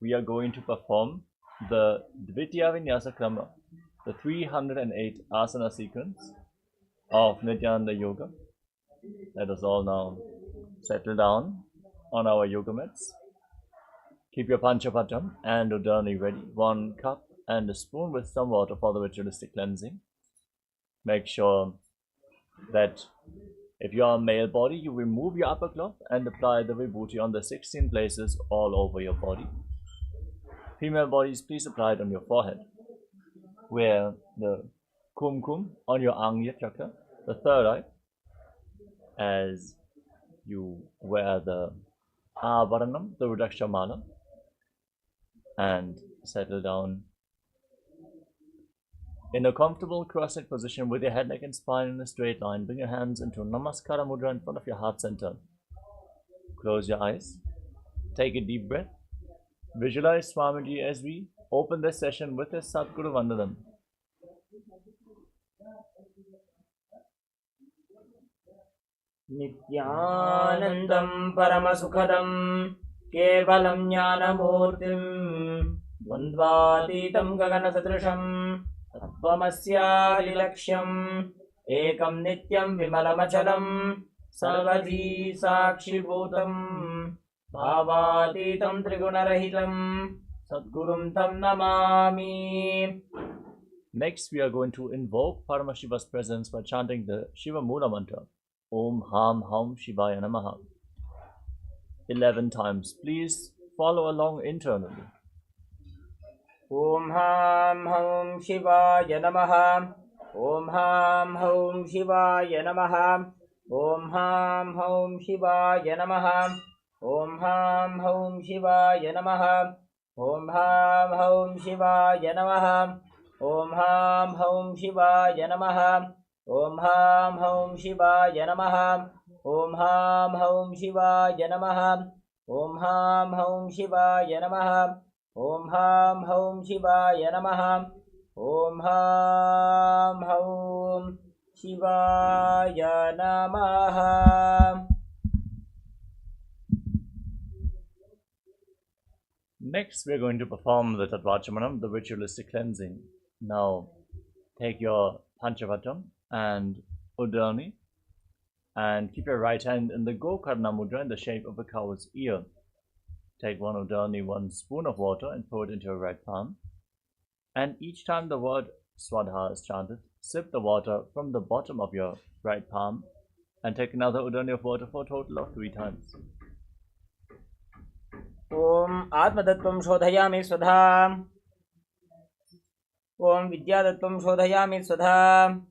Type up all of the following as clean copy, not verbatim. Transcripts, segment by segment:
we are going to perform the Dvitiya Vinyasa Krama, the 308 Asana sequence of Nityananda Yoga. Let us all now settle down on our yoga mats. Keep your Panchapatam and Udani ready, 1 cup and a spoon with some water for the ritualistic cleansing. Make sure that if you are a male body, you remove your upper cloth and apply the vibhuti on the 16 places all over your body. Female bodies, please apply it on your forehead. Wear the kumkum on your Angya chakra, the third eye, as you wear the Avaranam, the Rudraksha mala, and settle down in a comfortable cross-legged position with your head, neck and spine in a straight line. Bring your hands into Namaskara Mudra in front of your heart center. Close your eyes. Take a deep breath. Visualize Swamiji as we open this session with his Sadguru Vandanam. Nityanandam Paramasukhadam Kevalam Jnanamurtim Dvandvatitam Gaganasatrisham Tattvamasya Ekam Nityam Vimalamachalam Sarvadhi Sakshibhutam Bhavatitam Trigunarahitam Sadgurum Tam Namami. Next, we are going to invoke Paramashiva's presence by chanting the Shiva Mula mantra, Om Ham Ham Shivaya Namaha, 11 times. Please follow along internally. Om Ham Ham Shivaya Namaha. Om Ham Ham Shivaya Namaha. Om Ham Ham Shivaya Namaha. Om Ham Ham Shivaya Namaha. Om Ham Ham Shivaya Namaha. Om Ham Ham Shivaya Namaha. Om Ham Ham Shivaya Namaha. Om Ham Ham Shivaya Namaha. Om Ham Ham Shivaya Namaha. Om Ham Ham Shivaya Namaha. Om Ham Ham Shivaya Namaha. Next, we are going to perform the Tattvachamanam, the ritualistic cleansing. Now, take your Panchavatam and Udani and keep your right hand in the Gokarna Mudra in the shape of a cow's ear. Take 1 Udani, 1 spoon of water and pour it into your right palm. And each time the word Swadha is chanted, sip the water from the bottom of your right palm and take another Udani of water for a total of 3 times. Om Atmadattvam Shodhayami Swadha. Om Vidyadattvam Shodhayami Swadha.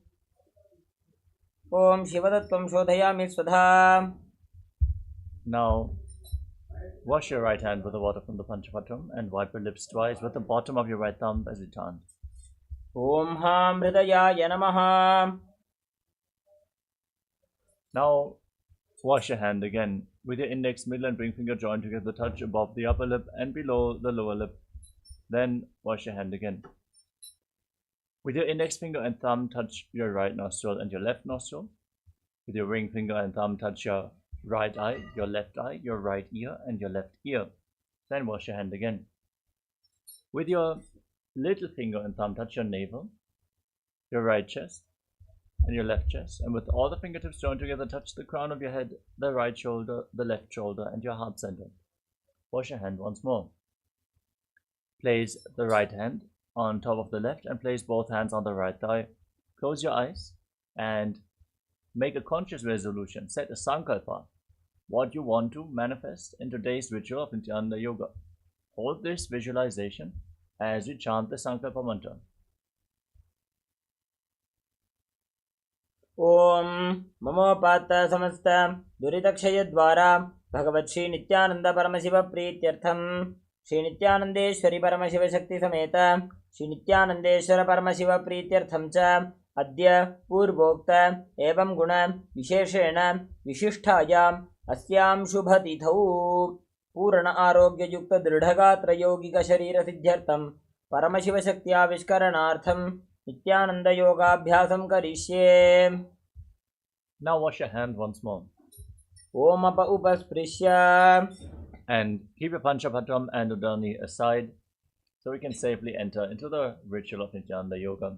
Om Shivadattvam Shodhayami Swadha. Now, wash your right hand with the water from the Panchapatam and wipe your lips twice with the bottom of your right thumb as you chant. Om Ham Hridayaya Namaha. Now, wash your hand again with your index, middle and ring finger joined together, touch above the upper lip and below the lower lip. Then wash your hand again. With your index finger and thumb, touch your right nostril and your left nostril. With your ring finger and thumb, touch your right eye, your left eye, your right ear and your left ear. Then wash your hand again. With your little finger and thumb, touch your navel, your right chest and your left chest. And with all the fingertips joined together, touch the crown of your head, the right shoulder, the left shoulder and your heart center. Wash your hand once more. Place the right hand on top of the left and place both hands on the right thigh. Close your eyes and make a conscious resolution. Set a sankalpa, what you want to manifest in today's ritual of Nityananda Yoga. Hold this visualization as you chant the sankalpa mantra. Om Mamopata Samasta Duritakshaya Dvara Bhagavat Shri Nityananda Paramashiva Prityartham Shri Nityanandeshwari Paramashiva Shakti Sameta Shri Nityanandeshwara Paramashiva Prityartham Cha Adya Purvokta Evam Guna Visheshena Vishishtayam Asyam Shubhatithau Purana Arogya Yukta Dridhagatra Yogika Sharira Siddhyartham Paramashiva Shakti Avishkaranartham Nityananda Yoga Abhyasam Karishye. Now wash your hand once more. Om Apa Upasprisya. And keep your Panchapatram and Udani aside so we can safely enter into the ritual of Nityananda Yoga.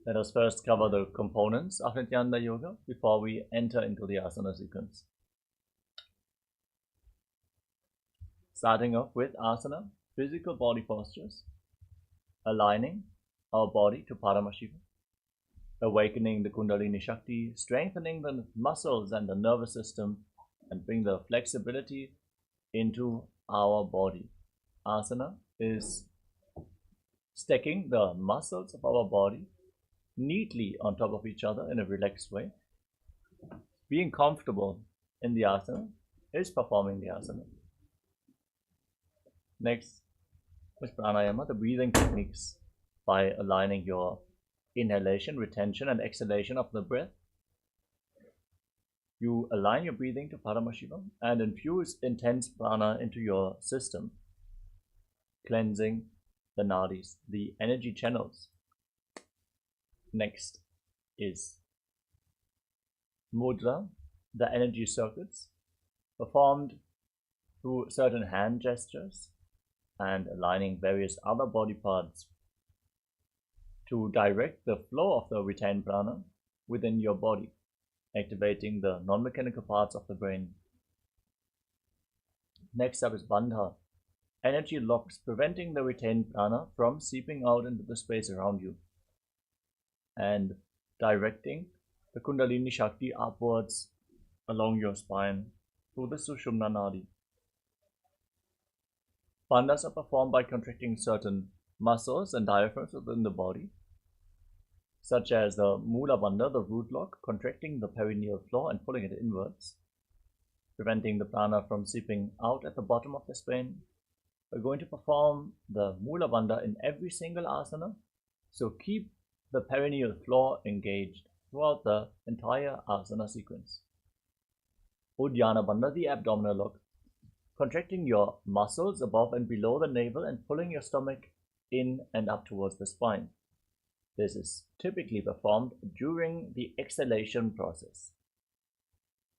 Let us first cover the components of Nityananda Yoga before we enter into the asana sequence. Starting off with asana, physical body postures, aligning our body to Paramashiva, awakening the Kundalini Shakti, strengthening the muscles and the nervous system, and bring the flexibility into our body. Asana is stacking the muscles of our body neatly on top of each other in a relaxed way. Being comfortable in the asana is performing the asana. Next is pranayama, the breathing techniques, by aligning your inhalation, retention and exhalation of the breath. You align your breathing to Paramashiva and infuse intense prana into your system, cleansing the nadis, the energy channels. Next is mudra, the energy circuits, performed through certain hand gestures and aligning various other body parts to direct the flow of the retained prana within your body, activating the non-mechanical parts of the brain. Next up is bandha, energy locks preventing the retained prana from seeping out into the space around you, and directing the Kundalini Shakti upwards along your spine through the Sushumna Nadi. Bandhas are performed by contracting certain muscles and diaphragms within the body, such as the Mula Bandha, the root lock, contracting the perineal floor and pulling it inwards, preventing the prana from seeping out at the bottom of the spine. We're going to perform the Mula Bandha in every single asana, so keep the perineal floor engaged throughout the entire asana sequence. Uddiyana Bandha, the abdominal lock, contracting your muscles above and below the navel and pulling your stomach in and up towards the spine. This is typically performed during the exhalation process,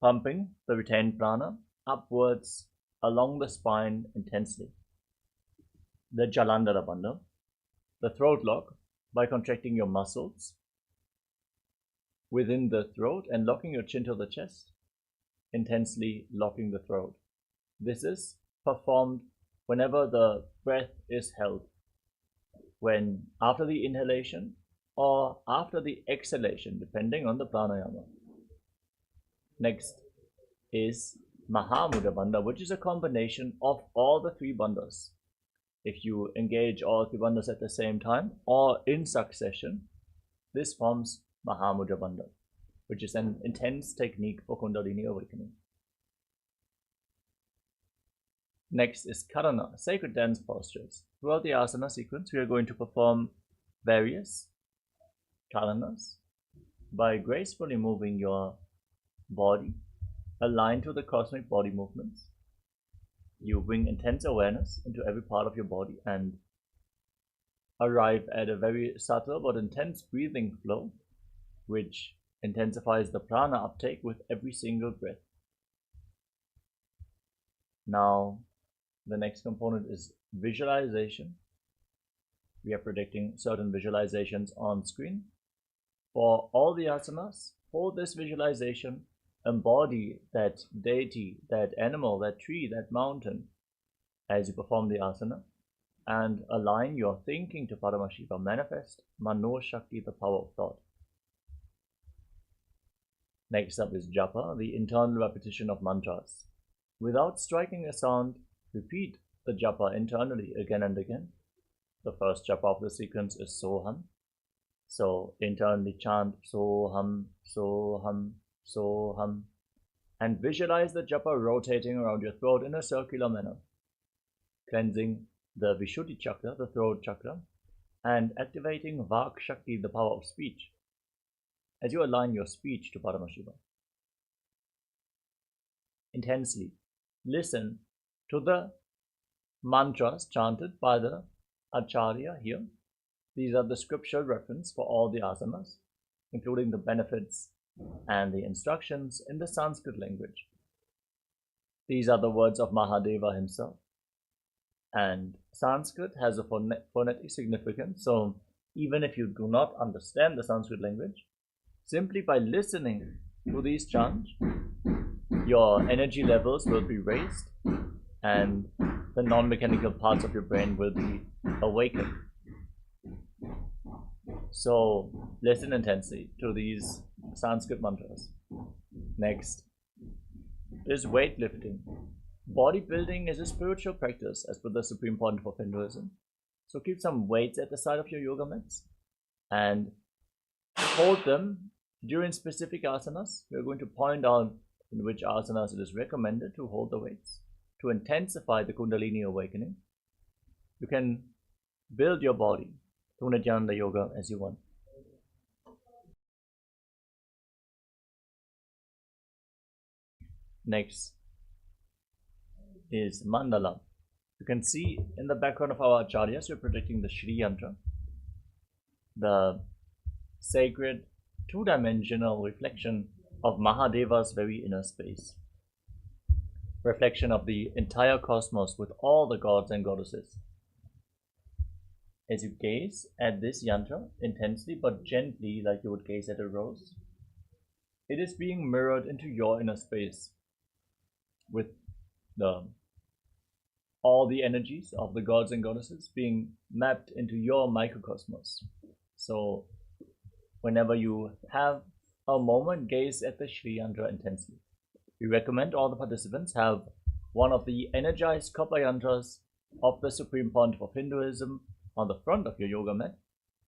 pumping the retained prana upwards along the spine intensely. The Jalandhara Bandha, the throat lock, by contracting your muscles within the throat and locking your chin to the chest, intensely locking the throat. This is performed whenever the breath is held, when after the inhalation or after the exhalation, depending on the pranayama. Next is Mahamudra Bandha, which is a combination of all the three bandhas. If you engage all three bandhas at the same time or in succession, this forms Mahamudra Bandha, which is an intense technique for Kundalini awakening. Next is Karana, sacred dance postures. Throughout the asana sequence, we are going to perform various Karanas by gracefully moving your body aligned to the cosmic body movements. You bring intense awareness into every part of your body and arrive at a very subtle but intense breathing flow, which intensifies the prana uptake with every single breath. Now, the next component is visualization. We are predicting certain visualizations on screen. For all the asanas, for this visualization, embody that deity, that animal, that tree, that mountain as you perform the asana, and align your thinking to Paramashiva. Manifest Mano Shakti, the power of thought. Next up is japa, the internal repetition of mantras. Without striking a sound, repeat the japa internally again and again. The first japa of the sequence is Soham. So internally chant Soham, Soham, Soham, and visualize the japa rotating around your throat in a circular manner, cleansing the Vishuddhi chakra, the throat chakra, and activating Vak Shakti, the power of speech, as you align your speech to Paramashiva. Intensely listen to the mantras chanted by the Acharya here. These are the scriptural reference for all the asanas, including the benefits and the instructions in the Sanskrit language. These are the words of Mahadeva himself. And Sanskrit has a phonetic significance, so even if you do not understand the Sanskrit language, simply by listening to these chants, your energy levels will be raised and the non-mechanical parts of your brain will be awakened. So listen intensely to these Sanskrit mantras. Next is weightlifting. Bodybuilding is a spiritual practice as per the Supreme Pontiff of Hinduism. So keep some weights at the side of your yoga mats and hold them during specific asanas. We're going to point out in which asanas it is recommended to hold the weights to intensify the Kundalini awakening. You can build your body through Nityananda Yoga as you want. Next is Mandala. You can see in the background of our acharyas, we're projecting the Shri Yantra, the sacred two-dimensional reflection of Mahadeva's very inner space, reflection of the entire cosmos with all the gods and goddesses. As you gaze at this yantra intensely but gently, like you would gaze at a rose, it is being mirrored into your inner space with all the energies of the gods and goddesses being mapped into your microcosmos. So whenever you have a moment, gaze at the Shri Yantra intensely. We recommend all the participants have one of the energized copper yantras of the Supreme Pontiff of Hinduism on the front of your yoga mat,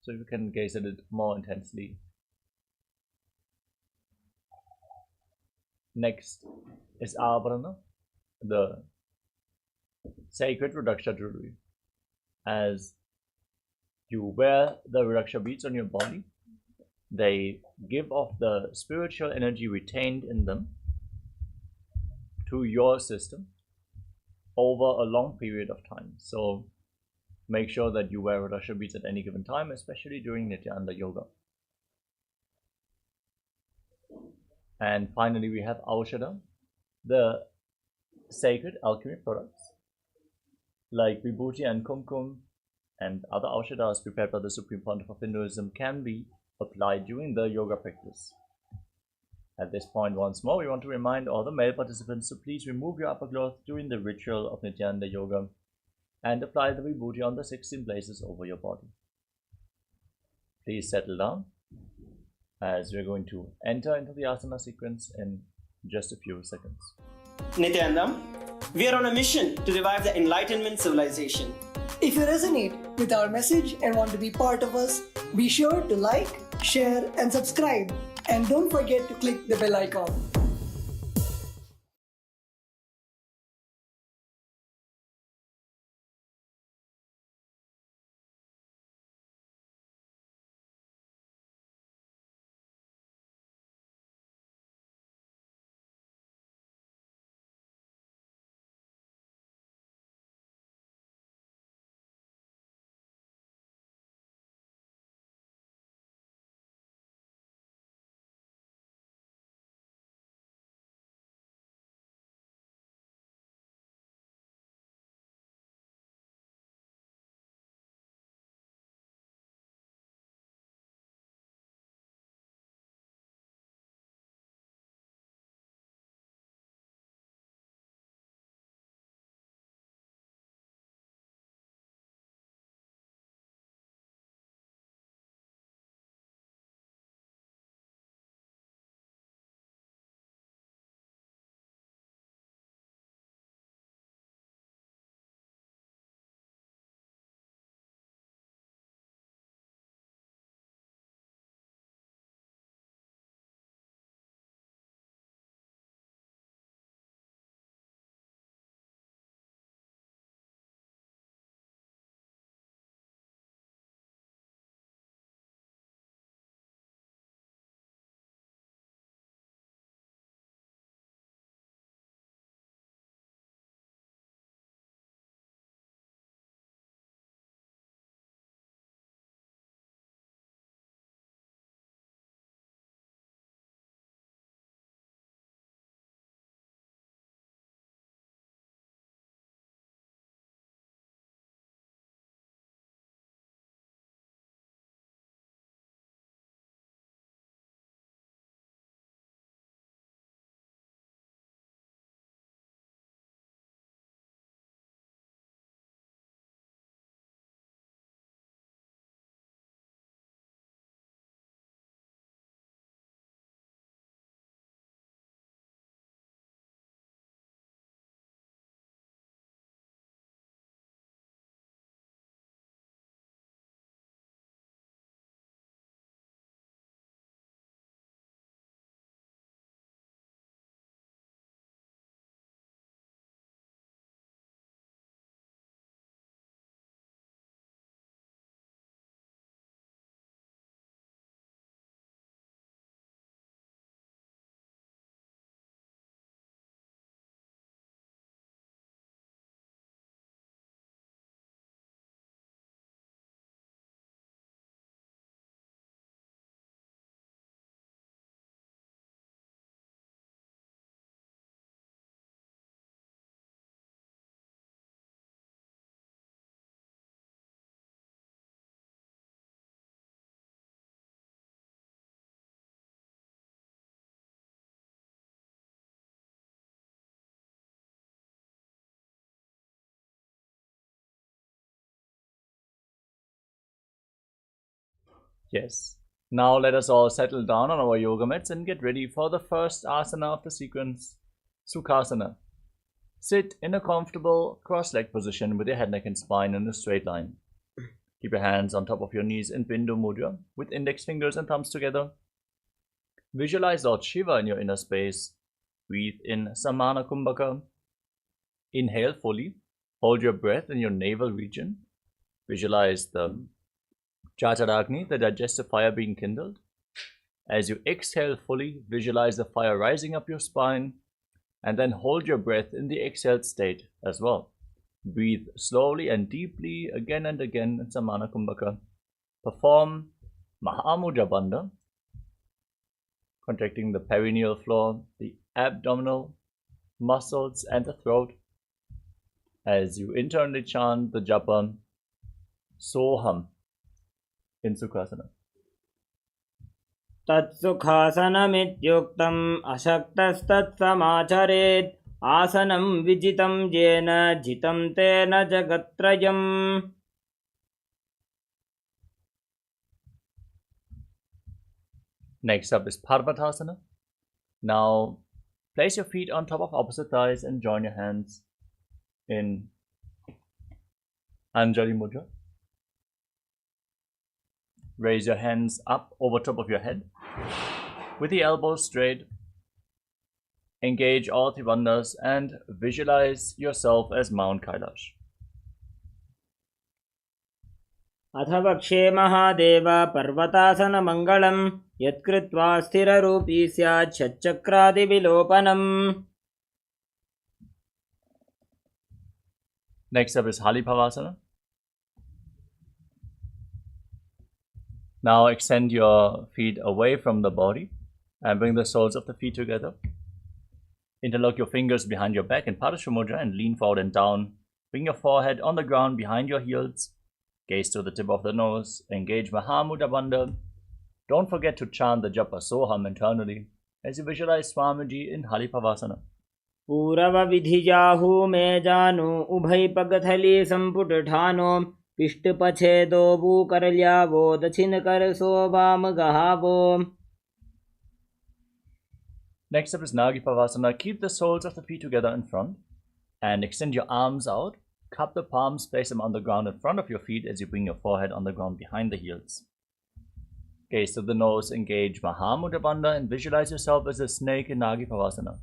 so you can gaze at it more intensely. Next is Avarana, the sacred Rudraksha jewelry. As you wear the Rudraksha beads on your body, they give off the spiritual energy retained in them to your system over a long period of time. So make sure that you wear Rudraksha beads at any given time, especially during Nityananda Yoga. And finally, we have Aushadha, the sacred alchemy products like Vibhuti and Kumkum and other Aushadhas prepared by the Supreme Pontiff of Hinduism can be applied during the yoga practice. At this point, once more, we want to remind all the male participants to please remove your upper cloth during the ritual of Nityananda Yoga and apply the Vibhuti on the 16 places over your body. Please settle down as we're going to enter into the asana sequence in just a few seconds. Nityanandam, we are on a mission to revive the Enlightenment civilization. If you resonate with our message and want to be part of us, be sure to like, share, and subscribe. And don't forget to click the bell icon. Yes. Now let us all settle down on our yoga mats and get ready for the first asana of the sequence, Sukhasana. Sit in a comfortable cross-legged position with your head, neck and spine in a straight line. Keep your hands on top of your knees in Bindu Mudra with index fingers and thumbs together. Visualize Lord Shiva in your inner space. Breathe in Samana Kumbhaka. Inhale fully. Hold your breath in your navel region. Visualize the Jatadagni, the digestive fire being kindled. As you exhale fully, visualize the fire rising up your spine, and then hold your breath in the exhaled state as well. Breathe slowly and deeply again and again in Samana Kumbhaka. Perform Mahamudra Bandha, contracting the perineal floor, the abdominal muscles and the throat, as you internally chant the japa Soham in Sukhasana. तत्सुखासनमित्युक्तम् अशक्तस्तत्समाचरेत् आसनं विजितं येन जितं तेन जगत्त्रयम्. Next up is Parvatasana. Now place your feet on top of opposite thighs and join your hands in Anjali Mudra. Raise your hands up over top of your head with the elbows straight. Engage all three bandhas and visualize yourself as Mount Kailash. अथ वक्षे महादेव पर्वतासनमङ्गलं यत्कृत्वा स्थिररूपी स्यात् षट्चक्रादिविलोपनम्. Next up is Halipavasana. Now extend your feet away from the body and bring the soles of the feet together. Interlock your fingers behind your back in Parashva Mudra and lean forward and down. Bring your forehead on the ground behind your heels. Gaze to the tip of the nose. Engage Mahamudra Bandha. Don't forget to chant the japa Soham internally as you visualize Swamiji in Halipavasana. पूरवविधिजाहु मे जानु उभय पगथली संपुट ठानो पिष्टपछेदो भूकरल्यावो दक्षिण करसो वाम गहावो. Next up is Nagipavasana. Keep the soles of the feet together in front and extend your arms out. Cup the palms, place them on the ground in front of your feet as you bring your forehead on the ground behind the heels. Gaze to the nose, engage Mahamudra Bandha and visualize yourself as a snake in Nagipavasana.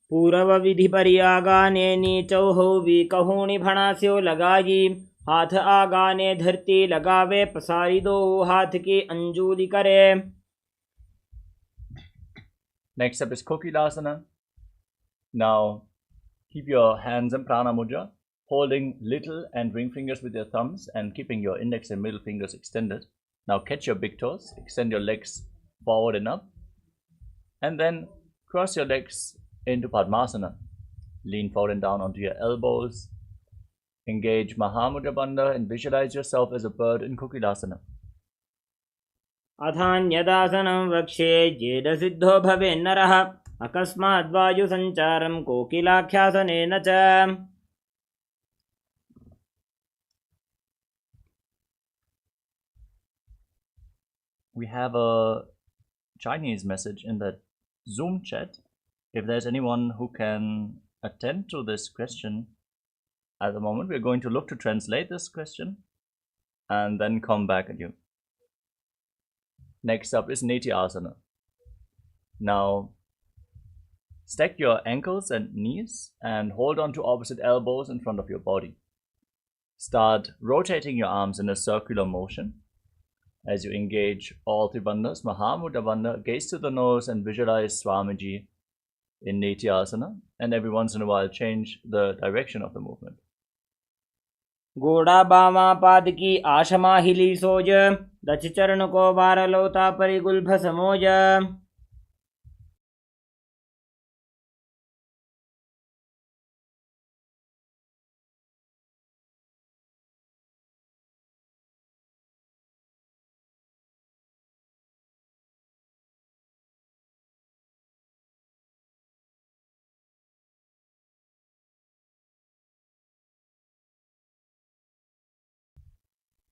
पूरवविधि परियागाने नीचौहौ विकहुणि भणास्यो लगाई हाथ आगाने धरती लगावे पसारी दो हाथ की अंजुली करे. Next up is Kokilasana. Now keep your hands in Prana Mudra, holding little and ring fingers with your thumbs and keeping your index and middle fingers extended. Now catch your big toes, extend your legs forward and up, and then cross your legs into Padmasana. Lean forward and down onto your elbows. Engage Mahamudra Bandha and visualize yourself as a bird in Kokilasana. अथान्यदासनं वक्ष्ये येन सिद्धो भवेन्नरः अकस्माद्वायुसञ्चारं कोकिलाख्यासनेन च. We have a Chinese message in the Zoom chat. If there's anyone who can attend to this question at the moment, we're going to look to translate this question and then come back at you. Next up is Neti Asana. Now, stack your ankles and knees and hold on to opposite elbows in front of your body. Start rotating your arms in a circular motion. As you engage all three bandhas, Mahamudra Bandha, gaze to the nose and visualize Swamiji in Neti Asana, and every once in a while change the direction of the movement. गोड़ा बामा पाद की आशमा हिली सोज दच चरण को बार लोता परिगुल्भ समोज.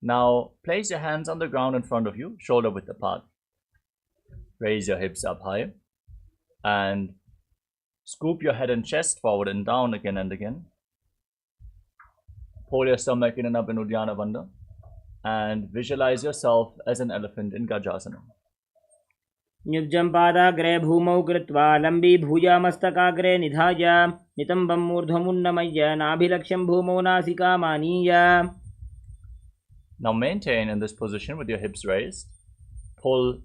Now place your hands on the ground in front of you, shoulder width apart. Raise your hips up high and scoop your head and chest forward and down again and again. Pull your stomach in and up in Uddiyana Bandha and visualize yourself as an elephant in Gajasana. न्युब्जं पादाग्रे भूमौ कृत्वा लम्बी भूयामस्तकाग्रे निधाय नितम्बं मूर्ध्वमुन्नमय्य नाभिलक्ष्यं भूमौ नासिकामानीय. Now maintain in this position with your hips raised. Pull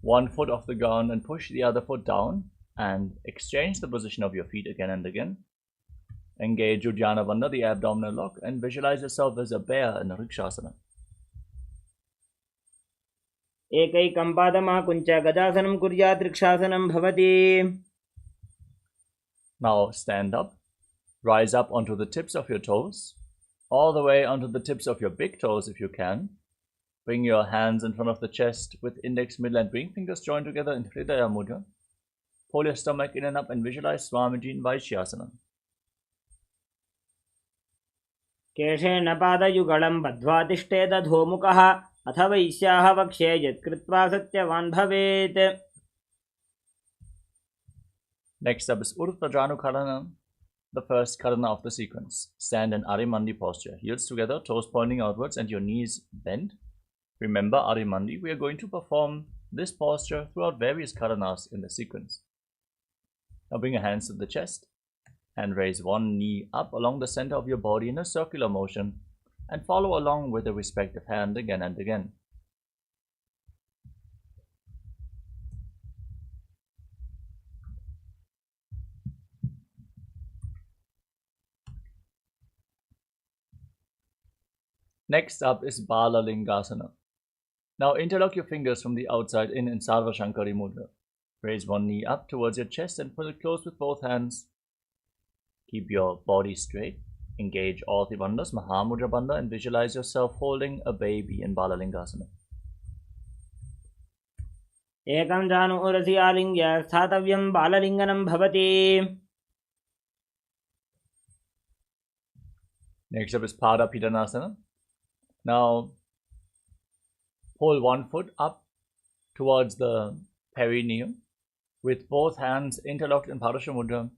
one foot off the ground and push the other foot down and exchange the position of your feet again and again. Engage Uddiyana Bandha, the abdominal lock, and visualize yourself as a bear in Regression. एकैकं पादमाकुञ्च गजासनं कुर्यात् वृक्षासनं भवति. Now stand up, rise up onto the tips of your toes, all the way onto the tips of your big toes if you can. Bring your hands in front of the chest with index, middle and ring fingers joined together in Hridaya Mudra. Pull your stomach in and up and visualize Swamiji in Vaishyasana. केशेन पादयुगलं बद्ध्वा तिष्ठेद अधोमुखः अथ वैश्याः वक्ष्ये यत्कृत्वा सत्यवान् भवेत्. Next up is Urdhva Karana, the first karana of the sequence. Stand in Arimandi posture, heels together, toes pointing outwards and your knees bent. Remember Arimandi, we are going to perform this posture throughout various karanas in the sequence. Now bring your hands to the chest and raise one knee up along the center of your body in a circular motion and follow along with the respective hand again and again. Next up is Bala Lingasana. Now interlock your fingers from the outside in Sarva Shankari Mudra. Raise one knee up towards your chest and pull it close with both hands. Keep your body straight. Engage all the bandhas, Mahamudra Bandha, and visualize yourself holding a baby in Bala Lingasana. एकं जानु उरसि आलिङ्ग्य स्थातव्यं बाललिङ्गनं भवति. Next up is Pada Pidanasana. Now pull one foot up towards the perineum with both hands interlocked in Padasha Mudra.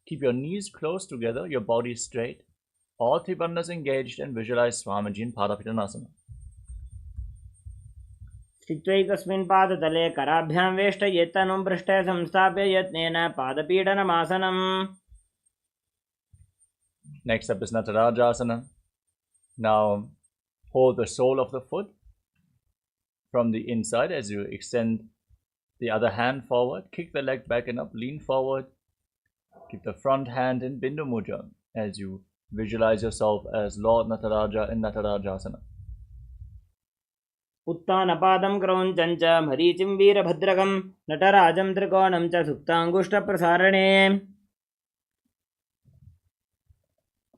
Keep your knees close together, your body straight, all three bandhas engaged, and visualize Swamiji in Pada Pidanasana. स्थित्वैकस्मिन् पादतले कराभ्यां वेष्टयेत्तनुं पृष्ठे संस्थाप्य यत्नेन पादपीडनमासनम्. Next up is Natarajasana. Now hold the sole of the foot from the inside as you extend the other hand forward. Kick the leg back and up, lean forward. Keep the front hand in Bindu Mudra as you visualize yourself as Lord Nataraja in Natarajasana. उत्तानपादं क्रौञ्चं च मरीचिं वीरभद्रकं नटराजं त्रिकोणं च सुप्ताङ्गुष्ठप्रसारणे.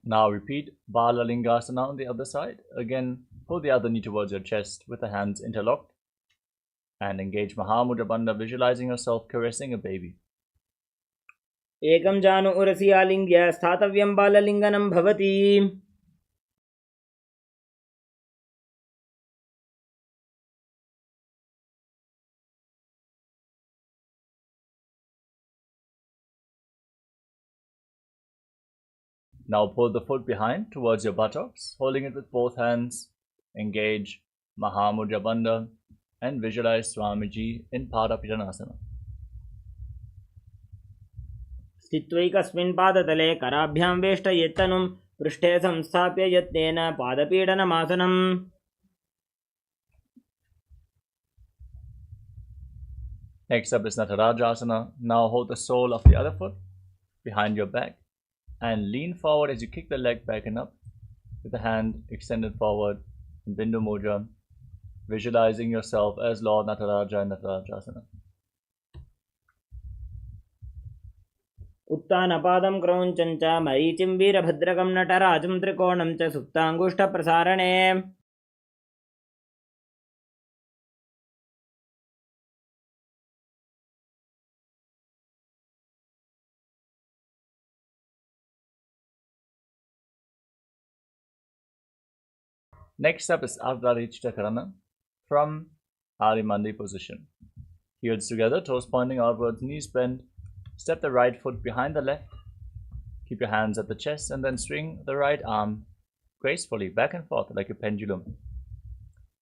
Now repeat Bala Lingasana on the other side. Again, pull the other knee towards your chest with the hands interlocked and engage Mahamudra Bandha, visualizing yourself caressing a baby. एकं जानु उरसि आलिङ्ग्य स्थातव्यं बाललिङ्गनं भवति. Now pull the foot behind towards your buttocks, holding it with both hands. Engage Mahamudra Bandha and visualize Swamiji in Pada Pidanasana. स्थित्वैकस्मिन् पादतले कराभ्यां वेष्टयेत्तनुं पृष्ठे संस्थाप्य यत्नेन पादपीडनमासनम्. Next up is Natarajasana. Now hold the sole of the other foot behind your back and lean forward as you kick the leg back and up with the hand extended forward in Bindu Mudra, visualizing yourself as Lord Nataraja in Natarajasana. उत्तानपादं क्रौञ्चं च मरीचिं वीरभद्रकं नटराजं त्रिकोणं च सुप्ताङ्गुष्ठप्रसारणे. Next up is Ardha Chakrana from Arimandi position. Heels together, toes pointing outwards, knees bent. Step the right foot behind the left. Keep your hands at the chest and then swing the right arm gracefully back and forth like a pendulum.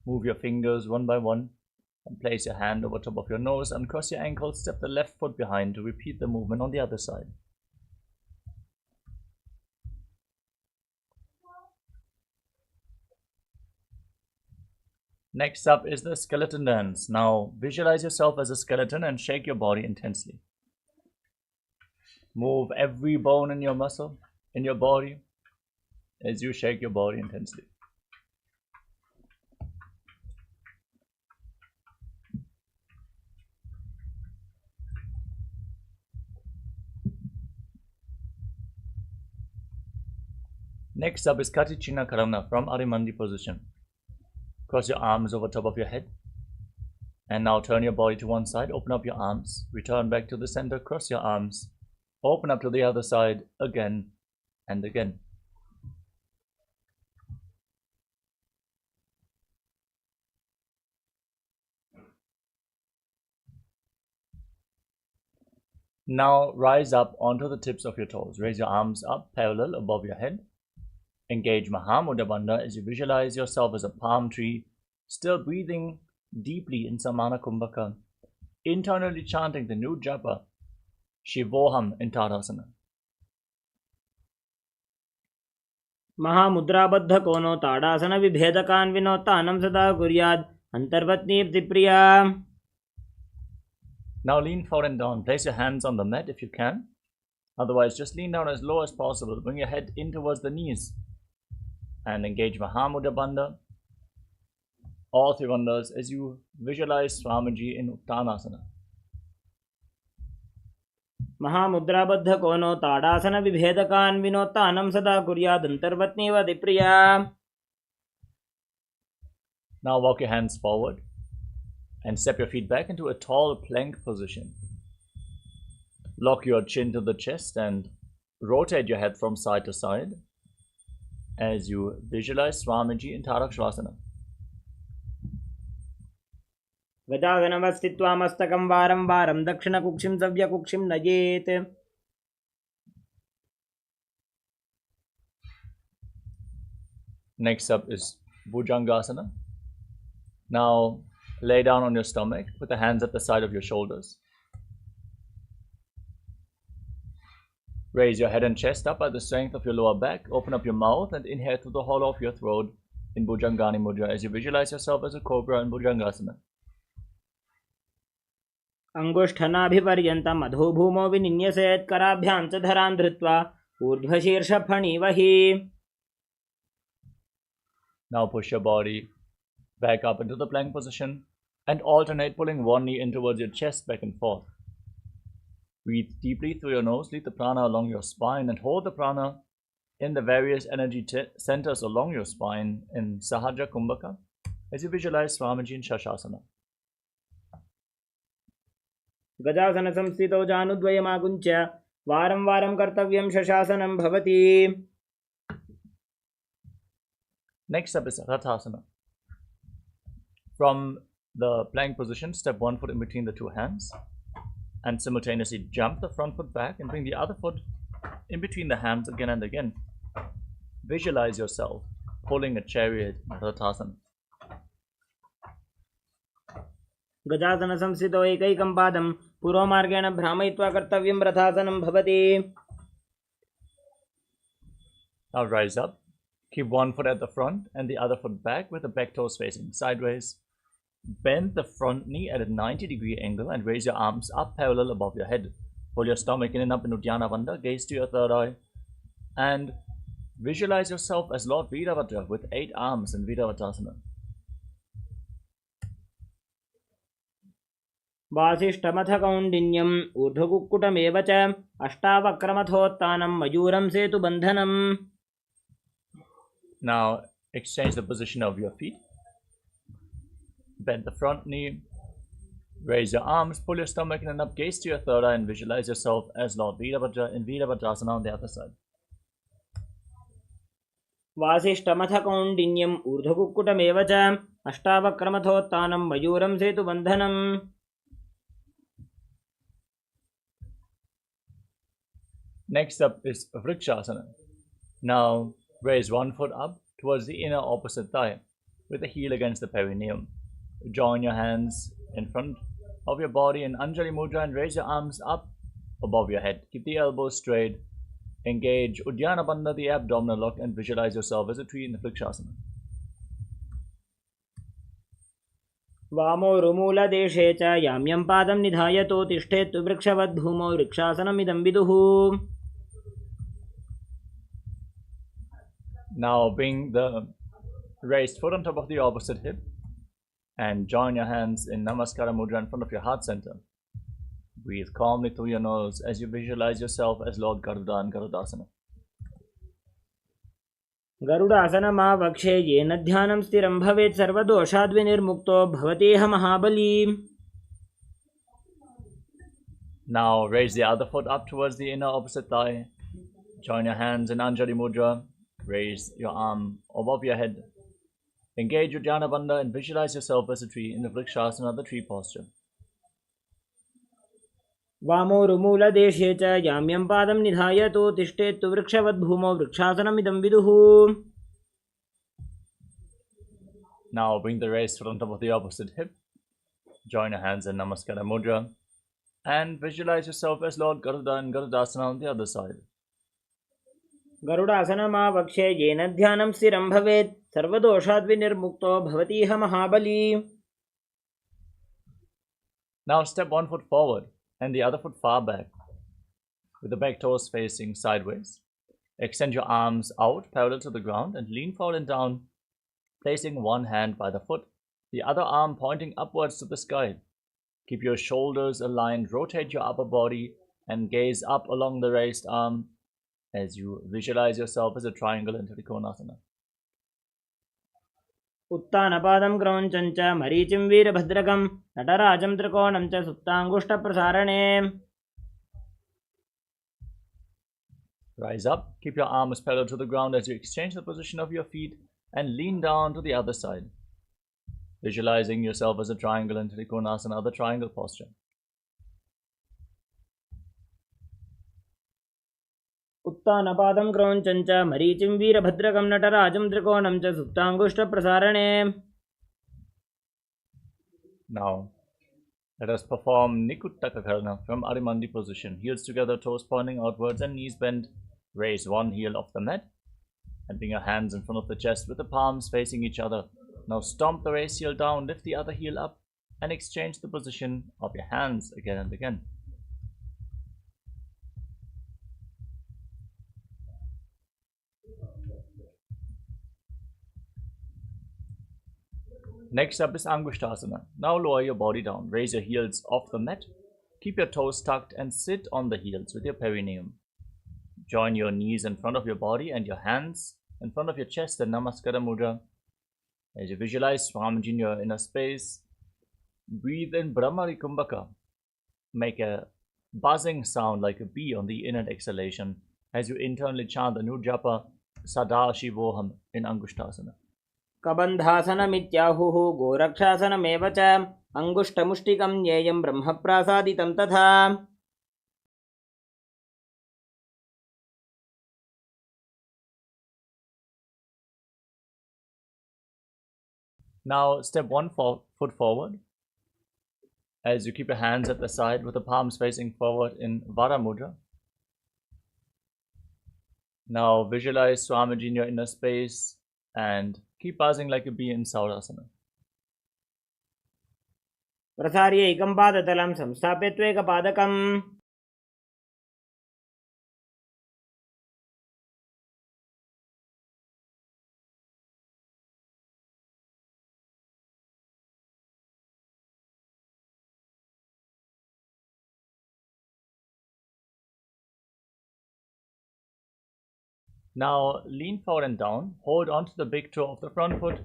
Move your fingers one by one and place your hand over top of your nose. Uncross your ankles, step the left foot behind to repeat the movement on the other side. Next up is the skeleton dance. Now visualize yourself as a skeleton and shake your body intensely. Move every bone in your muscle, in your body, as you shake your body intensely. Next up is Katichina Karana from Arimandi position. Cross your arms over top of your head. And now turn your body to one side, open up your arms, return back to the center, cross your arms, open up to the other side again and again. Now rise up onto the tips of your toes. Raise your arms up parallel above your head. Engage Mahamudra Bandha as you visualize yourself as a palm tree, still breathing deeply in Samana Kumbhaka, internally chanting the new japa, Shivoham in Tadasana. महामुद्राबद्ध कोनो ताड़ासन विभेदकान् विनोत्तानं सदा कुर्यात् अंतर्वत्नीप्तिप्रिया. Now lean forward and down. Place your hands on the mat if you can. Otherwise, just lean down as low as possible. Bring your head in towards the knees. And engage Mahamudra Bandha, all three bandhas, as you visualize Swamiji in Uttanasana. महामुद्राबद्ध कोनो ताड़ासन विभेदकान् विनोत्तानं सदा कुर्यात् अंतर्वत्नीव दिप्रिया. Now walk your hands forward and step your feet back into a tall plank position. Lock your chin to the chest and rotate your head from side to side as you visualize Swamiji in Tarakshvasana. गजाननवस्थित्वा मस्तकं वारं वारं दक्षिणकुक्षिं सव्यकुक्षिं नयेत्. Next up is Bhujangasana. Now lay down on your stomach with the hands at the side of your shoulders. Raise your head and chest up by the strength of your lower back. Open up your mouth and inhale through the hollow of your throat in Bhujangani Mudra as you visualize yourself as a cobra in Bhujangasana. अंगुष्ठनाभिपर्यन्तं अधोभूमौ विनिन्यसेत् कराभ्यां च धरां धृत्वा ऊर्ध्वशीर्षफणिवहि. Now push your body back up into the plank position and alternate pulling one knee in towards your chest back and forth. Breathe deeply through your nose, lead the prana along your spine and hold the prana in the various energy centers along your spine in Sahaja Kumbhaka as you visualize Swamiji in Shashasana. गजासन संस्थितौ जानुद्वयमागुञ्च्य वारं वारं कर्तव्यं शशासनं भवति. Next up is Rathasana. From the plank position, step one foot in between the two hands and simultaneously jump the front foot back and bring the other foot in between the hands again and again. Visualize yourself pulling a chariot in Rathasana. गजासन संस्थितौ एकैकं पादं पूर्वमार्गेण भ्रामयित्वा कर्तव्यं रथासनं भवति. Now rise up. Keep one foot at the front and the other foot back with the back toes facing sideways. Bend the front knee at a 90-degree angle and raise your arms up parallel above your head. Pull your stomach in and up in Uddiyana Bandha, gaze to your third eye. And visualize yourself as Lord Virabhadra with 8 arms in Virabhadrasana. वासिष्ठमथ कौण्डिन्यम् ऊर्ध्वकुक्कुटमेव च अष्टावक्रमथोत्तानं मयूरं सेतुबन्धनम्. Now exchange the position of your feet. Bend the front knee. Raise your arms, pull your stomach in and up, gaze to your third eye and visualize yourself as Lord Virabhadra in Virabhadrasana on the other side. वासिष्ठमथ कौण्डिन्यम् ऊर्ध्वकुक्कुटमेव च अष्टावक्रमथोत्थानं मयूरं सेतुबन्धनम्. Next up is Vrikshasana. Now raise one foot up towards the inner opposite thigh with the heel against the perineum. Join your hands in front of your body in Anjali Mudra and raise your arms up above your head. Keep the elbows straight. Engage Uddiyana Bandha, the abdominal lock, and visualize yourself as a tree in the Vrikshasana. वामोरुमूलदेशे च याम्यं पादं निधायतो तिष्ठेत् वृक्षवद्भूमौ वृक्षासनमिदं विदुः. Now bring the raised foot on top of the opposite hip and join your hands in Namaskara Mudra in front of your heart center. Breathe calmly through your nose as you visualize yourself as Lord Garuda in Garudasana. गरुडासनमावक्षे येन ध्यानं स्थिरं भवेत् सर्वदोषाद्विनिर्मुक्तो भवतेह महाबली. Now raise the other foot up towards the inner opposite thigh. Join your hands in Anjali Mudra. Raise your arm above your head. Engage Uddiyana Bandha and visualize yourself as a tree in the Vrikshasana, the tree posture. वामोरुमूलदेशे च याम्यं पादं निधायतो तिष्ठेत् वृक्षवद्भूमौ वृक्षासनमिदं विदुः. Now bring the raised foot on top of the opposite hip. Join your hands in Namaskara Mudra and visualize yourself as Lord Garuda in Garudasana on the other side. गरुडासनमावक्षे येन ध्यानं स्थिरं भवेत् सर्वदोषाद्विनिर्मुक्तो भवतीह महाबली. Now step one foot forward and the other foot far back with the back toes facing sideways. Extend your arms out parallel to the ground and lean forward and down, placing one hand by the foot, the other arm pointing upwards to the sky. Keep your shoulders aligned, rotate your upper body and gaze up along the raised arm as you visualize yourself as a triangle in Trikonasana. उत्तानपादं क्रौञ्चं च मरीचिं वीरभद्रकं नटराजं त्रिकोणं च सुप्ताङ्गुष्ठप्रसारणे. Rise up, keep your arms parallel to the ground as you exchange the position of your feet and lean down to the other side, visualizing yourself as a triangle in Trikonasana, the triangle posture. उत्तानपादं क्रौञ्चं च मरीचिं वीरभद्रकं नटराजं त्रिकोणं च सुप्ताङ्गुष्ठप्रसारणे. Now, let us perform Nikuttakakarna from Arimandi position. Heels together, toes pointing outwards and knees bent. Raise one heel off the mat and bring your hands in front of the chest with the palms facing each other. Now stomp the raised heel down, lift the other heel up and exchange the position of your hands again and again. Next up is Angushtasana. Now lower your body down. Raise your heels off the mat. Keep your toes tucked and sit on the heels with your perineum. Join your knees in front of your body and your hands in front of your chest in Namaskara Mudra. As you visualize Swamiji in your inner space, breathe in Brahmari Kumbhaka. Make a buzzing sound like a bee on the in and exhalation as you internally chant the Nujapa Sadashivoham in Angushtasana. कबन्धासनमित्याहुः गोरक्षासनमेव च अङ्गुष्ठमुष्टिकं ज्ञेयं ब्रह्मप्रासादितं तथा. Now step one foot forward as you keep your hands at the side with the palms facing forward in Vara Mudra. Now visualize Swamiji in your inner space and keep buzzing like a bee in Saurasana. प्रसार्य एकं पादतलं संस्थाप्य त्वेकपादकम्. Now lean forward and down, hold onto the big toe of the front foot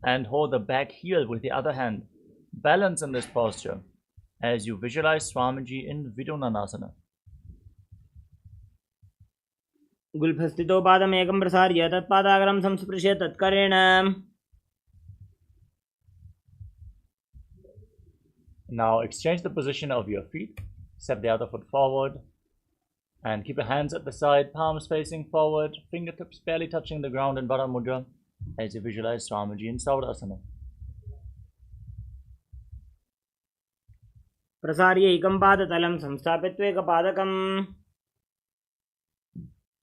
and hold the back heel with the other hand. Balance in this posture as you visualize Swamiji in Vidunanasana. गुल्फस्थितो पादमेकं प्रसार्य तत्पादाग्रं संस्पृश्य तत्करेण Now exchange the position of your feet. Step the other foot forward and keep your hands at the side, palms facing forward, fingertips barely touching the ground in Vara Mudra as you visualize Swamiji in Asana. प्रसार्य एकं पादतलं संस्थापित्वेकपादकम्.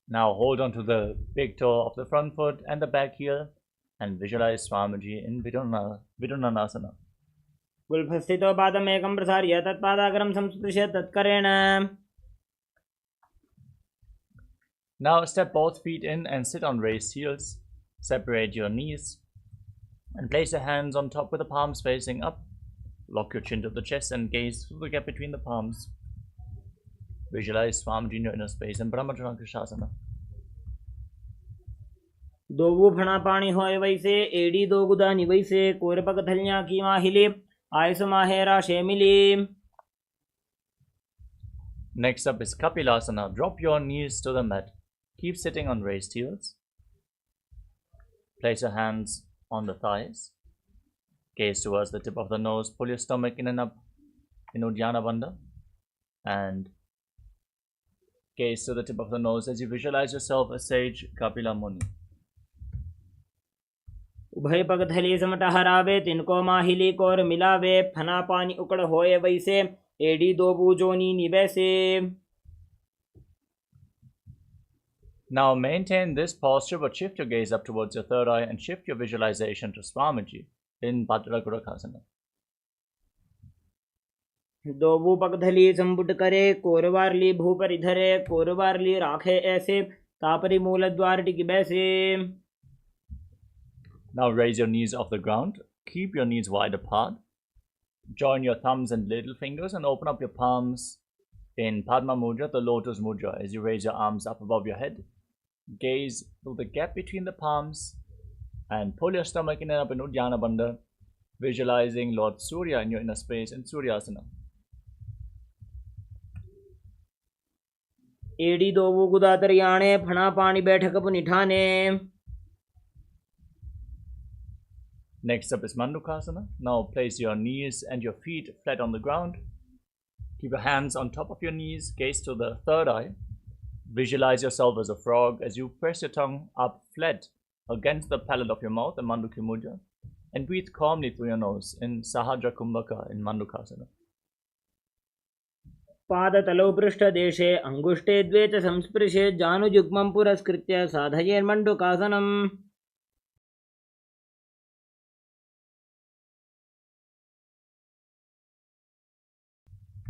Now hold on to the big toe of the front foot and the back heel and visualize Swamiji in Vidunanasana. गुल्फस्थितो पादमेकं प्रसार्य तत्पादाग्रं संस्पृश्य तत्करेण. Now step both feet in and sit on raised heels. Separate your knees and place your hands on top with the palms facing up. Lock your chin to the chest and gaze through the gap between the palms. Visualize Swamiji in your inner space in Brahmajanakashasana. दोवु फणा पाणी होय वैसे AD दो गुदानी वैसे कोरपक थलियां की माहिली आयस माहेरा शेमिली. Next up is Kapilasana. Drop your knees to the mat. Keep sitting on raised heels. Place your hands on the thighs. Gaze towards the tip of the nose. Pull your stomach in and up in Uddiyana Bandha. And gaze to the tip of the nose as you visualize yourself as sage Kapila Muni. उभय पग थली समट हरावे तिनको माहिली core मिलावे फना पानी उकड़ होए वैसे AD दो बूजोनी निवैसे. Now maintain this posture but shift your gaze up towards your third eye and shift your visualization to Swamiji in Bhadrakurakasana. दोवु पग थली संपुट करे कोरवारली भूपरि धरे कोरवारली राखे ऐसे तापरी मूल द्वार टिक बैसे. Now raise your knees off the ground. Keep your knees wide apart. Join your thumbs and little fingers and open up your palms in Padma Mudra, the Lotus Mudra, as you raise your arms up above your head. Gaze through the gap between the palms and pull your stomach in and up in Uddiyana Bandha, visualizing Lord Surya in your inner space in Suryasana. एडी दोवु गुदातरियाणे फणा पानी बैठक पुनिठाने. Next up is Mandukasana. Now place your knees and your feet flat on the ground. Keep your hands on top of your knees. Gaze to the third eye. Visualize yourself as a frog as you press your tongue up flat against the palate of your mouth in Mandukya Mudra and breathe calmly through your nose in Sahajra Kumbhaka in Mandukasana. पादतलौ पृष्ठदेशे अंगुष्टे द्वे च संस्पृशे जानुजुग्मं पुरस्कृत्य साधयेन्मण्डुकासनम्.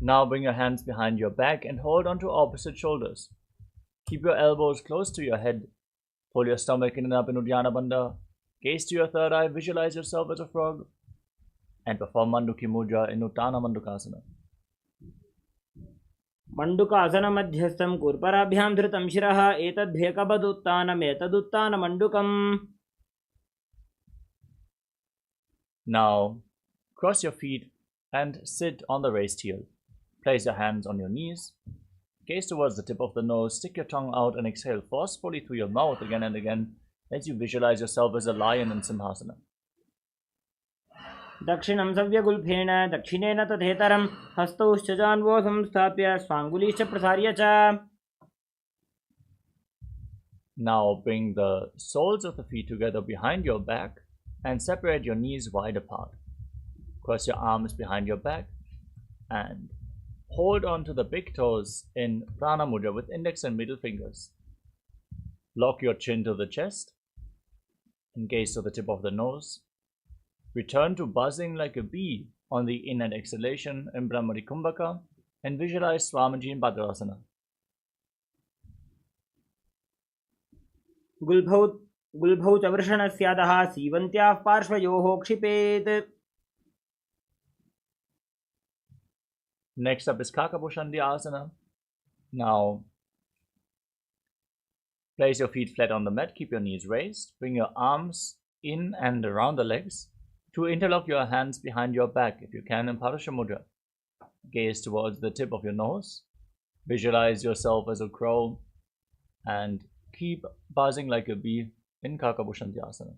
Now bring your hands behind your back and hold on to opposite shoulders. Keep your elbows close to your head. Pull your stomach in and up in Uddiyana Bandha. Gaze to your third eye, visualize yourself as a frog, and perform Mandukya Mudra in Uttana Mandukasana. मंडुकासन मध्यस्थं कुर्पराभ्यां धृतं शिरः एतद्भेकबदुत्तानमेतदुत्तानमण्डुकम्. Now cross your feet and sit on the raised heel. Place your hands on your knees. Gaze towards the tip of the nose. Stick your tongue out and exhale forcefully through your mouth again and again as you visualize yourself as a lion in Simhasana. दक्षिणं सव्यगुल्फेन दक्षिणेन तथेतरं हस्तौश्च जान्वो संस्थाप्य स्वाङ्गुलीश्च प्रसार्य च. Now bring the soles of the feet together behind your back and separate your knees wide apart. Cross your arms behind your back and hold on to the big toes in Prana Mudra with index and middle fingers. Lock your chin to the chest and gaze to the tip of the nose. Return to buzzing like a bee on the in and exhalation in Brahmari Kumbhaka and visualize Swamiji in Bhadrasana. गुल्भौ च वृषणस्यादः सीवन्त्याः पार्श्वयोः क्षिपेत्. Next up is Kakabhushandi Asana. Now place your feet flat on the mat, keep your knees raised, bring your arms in and around the legs. To interlock your hands behind your back if you can in Parasha Mudra. Gaze towards the tip of your nose. Visualize yourself as a crow and Keep buzzing like a bee in Kakabushanti Asana.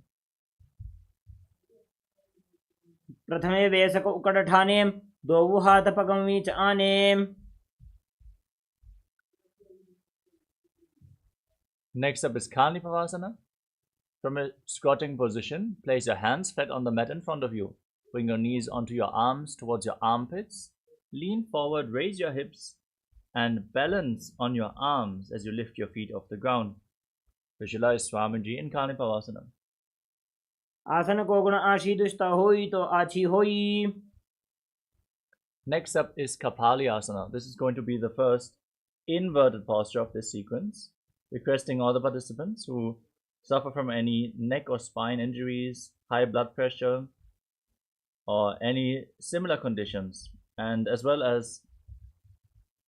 प्रथमे वेसक उकड़ठाने दोवु हाथ पगम वीच आने. Next up is Karnipavasana. From a squatting position, place your hands flat on the mat in front of you. Bring your knees onto your arms towards your armpits. Lean forward, raise your hips, and balance on your arms as you lift your feet off the ground. Visualize Swamiji in Karnipavasana. आसन को गुण आशीदुष्टा होई तो आछी होई. Next up is Kapali Asana. This is going to be the first inverted posture of this sequence. Requesting all the participants who suffer from any neck or spine injuries, high blood pressure, or any similar conditions, and as well as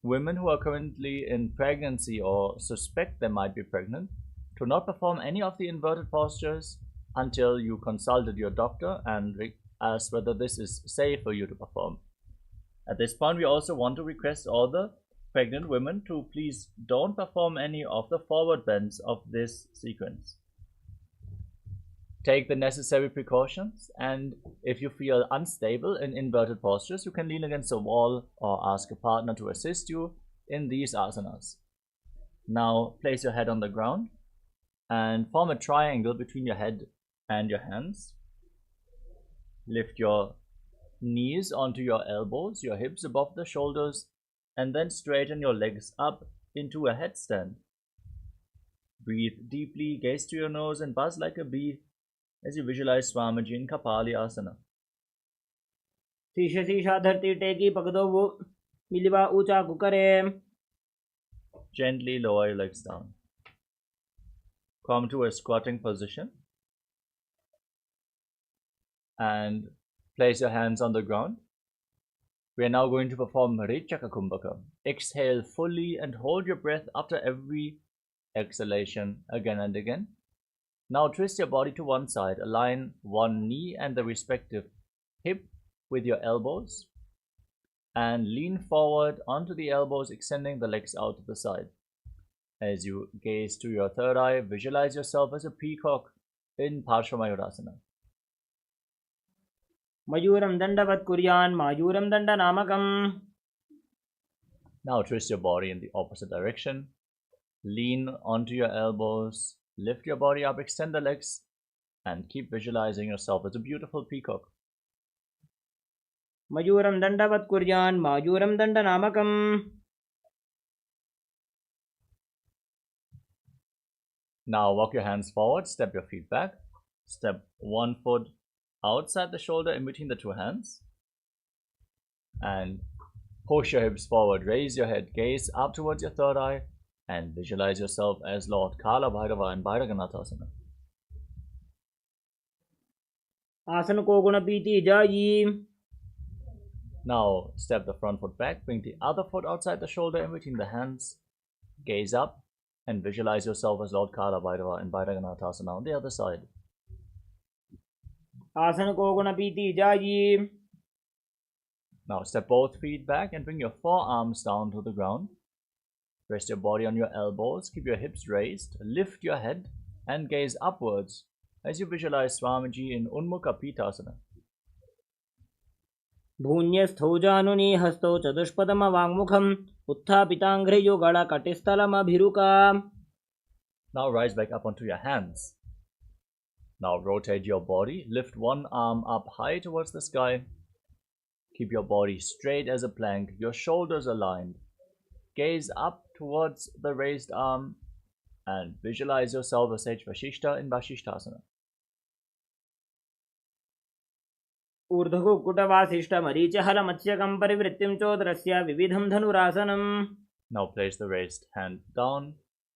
women who are currently in pregnancy or suspect they might be pregnant, to not perform any of the inverted postures until you consulted your doctor and asked whether this is safe for you to perform. At this point, we also want to request all the pregnant women to please don't perform any of the forward bends of this sequence. Take the necessary precautions, and if you feel unstable in inverted postures, you can lean against a wall or ask a partner to assist you in these asanas. Now place your head on the ground and form a triangle between your head and your hands. Lift your knees onto your elbows, your hips above the shoulders, and then straighten your legs up into a headstand. Breathe deeply, gaze to your nose, and buzz like a bee as you visualize Swamiji in Kapali Asana. शीशा शीशा धरती टेकी पकड़ो वो मिलवा ऊंचा कुकरे. Gently lower your legs down. Come to a squatting position and place your hands on the ground. We are now going to perform Marichaka Kumbhaka. Exhale fully and hold your breath after every exhalation again and again. Now twist your body to one side. Align one knee and the respective hip with your elbows and lean forward onto the elbows, extending the legs out to the side. As you gaze to your third eye, visualize yourself as a peacock in Parshvamayurasana. मयूरम दंडवत कुर्यान मायूरम दंड नामकम. Now twist your body in the opposite direction. Lean onto your elbows, lift your body up, extend the legs, and keep visualizing yourself as a beautiful peacock. मयूरम दंडवत कुर्यान मायूरम दंड नामकम. Now walk your hands forward, step your feet back, step one foot outside the shoulder in between the two hands, and push your hips forward, raise your head, gaze up towards your third eye, and visualize yourself as Lord Kala Bhairava in Bhairaganathasana. आसन को गुण पीती जाई. Now step the front foot back, bring the other foot outside the shoulder in between the hands, gaze up, and visualize yourself as Lord Kala Bhairava in Bhairaganathasana on the other side. आसन को गुण पीती जाई. Now step both feet back and bring your forearms down to the ground. Rest your body on your elbows, keep your hips raised, lift your head and gaze upwards as you visualize Swamiji in Unmukha Pitasana. भून्यस्थौ जानुनी हस्तौ चतुष्पदम वाङ्मुखम उत्थापिताङ्घ्रियो गळकटिस्थलमभिरुका. Now rise back up onto your hands. Now rotate your body, lift one arm up high towards the sky. Keep your body straight as a plank, your shoulders aligned. Gaze up towards the raised arm and visualize yourself as Sage Vashishta in Vashishtasana. ऊर्ध्वकुक्कुटवासिष्ठ मरीचिहल मत्स्यकं परिवृत्तिं चोदरस्य विविधं धनुरासनम्. Now place the raised hand down.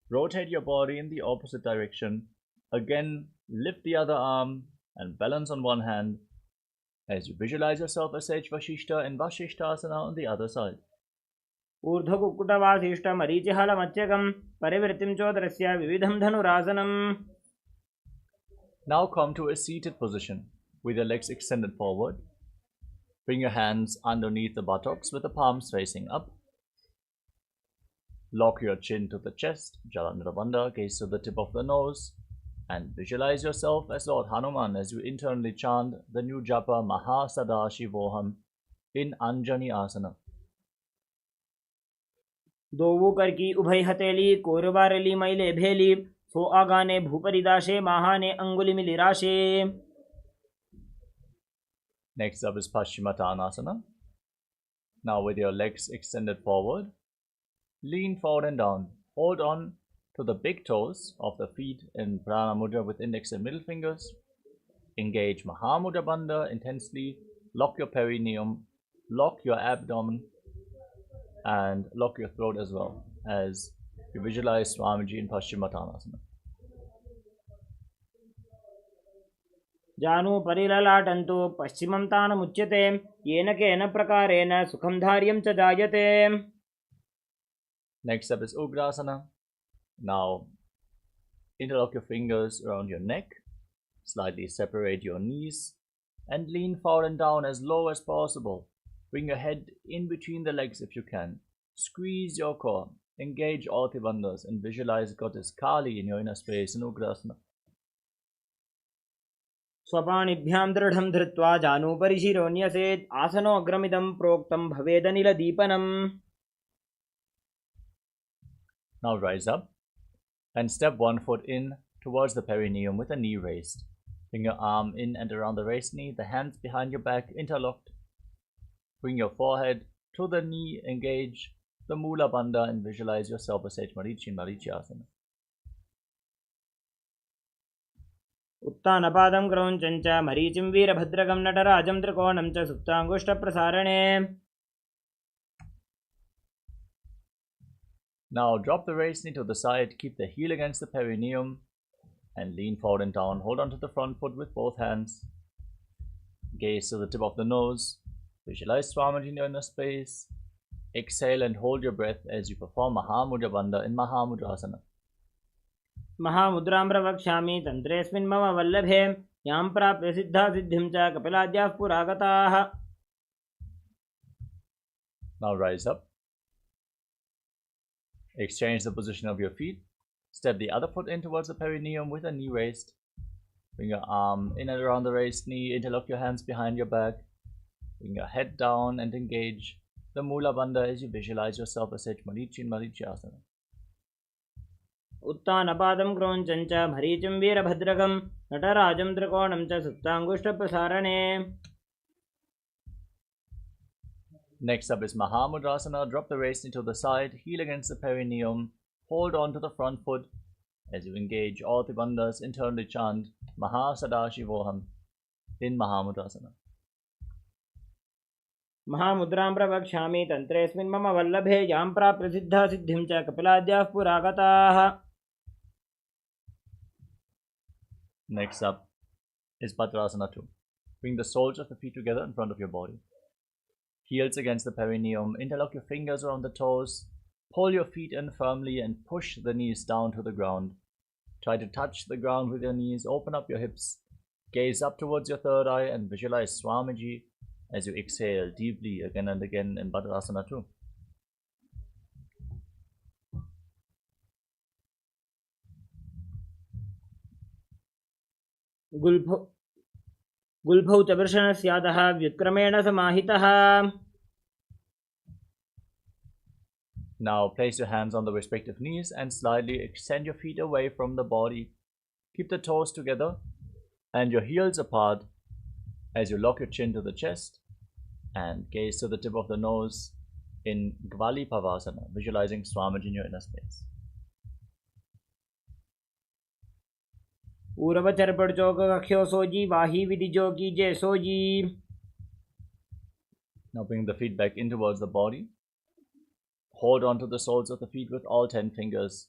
Rotate your body in the opposite direction. Again, lift the other arm and balance on one hand as you visualize yourself as Sage Vashishta in Vashishtasana on the other side. ऊर्ध्वकुक्कुटवासिष्ठ मरीचिहल मत्स्यकं परिवृत्तिं चोदरस्य विविधं धनुरासनम्. Now come to a seated position with your legs extended forward. Bring your hands underneath the buttocks with the palms facing up. Lock your chin to the chest, Jalandhara Bandha, gaze to the tip of the nose, and visualize yourself as Lord Hanuman as you internally chant the new japa Mahasadaशिवोहम in Anjani Asana. दोवू कर की उभय हथेली कोरबारली मैले भेली सो आगाने भूपरिदाशे महाने अंगुली मिलिराशे. Next up is Paschimottanasana. Now with your legs extended forward, lean forward and down. Hold on to the big toes of the feet in Prana Mudra with index and middle fingers. Engage Mahamudra Bandha intensely. Lock your perineum, lock your abdomen, and lock your throat as well as you visualize Swamiji in Paschimottanasana. जानु परिललाटन्तु पश्चिमं तानमुच्यते येन केन प्रकारेण सुखं धार्यं च जायते. Next up is Ugrasana. Now interlock your fingers around your neck, slightly separate your knees, and lean forward and down as low as possible. Bring your head in between the legs if you can. Squeeze your core. Engage all the bandhas and visualize Goddess Kali in your inner space in Ugrasana. स्वपाणिभ्यां दृढं धृत्वा जानुपरि शिरोन्यसेत् आसनो अग्रमिदं प्रोक्तं भवेदनिलदीपनम्. Now rise up and step one foot in towards the perineum with a knee raised. Bring your arm in and around the raised knee, the hands behind your back interlocked. Bring your forehead to the knee, engage the Mula Bandha and visualize yourself as Sage Marichi in Marichi Asana. उत्तानपादं क्रौञ्चं च मरीचिं वीरभद्रकं नटराजं त्रिकोणं च सुप्ताङ्गुष्ठप्रसारणे. Now drop the raised knee to the side, keep the heel against the perineum and lean forward and down. Hold on to the front foot with both hands. Gaze to the tip of the nose. Visualize Swamiji in your inner space. Exhale and hold your breath as you perform Mahamudra Bandha in Mahamudrasana. महामुद्रां प्रवक्ष्यामि तन्त्रेऽस्मिन् मम वल्लभे यां प्राप्य सिद्धा सिद्धिं च कपिलाद्याः पुरागताः. Now rise up. Exchange the position of your feet. Step the other foot in towards the perineum with a knee raised. Bring your arm in and around the raised knee. Interlock your hands behind your back. Bring your head down and engage the Mula Bandha as you visualize yourself as Sage Marichi in Marichi Asana. उत्तानपादं क्रौञ्चं च मरीचिं वीरभद्रकं नटराजं त्रिकोणं च सुप्ताङ्गुष्ठप्रसारणे. Next up is Mahamudrasana. Drop the raised knee to the side, heel against the perineum. Hold on to the front foot as you engage all the bandhas. Internally chant Mahasadashivoham in Mahamudrasana. महामुद्रां प्रवक्ष्यामि तन्त्रेऽस्मिन् मम वल्लभे यां प्राप्य सिद्धा सिद्धिं च कपिलाद्याः पुरागताः. Next up is Bhadrasana 2. Bring the soles of the feet together in front of your body. Heels against the perineum. Interlock your fingers around the toes. Pull your feet in firmly and push the knees down to the ground. Try to touch the ground with your knees. Open up your hips. Gaze up towards your third eye and visualize Swamiji as you exhale deeply again and again in Bhadrasana 2. गुल्फौ च वृषणस्यादः व्युत्क्रमेण समाहितः. Now place your hands on the respective knees and slightly extend your feet away from the body. Keep the toes together and your heels apart as you lock your chin to the chest and gaze to the tip of the nose in Gvali Pavasana, visualizing Swamiji in your inner space. ऊरवचर्पड़ चौक कख्यो सोजी वाही विधि जो की जय sooji. Now bring the feet back in towards the body. Hold on to the soles of the feet with all 10 fingers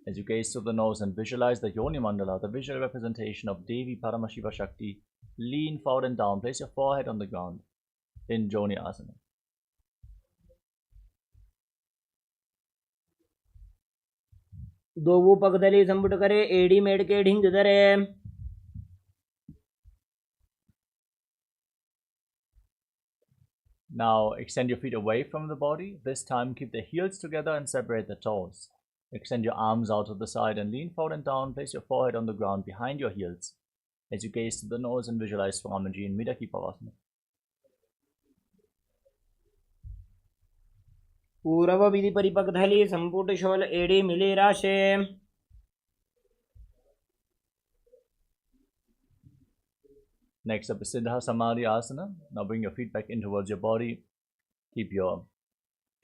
as you gaze to the nose and visualize the Yoni Mandala, the visual representation of Devi Paramashiva Shakti. Lean forward and down. Place your forehead on the ground in Joni Asana. दोवू पगदली संपुट करे एड़ी मेड़ के ढिंग दरे. Now extend your feet away from the body. This time keep the heels together and separate the toes. Extend your arms out to the side and lean forward and down. Place your forehead on the ground behind your heels as you gaze to the nose and visualize Swamiji in meditative Pavasana. पूर्व विधि परिपक धली संपुट शोल एड़ी मिले राशे. Next up is Siddha Samadhi Asana. Now bring your feet back in towards your body. Keep your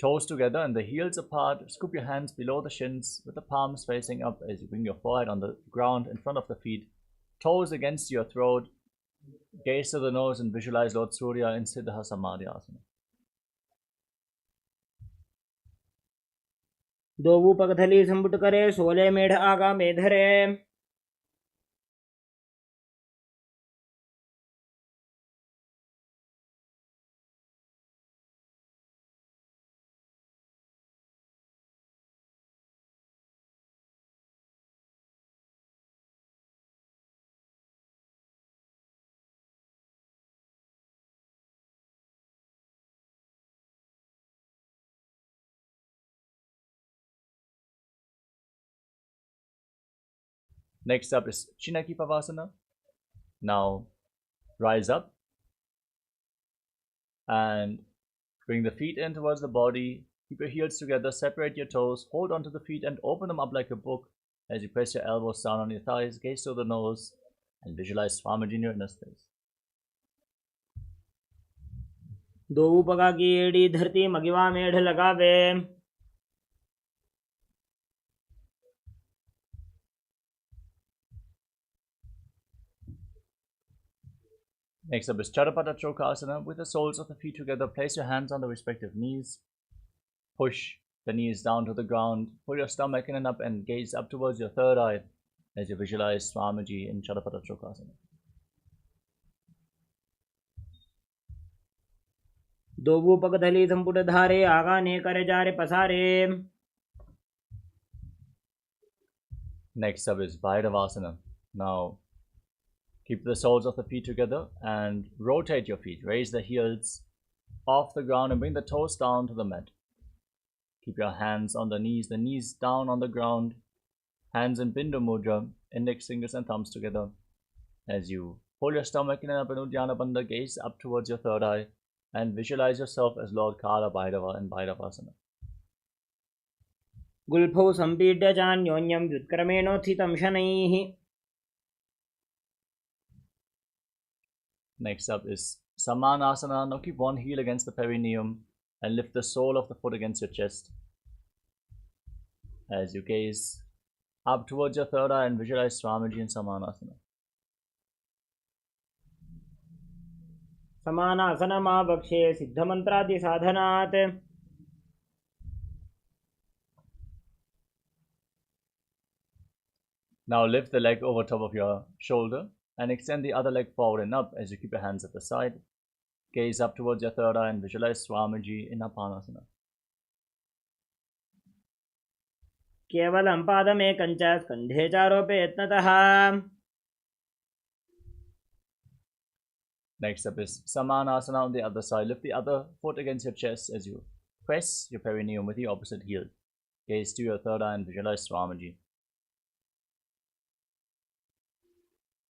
toes together and the heels apart. Scoop your hands below the shins with the palms facing up as you bring your forehead on the ground in front of the feet. Toes against your throat. Gaze to the nose and visualize Lord Surya in Siddha Samadhi Asana. दोवु पगधली संपुट करे 16 मेढ़ आगा में धरे. Next up is Chinaki Pavasana. Now rise up and bring the feet in towards the body. Keep your heels together, separate your toes, hold onto the feet and open them up like a book as you press your elbows down on your thighs, gaze to the nose and visualize Swamiji in your inner space. दोवु पगा की एड़ी धरती मगिवा मेढ़ लगावे. Next up is Charapada Chokasana. With the soles of the feet together, place your hands on the respective knees. Push the knees down to the ground. Pull your stomach in and up and gaze up towards your third eye as you visualize Swamiji in Charapada Chokasana. दोवु पगधली संपुट धारे आगा ने करे जारे पसारे. Next up is Bhairavasana. Now keep the soles of the feet together and rotate your feet. Raise the heels off the ground and bring the toes down to the mat. Keep your hands on the knees down on the ground. Hands in Bindu Mudra, index fingers and thumbs together. As you pull your stomach in and up in Uddiyana Bandha, gaze up towards your third eye and visualize yourself as Lord Kala Bhairava in Bhairavasana. गुल्फौ संपीड्य चान्योन्यं व्युत्क्रमेणोत्थितं शनैः. Next up is Samanasana. Now keep one heel against the perineum and lift the sole of the foot against your chest. As you gaze up towards your third eye and visualize Swamiji in Samanasana. समानासनमावक्षे सिद्धमन्त्रादि साधनात्. Now lift the leg over top of your shoulder and extend the other leg forward and up as you keep your hands at the side. Gaze up towards your third eye and visualize Swamiji in Apanasana. केवलं पादमेकं च स्कन्धे चारोपे यत्नतः. Next up is Samanasana on the other side. Lift the other foot against your chest as you press your perineum with the opposite heel. Gaze to your third eye and visualize Swamiji.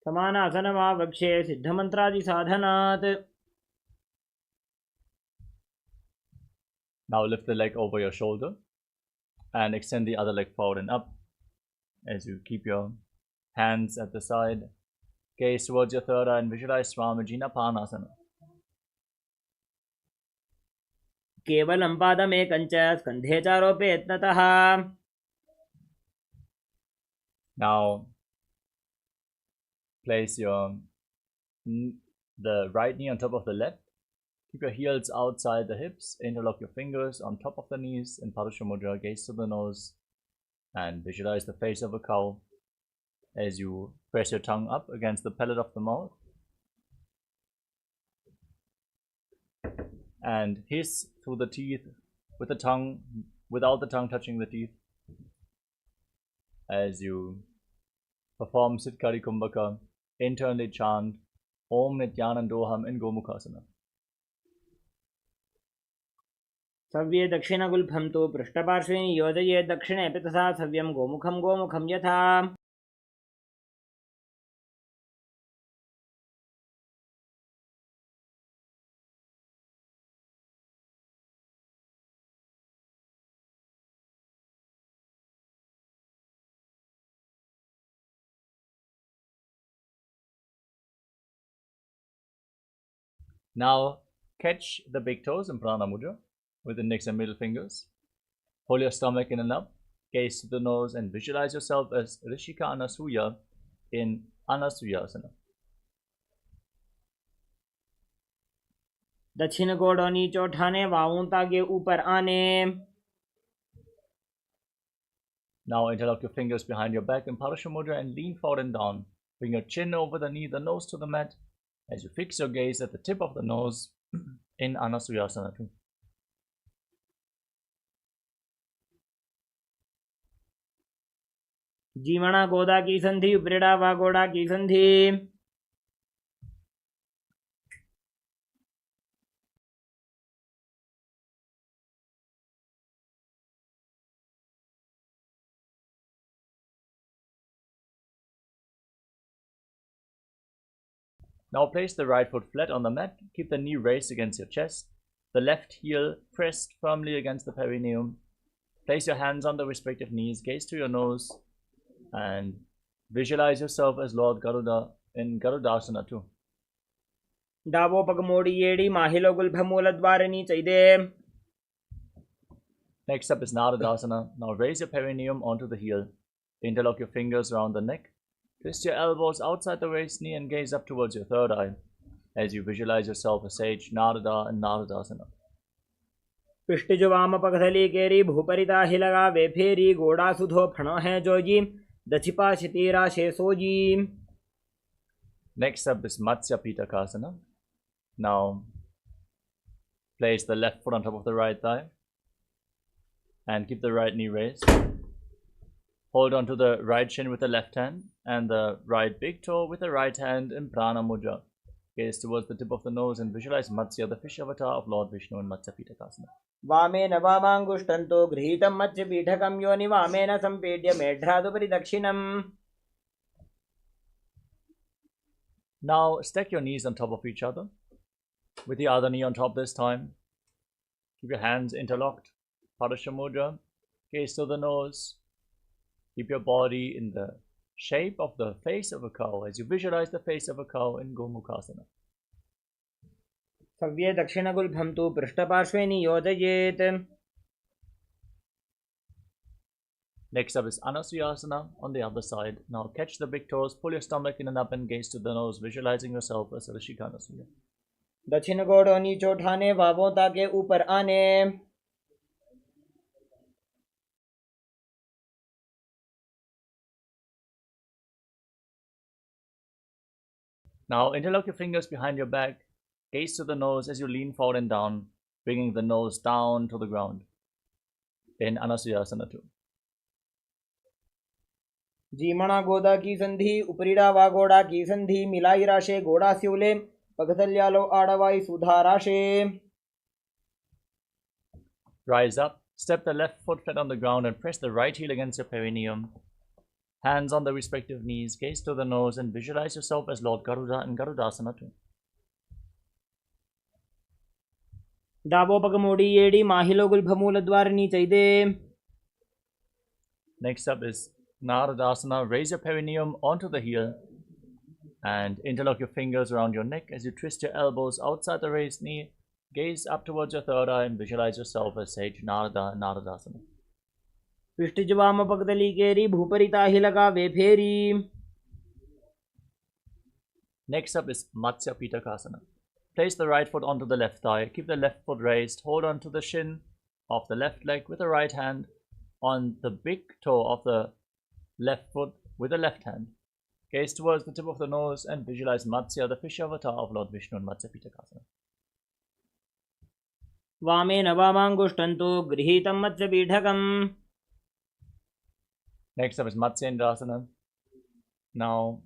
समानासनमावक्षे सिद्धमन्त्रादि साधनात्. Now lift the leg over your shoulder and extend the other leg forward and up as you keep your hands at the side. Gaze towards your third eye and visualize Swamiji in Apanasana. केवलं पादमेकं च स्कन्धे चारोपे यत्नतः. Now place the right knee on top of the left. Keep your heels outside the hips. Interlock your fingers on top of the knees in Padusha Mudra. Gaze to the nose and visualize the face of a cow as you press your tongue up against the palate of the mouth. And hiss through the teeth with the tongue, without the tongue touching the teeth, as you perform Sitkari Kumbhaka. Internally chant Om Nityanandoham in Gomukhasana. सव्ये दक्षिणगुल्फं तु पृष्ठपार्श्वे नियोजयेत् दक्षिणेऽपि तथा सव्यं गोमुखं यथा. Now catch the big toes in Prana Mudra with the index and middle fingers. Pull your stomach in and up, gaze to the nose, and visualize yourself as Rishika Anasuya in Anasuyasana. दक्षिण गोड़ और नीचे उठाने, बाहों तागे ऊपर आने. Now interlock your fingers behind your back in Parasha Mudra and lean forward and down. Bring your chin over the knee, the nose to the mat, as you fix your gaze at the tip of the nose in Anasuyasana 2. जीवना गोदा की संधि, उपरेड़ा व गोड़ा की संधि. Now place the right foot flat on the mat, keep the knee raised against your chest, the left heel pressed firmly against the perineum. Place your hands on the respective knees, gaze to your nose, and visualize yourself as Lord Garuda in Garudasana 2. Davos पग मोड़ी येड़ी, माहिलो गुल्फमूल द्वारणी चैदे. Next up is Naradasana. Now raise your perineum onto the heel. Interlock your fingers around the neck. Twist your elbows outside the waist knee and gaze up towards your third eye as you visualize yourself as sage Narada in Naradasana. पिष्टिज वाम पगथली केरी, भूपरिता ही लगा वे फेरी, गोड़ा सुधो फणो है Joji, दछिपा शितीरा शेषोजी. Next up is Matsya Pitakasana. Now place the left foot on top of the right thigh and keep the right knee raised. Hold on to the right shin with the left hand and the right big toe with the right hand in Prana Mudra. Gaze towards the tip of the nose and visualize Matsya, the fish avatar of Lord Vishnu in Matsya Pitakasana. वामेन वामांगुष्टन्तो गृहीतं मत्स्य पीठकं योनि वामेन संपीड्य मेढ्रादुपरि दक्षिणम्. Now stack your knees on top of each other with the other knee on top this time. Keep your hands interlocked. Parasha Mudra. Gaze to the nose. Keep your body in the shape of the face of a cow as you visualize the face of a cow in Gomukhasana. सव्ये दक्षिणगुल्फं तु पृष्ठपार्श्वे नियोजयेत्. Next up is Anasuyasana on the other side. Now catch the big toes, pull your stomach in and up and gaze to the nose, visualizing yourself as Rishika Anasuya. दक्षिण गोड़ और नीचे उठाने, बाहों तागे ऊपर आने. Now interlock your fingers behind your back, gaze to the nose as you lean forward and down, bringing the nose down to the ground in Anasuyasana 2. जीमणा गोदा की संधि, उपरीड़ा व गोड़ा की संधि, मिलाई राशे गोड़ा स्यूले, पगथल्यालो आड़वाई सुधा राशे. Rise up, step the left foot flat on the ground and press the right heel against your perineum. Hands on the respective knees, gaze to the nose and visualize yourself as Lord Garuda in Garudasana 2. डाबो पग मोड़ी येड़ी, माहिलो गुल्फमूल द्वारणी चैदे. Next up is Naradasana. Raise your perineum onto the heel and interlock your fingers around your neck as you twist your elbows outside the raised knee. Gaze up towards your third eye and visualize yourself as sage Narada in Naradasana. पिष्टिज वाम पगदली केरी, भूपरिता ही लगा वे फेरी. Next up is Matsya Pitakasana. Place the right foot onto the left thigh. Keep the left foot raised. Hold on to the shin of the left leg with the right hand on the big toe of the left foot with the left hand. Gaze towards the tip of the nose and visualize Matsya, the fish avatar of Lord Vishnu in Matsya Pitakasana. वामेन वामांगुष्टन्तो गृहीतं मत्स्य पीठकम्. Next up is Matsyendasana. Now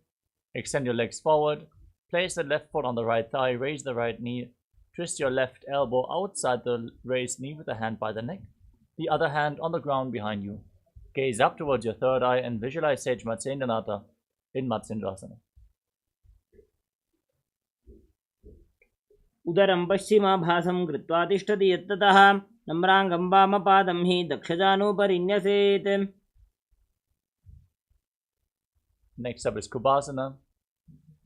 extend your legs forward. Place the left foot on the right thigh. Raise the right knee. twist your left elbow outside the raised knee with a hand by the neck, the other hand on the ground behind you. Gaze up towards your third eye and visualize Sage Matsyendranath in Matsendrasana. उदरं पश्चिमाभासं कृत्वा तिष्ठति यत्ततः नम्राङ्गं वामपादं हि दक्षजानुपरिन्यसेत्. Next up is Kubhasana.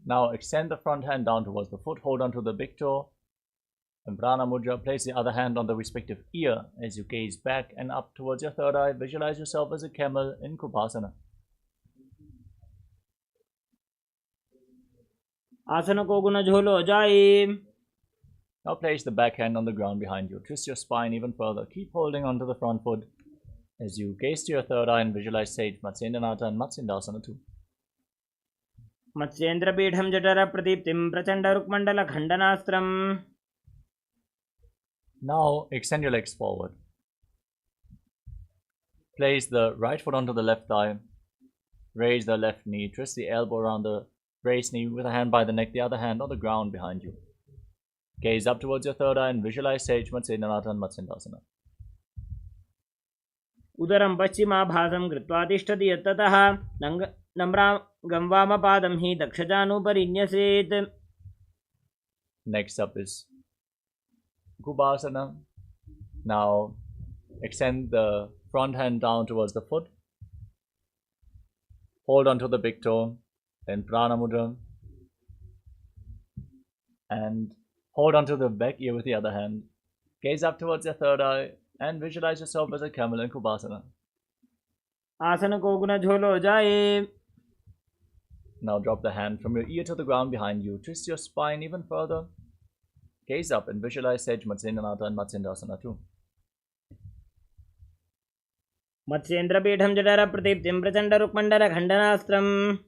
Now extend the front hand down towards the foot, hold on to the big toe. In Prana Mudra, place the other hand on the respective ear as you gaze back and up towards your third eye. Visualize yourself as a camel in Kubhasana. आसन को गुण झोलो जाए. Now place the back hand on the ground behind you. Twist your spine even further. Keep holding onto the front foot as you gaze to your third eye and visualize Sage Matsyendranath and Matsendrasana too. मत्स्येन्द्रपीठं जठरप्रदीप्तिं प्रचण्डरुक्मण्डलखण्डनास्त्रम्. Now extend your legs forward. Place the right foot onto the left thigh. Raise the left knee. Twist the elbow around the raised knee with a hand by the neck, the other hand on the ground behind you. Gaze up towards your third eye and visualize Sage Matsyendranath and Matsendrasana. उदरं पश्चिमाभासं कृत्वा तिष्ठति यत्ततः नम्राङ्गं वामपादं हि दक्षजानुपरिन्यसेत्. Next up is Kubhasana. Now extend the front hand down towards the foot. Hold onto the big toe. Then Prana Mudra. And hold onto the back ear with the other hand. Gaze up towards your third eye and visualize yourself as a camel in Kubhasana. आसन को गुण झोलो जाए. Now drop the hand from your ear to the ground behind you. Twist your spine even further. Gaze up and visualize Sage Matsyendranath and Matsendrasana too. मत्स्येन्द्रपीठं जठरप्रदीप्तिं प्रचण्डरुक्मण्डलखण्डनास्त्रम्.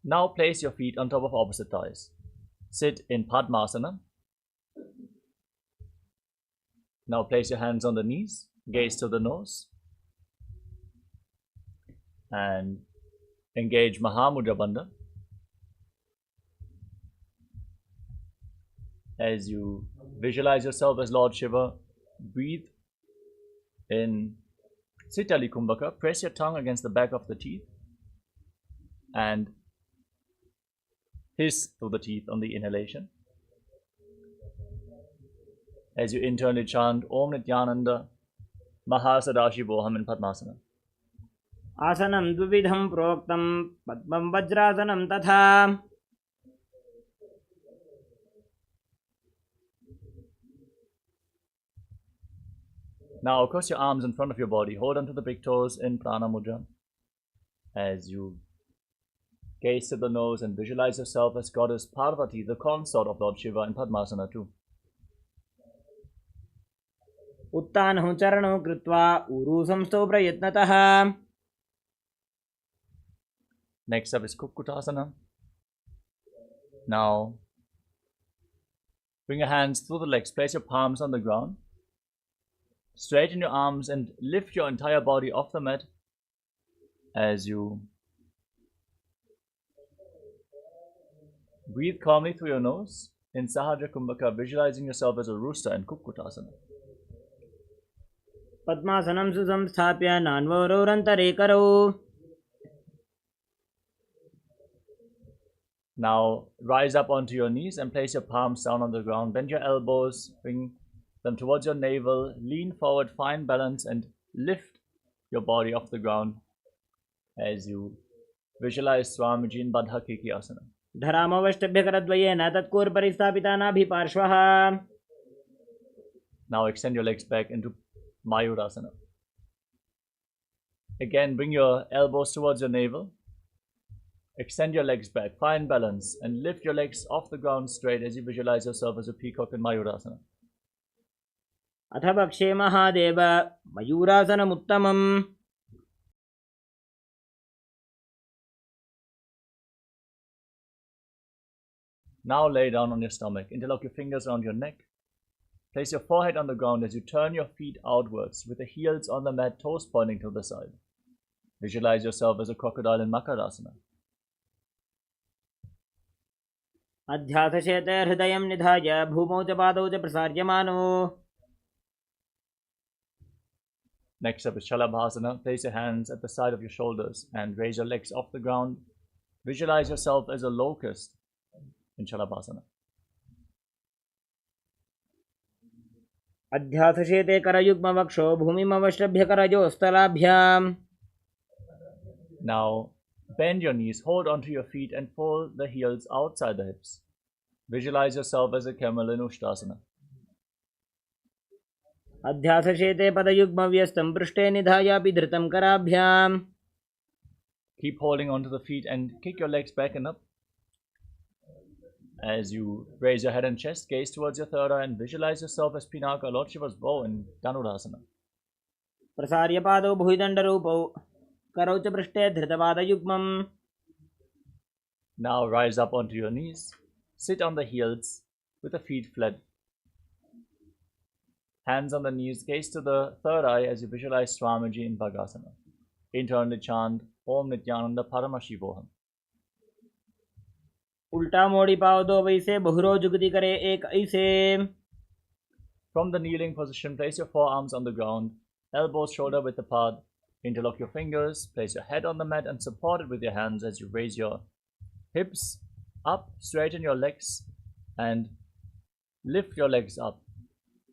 Now place your feet on top of opposite thighs. Sit in Padmasana. Now place your hands on the knees. Gaze to the nose. And engage Mahamudra Bandha. As you visualize yourself as Lord Shiva, breathe in Sitali Kumbhaka. Press your tongue against the back of the teeth and hiss through the teeth on the inhalation. As you internally chant Om Nityananda Mahasadashivoham in Padmasana. आसनं द्विविधं प्रोक्तं पद्मं वज्रासनं तथा. Now cross your arms in front of your body. Hold onto the big toes in Prana Mudra. As you gaze to the nose and visualize yourself as Goddess Parvati, the consort of Lord Shiva in Padmasana too. उत्तानौ चरणौ कृत्वा ऊरू संस्थौ प्रयत्नतः. Next up is Kukkutasana. Now bring your hands through the legs. Place your palms on the ground. Straighten your arms and lift your entire body off the mat as you breathe calmly through your nose in Sahaja Kumbhaka, visualizing yourself as a rooster in Kukkutasana. पद्मासनं सुसंस्थाप्य नान्वरोरन्तरे करौ. Now rise up onto your knees and place your palms down on the ground. Bend your elbows, bring them towards your navel, lean forward, find balance and lift your body off the ground as you visualize Swamiji in Baddha Keki Asana. धरामवष्टभ्यकरद्वयेन तत्कूर्परिस्थापिता नाभिपार्श्वः. Now extend your legs back into Mayurasana. Again, bring your elbows towards your navel. Extend your legs back, find balance, and lift your legs off the ground straight as you visualize yourself as a peacock in Mayurasana. अथ भक्षे Mahadev मयूरासनमुत्तमम्. Now lay down on your stomach. Interlock your fingers around your neck. Place your forehead on the ground as you turn your feet outwards with the heels on the mat, toes pointing to the side. Visualize yourself as a crocodile in Makarasana. अध्यासशेते हृदयं निधाय भूमौ च पादौ च प्रसार्यमानो. Next up is Shalabhasana. Place your hands at the side of your shoulders and raise your legs off the ground. Visualize yourself as a locust in Shalabhasana. अध्यासशेते करयुग्मवक्षो भूमिमवश्रभ्य करयोस्तलाभ्याम्. Now bend your knees, hold onto your feet and pull the heels outside the hips. Visualize yourself as a camel in Ushtasana. अध्यासशेते पदयुग्मव्यस्तं पृष्ठे निधायापि धृतं कराभ्याम्. Keep holding onto the feet and kick your legs back and up. As you raise your head and chest, gaze towards your third eye and visualize yourself as Pinaka, Lord Shiva's bow in Dhanurasana. प्रसार्य पादौ भुजदण्डरूपौ करौ च पृष्ठे धृतपादयुग्मम्. Now rise up onto your knees. Sit on the heels with the feet flat. Hands on the knees, gaze to the third eye as you visualize Swamiji in Bhagasana. Internally chant Om Nityananda Paramashivoham. उल्टा मोड़ी पाव दो वैसे बहुरो जुगती करे एक ऐसे. From the kneeling position, place your forearms on the ground, elbows shoulder width apart. Interlock your fingers, place your head on the mat and support it with your hands as you raise your hips up, straighten your legs and lift your legs up.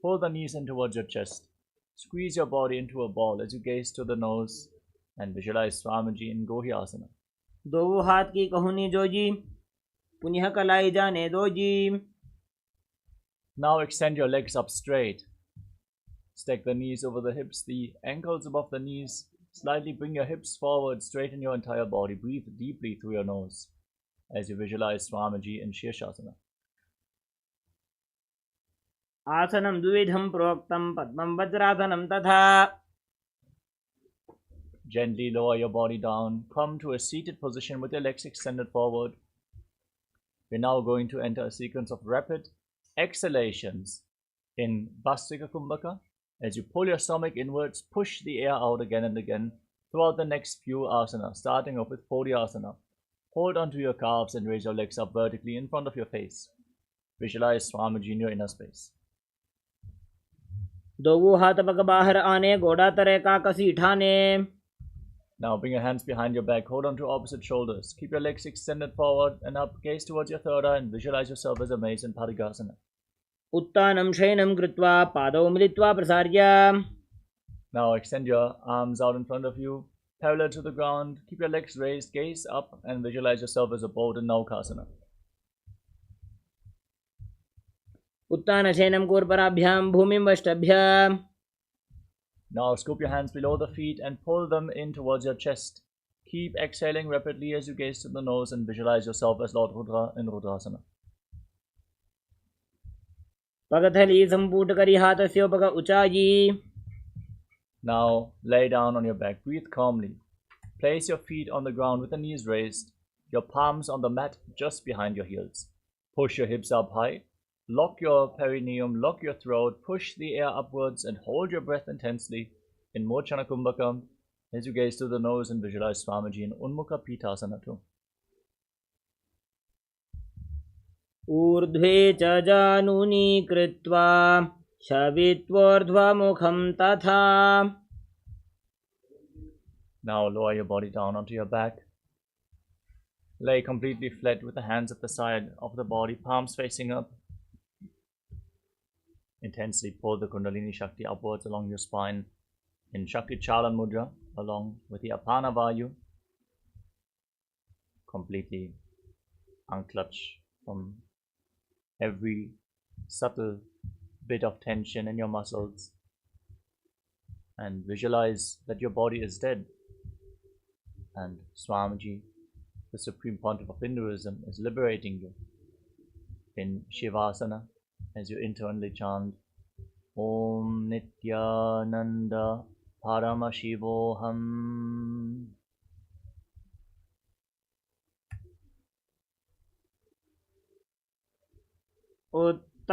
Pull the knees in towards your chest. Squeeze your body into a ball as you gaze to the nose and visualize Swamiji in Gohyasana. दो हाथ की कहुनी जोजी पुनः कलाई जाने दो जी. Now extend your legs up straight. Stack the knees over the hips, the ankles above the knees. Slightly bring your hips forward, straighten your entire body. Breathe deeply through your nose as you visualize Swamiji in Shirshasana. आसनं द्विविधं प्रोक्तं पद्मं वज्रासनं तथा. Gently lower your body down. Come to a seated position with your legs extended forward. We're now going to enter a sequence of rapid exhalations in Bhastrika Kumbhaka. As you pull your stomach inwards, push the air out again and again throughout the next few asanas, starting off with Podiasana. Hold onto your calves and raise your legs up vertically in front of your face. Visualize Swamiji in your inner space. दो हाथ पग बाहर आने गोड़ा तरे का कसी ठाने. Now bring your hands behind your back, hold on to opposite shoulders. Keep your legs extended forward and up, gaze towards your third eye and visualize yourself as a mace in Parigasana. उत्तानं शयनं कृत्वा पादौ मिलित्वा प्रसार्य. Now extend your arms out in front of you, parallel to the ground. Keep your legs raised, gaze up and visualize yourself as a boat in Naukasana. उत्तानशयनं कूर्पराभ्यां भूमिं वष्टभ्य. Now scoop your hands below the feet and pull them in towards your chest. Keep exhaling rapidly as you gaze to the nose and visualize yourself as Lord Rudra in Rudrasana. पगथली संपूट करी हाथस्यो पग उचायी. Now lay down on your back, breathe calmly. Place your feet on the ground with the knees raised, your palms on the mat just behind your heels. Push your hips up high. Lock your perineum, lock your throat, push the air upwards and hold your breath intensely in Mochana Kumbhaka as you gaze to the nose and visualize Swamiji in Unmukha Pitasana too. ऊर्ध्वे च जानूनि कृत्वा शवित्वोर्ध्वमुखं तथा. Now lower your body down onto your back. Lay completely flat with the hands at the side of the body, palms facing up. Intensely pull the Kundalini Shakti upwards along your spine in Shakti Chalan Mudra along with the Apana Vayu. Completely unclutch from every subtle bit of tension in your muscles and visualize that your body is dead and Swamiji, the Supreme Pontiff of Hinduism, is liberating you in Shivasana as you internally chant Om Nityananda Paramashivoham. उत्तम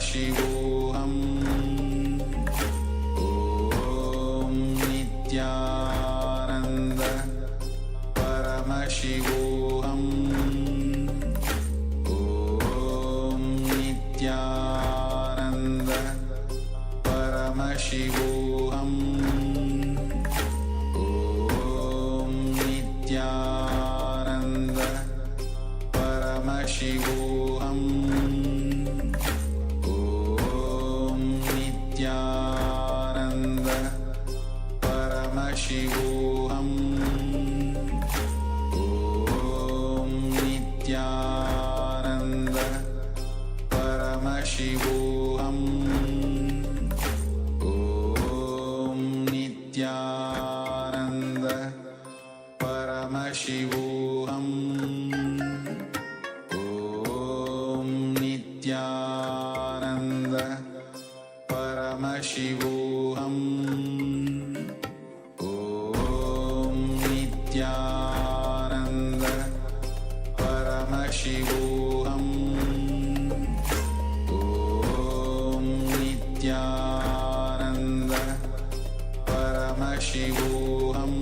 Paramashivoham Om Nityananda Paramashivoham Om Nityananda Paramashivoham Om Nityananda Paramashivoham Om Nityananda Paramashivoham Om Nityananda Paramashivoham Om Nityananda Paramashivoham Om Nityananda Paramashivoham Om Nityananda Paramashivoham Om Nityananda Paramashivoham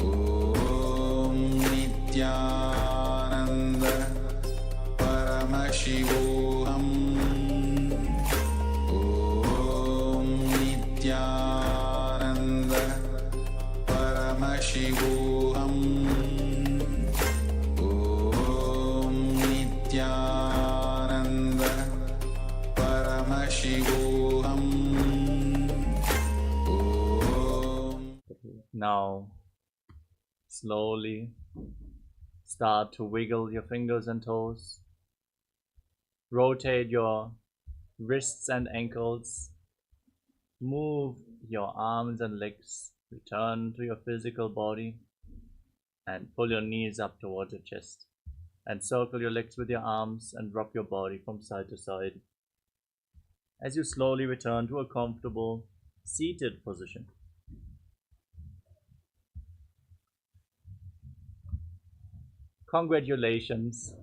Om Nityananda Paramashivoham Om Nityananda Paramashivoham Om Nityananda Paramashivoham Now, slowly start to wiggle your fingers and toes. Rotate your wrists and ankles. Move your arms and legs. Return to your physical body and pull your knees up towards your chest. And circle your legs with your arms and rock your body from side to side as you slowly return to a comfortable seated position. Congratulations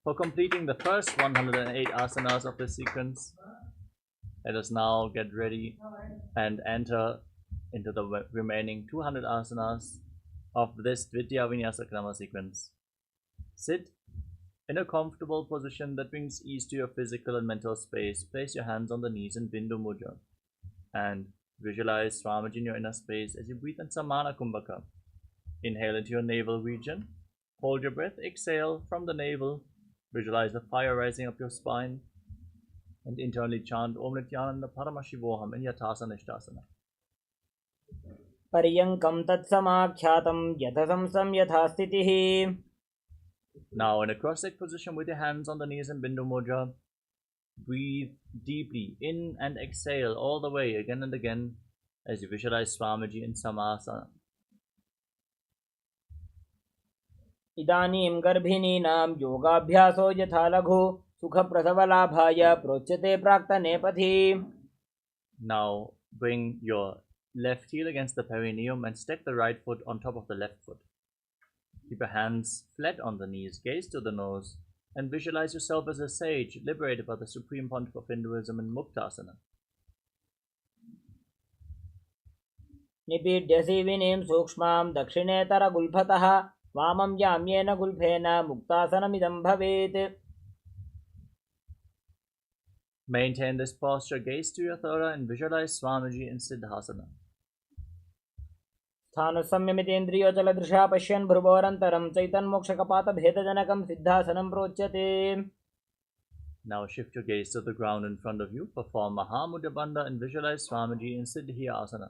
for completing the first 108 asanas of this sequence. Let us now get ready and enter into the remaining 200 asanas of this Dvitiya Vinyasa Krama sequence. Sit in a comfortable position that brings ease to your physical and mental space. Place your hands on the knees in Bindu Mudra and visualize Swamiji in your inner space as you breathe in Samana Kumbhaka. Inhale into your navel region. Hold your breath. Exhale from the navel. Visualize the fire rising up your spine. And internally chant Om Nityananda Paramashivoham in Yathasana Ishtasana. पर्यङ्कं तत्समाख्यातं यथसंसं यथा स्थितिः. Now in a cross-legged position with your hands on the knees in Bindu Mudra, breathe deeply in and exhale all the way again and again as you visualize Swamiji in Samasana. इदानीं गर्भिणीनां योगाभ्यासो यथा लघु सुखप्रसवलाभाय प्रोच्यते प्राक्तने पथि. Now bring your left heel against the perineum and step the right foot on top of the left foot. Keep your hands flat on the knees, gaze to the nose, and visualize yourself as a sage liberated by the Supreme Pontiff of Hinduism in Muktasana. निपीड्यसि विनीं सूक्ष्मां दक्षिणेतरगुल्फतः वामं याम्येन गुल्फेन मुक्तासनमिदं भवेत्. Maintain this posture, gaze to your third eye and visualize Swamiji in Siddhasana. स्थानुसंयमितेन्द्रियोचलदृशा पश्यन् भ्रुवोरन्तरं चैतन्मोक्षकपातभेदजनकं सिद्धासनं प्रोच्यते. Now shift your gaze to the ground in front of you. Perform Mahamudra Bandha and visualize Swamiji in Siddhyasana.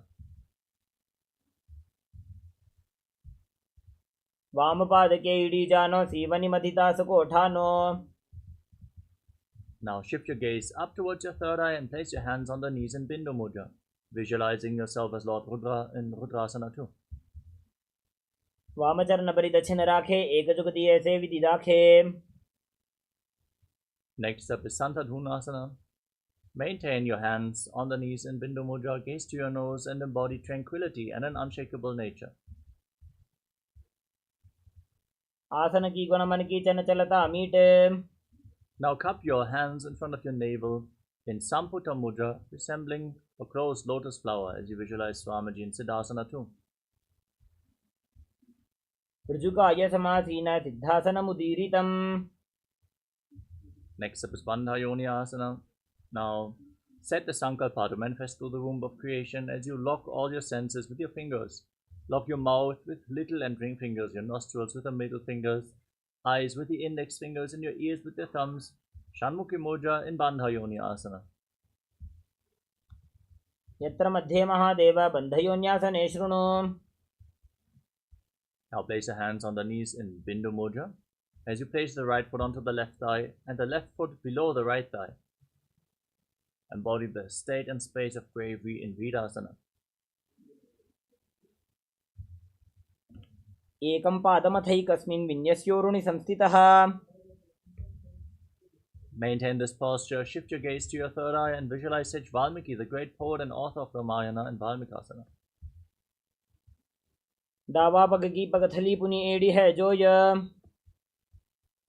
वामपादके इडीजानो सीवनिमधितासुकोठानो. Now shift your gaze up towards your third eye and place your hands on the knees in Bindu Mudra, visualizing yourself as Lord Rudra in Rudrasana too. वामचरण परिदक्षिण राखे एकजुगति ऐसे विधि राखे. Next up is Santadhunasana. Maintain your hands on the knees in Bindu Mudra, gaze to your nose and embody tranquility and an unshakable nature. आसन की गुण मन की चन चलता मीटे. Now cup your hands in front of your navel in Samputta Mudra, resembling a closed lotus flower as you visualize Swamiji in Siddhasana too. ऋजुकाय समासीन सिद्धासनमुदीरितम्. Next up is Bandha Yoni Asana. Now set the Sankalpa to manifest through the womb of creation as you lock all your senses with your fingers. Lock your mouth with little and ring fingers, your nostrils with the middle fingers, eyes with the index fingers, and your ears with your thumbs. Shanmukhi Mudra in Bandha Yoni Asana. यत्र मध्ये महादेव बन्धयोन्यासने शृणु. Now place your hands on the knees in Bindu Mudra as you place the right foot onto the left thigh and the left foot below the right thigh. Embody the state and space of bravery in Virasana. एकं पादमथैकस्मिन् विन्यस्योरुणि संस्थितः. Maintain this posture, shift your gaze to your third eye and visualize Sage Valmiki, the great poet and author of Ramayana in Valmikasana. दावा पग की पगथली पुनि एड़ी है जोय.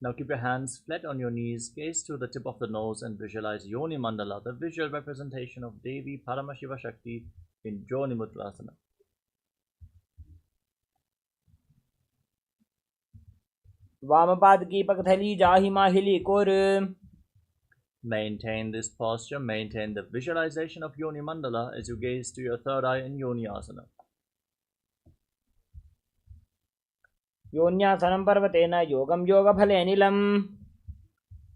Now keep your hands flat on your knees, gaze to the tip of the nose and visualize Yoni Mandala, the visual representation of Devi Paramashiva Shakti in Joni Mudrasana. वामपाद की पगथली जाहि माहिली core. Maintain this posture, maintain the visualization of Yoni Mandala as you gaze to your third eye in Yoni Asana. योन्यासनं पर्वतेन योगं योगफलेनिलम्.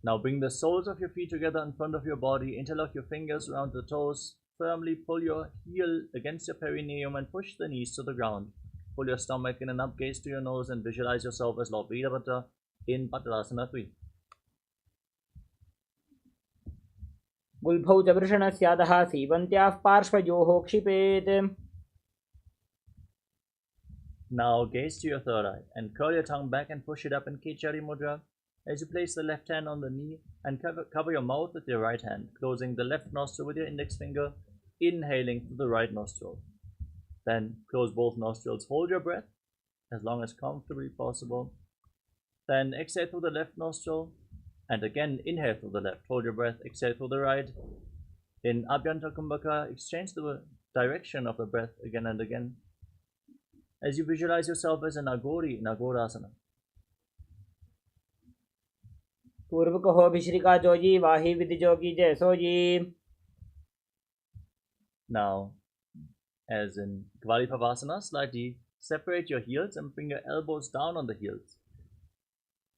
Now bring the soles of your feet together in front of your body, interlock your fingers around the toes, firmly pull your heel against your perineum and push the knees to the ground. Pull your stomach in and up, gaze to your nose and visualize yourself as Lord Virabhadra in Padmasana 3. गुल्फौ च वृषणस्यादः सीवन्त्याः पार्श्वयोः क्षिपेत्. Now gaze to your third eye and curl your tongue back and push it up in Kechari Mudra as you place the left hand on the knee and cover your mouth with your right hand, closing the left nostril with your index finger, inhaling through the right nostril. Then close both nostrils, hold your breath as long as comfortably possible. Then exhale through the left nostril and again inhale through the left, hold your breath, exhale through the right. In Abhyanta Kumbhaka, exchange the direction of the breath again and again as you visualize yourself as a Nagori in Agorasana. पूर्व कहो भिश्रिका जोजी वाही विधि जोगी जैसो जी. Now, as in Kvalipavasana, slightly separate your heels and bring your elbows down on the heels.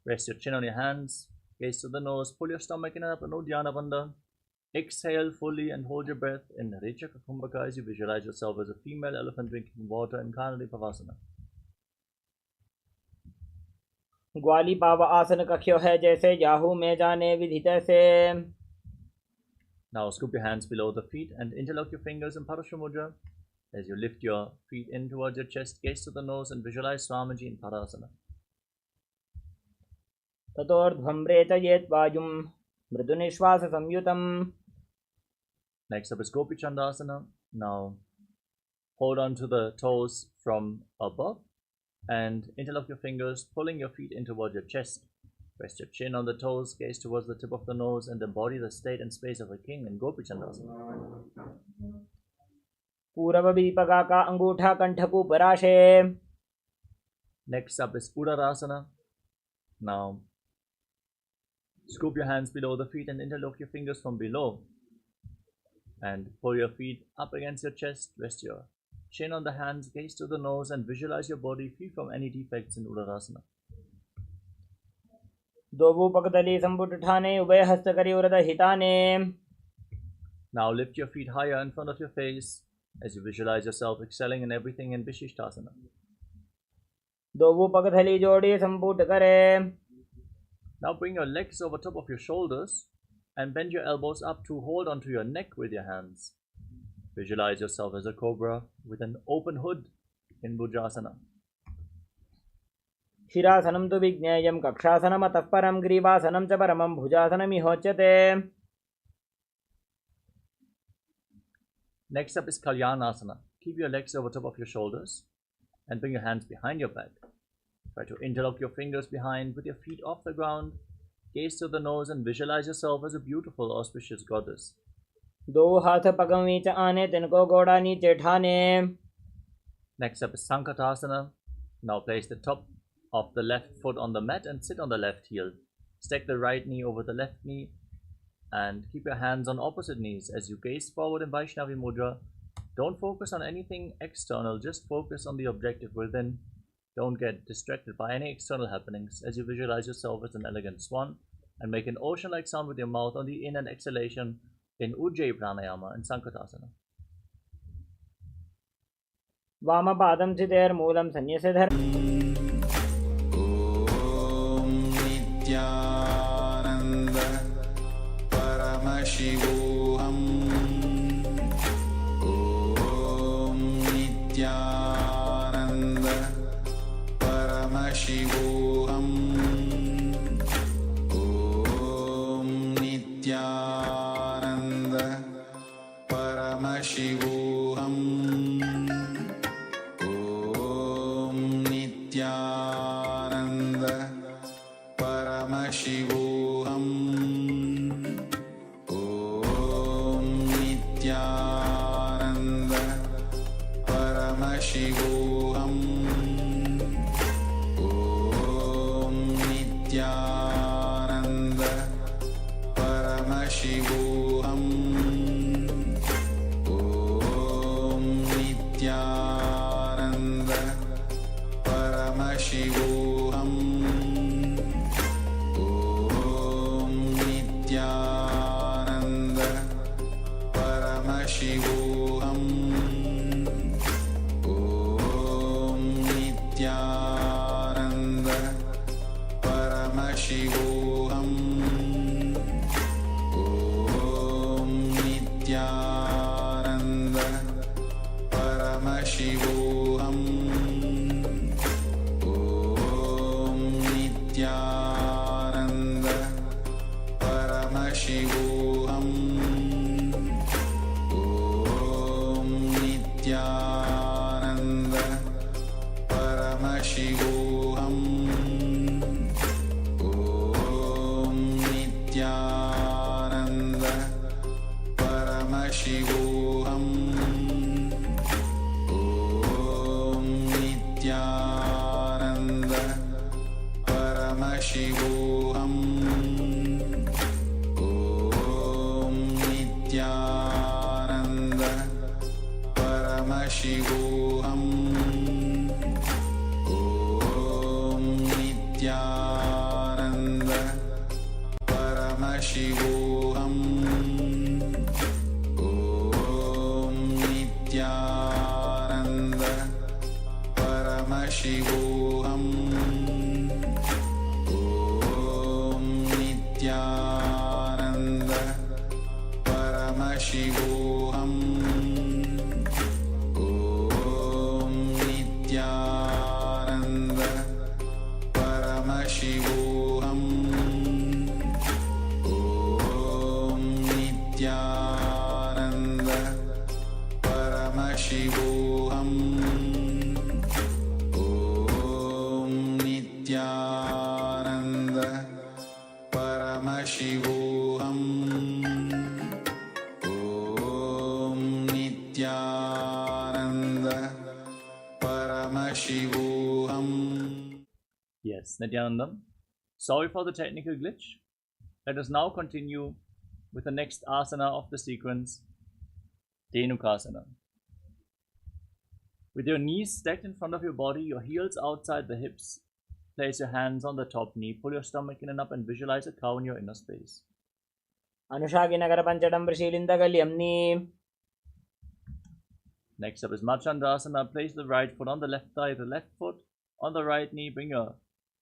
Rest your chin on your hands, gaze to the nose, pull your stomach in and up, Anudhyana Bandha. Exhale fully and hold your breath in Rechaka Kumbhaka as you visualize yourself as a female elephant drinking water in Kanadipavasana. ग्वाली पाव आसन कख्यो है जैसे Yahoo में जाने विधि तैसे. Now scoop your hands below the feet and interlock your fingers in Parashu Mudra as you lift your feet in towards your chest, gaze to the nose and visualize Swamiji in Parasana. ततोर्ध्वं रेचयेत् वायुं मृदुनिश्वास संयुतम्. Next up is Gopi Chandasana. Now hold on to the toes from above and interlock your fingers, pulling your feet in towards your chest. Rest your chin on the toes, gaze towards the tip of the nose and embody the state and space of a king in Gopi Chandasana. पूरव विपगा का अंगूठा कंठकू पराशे. Next up is Udarasana. Now scoop your hands below the feet and interlock your fingers from below and pull your feet up against your chest. Rest your chin on the hands, gaze to the nose and visualize your body free from any defects in Udarasana. दोबू पगदली संपुट ठाने उभय हस्त करी उरद हिताने. Now lift your feet higher in front of your face as you visualize yourself excelling in everything in Vishishtasana. दोबू पगदली जोड़ी संपुट करे. Now bring your legs over top of your shoulders and bend your elbows up to hold onto your neck with your hands. Visualize yourself as a cobra with an open hood in Bhujasana. शिरासनं तु विज्ञेयं कक्षासनमतः परं ग्रीवासनं च परमं भुजासनमिहोच्यते. Next up is Kalyanasana. Keep your legs over top of your shoulders and bring your hands behind your back. Try to interlock your fingers behind with your feet off the ground. gaze to the nose and visualize yourself as a beautiful, auspicious goddess. 2 हाथ पगों ਵਿੱਚ ਆਨੇ ਤਿनको ਗੋੜਾ ਨੀਚੇ ਠਾਨੇ. Next up is Sankatasana. Now place the top of the left foot on the mat and sit on the left heel. Stack the right knee over the left knee and keep your hands on opposite knees as you gaze forward in Vaishnavi Mudra. Don't focus on anything external, just focus on the objective within. Don't get distracted by any external happenings as you visualize yourself as an elegant swan and make an ocean-like sound with your mouth on the in and exhalation in Ujjayi Pranayama and Sankatasana. वामपादं चितेर्मूलं सन्न्यस्य धर्म. ॐ नित्यानन्द परमशिवोऽहम्. ॐ नित्यानन्द परमशिवोऽहम्. ॐ नित्यानन्द परमशिवोऽहम्. नित्यानन्द परमशिवोऽहम्. ॐ नित्यानन्द परमशिवोऽहम्. ॐ नित्यानन्द परमशिवोऽहम्. ॐ नित्यानन्द परमशिवोऽहम्. ॐ नित्यानन्द परमशिवोऽहम्. ॐ नित्यानन्द परमशिवोऽहम्. ॐ नित्यानन्द परमशिवोऽहम्. नित्यानन्द परमशिवोऽहम्. ॐ नित्यानन्द परमशिवोऽहम्. ॐ नित्यानन्द परमशिवोऽहम्. ॐ नित्यानन्द परमशिवोऽहम्. ॐ नित्यानन्द परमशिवोऽहम्. ॐ नित्यानन्द परमशिवोऽहम्. ॐ नित्यानन्द परमशिवोऽहम्. ॐ नित्यानन्द परमशिवोऽहम्. ॐ नित्यानन्द परमशिवोऽहम्. ॐ नित्यानन्द परमशिवोऽहम्. ॐ नित्यानन्द परमशिवोऽहम्. ॐ नित्यानन्द परमशिवोऽहम्. Yes, Nityanandam. Sorry for the technical glitch. Let us now continue with the next asana of the sequence, Dhenukasana. With your knees stacked in front of your body, your heels outside the hips, place your hands on the top knee, pull your stomach in and up and visualize a cow in your inner space. अनुषागिनगर पंचडं वृषीलिन्दगल्यम्नि. Next up is Machandasana. Place the right foot on the left thigh, the left foot on the right knee. Bring your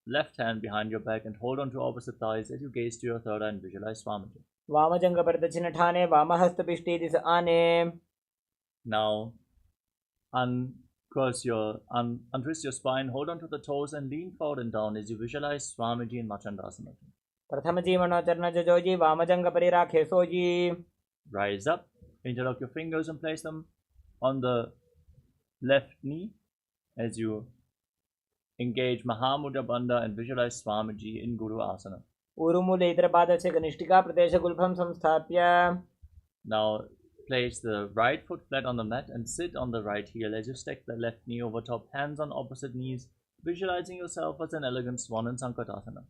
left hand behind your back and hold on to opposite thighs as you gaze to your third eye and visualize Swamiji. वामजंग पर दक्षिण ठाने वामहस्त पिष्टे this आने. Now untwist your spine, hold on to the toes and lean forward and down as you visualize Swamiji in Machandasana. प्रथम जीवनोचरण जोजी वामजंग परि राखे sooji. Rise up, interlock your fingers and place them on the left knee as you engage Mahamudra Bandha and visualize Swamiji in Guru Asana. ऊरुमूलेतरपादस्य कनिष्ठिका प्रदेशगुल्फं संस्थाप्य. Now place the right foot flat on the mat and sit on the right heel as you stack the left knee over top, hands on opposite knees, visualizing yourself as an elegant swan in Sankatasana.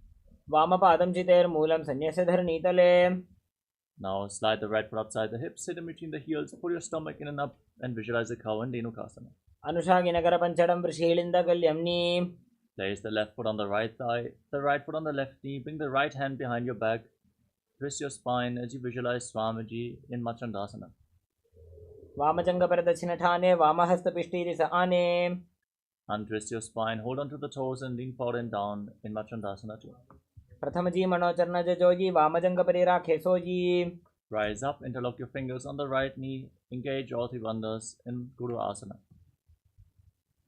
वामपादं चितेर्मूलं सन्न्यस्य धरणीतले. Now slide the right foot outside the hips, sit in between the heels, pull your stomach in and up, and visualize the cow in Dhenukasana. अनुषागिनगरपञ्चडं वृषीलिन्दकल्यम्नि. Place the left foot on the right thigh, the right foot on the left knee, bring the right hand behind your back, twist your spine as you visualize Swamiji in Machandasana. वामजङ्गपरदक्षिणठाने वामहस्तपिष्टीति स आने. Untwist your spine, hold on to the toes and lean forward and down in Machandasana too. प्रथमजी मनोचरणजोजी वामजङ्गपरिराखे sooji. Rise up, interlock your fingers on the right knee, engage all three bandhas in Guru Asana.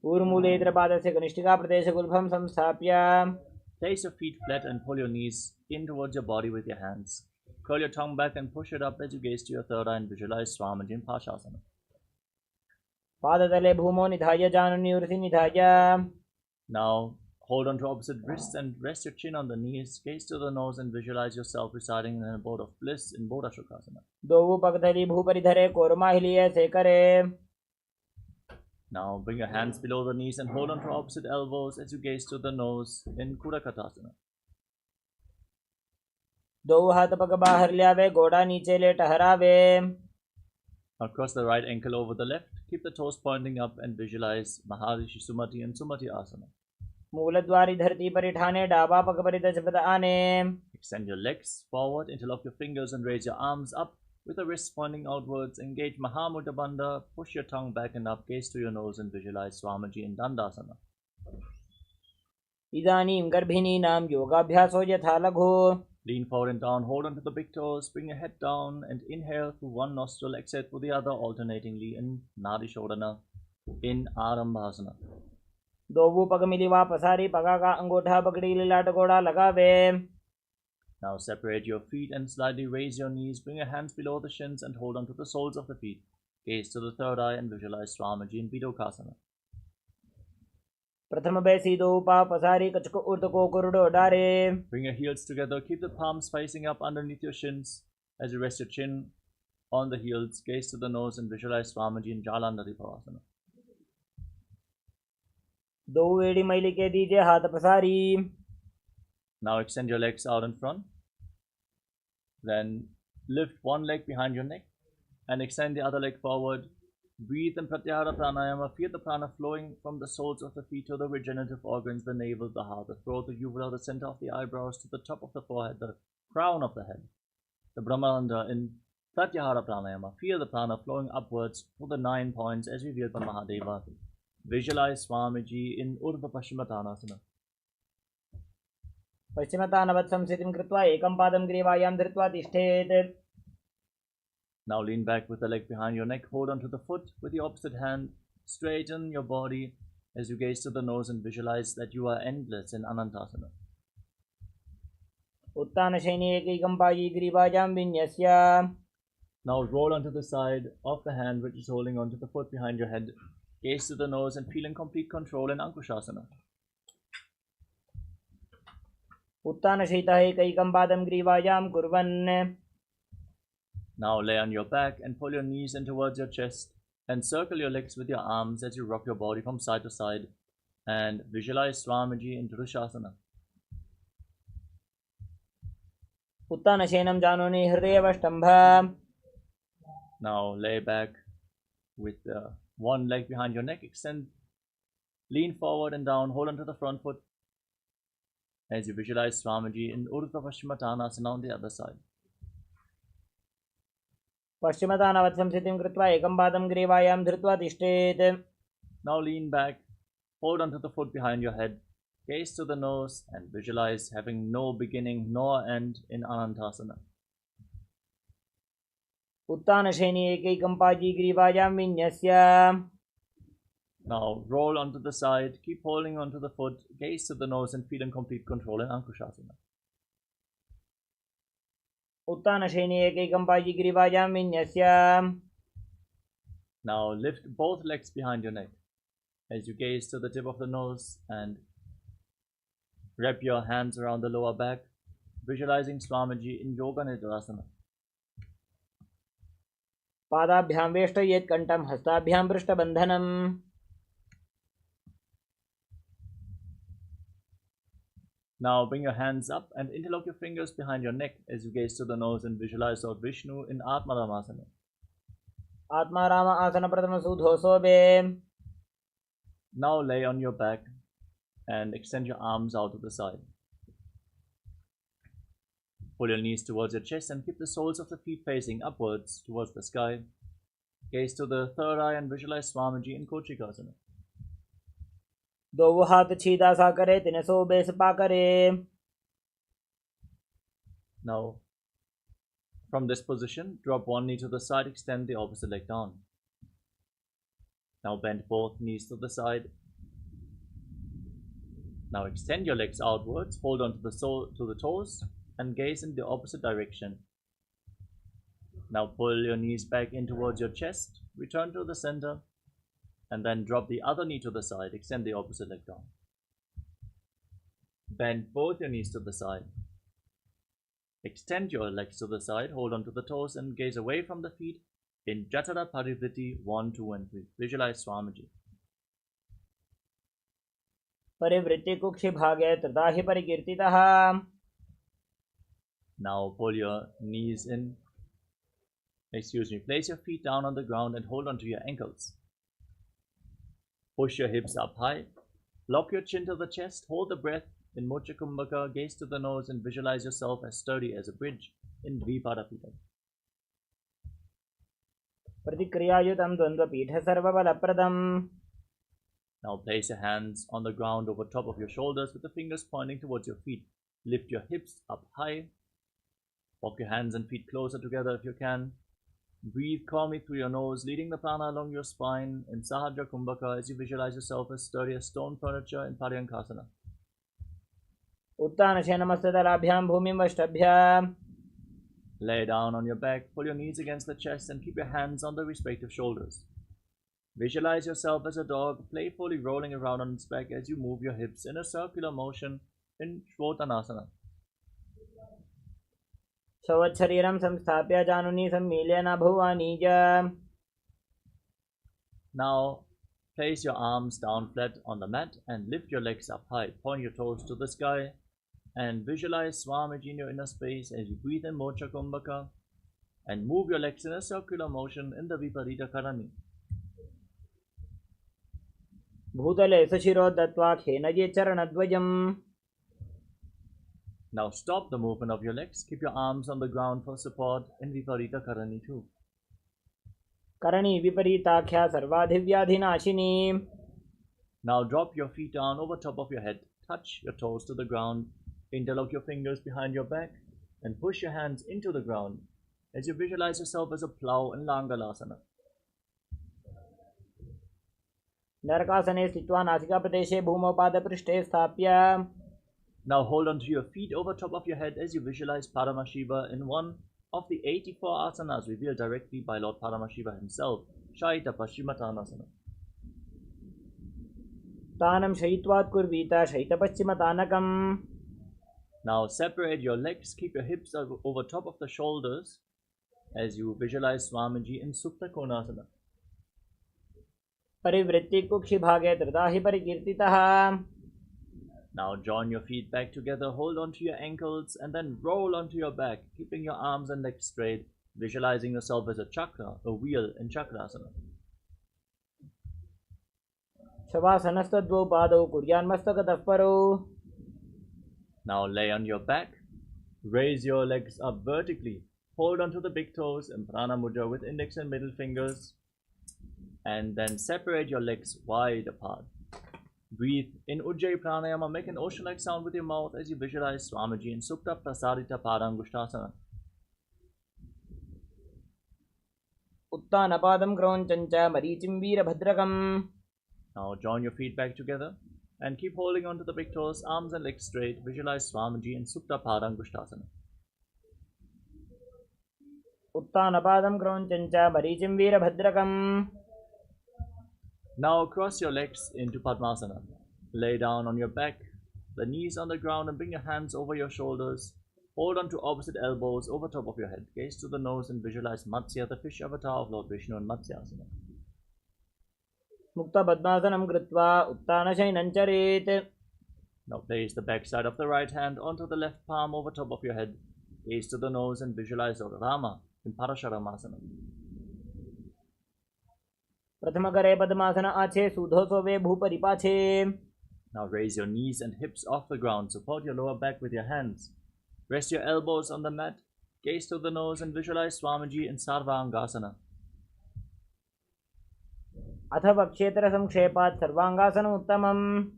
ऊर्मूलेतरपादस्य कनिष्ठिका प्रदेशगुल्फं संस्थाप्य. Place your feet flat and pull your knees in towards your body with your hands. Curl your tongue back and push it up as you gaze to your third eye and visualize Swamiji in Pashasana. पादतले भूमौ निधाय जानुनिवृत्ति निधाय. Now hold on to opposite wrists and rest your chin on the knees. Gaze to the nose and visualize yourself residing in an abode of bliss in Bodha Shukasana. दोवु पगधरी भूपरिधरे कोरमाहिलिये सेकरे. Now bring your hands below the knees and hold on to opposite elbows as you gaze to the nose in Kudakatasana. दोवु हाथ पग बाहर ल्यावे गोड़ा नीचे ले टहरावे. Now cross the right ankle over the left. Keep the toes pointing up and visualize Maharishi Sumati and Sumati Asana. मूलद्वारी धरती परिठाने डाबा पग परिदशपद आने. Extend your legs forward, interlock your fingers and raise your arms up with the wrists pointing outwards. Engage Mahamudra Bandha, push your tongue back and up, gaze to your nose and visualize Swamiji in Dandasana. इदानीं गर्भिणीनां योगाभ्यासो यथा लघु. Lean forward and down, hold on to the big toes, bring your head down and inhale through one nostril, exhale through the other alternatingly in Nadi Shodhana in Arambhasana. दोवु पग मिलिवा पसारी पगा का अंगूठा पकड़ी लिलाट गोड़ा लगावे. Now separate your feet and slightly raise your knees, bring your hands below the shins and hold on to the soles of the feet. Gaze to the third eye and visualize Swamiji in Vidokasana. प्रथम बैसी दो पा पसारी कचको उर्द को कुरुडो डारे. Bring your heels together, keep the palms facing up underneath your shins. As you rest your chin on the heels, gaze to the nose and visualize Swamiji in Jalandhari Pavasana. दो एड़ी मैली के दीजिए हाथ पसारी. Now extend your legs out in front. Then lift one leg behind your neck and extend the other leg forward. Breathe in Pratyahara Pranayama. Feel the prana flowing from the soles of the feet to the regenerative organs, the navel, the heart, the throat, the uvula, the center of the eyebrows, to the top of the forehead, the crown of the head. The Brahmanda in Pratyahara Pranayama. Feel the prana flowing upwards to the 9 points as revealed by Mahadeva. Visualize Swamiji in Urdhva Paschimottanasana. पश्चिमतानवत् संस्थितिं कृत्वा एकं पादं ग्रीवायां धृत्वा तिष्ठेत्. Now lean back with the leg behind your neck. Hold on to the foot with the opposite hand. Straighten your body as you gaze to the nose and visualize that you are endless in Anantasana. उत्तानशयनी एकैकं पायी ग्रीवायां विन्यस्य. Now roll onto the side of the hand which is holding onto the foot behind your head. Gaze to the nose and feel in complete control in Ankushasana. उत्तानशयितः एकैकं पादं ग्रीवायां कुर्वन्. Now lay on your back and pull your knees in towards your chest and circle your legs with your arms as you rock your body from side to side and visualize Swamiji in Drushasana. उत्तानशयनं जानोनि हृदयवष्टम्भ. Now lay back with one leg behind your neck. Extend, lean forward and down, hold onto the front foot as you visualize Swamiji in Urdhva Paschimottanasana on the other side. पश्चिमतानवत् संस्थितिं कृत्वा एकं पादं ग्रीवायां धृत्वा तिष्ठेत्. Now lean back, hold onto the foot behind your head, gaze to the nose and visualize having no beginning nor end in Anantasana. उत्तानशयनी एकैकं पायी ग्रीवायां विन्यस्य. Now roll onto the side, keep holding onto the foot, gaze to the nose and feel in complete control in Ankushasana. उत्तानशयनी एकैकं पायी ग्रीवायां विन्यस्य. Now lift both legs behind your neck as you gaze to the tip of the nose and wrap your hands around the lower back. visualizing Swamiji in Yoga Nidra. पादाभ्यां वेष्टयेत् कंठं हस्ताभ्यां पृष्ठबन्धनम् Now bring your hands up and interlock your fingers behind your neck as you gaze to the nose and visualize Lord Vishnu in Atmaramasana. Atmaram आसन प्रथम सूधो सोबे. Now lay on your back and extend your arms out to the side. Pull your knees towards your chest and keep the soles of the feet facing upwards towards the sky. Gaze to the third eye and visualize Swamiji in Kochikasana. दो हाथ छीदा सा करे तिने सोबे सपा करे. Now, from this position, drop one knee to the side, extend the opposite leg down. Now bend both knees to the side. Now extend your legs outwards, hold on to the toes, and gaze in the opposite direction. Now pull your knees back in towards your chest, return to the center, and then drop the other knee to the side, extend the opposite leg down. Bend both your knees to the side. Extend your legs to the side, hold on to the toes, and gaze away from the feet in Jatara Parivritti 1, 2, and 3. Visualize Swamiji. परिवृत्ति कुक्षि भागे तथा हि परिकीर्तितः. Now pull your knees in. Place your feet down on the ground and hold on to your ankles. Push your hips up high. Lock your chin to the chest. Hold the breath in Mocha Kumbhaka. Gaze to the nose and visualize yourself as sturdy as a bridge in Dviparapita. प्रतिक्रियायुतं द्वन्द्वपीठ सर्वबलप्रदम्. Now place your hands on the ground over top of your shoulders with the fingers pointing towards your feet. Lift your hips up high. Walk your hands and feet closer together if you can. Breathe calmly through your nose, leading the prana along your spine in Sahajra Kumbhaka as you visualize yourself as sturdy as stone furniture in Paryankasana. उत्तानशयनमस्तदलाभ्यां भूमिं वष्टभ्याम्. Lay down on your back, pull your knees against the chest and keep your hands on the respective shoulders. Visualize yourself as a dog, playfully rolling around on its back as you move your hips in a circular motion in Shvotanasana. शरीरं संस्थाप्य जानुनी सम्मील्य नभुवानीज. Now place your arms down flat on the mat and lift your legs up high. Point your toes to the sky and visualize Swamiji in your inner space as you breathe in Mocha Kumbhaka and move your legs in a circular motion in the Viparita Karani. भूतले सशिरो दत्वा खेनये चरणद्वयम्. Now stop the movement of your legs. Keep your arms on the ground for support in Viparita Karani too. Karni विपरीताख्या सर्वाधिव्याधिनाशिनी. Now drop your feet down over top of your head. Touch your toes to the ground. Interlock your fingers behind your back and push your hands into the ground as you visualize yourself as a plow in Langalasana. नरकासने स्थित्वा नासिकाप्रदेशे भूमौ पादपृष्ठे स्थाप्य. Now hold on to your feet over top of your head as you visualize Paramashiva in one of the 84 asanas revealed directly by Lord Paramashiva himself, Shaita Paschimottanasana. तानं शयित्वात् कुर्वीत शयितपश्चिमतानकम्. Now separate your legs, keep your hips over top of the shoulders as you visualize Swamiji in Supta Konasana. परिवृत्ति कुक्षि भागे तथा हि परिकीर्तितः. Now join your feet back together, hold on to your ankles and then roll onto your back, keeping your arms and legs straight, visualizing yourself as a chakra, a wheel in Chakrasana. शवासनस्तद्वौ पादौ कुर्यान्मस्तकतः परौ. Now lay on your back, raise your legs up vertically, hold onto the big toes in Prana Mudra with index and middle fingers, and then separate your legs wide apart. Breathe in Ujjayi Pranayama, make an ocean-like sound with your mouth as you visualize Swamiji in Supta Prasarita Padangushtasana. उत्तानपादं क्रौञ्चञ्च मरीचिं वीरभद्रकम्. Now join your feet back together and keep holding on to the big toes, arms and legs straight. Visualize Swamiji in Supta Padangushtasana. उत्तानपादं क्रौञ्चञ्च मरीचिं वीरभद्रकम्. Now cross your legs into Padmasana. Lay down on your back, the knees on the ground and bring your hands over your shoulders. Hold on to opposite elbows over top of your head. Gaze to the nose and visualize Matsya, the fish avatar of Lord Vishnu in Matsyasana. Mukta Padmasanam Kritva Uttanashainan Charet. Now place the back side of the right hand onto the left palm over top of your head. Gaze to the nose and visualize Lord Rama in Parasharamasana. Prathamakare Padmasana Ache Sudhosove Bhuparipache. Now raise your knees and hips off the ground. Support your lower back with your hands. Rest your elbows on the mat. Gaze to the nose and visualize Swamiji in Sarvangasana. Atha Vakshetra Samkshepat Sarvangasanam Uttamam.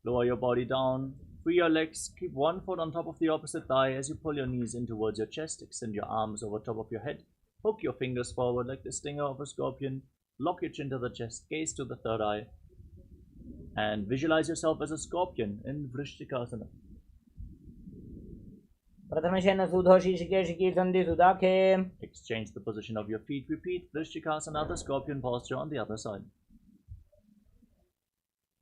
Lower your body down. Free your legs. Keep one foot on top of the opposite thigh as you pull your knees in towards your chest. Extend your arms over top of your head. Hook your fingers forward like the stinger of a scorpion. Lock your chin to the chest. Gaze to the third eye. And visualize yourself as a scorpion in Vrishtikasana. Prathamashena Sudhoshi Shikeshiki Sandhi Sudakhe. Exchange the position of your feet. Repeat Vrishtikasana, the scorpion posture on the other side.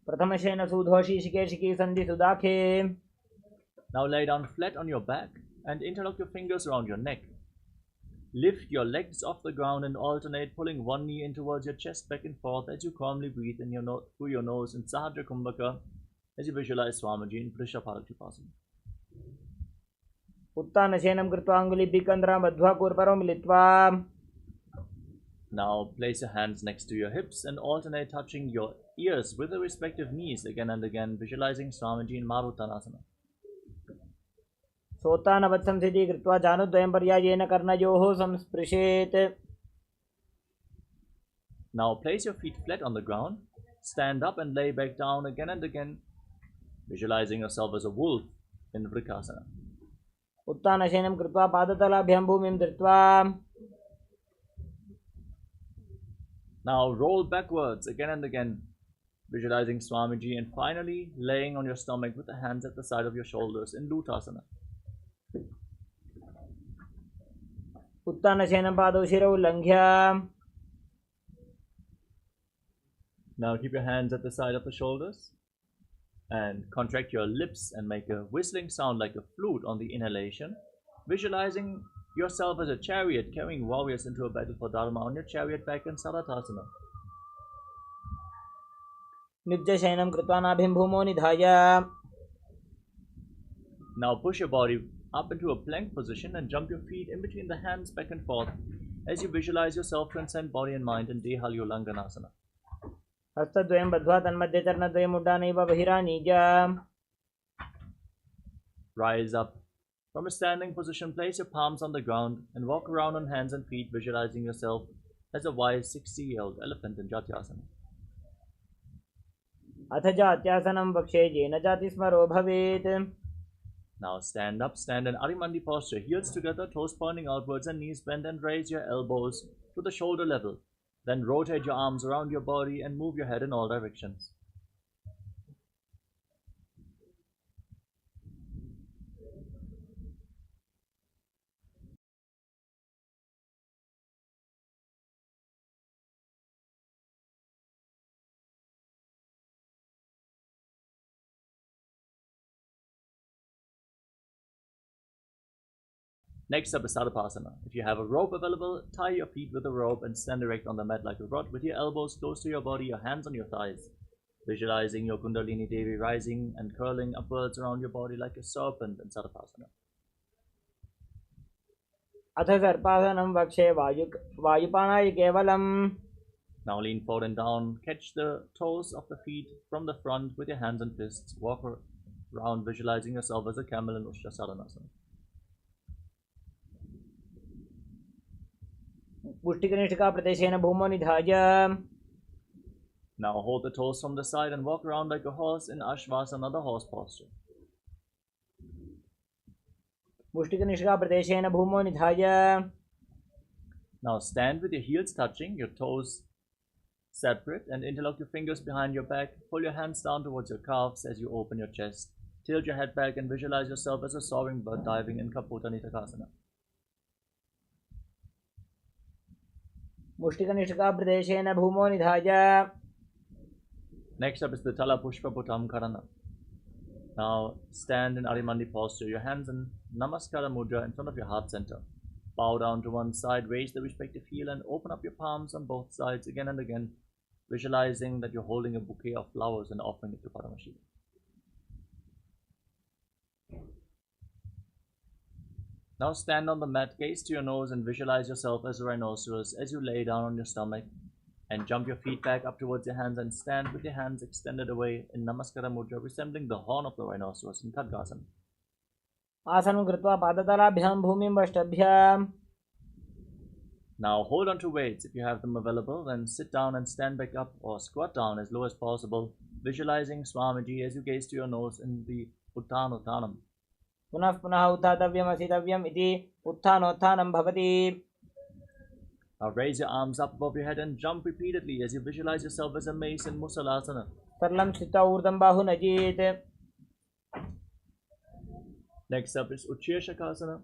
Prathamashena Sudhoshi Shikeshiki Sandhi Sudakhe. Now lay down flat on your back and interlock your fingers around your neck. Lift your legs off the ground and alternate, pulling one knee in towards your chest back and forth as you calmly breathe in through your nose in Sahajra Kumbhaka as you visualize Swamiji in Prishaparakshipasana. Uttanashenam Kritva Anguli Bikandra Madhva Kurparo Militva. Now place your hands next to your hips and alternate touching your ears with the respective knees again and again, visualizing Swamiji in Maruttanasana. Sotanavatsam Siddhi Kritva Janudvayam Paryayena Karnayoho Samsprishet. Now place your feet flat on the ground, stand up and lay back down again and again, visualizing yourself as a wolf in Vrikasana. Uttanashenam Kritva Padatalabhyam Bhumim Dritva. Now roll backwards again and again, visualizing Swamiji, and finally laying on your stomach with the hands at the side of your shoulders in Lutasana. Uttanashenam Pado Shiro Langhya. Now keep your hands at the side of the shoulders and contract your lips and make a whistling sound like a flute on the inhalation, visualizing yourself as a chariot carrying warriors into a battle for Dharma on your chariot back in Saratasana. Nijjashenam Kritva Nabhim Bhumo Nidhaya. Now push your body up into a plank position and jump your feet in between the hands back and forth as you visualize yourself transcend body and mind in Dehalyolanganasana. Hastadvayam Badhva Tanmadhya Charnadvayam Uddanaiva Bahirani. Rise up. From a standing position, place your palms on the ground and walk around on hands and feet, visualizing yourself as a wise 60-year-old elephant in Jatyasana. Atha Jatyasanam Vakshe Jena Jatismaro Bhavet. Now stand up, stand in Arimandi posture, heels together, toes pointing outwards and knees bent, and raise your elbows to the shoulder level. Then rotate your arms around your body and move your head in all directions. Next up is Sadapasana. If you have a rope available, tie your feet with a rope and stand erect on the mat like a rod with your elbows close to your body, your hands on your thighs, visualizing your Kundalini Devi rising and curling upwards around your body like a serpent in Sadapasana. Atha Sarpasanam Vakshe Vayupanaya Kevalam. Now lean forward and down, catch the toes of the feet from the front with your hands and fists, walk around visualizing yourself as a camel in Ushtrasadhanasana. Pushtikanishtika Prateshena Bhumo Nidhaya. Now hold the toes from the side and walk around like a horse in Ashvasana, the horse posture. Pushtikanishtika Prateshena Bhumo Nidhaya. Now stand with your heels touching, your toes separate, and interlock your fingers behind your back. Pull your hands down towards your calves as you open your chest. Tilt your head back and visualize yourself as a soaring bird diving in Kapota Nitakasana. Pushtikanishtika Prateshena Bhumo Nidhaya. Next up is the Tala Pushpa Putam Karana. Now stand in Arimandi posture, your hands in Namaskara Mudra in front of your heart center. Bow down to one side, raise the respective heel and open up your palms on both sides again and again, visualizing that you're holding a bouquet of flowers and offering it to Paramashiva. Now stand on the mat, gaze to your nose and visualize yourself as a rhinoceros as you lay down on your stomach, and jump your feet back up towards your hands and stand with your hands extended away in Namaskara Mudra, resembling the horn of the rhinoceros in Khadgasana. आसनं कृत्वा पादतलाभ्यां भूमिं वष्टभ्याम्. Now hold on to weights if you have them available, then sit down and stand back up or squat down as low as possible, visualizing Swamiji as you gaze to your nose in the Uttanottanam. पुनः पुनः उत्थातव्यम् असितव्यम् इति उत्थानोत्थानं भवति. Now raise your arms up above your head and jump repeatedly as you visualize yourself as a mace in Musalasana. सरलं स्थित्वा ऊर्ध्वं बाहु नजीत्. Next up is Utshirshakasana.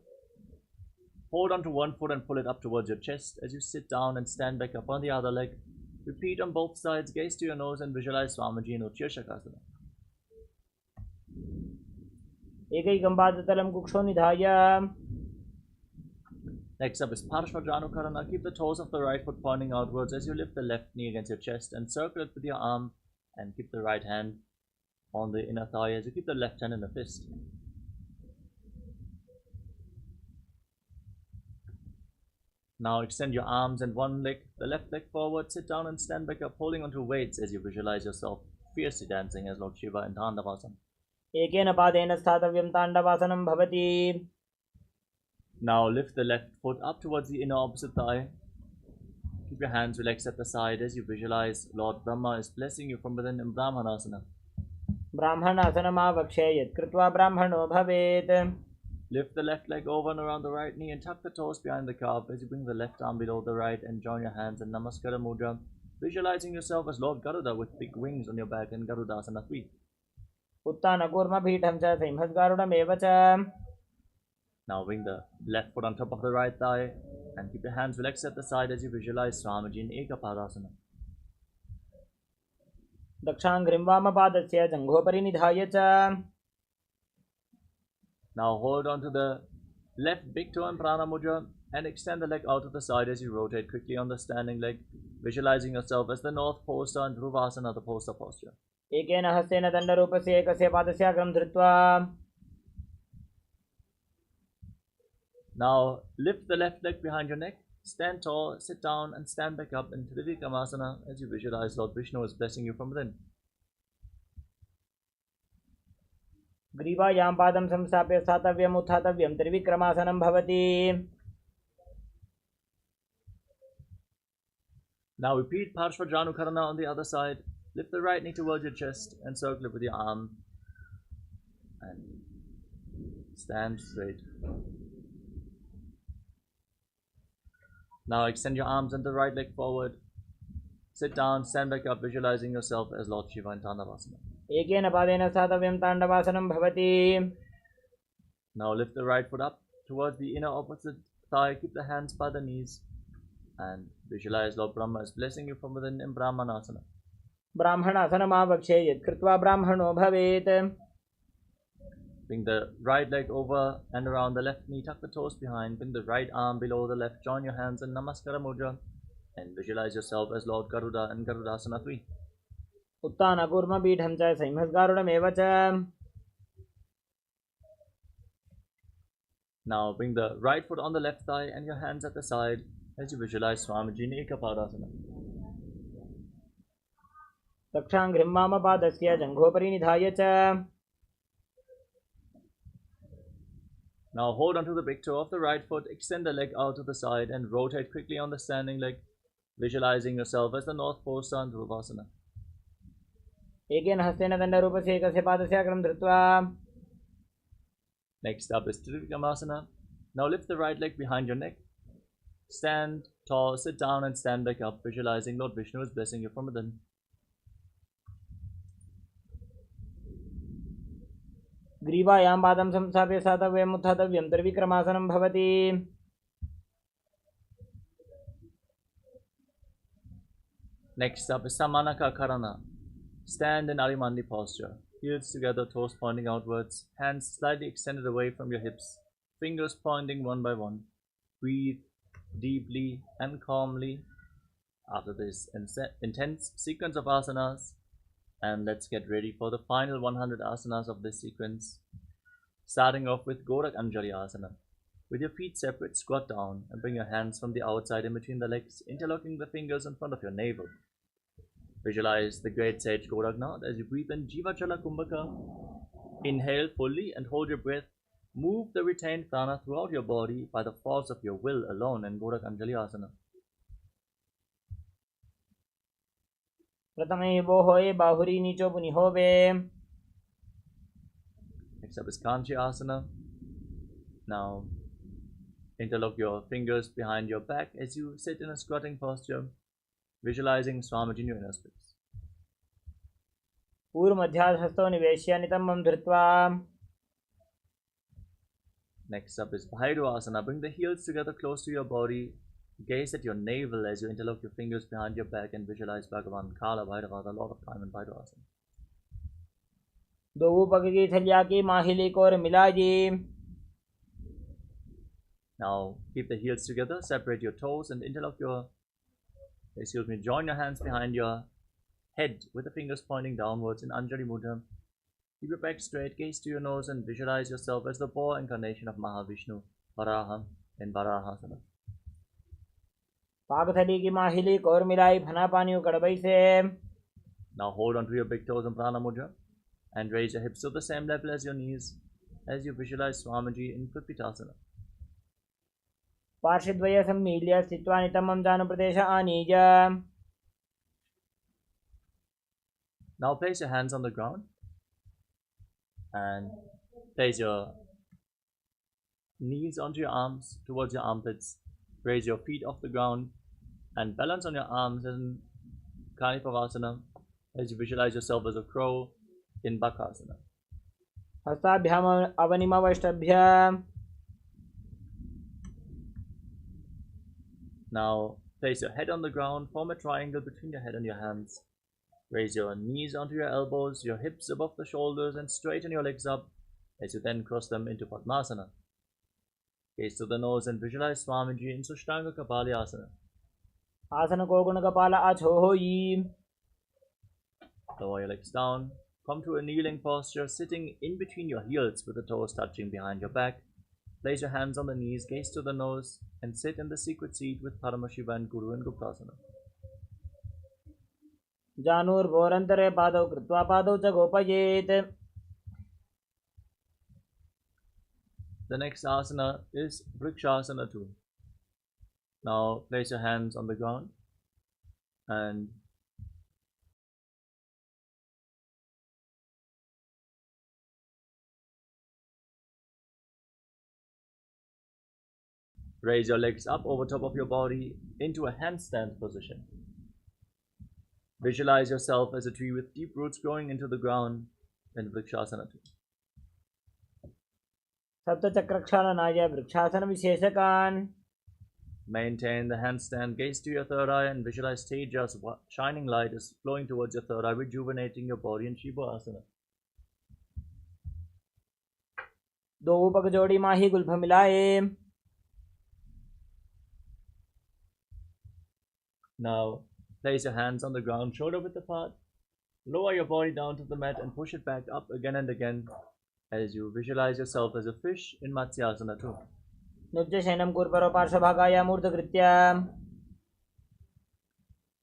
Hold on to one foot and pull it up towards your chest as you sit down and stand back up on the other leg. Repeat on both sides, gaze to your nose and visualize Swamiji in Utshirshakasana. एकैकं पादतलं कुक्षौ निधाय. Next up is Parshvajanukarana. Keep the toes of the right foot pointing outwards as you lift the left knee against your chest and circle it with your arm, and keep the right hand on the inner thigh as you keep the left hand in a fist. Now extend your arms and one leg, the left leg forward, sit down and stand back up, holding onto weights as you visualize yourself fiercely dancing as Lord Shiva in Tandavasana. एकेन पादेन स्थातव्यं ताण्डवासनं भवति. Now lift the left foot up towards the inner opposite thigh. Keep your hands relaxed at the side as you visualize Lord Brahma is blessing you from within in Brahmanasana. ब्राह्मणासनमावक्षे यत् कृत्वा ब्राह्मणो भवेत्. Lift the left leg over and around the right knee and tuck the toes behind the calf as you bring the left arm below the right and join your hands in Namaskara Mudra, visualizing yourself as Lord Garuda with big wings on your back in Garudasana 3. उत्तानकूर्मपीठं च सिंहस्गारुडमेव च. Now bring the left foot on top of the right thigh and keep your hands relaxed at the side as you visualize Swamiji in Ekapadasana. दक्षाङ्घ्रिं वामपादस्य जङ्घोपरि निधाय च. Now hold on to the left big toe in Prana Mudra and extend the leg out to the side as you rotate quickly on the standing leg, visualizing yourself as the North Poster and Dhruvasana, the poster posture. एकेन हस्तेन दण्डरूपस्य एकस्य पादस्याग्रं धृत्वा. Now lift the left leg behind your neck, stand tall, sit down and stand back up in Trivikramasana as you visualize Lord Vishnu is blessing you from within. ग्रीवायां पादं संस्थाप्य स्थातव्यम् उत्थातव्यं त्रिविक्रमासनं भवति. Now repeat Parshvajanukarana on the other side. Lift the right knee towards your chest and circle it with your arm. And stand straight. Now extend your arms and the right leg forward. Sit down, stand back up, visualizing yourself as Lord Shiva in Tandavasana. एकेन पादेन स्थातव्यं ताण्डवासनं भवति. Now lift the right foot up towards the inner opposite thigh. Keep the hands by the knees and visualize Lord Brahma is blessing you from within in Brahmanasana. ब्राह्मणासनमावक्षे यत् कृत्वा ब्राह्मणो भवेत्. Bring the right leg over and around the left knee, tuck the toes behind, bring the right arm below the left, join your hands in Namaskara Mudra and visualize yourself as Lord Garuda in Garudasana 3. उत्तानकूर्मपीठं च सिंहस्गारुडमेव च. Now bring the right foot on the left thigh and your hands at the side as you visualize Swamiji in Ekapadasana. दक्षाङ्घ्रिं वामपादस्य जङ्घोपरि निधाय च. Now hold onto the big toe of the right foot, extend the leg out to the side and rotate quickly on the standing leg, visualizing yourself as the North Poster and Dhruvasana. एकेन हस्तेन दण्डरूपस्य एकस्य पादस्याग्रं धृत्वा. Next up is Trivikramasana. Now lift the right leg behind your neck. Stand tall, sit down and stand back up, visualizing Lord Vishnu is blessing you from within. ग्रीवायां पादं संस्थाप्य स्थातव्यम् उत्थातव्यं त्रिविक्रमासनं भवति. Next up is Samanaka Karana. Stand in Arimandi posture. Heels together, toes pointing outwards, hands slightly extended away from your hips, fingers pointing one by one. Breathe deeply and calmly after this intense sequence of asanas, and let's get ready for the final 100 asanas of this sequence. Starting off with Gorak Anjali Asana. With your feet separate, squat down and bring your hands from the outside in between the legs, interlocking the fingers in front of your navel. Visualize the great sage Goraknath as you breathe in Jivachala Kumbhaka. Inhale fully and hold your breath. Move the retained prana throughout your body by the force of your will alone in Gorak Anjali Asana. प्रथमे वो होए बाहुरी नीचो पुनि होवे. Next up is Kanchi Asana. Now, interlock your fingers behind your back as you sit in a squatting posture, visualizing Swamiji in your inner space. पूर्वमध्याधस्थो निवेश्य नितम्बं धृत्वा. Next up is Bhairu Asana. Bring the heels together close to your body. Gaze at your navel as you interlock your fingers behind your back and visualize Bhagavan Kala Bhairava, the Lord of Time in Bhairu Asana. दो पग की थलिया की माहिली को मिलाजी. Now keep the heels together, separate your toes and join your hands behind your head with the fingers pointing downwards in Anjali Mudra. Keep your back straight, gaze to your nose and visualize yourself as the boar incarnation of Mahavishnu, Varaha in Varahasana. पागथली की माहिली को मिलाई फना पानियों कड़बई से. Now hold on to your big toes in Prana Mudra and raise your hips to the same level as your knees as you visualize Swamiji in Kripitasana. पार्श्वद्वय सम्मील्य स्थित्वा नितम्बं जानुप्रदेश आनीय. Now place your hands on the ground and place your knees onto your arms towards your armpits. Raise your feet off the ground and balance on your arms in Kanipavasana as you visualize yourself as a crow in Bakasana. हस्ताभ्याम अवनिमवष्टभ्य. Now place your head on the ground, form a triangle between your head and your hands. Raise your knees onto your elbows, your hips above the shoulders and straighten your legs up as you then cross them into Padmasana. Gaze to the nose and visualize Swamiji in Sushtanga Kapali Asana. आसन को गुण कपाल आछो होई. Lower your legs down. Come to a kneeling posture, sitting in between your heels with the toes touching behind your back. Place your hands on the knees, gaze to the nose, and sit in the secret seat with Paramashiva and Guru in Guptasana. जानूर भोरंतरे पादौ कृत्वा पादौ च गोपयेत्. The next asana is Vrikshasana too. Now place your hands on the ground and raise your legs up over top of your body into a handstand position. Visualize yourself as a tree with deep roots growing into the ground in Vrikshasana too. सप्तचक्रक्षालनाय vrikshasana विशेषकान्. Maintain the handstand, gaze to your third eye and visualize Teja's shining light is flowing towards your third eye, rejuvenating your body in Shiva Asana. दो पग जोड़ी माही Gulf मिलाए. Now place your hands on the ground, shoulder width apart. Lower your body down to the mat and push it back up again and again as you visualize yourself as a fish in Matsyasana too. नृत्य शयनं कुर्परो पार्श्वभागाय मूर्धकृत्य.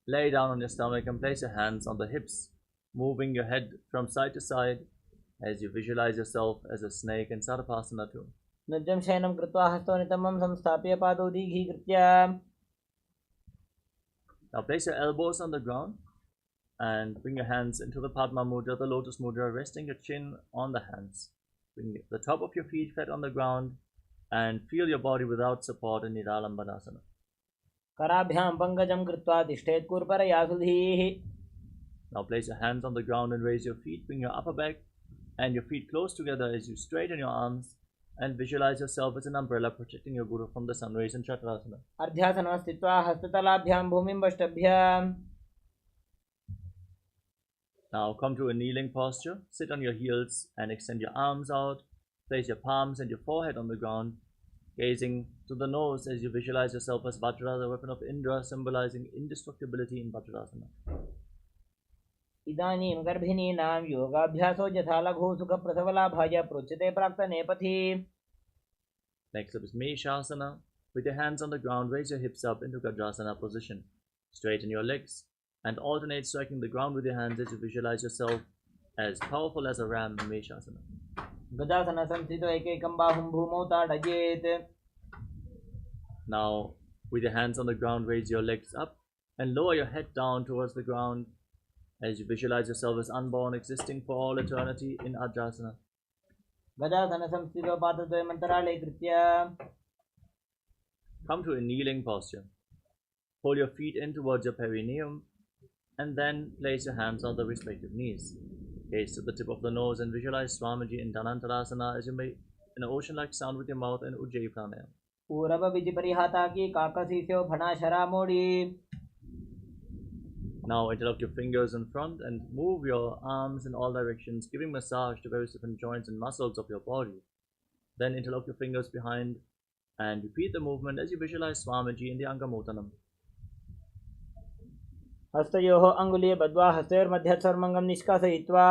Lay down on your stomach and place your hands on the hips, moving your head from side to side as you visualize yourself as a snake in Sarvasana too. नृत्यं शयनं कृत्वा हस्तो नितम्बं संस्थाप्य पादौ दीघीकृत्य. Now place your elbows on the ground and bring your hands into the Padma Mudra, the Lotus Mudra, resting your chin on the hands. Bring the top of your feet flat on the ground and feel your body without support in Niralambanasana. कराभ्यां पंकजं कृत्वा तिष्ठेत् कुर्परया सुधीः. Now place your hands on the ground and raise your feet. Bring your upper back and your feet close together as you straighten your arms and visualize yourself as an umbrella protecting your Guru from the sun rays in Chakrasana. अर्ध्यासनं स्थित्वा हस्ततलाभ्यां भूमिं वष्टभ्य. Now come to a kneeling posture. Sit on your heels and extend your arms out. Place your palms and your forehead on the ground, gazing to the nose as you visualize yourself as Vajra, the weapon of Indra, symbolizing indestructibility in Vajrasana. इदानीं गर्भिणीनां योगाभ्यासो यथा लघु सुखप्रसवलाभाय प्रोच्यते प्राक्तने पथि. Next up is Meshasana. With your hands on the ground, raise your hips up into Gajrasana position. Straighten your legs and alternate striking the ground with your hands as you visualize yourself as powerful as a ram in Meshasana. गजासन संस्थितो एकैकं बाहुं भूमौ ताडयेत्. Now, with your hands on the ground, raise your legs up and lower your head down towards the ground as you visualize yourself as unborn, existing for all eternity in Ajrasana. गजासन संस्थितो पादद्वयम् अन्तराळे कृत्य. Come to a kneeling posture. Pull your feet in towards your perineum and then place your hands on the respective knees. Gaze to the tip of the nose and visualize Swamiji in Dhanantarasana as you make an ocean-like sound with your mouth and Ujjayi Pranayama. पूरब विधि परिहाता की काकसीस्यो फणा शरा मोड़ी. Now interlock your fingers in front and move your arms in all directions, giving massage to various different joints and muscles of your body. Then interlock your fingers behind and repeat the movement as you visualize Swamiji in the Angamotanam. हस्तयोः अङ्गुलीय बद्ध्वा हस्तयोर्मध्ये सर्वमङ्गं निष्कासयित्वा.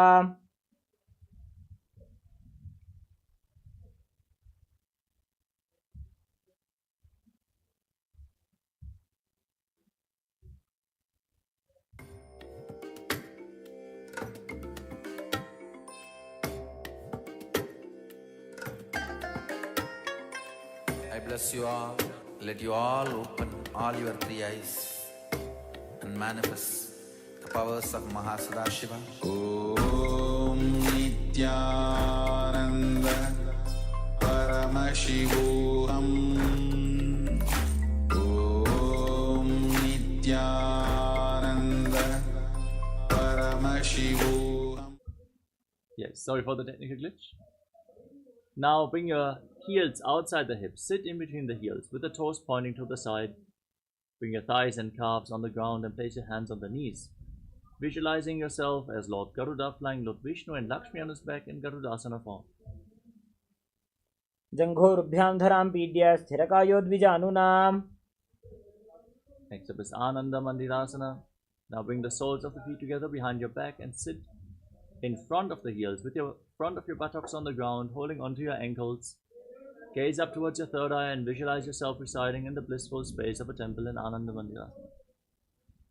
I bless you all. Let you all open all your three eyes and manifest the powers of Mahasudashiva. Om Nityananda Paramashivoham. Om Nityananda Paramashivoham. Yes, sorry for the technical glitch. Now bring your heels outside the hips. Sit in between the heels with the toes pointing to the side. Bring your thighs and calves on the ground and place your hands on the knees. Visualizing yourself as Lord Garuda flying Lord Vishnu and Lakshmi on his back in Garudasana form. जङ्घोरुभ्यां धरां पीड्य स्थिरकायो द्विजानुनाम्. Next up is Ananda Mandirasana. Now bring the soles of the feet together behind your back and sit in front of the heels with your front of your buttocks on the ground, holding onto your ankles. Gaze up towards your third eye and visualize yourself residing in the blissful space of a temple in Ananda Mandirasana.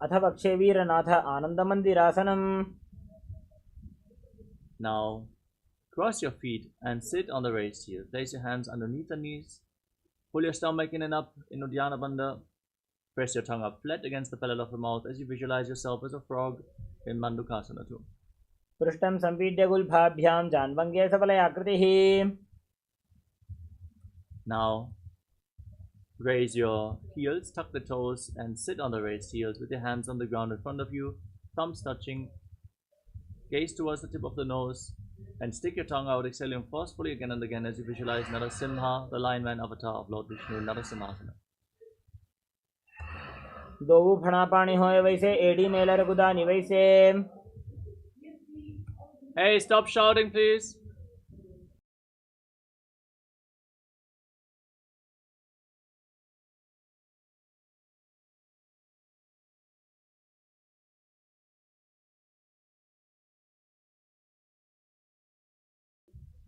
अथ वक्षे वीरनाथ आनन्दमन्दिरासनम्. Now cross your feet and sit on the raised heel. Place your hands underneath the knees. Pull your stomach in and up in Uddiyana Bandha. Press your tongue up flat against the palate of the mouth as you visualize yourself as a frog in Mandukasana too. पृष्ठं संपीड्य गुल्फाभ्यां जान्वङ्गे सफलयाकृतिः. Now raise your heels, tuck the toes and sit on the raised heels with your hands on the ground in front of you, thumbs touching. Gaze towards the tip of the nose and stick your tongue out, exhaling forcefully again and again as you visualize Narasimha, the lion man avatar of Lord Vishnu in Narasimhasana. दो फणा पाणी होए वैसे AD Mailer गुदानी वैसे. Hey, stop shouting please.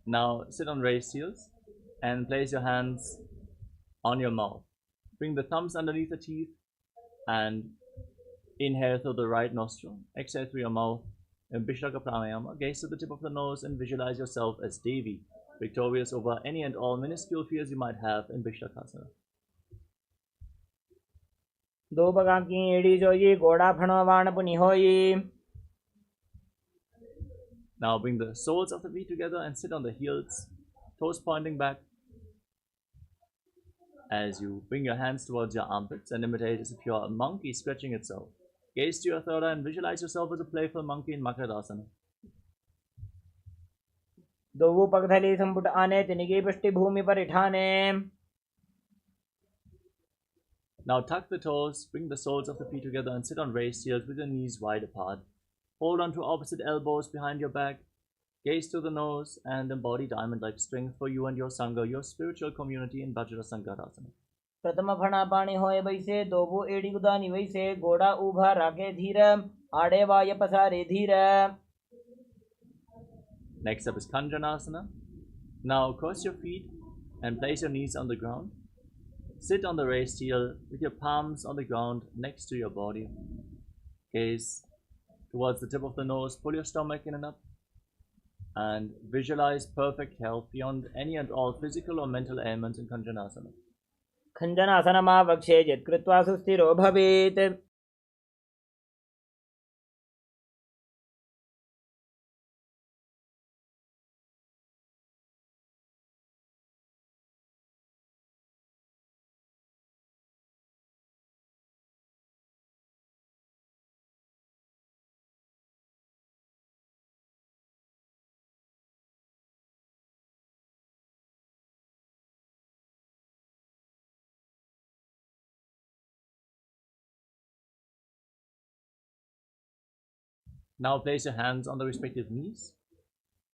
Now sit on raised heels and place your hands on your mouth. Bring the thumbs underneath the teeth and inhale through the right nostril. Exhale through your mouth in Vishlaka Pranayama. Gaze to the tip of the nose and visualize yourself as Devi, victorious over any and all minuscule fears you might have in Vishlakasana. दो बगा की AD जोई गोड़ा फणो वाण पुनि होई. Now bring the soles of the feet together and sit on the heels, toes pointing back. As you bring your hands towards your armpits and imitate as if you're a monkey stretching itself. Gaze to your third eye and visualize yourself as a playful monkey in Makarasana. दो पगधली संपुट आने तिनिकी पृष्ठि भूमि पर इठाने. Now tuck the toes, bring the soles of the feet together and sit on raised heels with your knees wide apart. Hold on to opposite elbows behind your back. Gaze to the nose and embody diamond-like strength for you and your Sangha, your spiritual community in Vajrasangarasana. પ્રથમ ફણા પાણી હોય વૈસે દોબુ એડી ઉદાની વૈસે ગોડા ઊભા રાખે ધીર આડે વાય પસારે ધીર. Next up is Kanjanasana. Now cross your feet and place your knees on the ground. Sit on the raised heel with your palms on the ground next to your body. Gaze towards the tip of the nose, pull your stomach in and up, and visualize perfect health beyond any and all physical or mental ailments in Kanjanasana. ખંજનાસનમાં વક્ષે જત્કૃત્વા સુસ્થિરો ભવેત. Now place your hands on the respective knees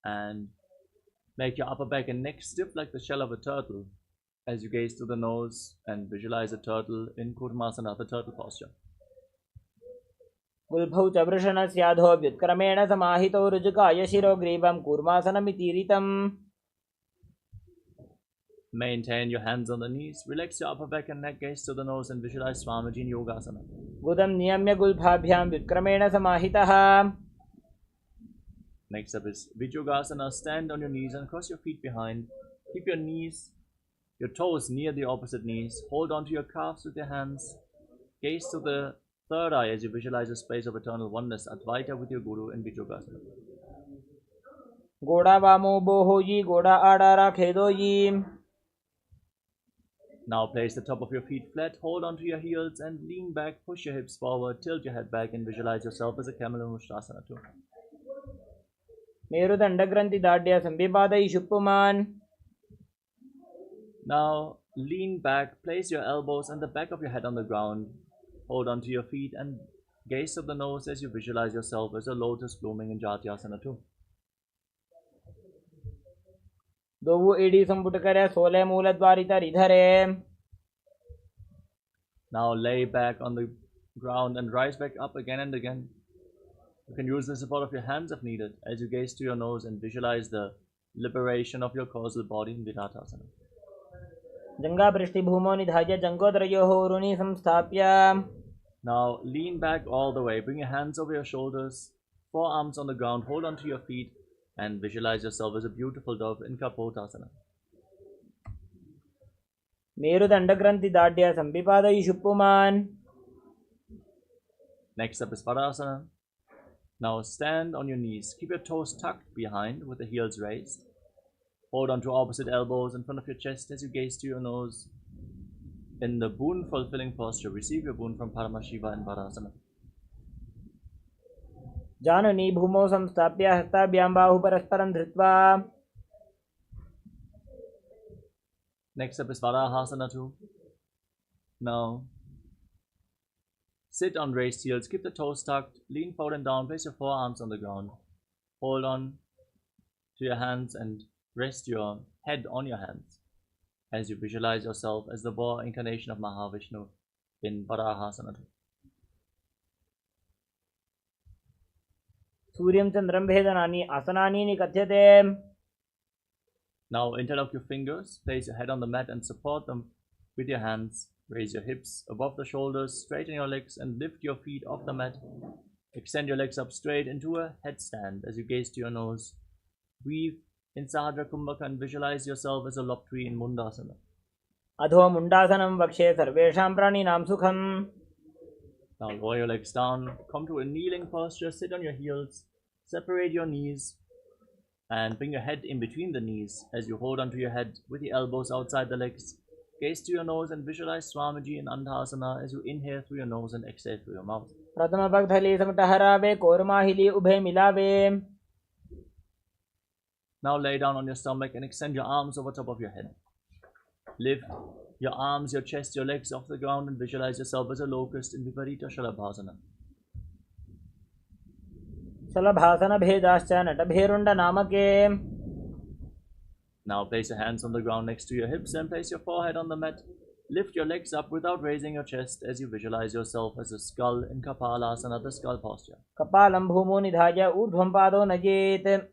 and make your upper back and neck stiff like the shell of a turtle as you gaze to the nose and visualize a turtle in Kurmasana, the turtle posture. गुल्भौ च वृषणस्याधो व्युत्क्रमेण समाहितो ऋजुकाय शिरोग्रीवं कूर्मासनमितीरितम्. Maintain your hands on the knees, relax your upper back and neck, gaze to the nose and visualize Swamiji in Yogasana. गुदं नियम्य गुल्फाभ्यां व्युत्क्रमेण समाहितः. Next up is Vijyogasana. Stand on your knees and cross your feet behind. Keep your toes near the opposite knees. Hold on to your calves with your hands. Gaze to the third eye as you visualize a space of eternal oneness, Advaita with your Guru in Vijyogasana. गोड़ा वामो बोहोजी गोड़ा आड़ा राखेदोजी. Now place the top of your feet flat, hold onto your heels and lean back, push your hips forward, tilt your head back and visualize yourself as a camel in Ushtrasana too. मेरुदंड ग्रंथि दाढ़्य संविपादयि शुप्पुमान्. Now lean back, place your elbows and the back of your head on the ground. Hold onto your feet and gaze to the nose as you visualize yourself as a lotus blooming in Jatyasana too. दोवु एडी संपुट करे सोले मूलद्वारि तरिधरे. Now lay back on the ground and rise back up again and again. You can use the support of your hands if needed as you gaze to your nose and visualize the liberation of your causal body in Viratasana. जंगा पृष्ठि भूमो निधाय जंगोदरयोः उरुणि संस्थाप्य. Now lean back all the way, bring your hands over your shoulders, forearms on the ground, hold onto your feet and visualize yourself as a beautiful dove in Kapotasana. मेरुदंड ग्रंथि दाढ़्य संविपादयि शुप्पुमान्. Next up is Padasana. Now stand on your knees. Keep your toes tucked behind with the heels raised. Hold on to opposite elbows in front of your chest as you gaze to your nose. In the boon fulfilling posture, receive your boon from Paramashiva in Padasana. जाननी भूमौ संस्थाप्य हस्ताभ्यां बाहु परस्परं धृत्वा. Next up is Varahasana too. Now sit on raised heels, keep the toes tucked, lean forward and down, place your forearms on the ground. Hold on to your hands and rest your head on your hands as you visualize yourself as the boar incarnation of Mahavishnu in Varahasana too. सूर्यं चन्द्रं भेदनानि आसनानि निकथ्यते. Now interlock your fingers, place your head on the mat and support them with your hands. Raise your hips above the shoulders, straighten your legs and lift your feet off the mat. Extend your legs up straight into a headstand as you gaze to your nose. Breathe in Sahadra Kumbhaka and visualize yourself as a lop tree in Mundasana. अधो मुण्डासनं वक्षे सर्वेषां प्राणिनां सुखम्. Now lower your legs down, come to a kneeling posture, sit on your heels, separate your knees and bring your head in between the knees as you hold onto your head with the elbows outside the legs. Gaze to your nose and visualize Swamiji in Andhasana as you inhale through your nose and exhale through your mouth. प्रथम पगथली समटहरावे कोरमाहिली उभे मिलावे. Now lay down on your stomach and extend your arms over top of your head. Lift your arms, your chest, your legs off the ground and visualize yourself as a locust in Viparita Shalabhasana. शलभासनभेदाश्च नटभेरुण्डनामके. Now place your hands on the ground next to your hips and place your forehead on the mat. Lift your legs up without raising your chest as you visualize yourself as a skull in Kapalasana, the skull posture. कपालं भूमौ निधाय ऊर्ध्वं पादौ नयेत्.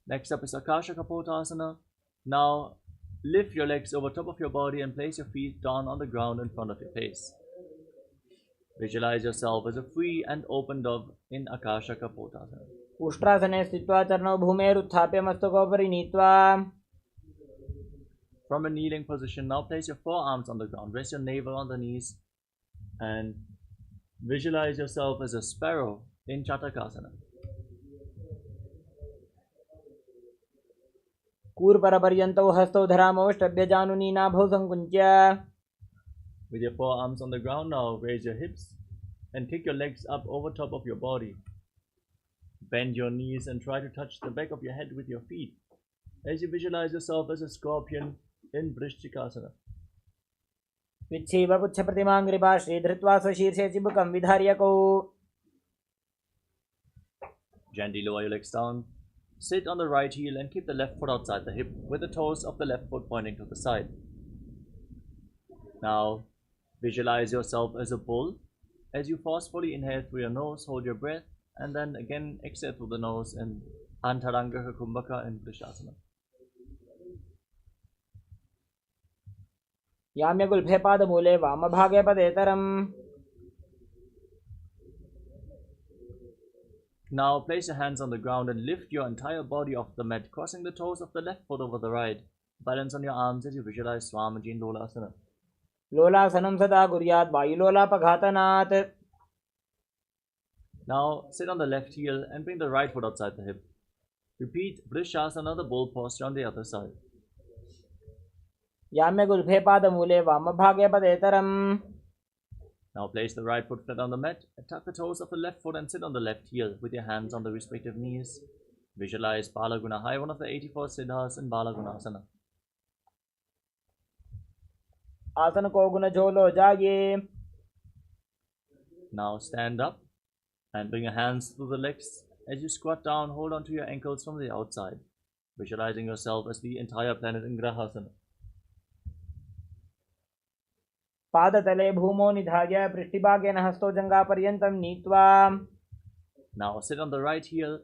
Next up is Akasha Kapotasana. Now lift your legs over top of your body and place your feet down on the ground in front of your face. Visualize yourself as a free and open dove in Akasha Kapotasana. उष्ट्रासने स्थित्वा चरणौ भूमेरुत्थाप्य मस्तकोपरि नीत्वा. From a kneeling position, now place your forearms on the ground. Rest your navel on the knees and visualize yourself as a sparrow in Chatakasana. कूर्परपर्यन्तौ हस्तौ धरामौष्टभ्यजानुनी नाभौ संकुञ्च्य. With your forearms on the ground now, raise your hips and kick your legs up over top of your body. Bend your knees and try to touch the back of your head with your feet as you visualize yourself as a scorpion in Vrishchikasana. विच्छेव पुच्छप्रतिमाङ्घ्रिपा श्रीधृत्वा स्वशीर्षे चिबुकं विधार्यकौ. Gently lower your legs down. Sit on the right heel and keep the left foot outside the hip with the toes of the left foot pointing to the side. Now visualize yourself as a bull. As you forcefully inhale through your nose, hold your breath, and then again exhale through the nose in Antaranga Kumbhaka in Vrishasana. याम्यगुल्फे पादमूले वामभागे पदेतरम्. Now place your hands on the ground and lift your entire body off the mat, crossing the toes of the left foot over the right. Balance on your arms as you visualize Swamiji in Lolasana. लोलासनं सदा कुर्यात् वायुलोलापघातनात्. Now sit on the left heel and bring the right foot outside the hip. Repeat Vrishasana, the bull posture on the other side. याम्यगुल्फे पादमूले वामभागे पदेतरम्. Now place the right foot flat on the mat, tuck the toes of the left foot and sit on the left heel with your hands on the respective knees. Visualize Balagunahai, one of the 84 siddhas in Balagunasana. आसन को गुण झोलो जागे. Now stand up and bring your hands through the legs. As you squat down, hold on to your ankles from the outside, visualizing yourself as the entire planet in Grahasana. पादतले भूमौ निधाय पृष्ठभागेन हस्तौ जङ्घापर्यन्तं नीत्वा. Now sit on the right heel,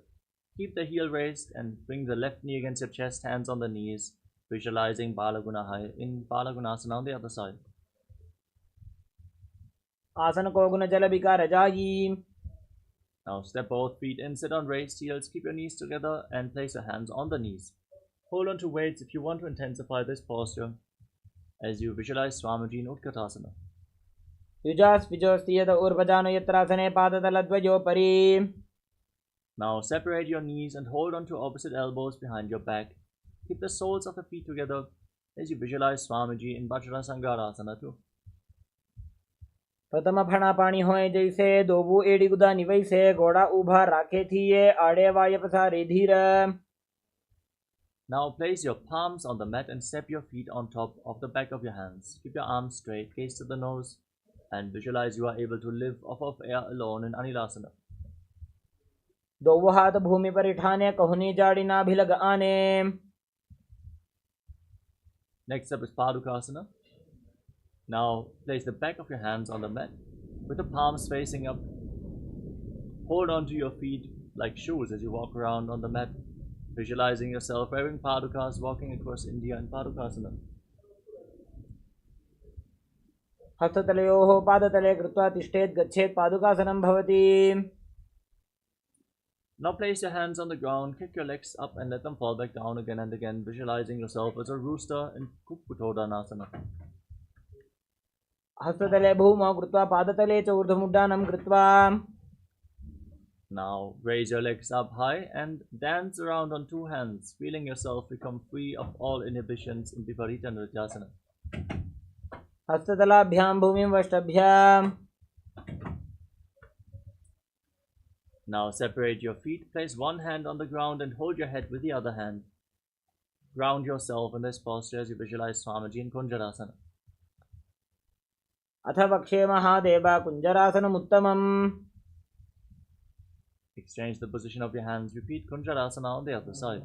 keep the heel raised and bring the left knee against your chest, hands on the knees, visualizing Balagunahai in Balagunasana on the other side. आसन को गुण जल विकार जायी. Now step both feet in, sit on raised heels, keep your knees together and place your hands on the knees. Hold on to weights if you want to intensify this posture as you visualize Swamiji in Utkatasana. युजास्विजोऽस्ति यद ऊर्ध्वजानो यत्रासने पादतलद्वयोपरि. Now separate your knees and hold on to opposite elbows behind your back. Keep the soles of the feet together as you visualize Swamiji in Vajrasangarasana too. प्रथम फणा पाणी होय जैसे दोबू एड़ी गुदा निवैसे घोड़ा उभा राखे थिए आड़े वाय पसारे धीर. Now place your palms on the mat and step your feet on top of the back of your hands. Keep your arms straight, gaze to the nose, and visualize you are able to live off of air alone in Anilasana. दोवो हाथ भूमि पर ठाने कहुनी जाड़ी नाभिलग आने. Next up is Padukasana. Now place the back of your hands on the mat with the palms facing up. Hold on to your feet like shoes as you walk around on the mat, visualizing yourself wearing padukas walking across India in Padukasana. हस्ततलयोः पादतले कृत्वा तिष्ठेत् गच्छेत् पादुकासनं भवति. Now place your hands on the ground, kick your legs up and let them fall back down again and again, visualizing yourself as a rooster in Kukkutodanasana. हस्ततले भूमौ कृत्वा पादतले च ऊर्ध्वमुड्डानं कृत्वा. Now raise your legs up high and dance around on two hands, feeling yourself become free of all inhibitions in Viparita Nrityasana. हस्ततलाभ्यां भूमिं वष्टभ्याम्. Now separate your feet, place one hand on the ground and hold your head with the other hand. Ground yourself in this posture as you visualize Swamiji in Kunjarasana. अथ वक्षे Mahadev कुञ्जरासनमुत्तमम्. Exchange the position of your hands. Repeat Kunjarasana on the other side.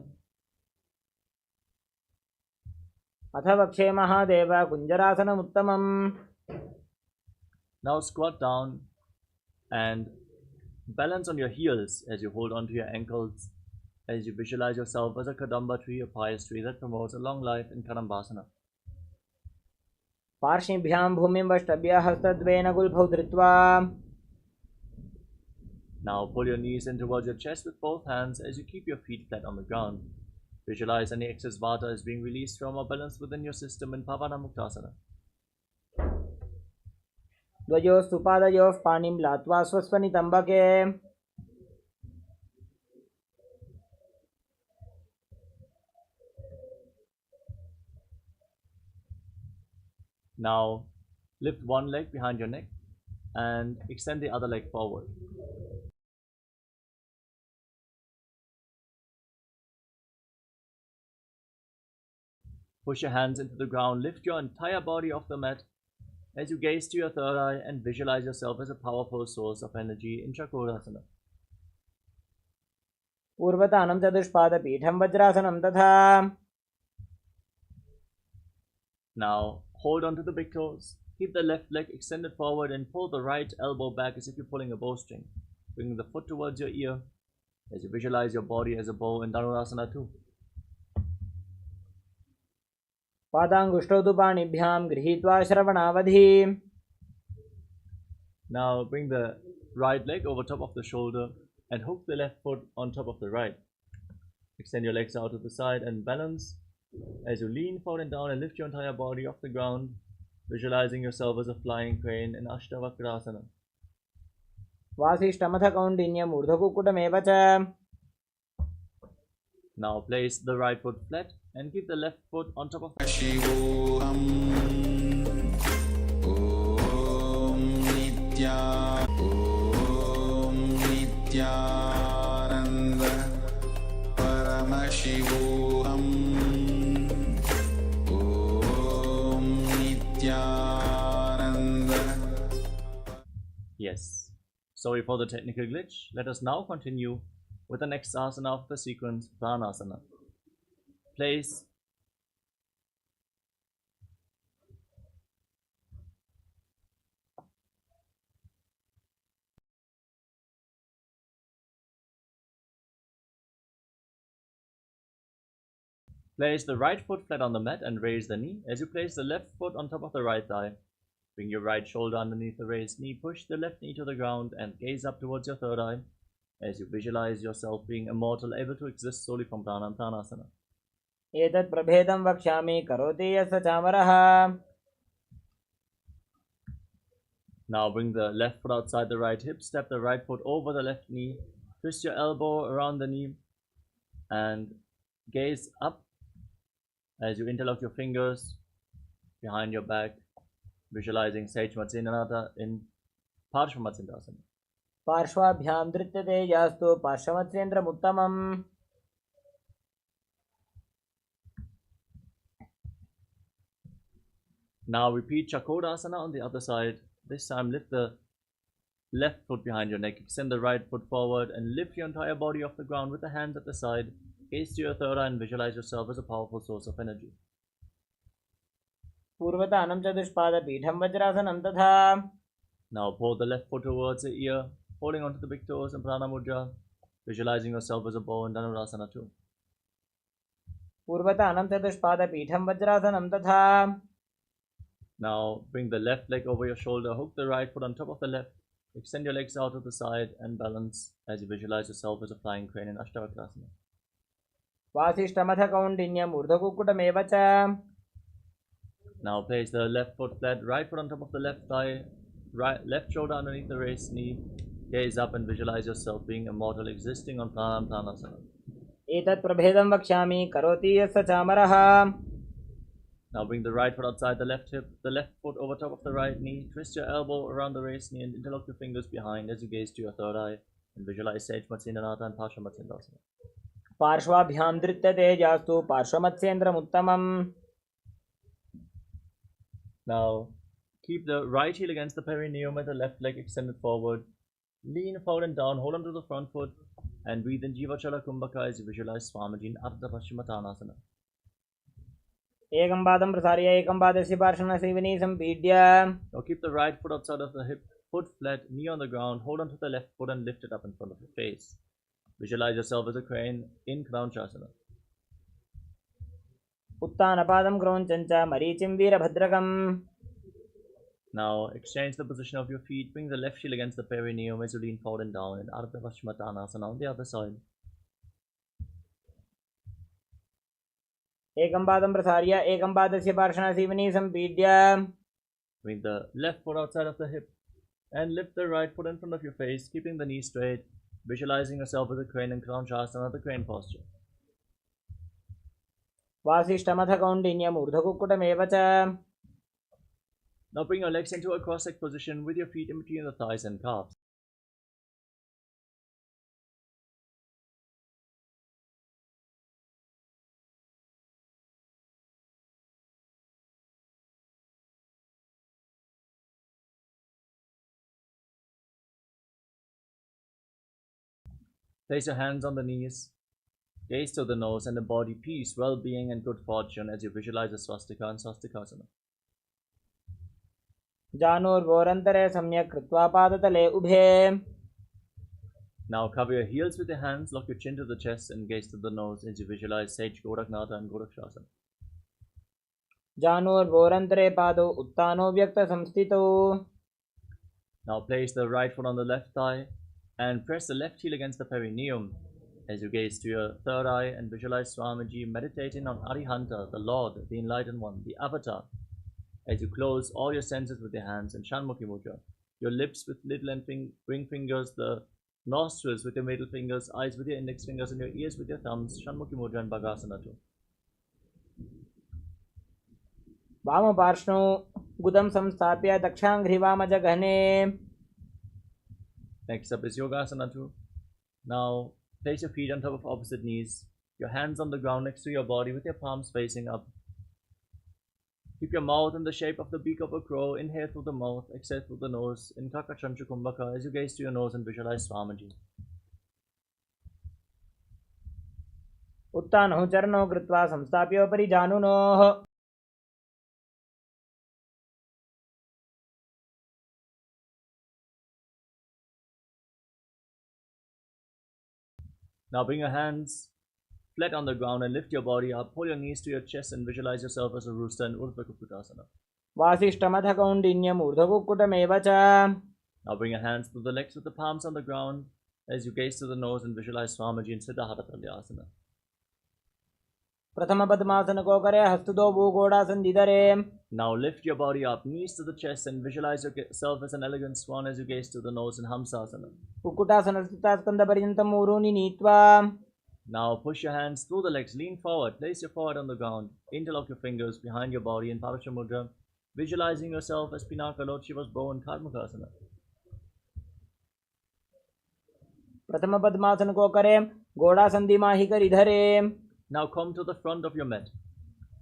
अथ वक्षे Mahadev कुञ्जरासनमुत्तमम्. Now squat down and balance on your heels as you hold onto your ankles, as you visualize yourself as a kadamba tree, a pious tree that promotes a long life in Kadambasana. पार्श्वभ्यां भूमिं वष्टभ्य हस्तद्वयेन गुल्फौ धृत्वा. Now pull your knees in towards your chest with both hands as you keep your feet flat on the ground. Visualize any excess vata is being released from or balanced within your system in Pavana Muktasana. द्वयोस्तु पादयोः पाणिं लात्वा स्वस्वनितम्बके. Now lift one leg behind your neck and extend the other leg forward. Push your hands into the ground, lift your entire body off the mat as you gaze to your third eye and visualize yourself as a powerful source of energy in Chakrasana. पूर्वतानं चतुष्पादपीठं वज्रासनं तथा. Now hold on to the big toes. Keep the left leg extended forward and pull the right elbow back as if you're pulling a bowstring. Bring the foot towards your ear as you visualize your body as a bow in Dhanurasana too. पादाङ्गुष्ठौ तु पाणिभ्यां गृहीत्वा श्रवणावधि. Now bring the right leg over top of the shoulder and hook the left foot on top of the right. Extend your legs out to the side and balance as you lean forward and down and lift your entire body off the ground, visualizing yourself as a flying crane in Ashtavakrasana. वासिष्ठमथ कौण्डिन्यम् ऊर्ध्वकुक्कुटमेव च. Now place the right foot flat and keep the left foot on top of the Shivoham Om Nitya Om Nityananda Paramashivoham Om Nityananda. Yes. Sorry for the technical glitch. Let us now continue with the next asana of the sequence, Pranasana. Place the right foot flat on the mat and raise the knee as you place the left foot on top of the right thigh. Bring your right shoulder underneath the raised knee, push the left knee to the ground and gaze up towards your third eye as you visualize yourself being immortal, able to exist solely from Prana and Pranasana. एतत् प्रभेदं वक्ष्यामि करोति यस्य चामरः. Now bring the left foot outside the right hip, step the right foot over the left knee, twist your elbow around the knee and gaze up as you interlock your fingers behind your back, visualizing Sage Matsinanata in Parshvamatsindasana. पार्श्वाभ्यां धृत्यते यास्तु पार्श्वमत्सेन्द्रमुत्तमम्. Now repeat Chakodasana on the other side. This time lift the left foot behind your neck, extend the right foot forward and lift your entire body off the ground with the hands at the side. Gaze to your third eye and visualize yourself as a powerful source of energy. पूर्वतानं चतुष्पादपीठं वज्रासनं तथा. Now pull the left foot towards the ear, holding onto the big toes in Prana Mudra, visualizing yourself as a bow in Dhanurasana too. पूर्वतानं चतुष्पादपीठं वज्रासनं तथा. Now bring the left leg over your shoulder, hook the right foot on top of the left, extend your legs out to the side and balance as you visualize yourself as a flying crane in Ashtavakrasana. वासिष्ठमथ कौण्डिन्यम् ऊर्ध्वकुक्कुटमेव च. Now place the left foot flat, right foot on top of the left thigh, left shoulder underneath the raised knee. Gaze up and visualize yourself being immortal, existing on Prana and Pranasana. एतत् प्रभेदं वक्ष्यामि करोति यस्य चामरः. Now bring the right foot outside the left hip, the left foot over top of the right knee, twist your elbow around the raised knee and interlock your fingers behind as you gaze to your third eye and visualize Sage Matsinanata and Parshvamatsindasana. पार्श्वाभ्यां धृत्यते यास्तु पार्श्वमत्सेन्द्रमुत्तमम्. Now keep the right heel against the perineum and the left leg extended forward. Lean forward and down, hold on to the front foot, and breathe in Jivachala Kumbhaka as you visualize Swamiji in Ardha Paschimottanasana. एकं पादं प्रसार्य एकं पादस्य पार्श्वनासेवने सम्पीड्य. Now keep the right foot outside of the hip, foot flat, knee on the ground, hold on to the left foot and lift it up in front of your face. Visualize yourself as a crane in Kranchasana. उत्तानपादं क्रौञ्चञ्च मरीचिं वीरभद्रकम्. Now exchange the position of your feet, bring the left heel against the perineum as you lean forward and down in Ardha Paschimottanasana on the other side. एकं पादं प्रसार्य एकं पादस्य पार्श्वनासेवने सम्पीड्य. Bring the left foot outside of the hip and lift the right foot in front of your face, keeping the knee straight, visualizing yourself as a crane in Kranchasana, the crane posture. वासिष्ठमथ कौण्डिन्यम् ऊर्ध्वकुक्कुटमेव च. Now bring your legs into a cross-legged position with your feet in between the thighs and calves. Place your hands on the knees, gaze to the nose and embody peace, well-being and good fortune as you visualize a swastika and swastikasana. जानोर्वोरन्तरे सम्यक् कृत्वा पादतले उभे. Now cover your heels with your hands, lock your chin to the chest and gaze to the nose as you visualize Sage Goraknata and Gorakshasana. जानोर्वोरन्तरे पादौ उत्तानो व्यक्तसंस्थितौ. Now place the right foot on the left thigh and press the left heel against the perineum as you gaze to your third eye and visualize Swamiji meditating on Arihanta, the Lord, the Enlightened One, the Avatar. As you close all your senses with your hands in Shanmukhi Mudra, your lips with little and ring fingers, the nostrils with your middle fingers, eyes with your index fingers, and your ears with your thumbs, Shanmukhi Mudra and Bhagasana too. वामपार्श्वौ गुदं संस्थाप्य दक्षाङ्घ्रिवामजघने. Next up is Yogasana too. Now place your feet on top of opposite knees, your hands on the ground next to your body with your palms facing up. Keep your mouth in the shape of the beak of a crow. Inhale through the mouth, exhale through the nose in Kakachancha Kumbhaka as you gaze to your nose and visualize Swamiji. उत्तानौ चरणौ कृत्वा संस्थाप्योपरि जानुनोः. Now bring your hands flat on the ground and lift your body up. Pull your knees to your chest and visualize yourself as a rooster in Urdhva Kukutasana. वासिष्ठमथ कौण्डिन्यम् ऊर्ध्वकुक्कुटमेव च. Now bring your hands through the legs with the palms on the ground as you gaze to the nose and visualize Swamiji in Siddha Talyasana. प्रथम पद्मासन को करे हस्तुदो भूगोड़ासन दिदरे. Now lift your body up, knees to the chest and visualize yourself as an elegant swan as you gaze to the nose in Hamsasana. Kukkutasana स्थिता स्कन्धपर्यन्तं ऊरूनि नीत्वा. Now push your hands through the legs, lean forward, place your forehead on the ground, interlock your fingers behind your body in Parasha Mudra, visualizing yourself as Pinaka Lord Shiva's bow in Karmakasana. प्रथम पद्मासन को करे घोड़ासन दिमाहि कर इधरे. Now come to the front of your mat.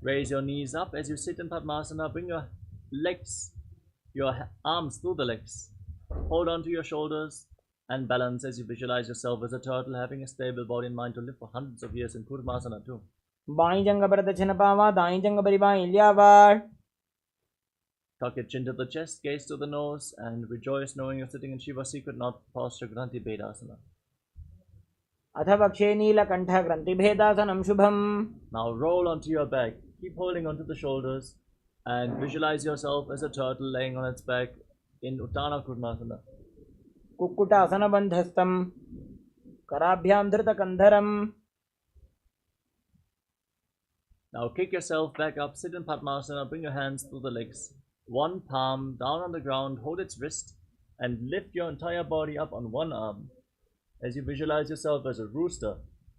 Raise your knees up as you sit in Padmasana. Bring your legs, your arms through the legs. Hold on to your shoulders and balance as you visualize yourself as a turtle having a stable body and mind to live for hundreds of years in Kurmasana too. By जंग पर दक्षिण पावा दाई जंग बरी by ल्यावाड़. Tuck your chin to the chest, gaze to the nose, and rejoice knowing you're sitting in Shiva's secret knot posture, Granthi Bedasana. अथ वक्षे नीलकण्ठ ग्रन्थिभेदासनं शुभम्. Now roll onto your back. Keep holding onto the shoulders and visualize yourself as a turtle laying on its back in Uttana Kurmasana. कुक्कुटासनबन्धस्थं कराभ्यां धृतकन्धरम्. Now kick yourself back up, sit in Padmasana, bring your hands through the legs. One palm down on the ground, hold its wrist, and lift your entire body up on one arm as you visualize yourself as a rooster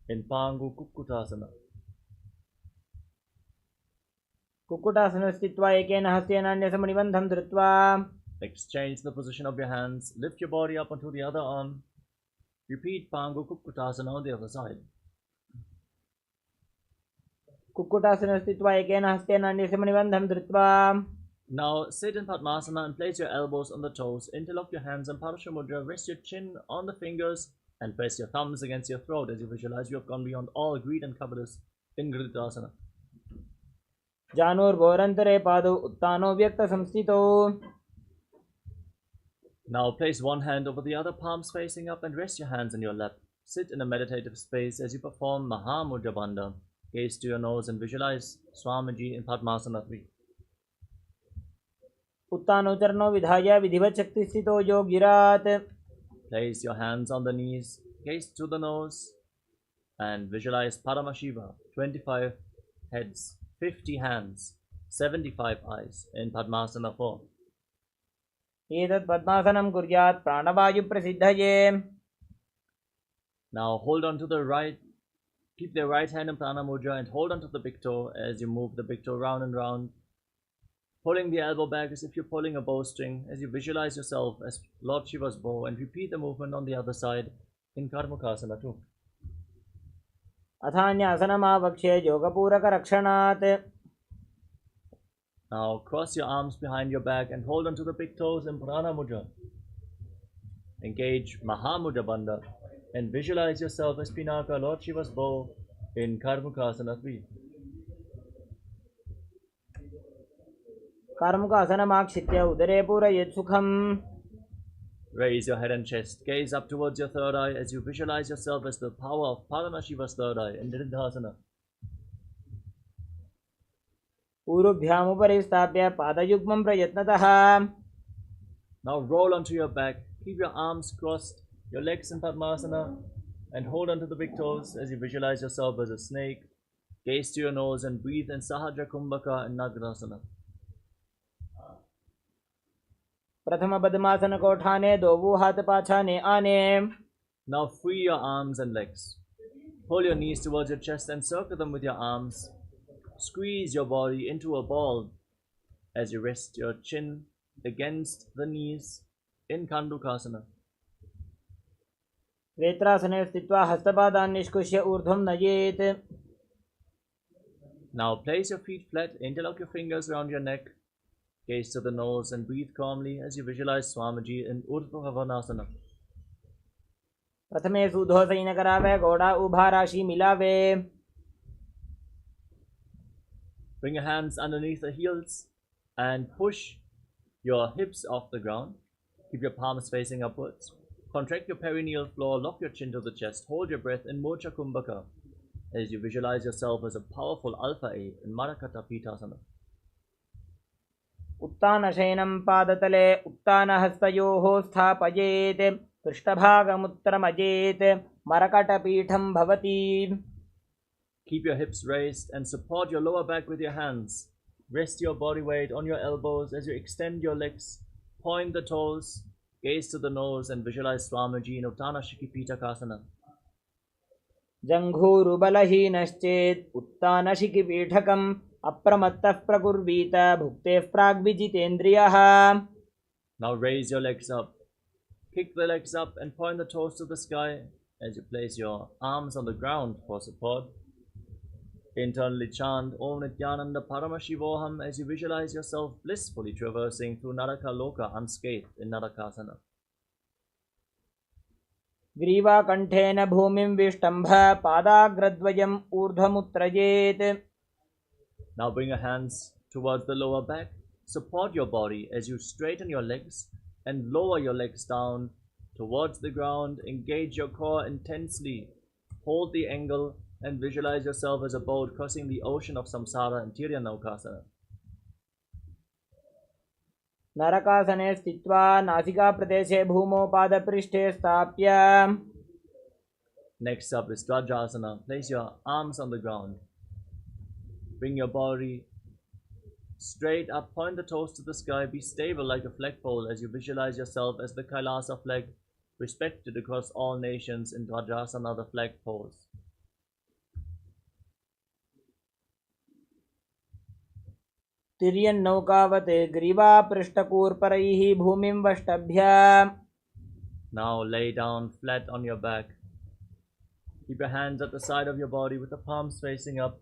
in Pangu Kukkutasana. Kukkutasana स्थित्वा एकेन हस्तेन अन्यसमणिबन्धं धृत्वा. Exchange the position of your hands, lift your body up onto the other arm. Repeat Pangu Kukkutasana on the other side. Kukkutasana स्थित्वा एकेन हस्तेन अन्यसमणिबन्धं धृत्वा. Now sit in Padmasana and place your elbows on the toes, interlock your hands and Parasha Mudra, rest your chin on the fingers and press your thumbs against your throat as you visualize you have gone beyond all greed and covetous in Gridasana. जानुर्भोरन्तरे पादौ उत्तानो व्यक्तसंस्थितौ. Now place one hand over the other, palms facing up, and rest your hands in your lap. Sit in a meditative space as you perform Mahamudra Bandha. Gaze to your nose and visualize Swamiji in Padmasana 3. उत्तानोचरणो विधाय विधिवत् शक्तिस्थितो योगिरात्. Place your hands on the knees, gaze to the nose, and visualize Paramashiva, 25 heads, 50 hands, 75 eyes in Padmasana 4. एतत् पद्मासनं कुर्यात् प्राणवायुप्रसिद्धये. Now hold on to the right, keep the right hand in Prana Mudra and hold on to the big toe as you move the big toe round and round. Pulling the elbow back as if you're pulling a bowstring as you visualize yourself as Lord Shiva's bow and repeat the movement on the other side in Karmukasana 2. अथान्यासनमावक्ष्ये योगपूरकरक्षणात्. Now cross your arms behind your back and hold on to the big toes in Prana Mudra. Engage Mahamudra Bandha and visualize yourself as Pinaka, Lord Shiva's bow in Karmukasana 3. कर्मुकासनमाक्षित्य उदरे पूरयेत् सुखम्. Raise your head and chest, gaze up towards your third eye as you visualize yourself as the power of Paramashiva's third eye in Dridhasana. पूर्वभ्यामुपरि स्थाप्य पादयुग्मं प्रयत्नतः. Now roll onto your back, keep your arms crossed, your legs in Padmasana, and hold onto the big toes as you visualize yourself as a snake. Gaze to your nose and breathe in Sahajra Kumbhaka in Nagrasana. प्रथम पद्मासन को उठाने, दो हाथ पाछाने आने. Now free your arms and legs. Pull your knees towards your chest and circle them with your arms. Squeeze your body into a ball as you rest your chin against the knees in Kandukasana. वेत्रासने स्थित्वा हस्तपादान् निष्कुष्य ऊर्ध्वं नयेत्. Now place your feet flat, interlock your fingers around your neck. Gaze to the nose and breathe calmly as you visualize Swamiji in Urdhva Bhavanasana. प्रथमे सुधोसैन करावे, घोड़ा उभा राशि मिलावे. Bring your hands underneath the heels and push your hips off the ground. Keep your palms facing upwards. Contract your perineal floor, lock your chin to the chest, hold your breath in Mocha Kumbhaka as you visualize yourself as a powerful Alpha A in Marakata Pitasana. उत्तानशयनं पादतले उत्तानहस्तयोः स्थापयेत्. पृष्ठभागमुत्तरमजेत्. मरकटपीठं भवति. Keep your hips raised and support your lower back with your hands. Rest your body weight on your elbows as you extend your legs. Point the toes, gaze to the nose and visualize Swamiji in Uttana Shikipitakasana. जङ्घूरुबलहीनश्चेत् उत्तानशिखिपीठकम् अप्रमत्तः प्रकुर्वीत भुक्तेः प्राग्विजितेन्द्रियः. Now raise your legs up. Kick the legs up and point the toes to the sky as you place your arms on the ground for support. Internally chant Om Nityananda Paramashivoham as you visualize yourself blissfully traversing through Naraka Loka unscathed in Narakasana. ग्रीवाकण्ठेन भूमिं विष्टम्भ पादाग्रद्वयम् ऊर्ध्वमुत्त्रयेत्. Now bring your hands towards the lower back. Support your body as you straighten your legs and lower your legs down towards the ground. Engage your core intensely. Hold the angle and visualize yourself as a boat crossing the ocean of samsara in Tiryanokasana. नरकासने स्थित्वा नासिकाप्रदेशे भूमौ पादपृष्ठे स्थाप्य. Next up is Vajrasana. Place your arms on the ground. Bring your body straight up, point the toes to the sky, be stable like a flagpole as you visualize yourself as the Kailasa flag, respected across all nations in Vajrasana, the flag pose. तिर्यन्नौकावत् ग्रीवापृष्ठकूर्परैः भूमिं वष्टभ्य. Now lay down flat on your back. Keep your hands at the side of your body with the palms facing up.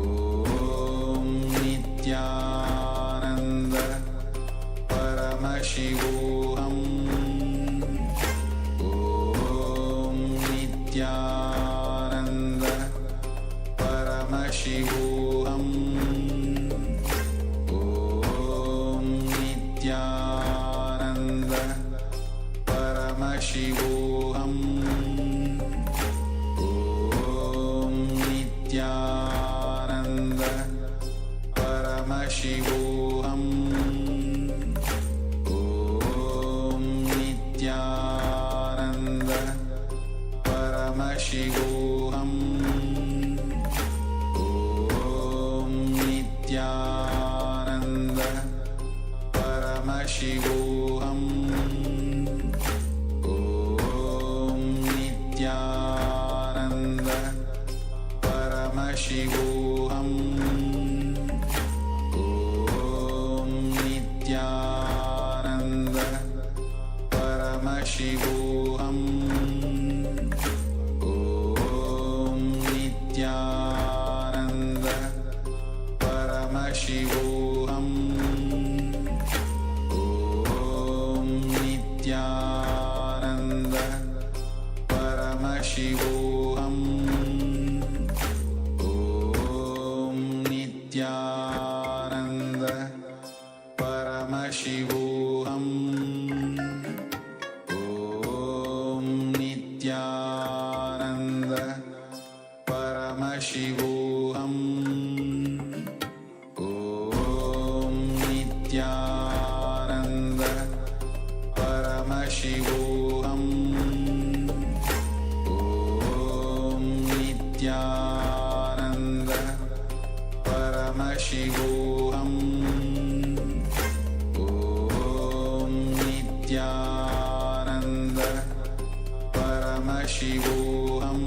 Paramashivoham Om Nityananda Paramashivoham Om Nityananda Paramashivoham Om Nityananda Paramashivoham Om Nityananda Paramashivoham Om Nityananda Paramashivoham Om Nityananda Paramashivoham Om Nityananda Paramashivoham Om Nityananda Paramashivoham Om Nityananda Paramashivoham Om Nityananda Paramashivoham Om Nityananda Paramashivoham Om Nityananda Paramashivoham Om Nityananda Paramashivoham Om Nityananda Paramashivoham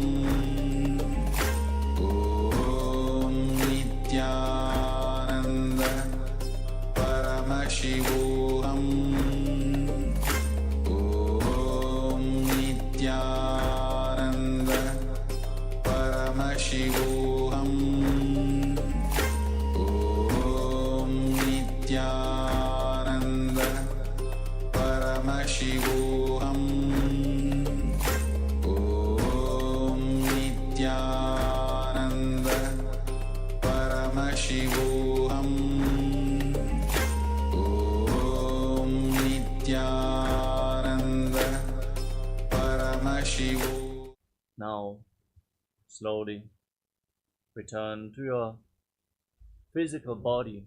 Om Nityananda Paramashivoham Om Nityananda Paramashivoham Om Nityananda Paramashivoham Om Nityananda Paramashivoham Om Nityananda Paramashivoham. Now, slowly return to your physical body.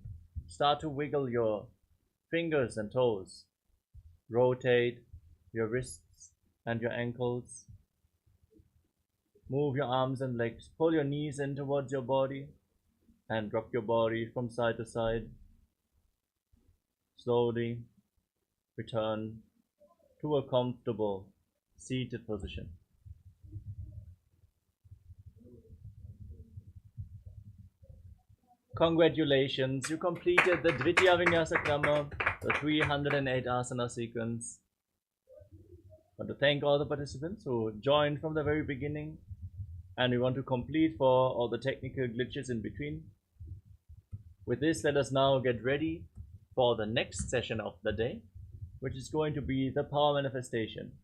Start to wiggle your fingers and toes. Rotate your wrists and your ankles. Move your arms and legs. Pull your knees in towards your body and rock your body from side to side. Slowly return to a comfortable seated position. Congratulations, you completed the Dvitiya Vinyasa Krama, the 308 Asana sequence. I want to thank all the participants who joined from the very beginning, and we want to complete for all the technical glitches in between. With this, let us now get ready for the next session of the day, which is going to be the power manifestation.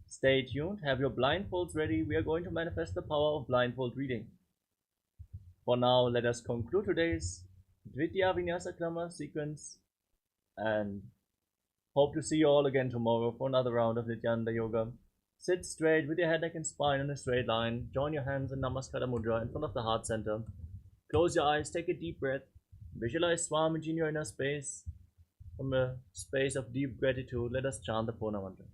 Stay tuned, have your blindfolds ready. We are going to manifest the power of blindfold reading. For now, let us conclude today's Dvitiya Vinyasa Krama sequence and hope to see you all again tomorrow for another round of Nityananda Yoga. Sit straight with your head, neck and spine in a straight line. Join your hands in Namaskara Mudra in front of the heart center. Close your eyes, take a deep breath. Visualize Swamiji in your inner space. From a space of deep gratitude, let us chant the Purna Mantra.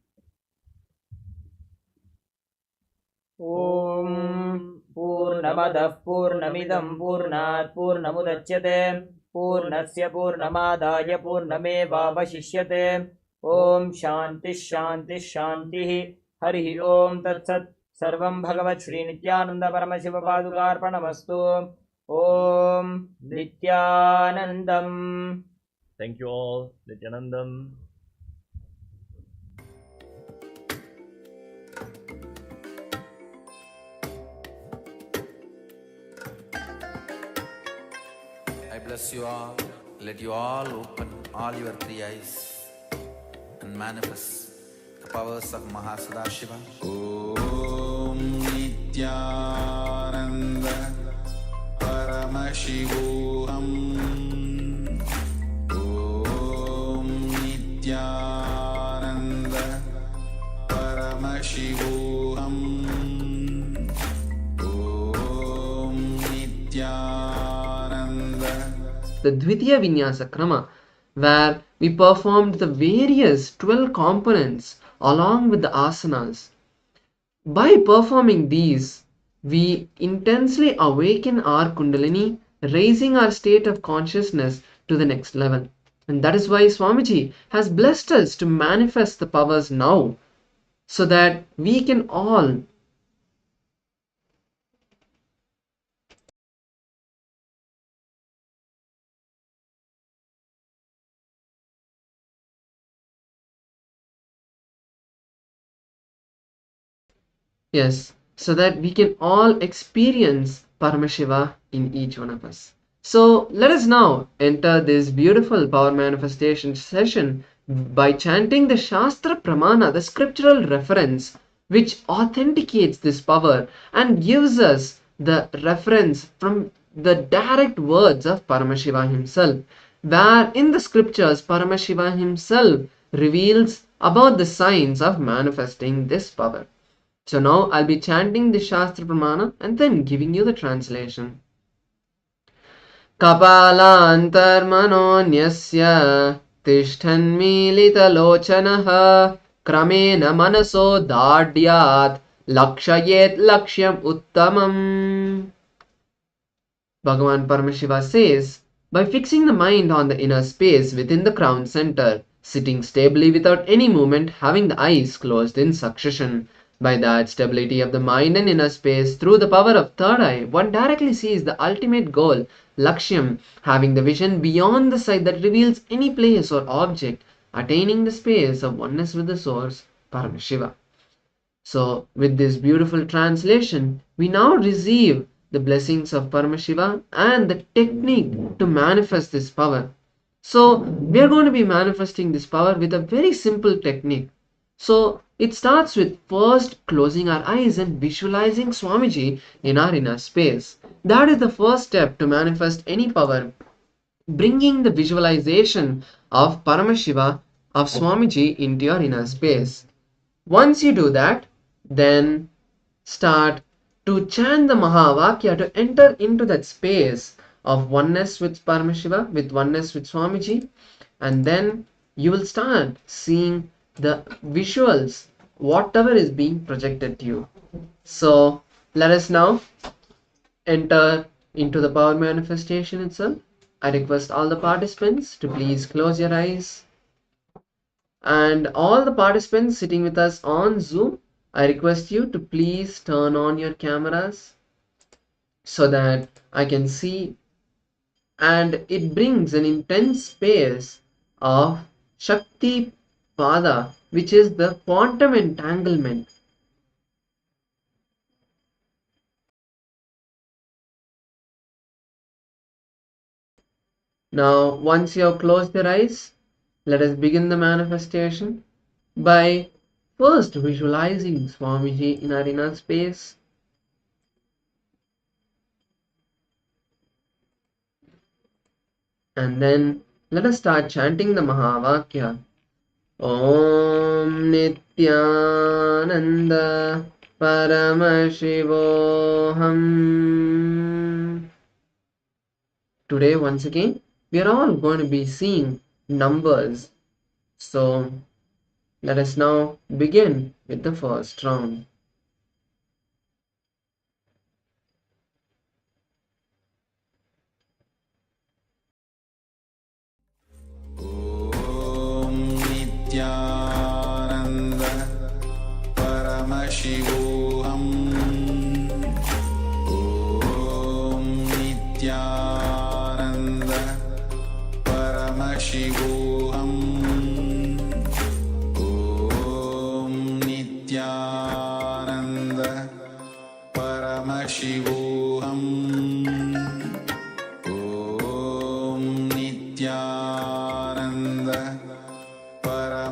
Om Purnamadah Purnamidam Purnat Purnamudachyate Purnasya Purnamadaya Purnamevavashishyate Om Shanti Shanti Shanti Harihi Om Tat Sat Sarvam Bhagavat Shri Nityananda Paramashiva Padukarpanamastu Om Nityanandam. Thank you all. Nityanandam. I bless you all. Let you all open all your three eyes and manifest the powers of Mahasadashiva. Om Nityananda Paramashivoham. Om Nityananda Paramashivoham. Om Nityananda. The Dvitiya Vinyasa Krama, where we performed the various 12 components along with the asanas. By performing these, we intensely awaken our Kundalini, raising our state of consciousness to the next level. And that is why Swamiji has blessed us to manifest the powers now, so that we can all so that we can all experience Paramashiva in each one of us. So let us now enter this beautiful power manifestation session by chanting the Shastra Pramana, the scriptural reference, which authenticates this power and gives us the reference from the direct words of Paramashiva himself, where in the scriptures Paramashiva himself reveals about the signs of manifesting this power. So now I'll be chanting the Shastra Pramana and then giving you the translation. Kapalantarmanonyasya tishthanmilitalochanaha kramena manaso dadyat lakshayet lakshyam uttamam. Bhagavan Paramashiva says, by fixing the mind on the inner space within the crown center, sitting stably without any movement, having the eyes closed in succession. By that stability of the mind and inner space, through the power of third eye, one directly sees the ultimate goal, Lakshyam, having the vision beyond the sight that reveals any place or object, attaining the space of oneness with the source, Paramashiva. So, with this beautiful translation, we now receive the blessings of Paramashiva and the technique to manifest this power. So, we are going to be manifesting this power with a very simple technique. So, it starts with first closing our eyes and visualizing Swamiji in our inner space. That is the first step to manifest any power, bringing the visualization of Paramashiva, of Swamiji into your inner space. Once you do that, then start to chant the Mahavakya to enter into that space of oneness with Paramashiva, with oneness with Swamiji, and then you will start seeing the visuals, whatever is being projected to you. So let us now enter into the power manifestation itself. I request all the participants to please close your eyes, and all the participants sitting with us on Zoom, I request you to please turn on your cameras so that I can see, and it brings an intense space of Shakti Pada, which is the quantum entanglement. Now, once you have closed your eyes, let us begin the manifestation by first visualizing Swamiji in our inner space. And then let us start chanting the Mahavakya. Om Nityananda Paramashivoham. Today, once again, we are all going to be seeing numbers. So, let us now begin with the first round. Om Nityananda Paramashivoham. Om Nityananda Paramashivoham. Om Nityananda Paramashivoham. Om Nityananda Paramashivoham.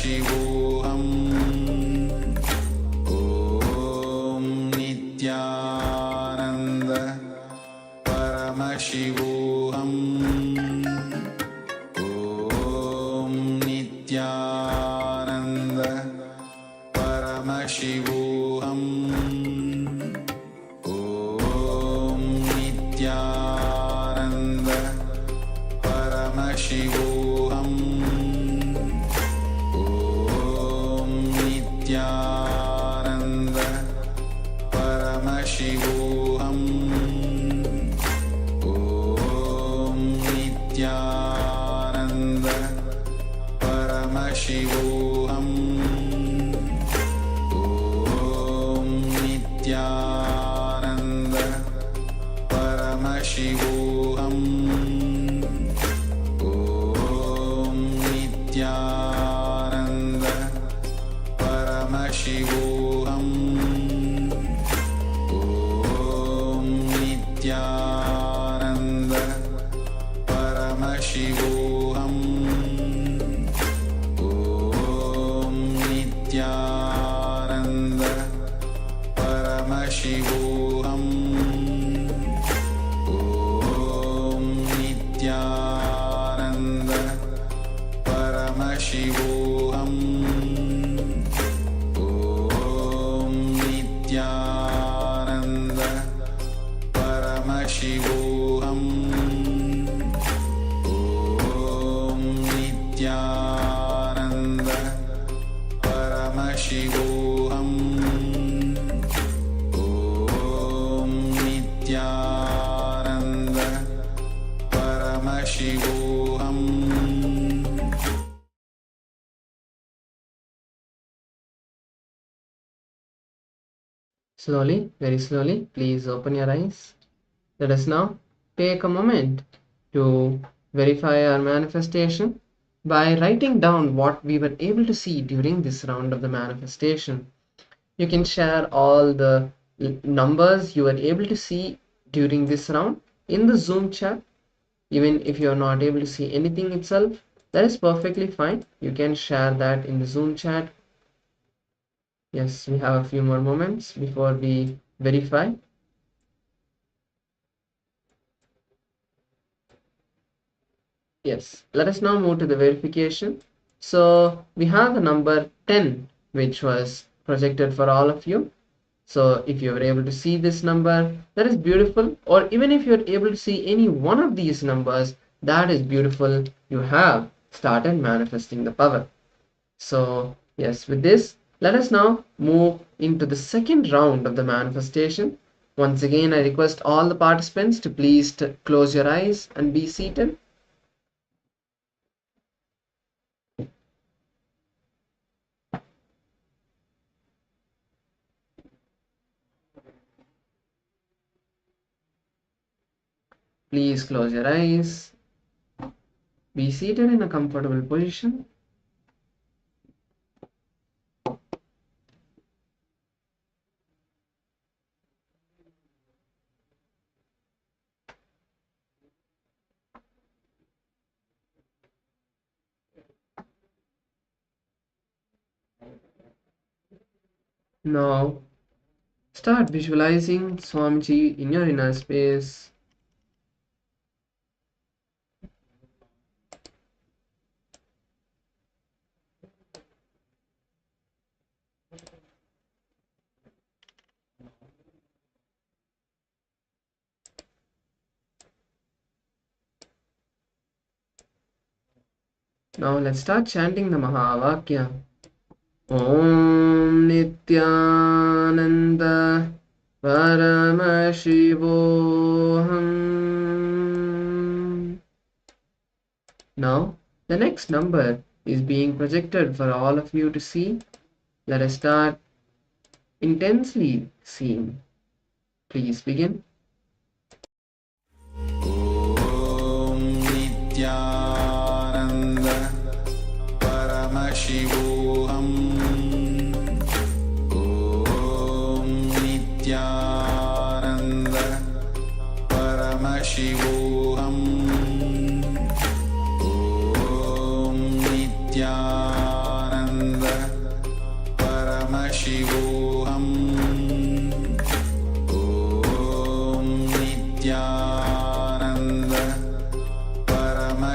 Paramashivoham Om Nityananda Paramashivoham Om Nityananda Paramashivoham Om Nityananda Paramashivoham Om Nityananda Paramashivoham Om Nityananda Paramashivoham Om Nityananda Paramashivoham Om Nityananda Paramashivoham Om Nityananda Paramashivoham Om Nityananda Paramashivoham Om Nityananda Paramashivoham Om Nityananda Paramashivoham Om Nityananda Paramashivoham Om Nityananda Paramashivoham. Slowly, very slowly, please open your eyes. Let us now take a moment to verify our manifestation by writing down what we were able to see during this round of the manifestation. You can share all the numbers you were able to see during this round in the Zoom chat. Even if you are not able to see anything itself, that is perfectly fine. You can share that in the Zoom chat. Yes, we have a few more moments before we verify. Yes, let us now move to the verification. So we have the number 10, which was projected for all of you. So if you were able to see this number, that is beautiful. Or even if you're able to see any one of these numbers, that is beautiful. You have started manifesting the power. So yes, with this, let us now move into the second round of the manifestation. Once again, I request all the participants to please close your eyes and be seated. Please close your eyes. Be seated in a comfortable position. Now, start visualizing Swamiji in your inner space. Now let's start chanting the Mahavakya. Om Nityananda Paramashivoham. Now the next number is being projected for all of you to see. Let us start intensely seeing. Please begin. Om Nityananda Paramashivoham Om Nityananda Paramashivoham Om Nityananda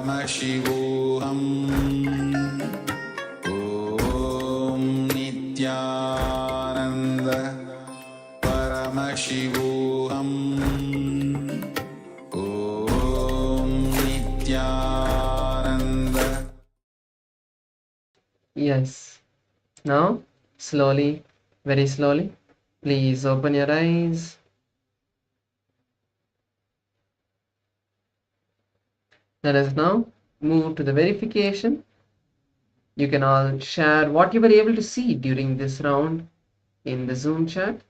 Paramashivoham Om Nityananda Paramashivoham Om Nityananda. Yes. Now, slowly, very slowly, please open your eyes. Let us now move to the verification. You can all share what you were able to see during this round in the Zoom chat.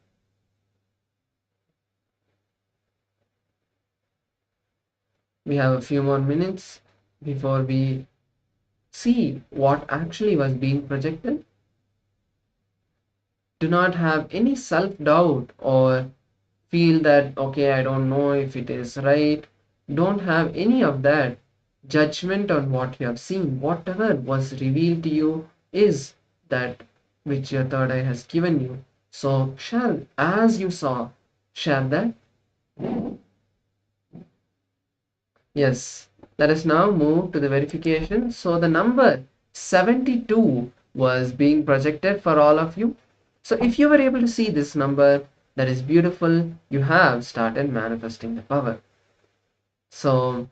We have a few more minutes before we see what actually was being projected. Do not have any self-doubt or feel that, okay, I don't know if it is right. Don't have any of that judgment on what you have seen. Whatever was revealed to you is that which your third eye has given you. So share as you saw, share that. Yes, let us now move to the verification. So the number 72 was being projected for all of you. So if you were able to see this number, that is beautiful. You have started manifesting the power. So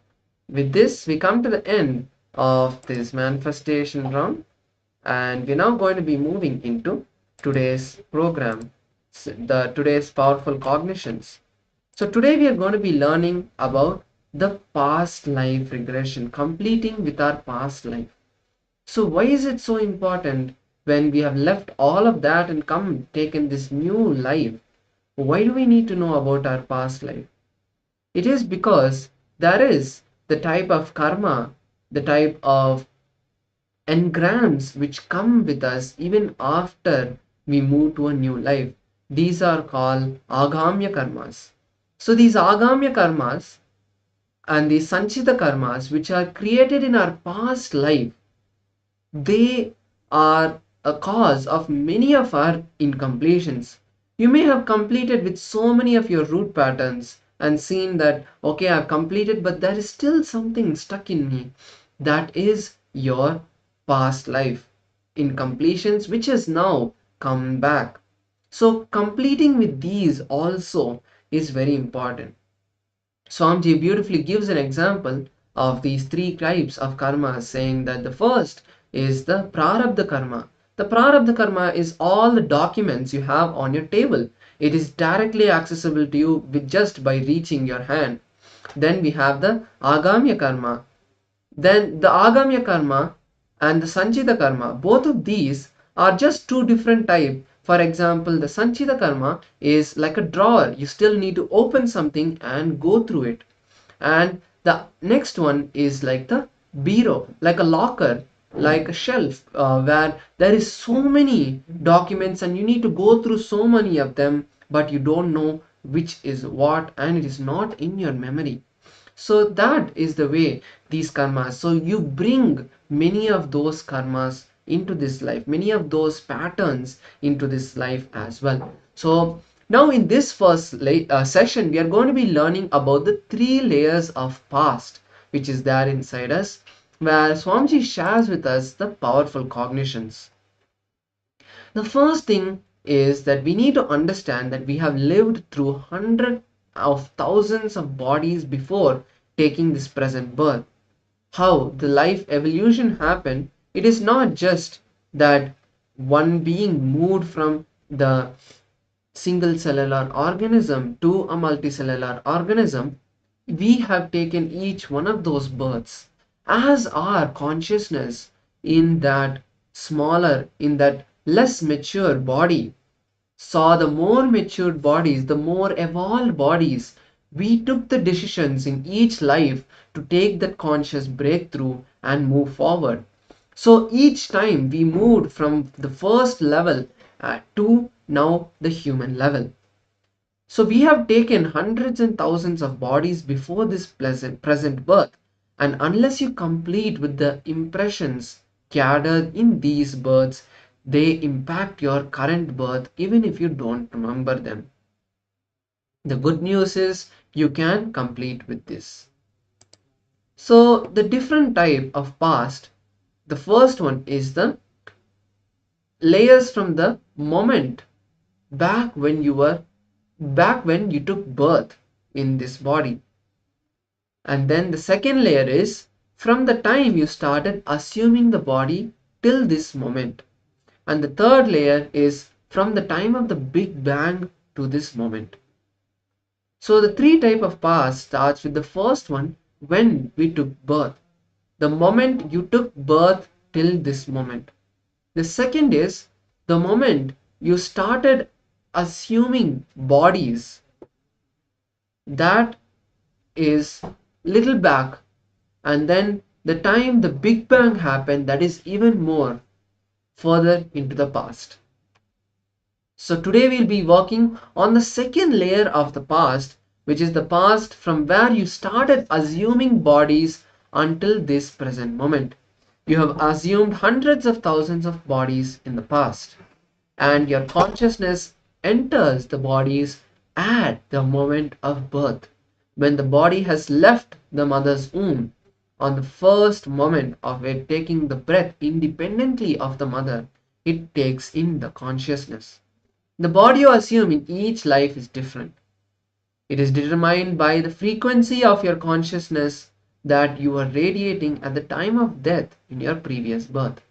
with this, we come to the end of this manifestation round, and we're now going to be moving into today's program, today's powerful cognitions. So today we are going to be learning about the past life regression, completing with our past life. So why is it so important when we have left all of that and come taken this new life? Why do we need to know about our past life? It is because there is the type of karma, the type of engrams which come with us even after we move to a new life. These are called agamya karmas. So these agamya karmas and these sanchita karmas which are created in our past life, they are a cause of many of our incompletions. You may have completed with so many of your root patterns and seen that, okay, I've completed, but there is still something stuck in me. That is your past life incompletions, which has now come back. So completing with these also is very important. Swamiji beautifully gives an example of these three types of karma, saying that the first is the prarabdha karma. The prarabdha karma is all the documents you have on your table. It is directly accessible to you with just by reaching your hand. Then we have the agamya karma. Then the agamya karma and the sanchita karma, both of these are just two different types. For example, the sanchita karma is like a drawer. You still need to open something and go through it. And the next one is like the bureau, like a locker, like a shelf, where there is so many documents and you need to go through so many of them, but you don't know which is what, and it is not in your memory. So that is the way these karmas. So you bring many of those karmas into this life, many of those patterns into this life as well. So now in this first session, we are going to be learning about the three layers of past, which is there inside us, where Swamiji shares with us the powerful cognitions. The first thing is that we need to understand that we have lived through hundreds of thousands of bodies before taking this present birth. How the life evolution happened, it is not just that one being moved from the single cellular organism to a multicellular organism. We have taken each one of those births as our consciousness in that smaller, in that less mature body saw the more matured bodies, the more evolved bodies. We took the decisions in each life to take that conscious breakthrough and move forward. So each time we moved from the first level to now the human level. So we have taken hundreds and thousands of bodies before this present birth, and unless you complete with the impressions gathered in these births, they impact your current birth even if you don't remember them. The good news is you can complete with this. So the different type of past, the first one is the layers from the moment back when you took birth in this body. And then the second layer is from the time you started assuming the body till this moment. And the third layer is from the time of the Big Bang to this moment. So the three type of past starts with the first one, when we took birth. The moment you took birth till this moment. The second is the moment you started assuming bodies. That is little back. And then the time the Big Bang happened, that is even more further into the past. So today we'll be working on the second layer of the past, which is the past from where you started assuming bodies until this present moment. You have assumed hundreds of thousands of bodies in the past, and your consciousness enters the bodies at the moment of birth, when the body has left the mother's womb. On the first moment of it taking the breath independently of the mother, it takes in the consciousness. The body you assume in each life is different. It is determined by the frequency of your consciousness that you are radiating at the time of death in your previous birth.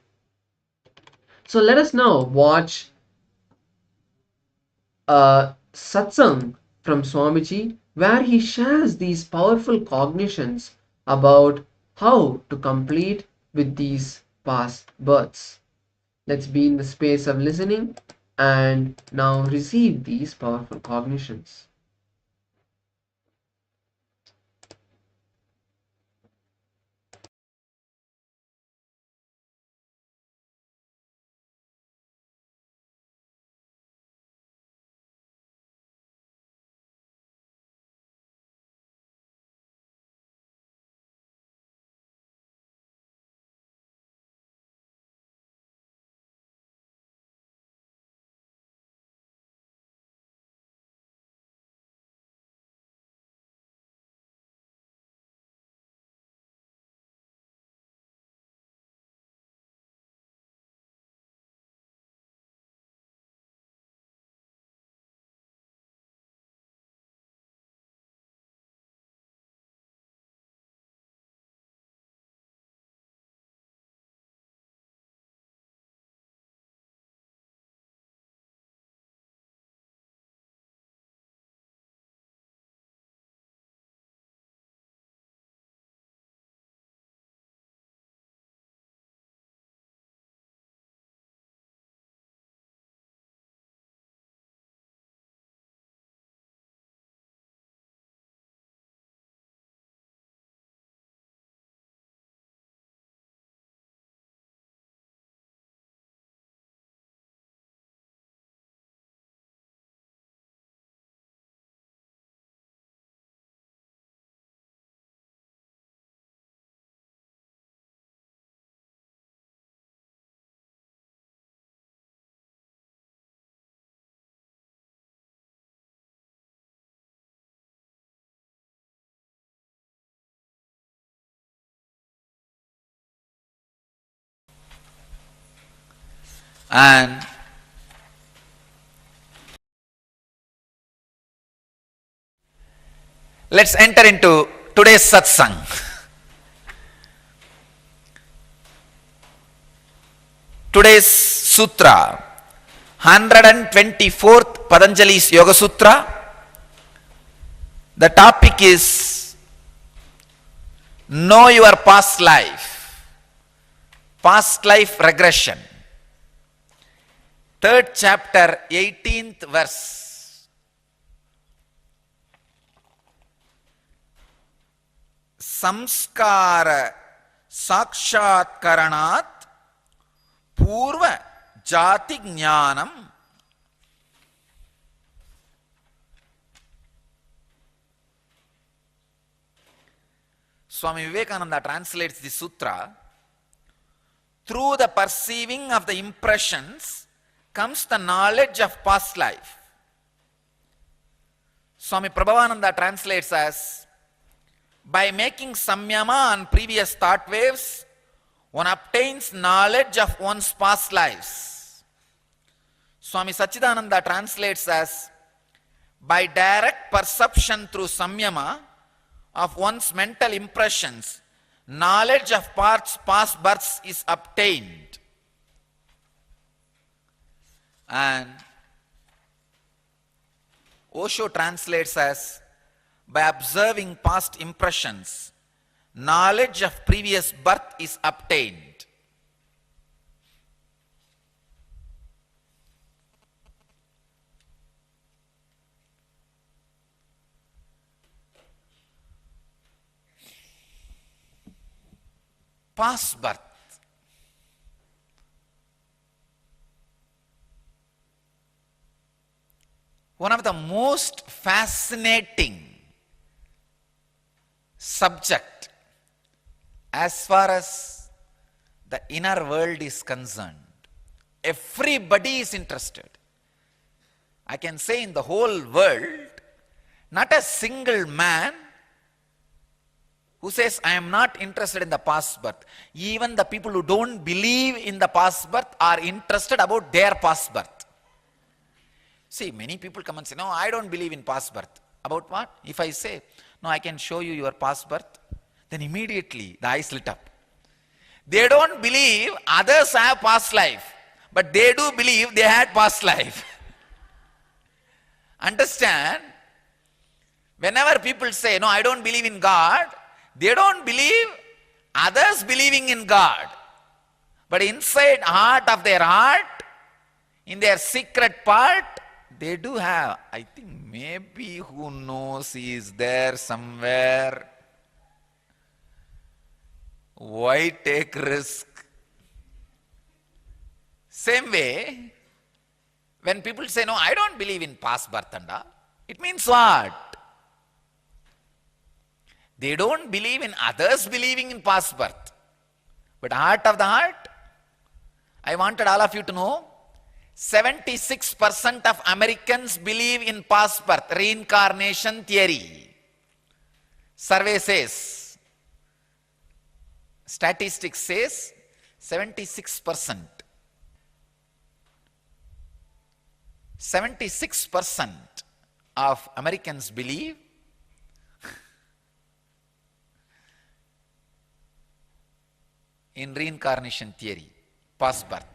So let us now watch a satsang from Swamiji, where he shares these powerful cognitions about how to complete with these past births. Let's be in the space of listening and now receive these powerful cognitions. And let's enter into today's satsang. Today's sutra, 124th Patanjali's Yoga Sutra. The topic is know your past life regression. 3rd chapter, 18th verse. Samskara sakshatkaranat purva jati jnanam. Swami Vivekananda translates the sutra: through the perceiving of the impressions comes the knowledge of past life. Swami Prabhavananda translates as: by making samyama on previous thought waves, one obtains knowledge of one's past lives. Swami Sachidananda translates as, by direct perception through samyama of one's mental impressions, knowledge of past births is obtained. And Osho translates as, by observing past impressions, knowledge of previous birth is obtained. Past birth. One of the most fascinating subject as far as the inner world is concerned. Everybody is interested. I can say in the whole world, not a single man who says, I am not interested in the past birth. Even the people who don't believe in the past birth are interested about their past birth. See, many people come and say, no, I don't believe in past birth. About what? If I say, no, I can show you your past birth, then immediately the eyes lit up. They don't believe others have past life, but they do believe they had past life. Understand? Whenever people say, no, I don't believe in God, they don't believe others believing in God. But inside heart of their heart, in their secret part, they do have, I think maybe who knows, he is there somewhere. Why take risk? Same way, when people say, no, I don't believe in past birth and all, it means what? They don't believe in others believing in past birth. But heart of the heart, I wanted all of you to know, 76% of Americans believe in past birth, reincarnation theory. Survey says, statistics says 76%. 76% of Americans believe in reincarnation theory, past birth.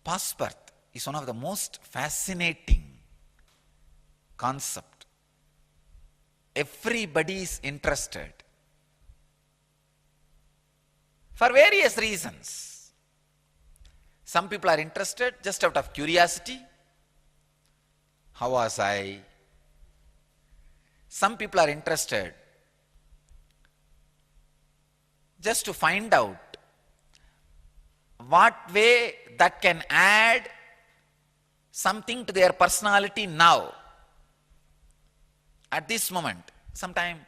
Past birth is one of the most fascinating concept. Everybody is interested for various reasons. Some people are interested just out of curiosity. How was I? Some people are interested just to find out what way that can add something to their personality now. At this moment, sometime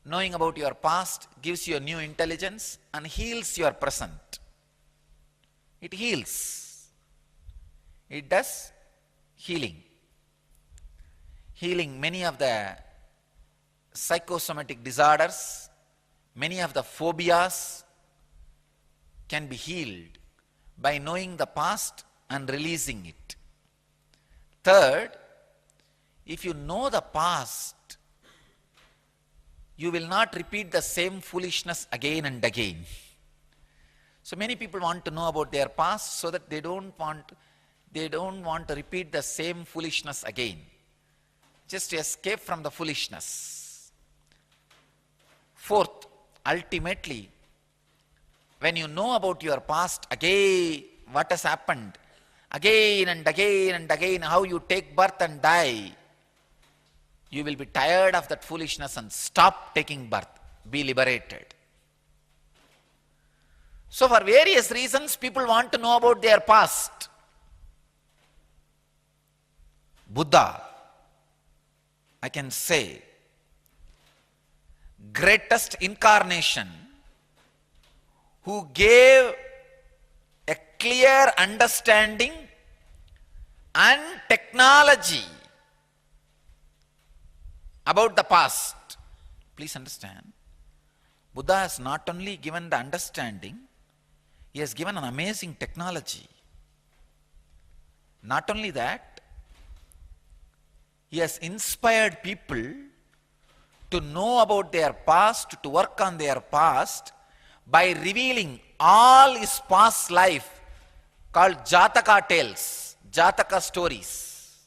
knowing about your past gives you a new intelligence and heals your present. It heals. It does healing. Healing many of the psychosomatic disorders, many of the phobias can be healed by knowing the past and releasing it. Third, if you know the past, you will not repeat the same foolishness again and again. So many people want to know about their past so that they don't want to repeat the same foolishness again, just to escape from the foolishness. Fourth, ultimately, when you know about your past again, what has happened, again and again and again, how you take birth and die, you will be tired of that foolishness and stop taking birth, be liberated. So for various reasons, people want to know about their past. Buddha, I can say, greatest incarnation, who gave a clear understanding and technology about the past. Please understand, Buddha has not only given the understanding, he has given an amazing technology. Not only that, he has inspired people to know about their past, to work on their past by revealing all his past life called Jataka tales, Jataka stories.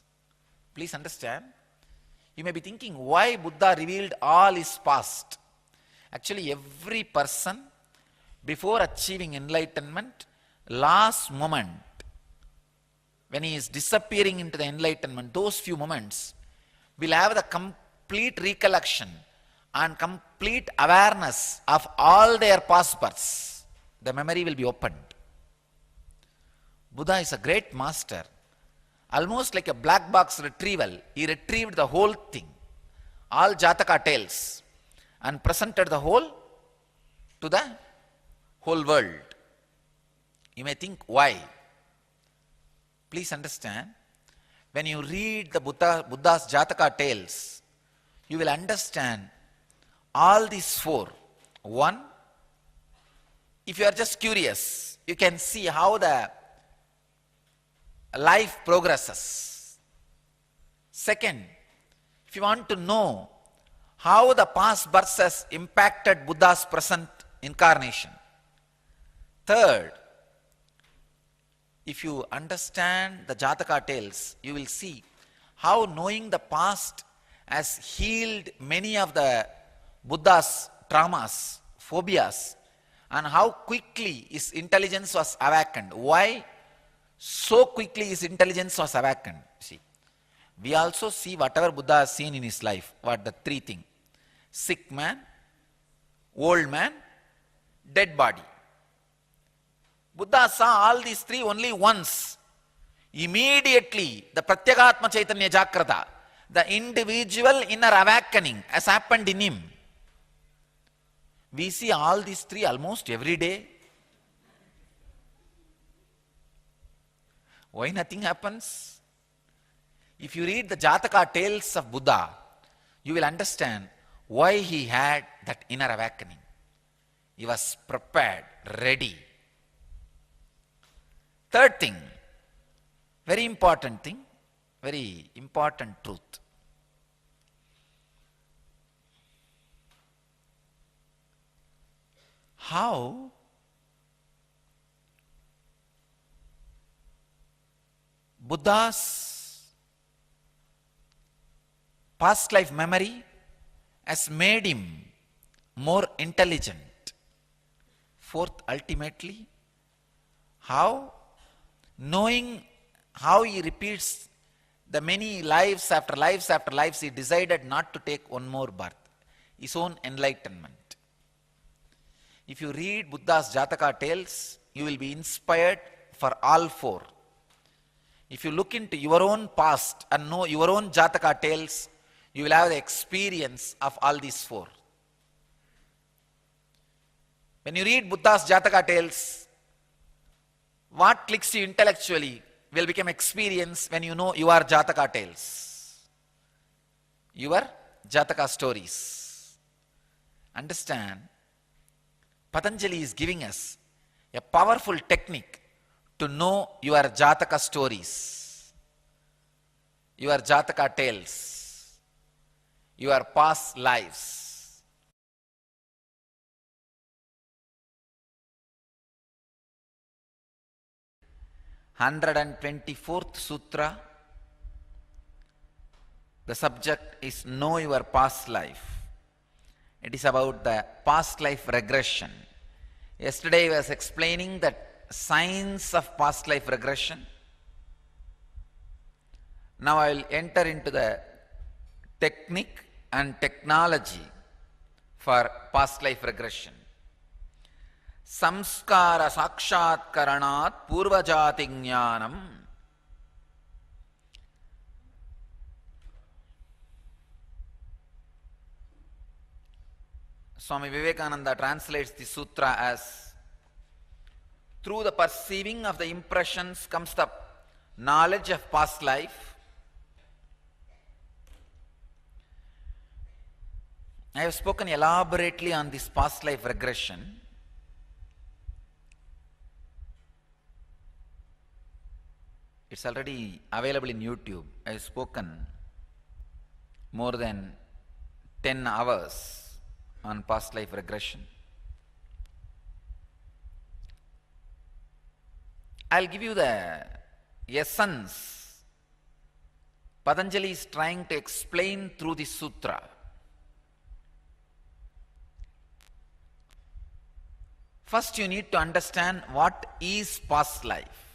Please understand. You may be thinking, why Buddha revealed all his past? Actually, every person, before achieving enlightenment, last moment, when he is disappearing into the enlightenment, those few moments will have the complete recollection and complete awareness of all their past births. The memory will be opened. Buddha is a great master. Almost like a black box retrieval, he retrieved the whole thing, all Jataka tales, and presented the whole to the whole world. You may think, why? Please understand, when you read the Buddha's Jataka tales, you will understand all these four. One, if you are just curious, you can see how the life progresses. Second, if you want to know how the past births has impacted Buddha's present incarnation. Third, if you understand the Jataka tales, you will see how knowing the past has healed many of the Buddha's traumas, phobias, and how quickly his intelligence was awakened. Why so quickly his intelligence was awakened? See, we also see whatever Buddha has seen in his life. What the three things? Sick man, old man, dead body. Buddha saw all these three only once. Immediately, the Pratyagatma Chaitanya Jagrata, the individual inner awakening has happened in him. We see all these three almost every day. Why nothing happens? If you read the Jataka tales of Buddha, you will understand why he had that inner awakening. He was prepared, ready. Third thing, very important thing, very important truth. How Buddha's past life memory has made him more intelligent. Fourth, ultimately, how knowing how he repeats the many lives after lives after lives, he decided not to take one more birth, his own enlightenment. If you read Buddha's Jataka tales, you will be inspired for all four. If you look into your own past and know your own Jataka tales, you will have the experience of all these four. When you read Buddha's Jataka tales, what clicks you intellectually will become experience when you know your Jataka tales, your Jataka stories. Understand, Patanjali is giving us a powerful technique to know your Jataka stories, your Jataka tales, your past lives. 124th Sutra, the subject is Know Your Past Life. It is about the past life regression. Yesterday I was explaining the science of past life regression. Now I will enter into the technique and technology for past life regression. Samskara sakshatkaranat purvajati jnanam. Swami Vivekananda translates the sutra as, through the perceiving of the impressions comes the knowledge of past life. I have spoken elaborately on this past life regression. It's already available in YouTube. I have spoken more than 10 hours on past life regression. I'll give you the essence Patanjali is trying to explain through this sutra. First, you need to understand what is past life.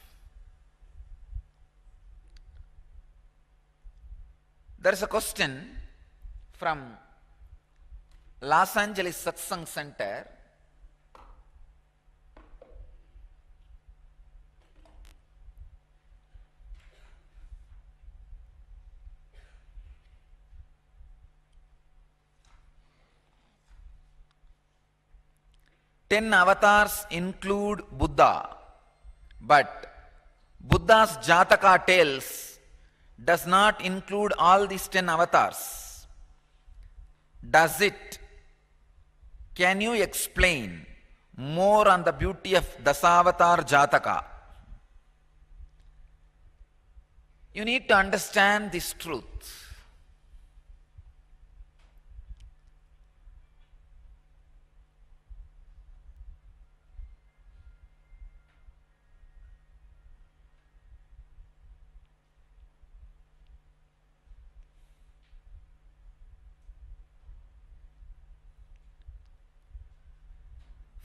There is a question from Los Angeles Satsang Center. Ten avatars include Buddha, but Buddha's Jataka tales does not include all these 10 avatars. Does it? Can you explain more on the beauty of Dasavatar Jataka? You need to understand this truth.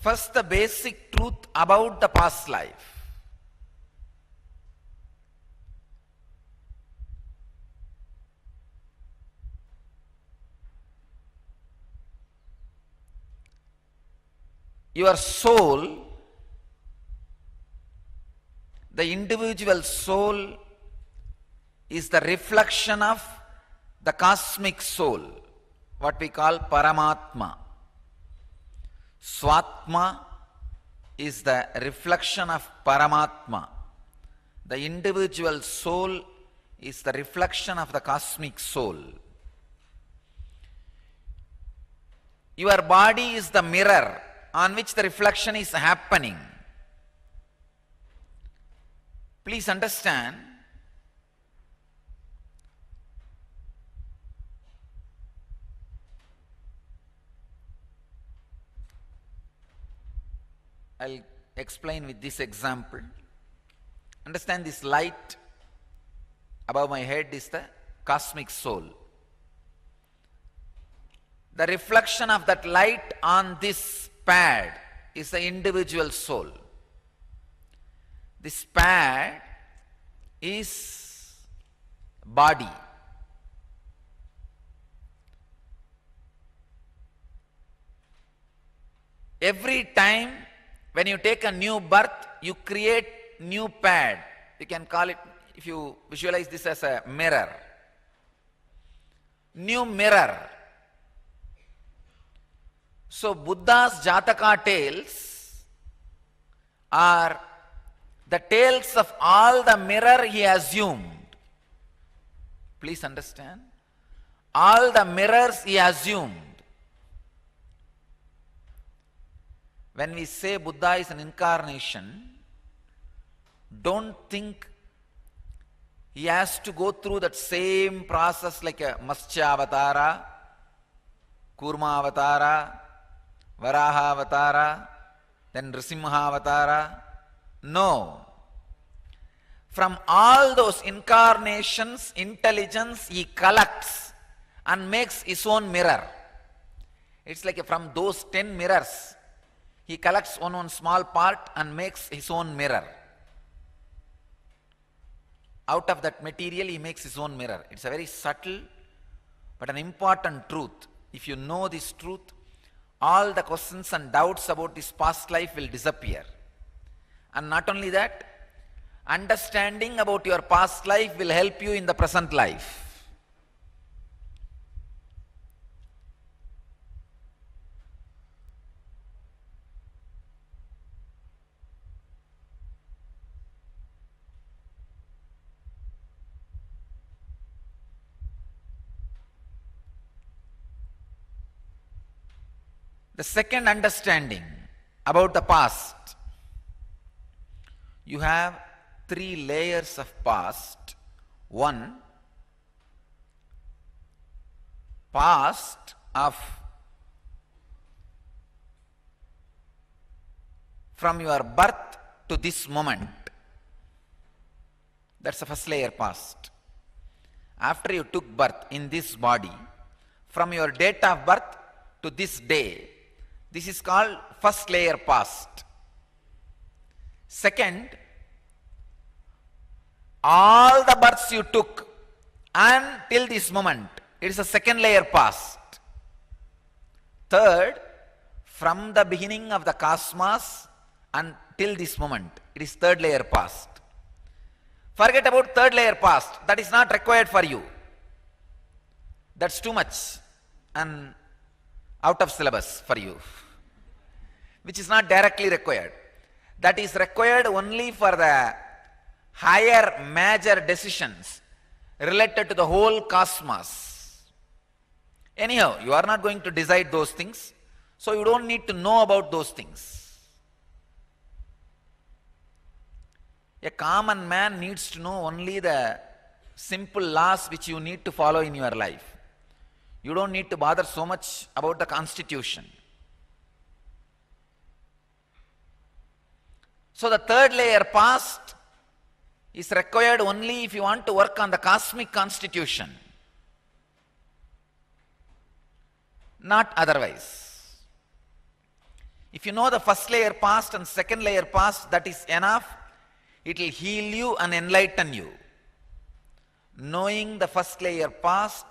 First, the basic truth about the past life. Your soul, the individual soul, is the reflection of the cosmic soul, what we call Paramatma. Swatma is the reflection of Paramatma. The individual soul is the reflection of the cosmic soul. Your body is the mirror on which the reflection is happening. Please understand, I'll explain with this example. Understand, this light above my head is the cosmic soul. The reflection of that light on this pad is the individual soul. This pad is body. Every time when you take a new birth, you create new pad. You can call it, if you visualize this as a mirror. New mirror. So Buddha's Jataka tales are the tales of all the mirror he assumed. Please understand. All the mirrors he assumed. When we say Buddha is an incarnation, don't think he has to go through that same process like a Matsya Avatara, Kurma Avatara, Varaha Avatara, then Nrisimha Avatara. No. From all those incarnations, intelligence he collects and makes his own mirror. It's like from those 10 mirrors, he collects one small part and makes his own mirror. Out of that material, he makes his own mirror. It's a very subtle but an important truth. If you know this truth, all the questions and doubts about this past life will disappear. And not only that, understanding about your past life will help you in the present life. The second understanding about the past. You have 3 layers of past. One, past of from your birth to this moment. That's the first layer past. After you took birth in this body, from your date of birth to this day, this is called first layer past. Second, all the births you took until this moment, it is a second layer past. Third, from the beginning of the cosmos until this moment, it is third layer past. Forget about third layer past, that is not required for you. That's too much and out of syllabus for you, which is not directly required. That is required only for the higher major decisions related to the whole cosmos. Anyhow, you are not going to decide those things, so you don't need to know about those things. A common man needs to know only the simple laws which you need to follow in your life. You don't need to bother so much about the constitution. So the third layer past is required only if you want to work on the cosmic constitution, not otherwise. If you know the first layer past and second layer past, that is enough. It will heal you and enlighten you. Knowing the first layer past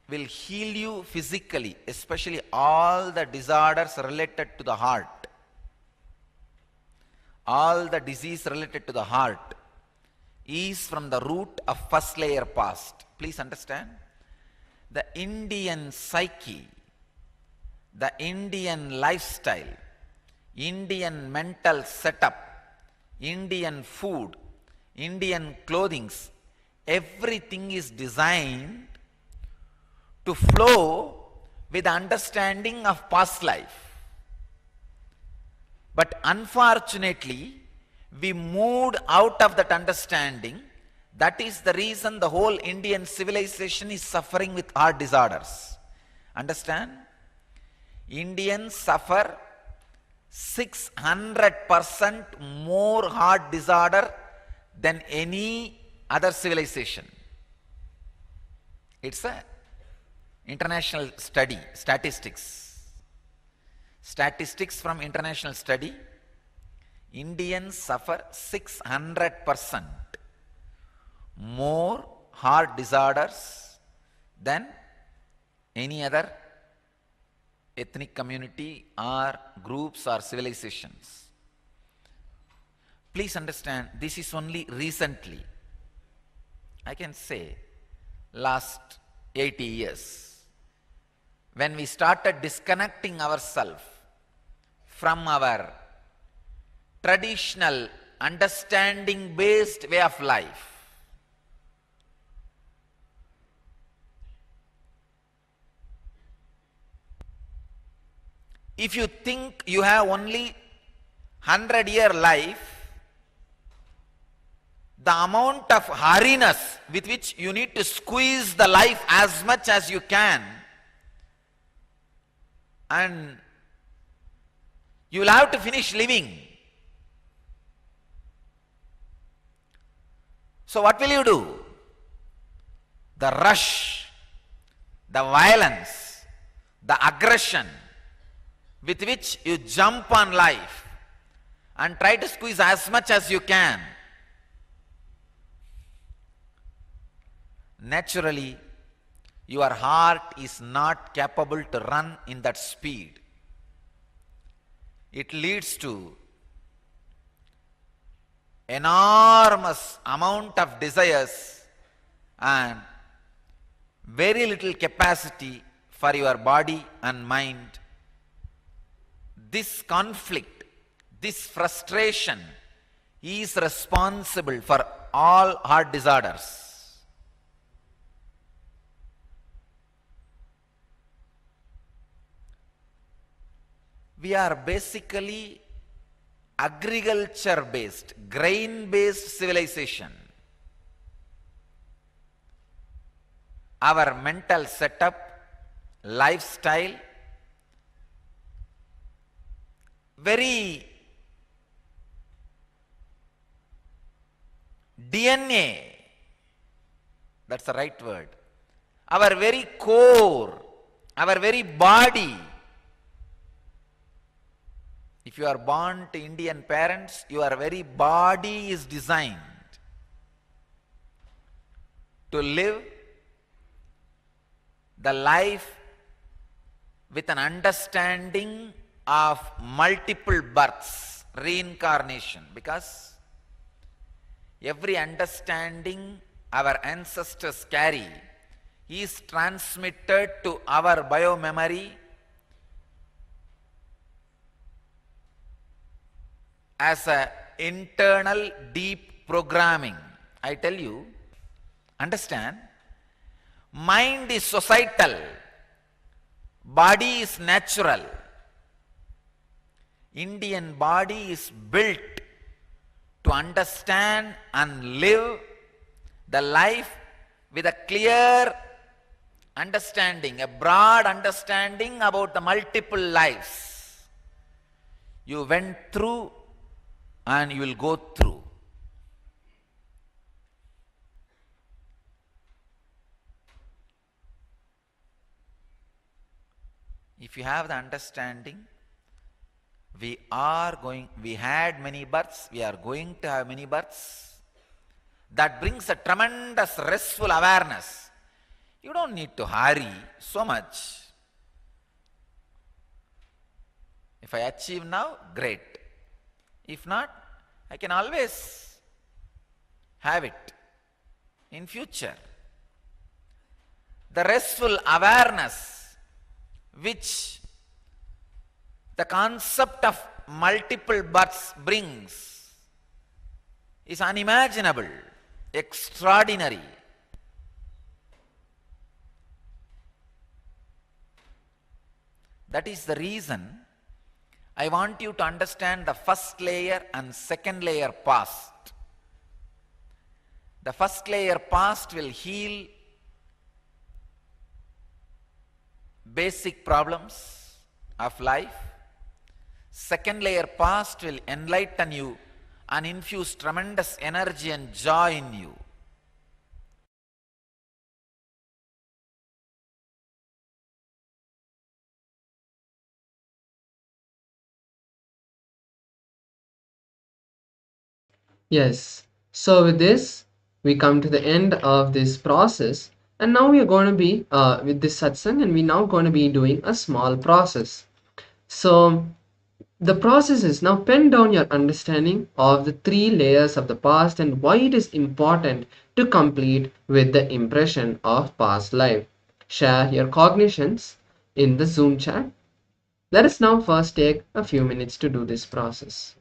will heal you physically, especially all the disorders related to the heart. All the disease related to the heart is from the root of first layer past. Please understand, the Indian psyche, the Indian lifestyle, Indian mental setup, Indian food, Indian clothings, everything is designed to flow with the understanding of past life. But unfortunately, we moved out of that understanding. That is the reason the whole Indian civilization is suffering with heart disorders. Understand? Indians suffer 600% more heart disorder than any other civilization. It's a international study, statistics. Statistics from international study, Indians suffer 600% more heart disorders than any other ethnic community or groups or civilizations. Please understand, this is only recently, I can say last 80 years, when we started disconnecting ourselves from our traditional understanding based way of life. If you think you have only 100-year life, the amount of hurriness with which you need to squeeze the life as much as you can, and you will have to finish living. So what will you do? The rush, the violence, the aggression with which you jump on life and try to squeeze as much as you can, naturally your heart is not capable to run in that speed. It leads to enormous amount of desires and very little capacity for your body and mind. This conflict, this frustration is responsible for all heart disorders. we are basically agriculture based, grain based civilization. Our mental setup, lifestyle, very DNA, that's the right word. Our very core, our very body. If you are born to Indian parents, your very body is designed to live the life with an understanding of multiple births, reincarnation, because every understanding our ancestors carry is transmitted to our biomemory as an internal deep programming. I tell you, understand, mind is societal, body is natural. Indian body is built to understand and live the life with a clear understanding, a broad understanding about the multiple lives you went through and you will go through. If you have the understanding, we had many births, we are going to have many births. That brings a tremendous restful awareness. You don't need to hurry so much. If I achieve now, great. If not, I can always have it in future. The restful awareness which the concept of multiple births brings is unimaginable, extraordinary. That is the reason I want you to understand the first layer and second layer past. The first layer past will heal basic problems of life. Second layer past will enlighten you and infuse tremendous energy and joy in you. Yes. So with this, we come to the end of this process, and now we are going to be with this satsang, and we're now going to be doing a small process. So the process is now pen down your understanding of the 3 layers of the past and why it is important to complete with the impression of past life. Share your cognitions in the Zoom chat. Let us now first take a few minutes to do this process.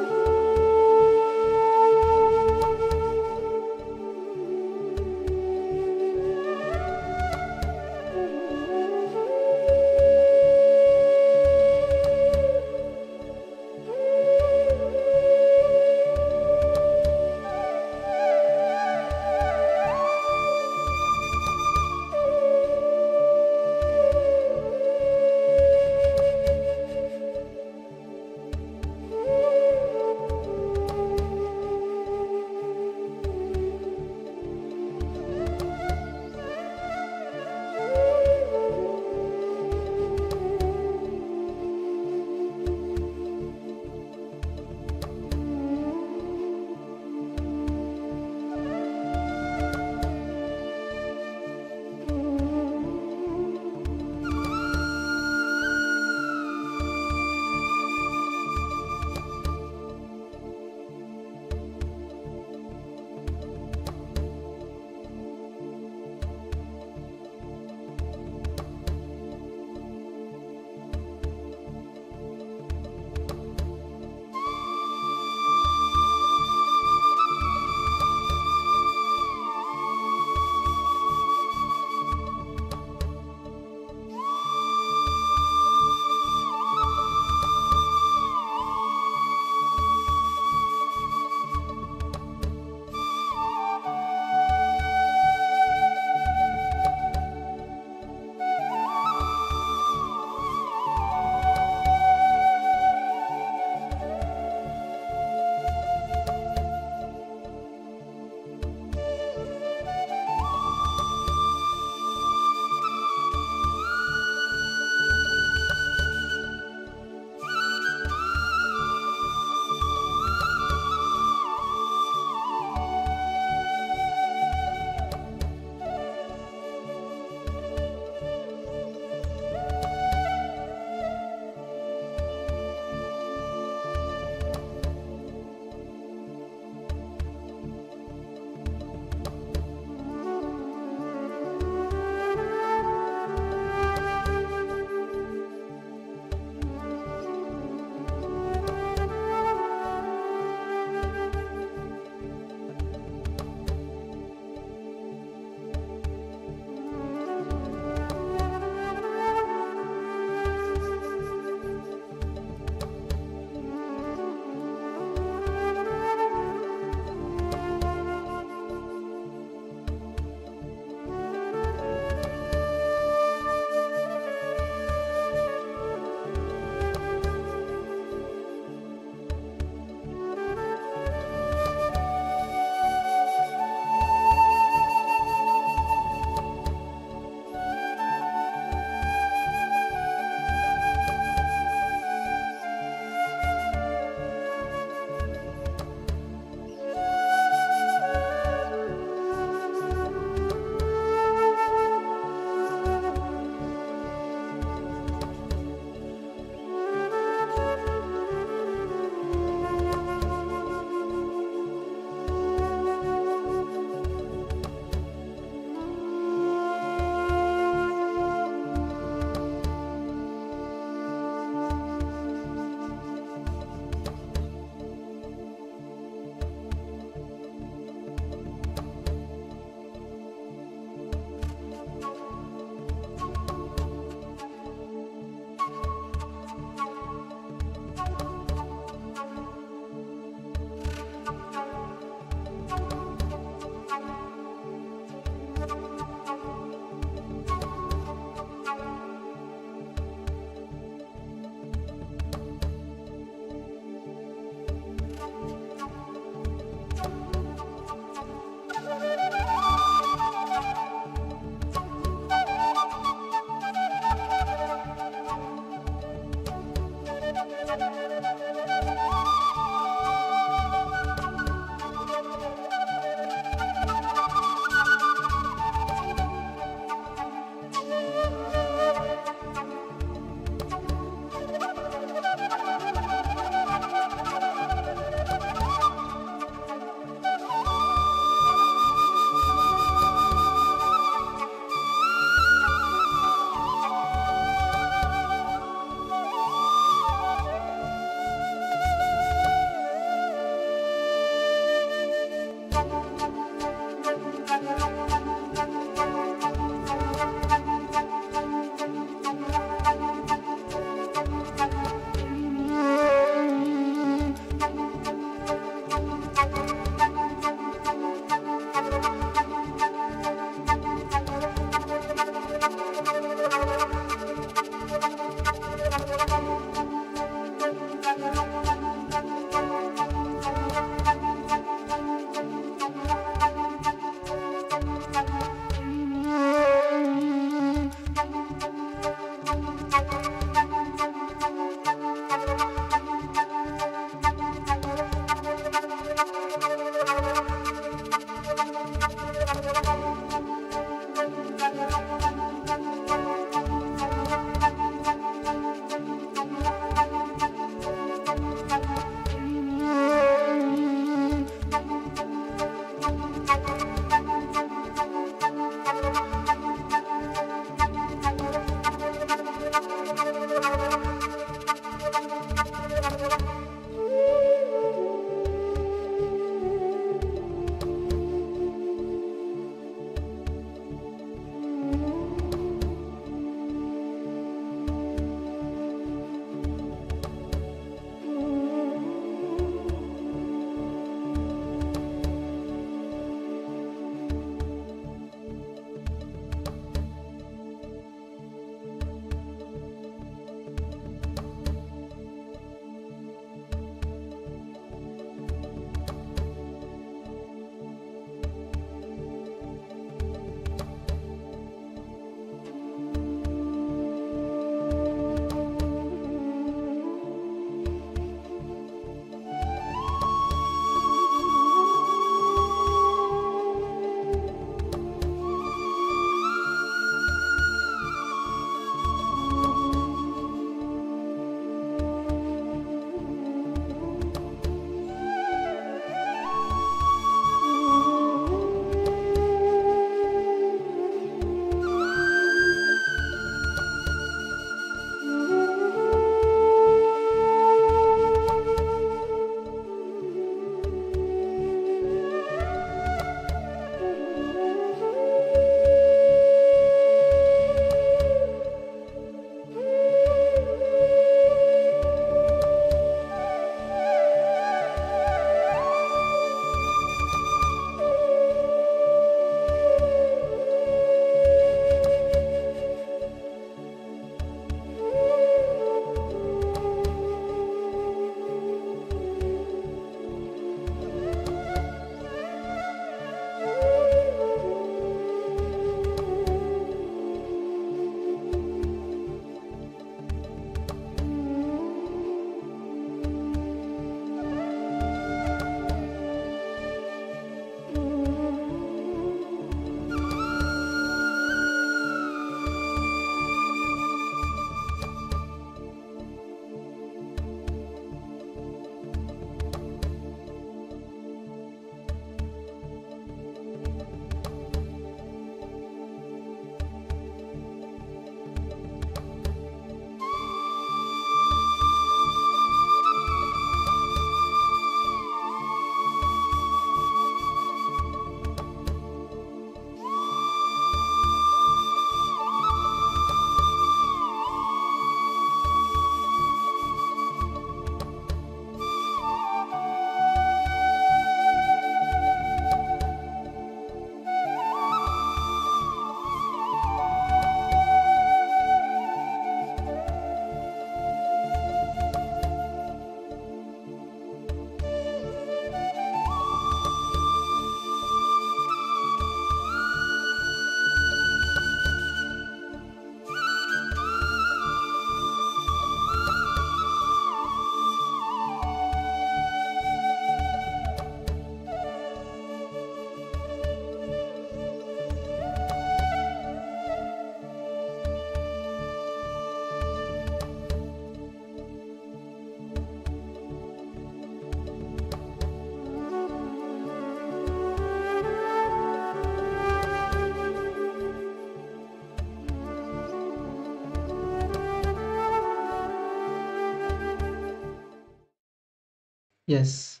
Yes.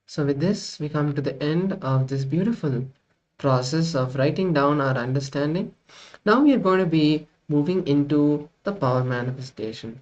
So, with this, we come to the end of this beautiful process of writing down our understanding. Now, we are going to be moving into the power manifestation.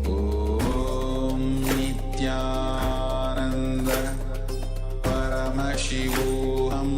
ॐ नित्यानन्द परमशिवोऽहम्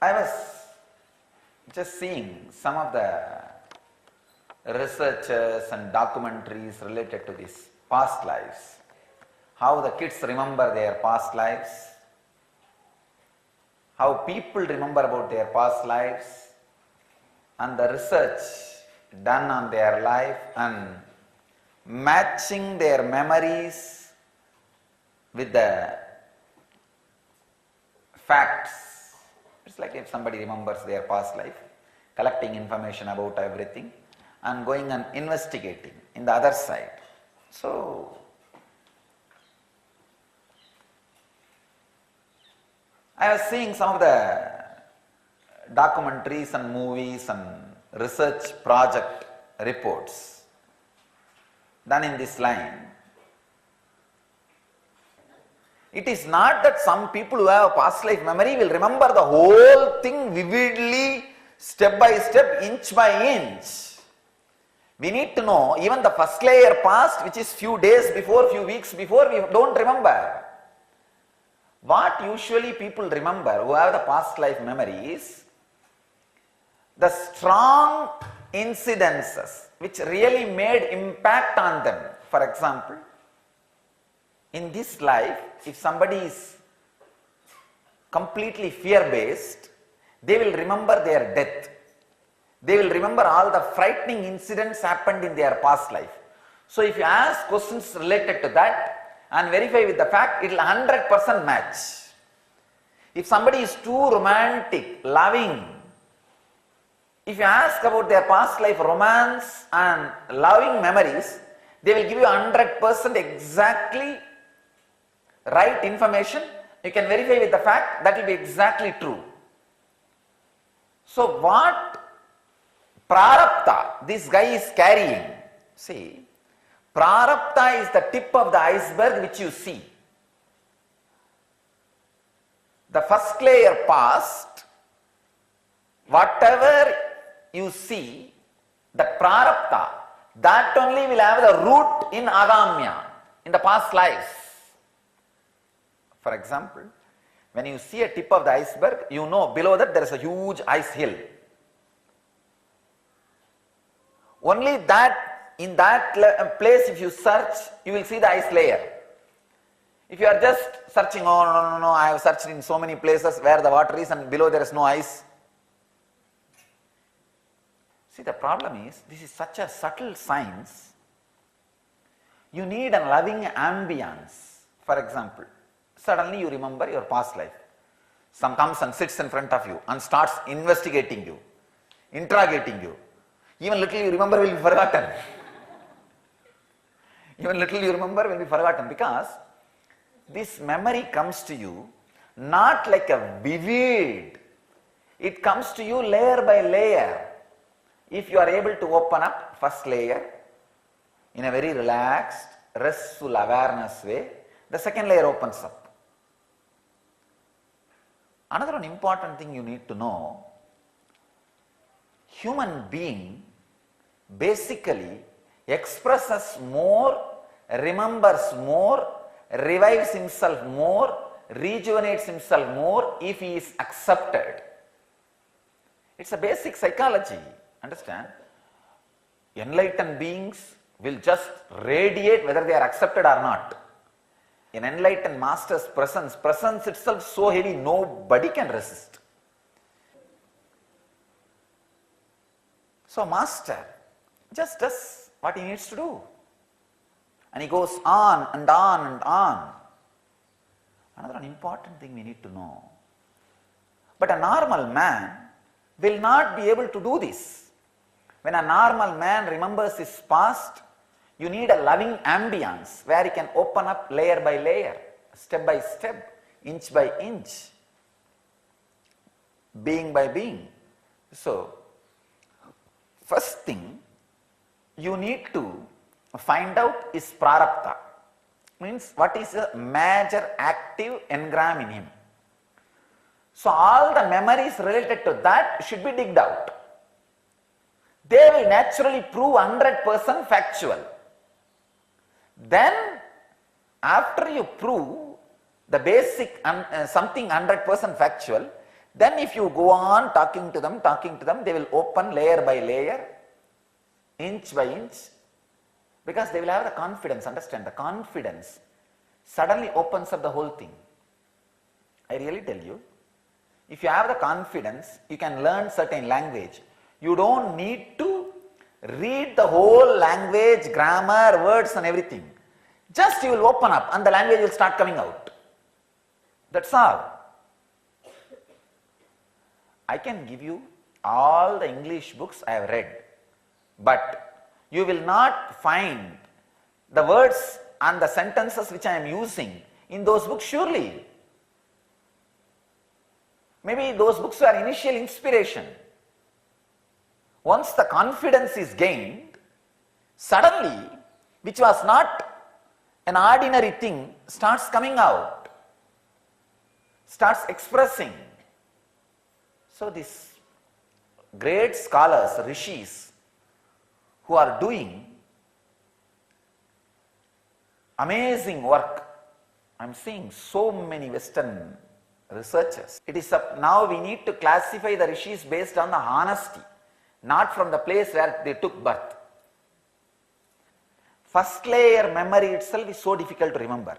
I was just seeing some of the researchers and documentaries related to these past lives, how the kids remember their past lives, how people remember about their past lives, and the research done on their life and matching their memories with the facts. It's like if somebody remembers their past life, collecting information about everything and going and investigating in the other side. So, I was seeing some of the documentaries and movies and research project reports done in this line. It is not that some people who have a past life memory will remember the whole thing vividly, step by step, inch by inch. We need to know even the first layer past, which is few days before, few weeks before, we don't remember. What usually people remember who have the past life memories, the strong incidences which really made impact on them. For example, in this life, if somebody is completely fear-based, they will remember their death. They will remember all the frightening incidents happened in their past life. So if you ask questions related to that and verify with the fact, it will 100% match. If somebody is too romantic, loving, if you ask about their past life romance and loving memories, they will give you 100% exactly right information. You can verify with the fact, that will be exactly true. So what prarabdha this guy is carrying, see, prarabdha is the tip of the iceberg which you see. The first layer past, whatever you see, that prarabdha, that only will have the root in agamya, in the past lives. For example, when you see a tip of the iceberg, you know below that there is a huge ice hill. Only that, in that place if you search, you will see the ice layer. If you are just searching, oh no, I have searched in so many places where the water is and below there is no ice. See, the problem is, this is such a subtle science. You need a loving ambience. For example, suddenly you remember your past life. Some comes and sits in front of you and starts investigating you, interrogating you. Even little you remember will be forgotten. Even little you remember will be forgotten, because this memory comes to you not like a vivid. It comes to you layer by layer. If you are able to open up first layer in a very relaxed, restful awareness way, the second layer opens up. Another one important thing you need to know, human being basically expresses more, remembers more, revives himself more, rejuvenates himself more if he is accepted. It's a basic psychology, understand? Enlightened beings will just radiate whether they are accepted or not. In enlightened master's presence itself so heavy, nobody can resist. So master just does what he needs to do. And he goes on and on and on. Another important thing we need to know. But a normal man will not be able to do this. When a normal man remembers his past, you need a loving ambience where he can open up layer by layer, step by step, inch by inch, being by being. So, first thing you need to find out is prarabdha. Means what is a major active engram in him. So all the memories related to that should be digged out. They will naturally prove 100% factual. Then after you prove the basic something 100% factual, Then if you go on talking to them, they will open layer by layer, inch by inch, because they will have the confidence. Understand, the confidence suddenly opens up the whole thing. I really tell you, if you have the confidence, you can learn certain language. You don't need to read the whole language, grammar, words and everything. Just you will open up and the language will start coming out. That's all. I can give you all the English books I have read, but you will not find the words and the sentences which I am using in those books surely. Maybe those books were initial inspiration. Once the confidence is gained, suddenly, which was not an ordinary thing, starts coming out, starts expressing. So these great scholars, rishis, who are doing amazing work, I am seeing so many Western researchers. It is now we need to classify the rishis based on the honesty, not from the place where they took birth. First layer memory itself is so difficult to remember.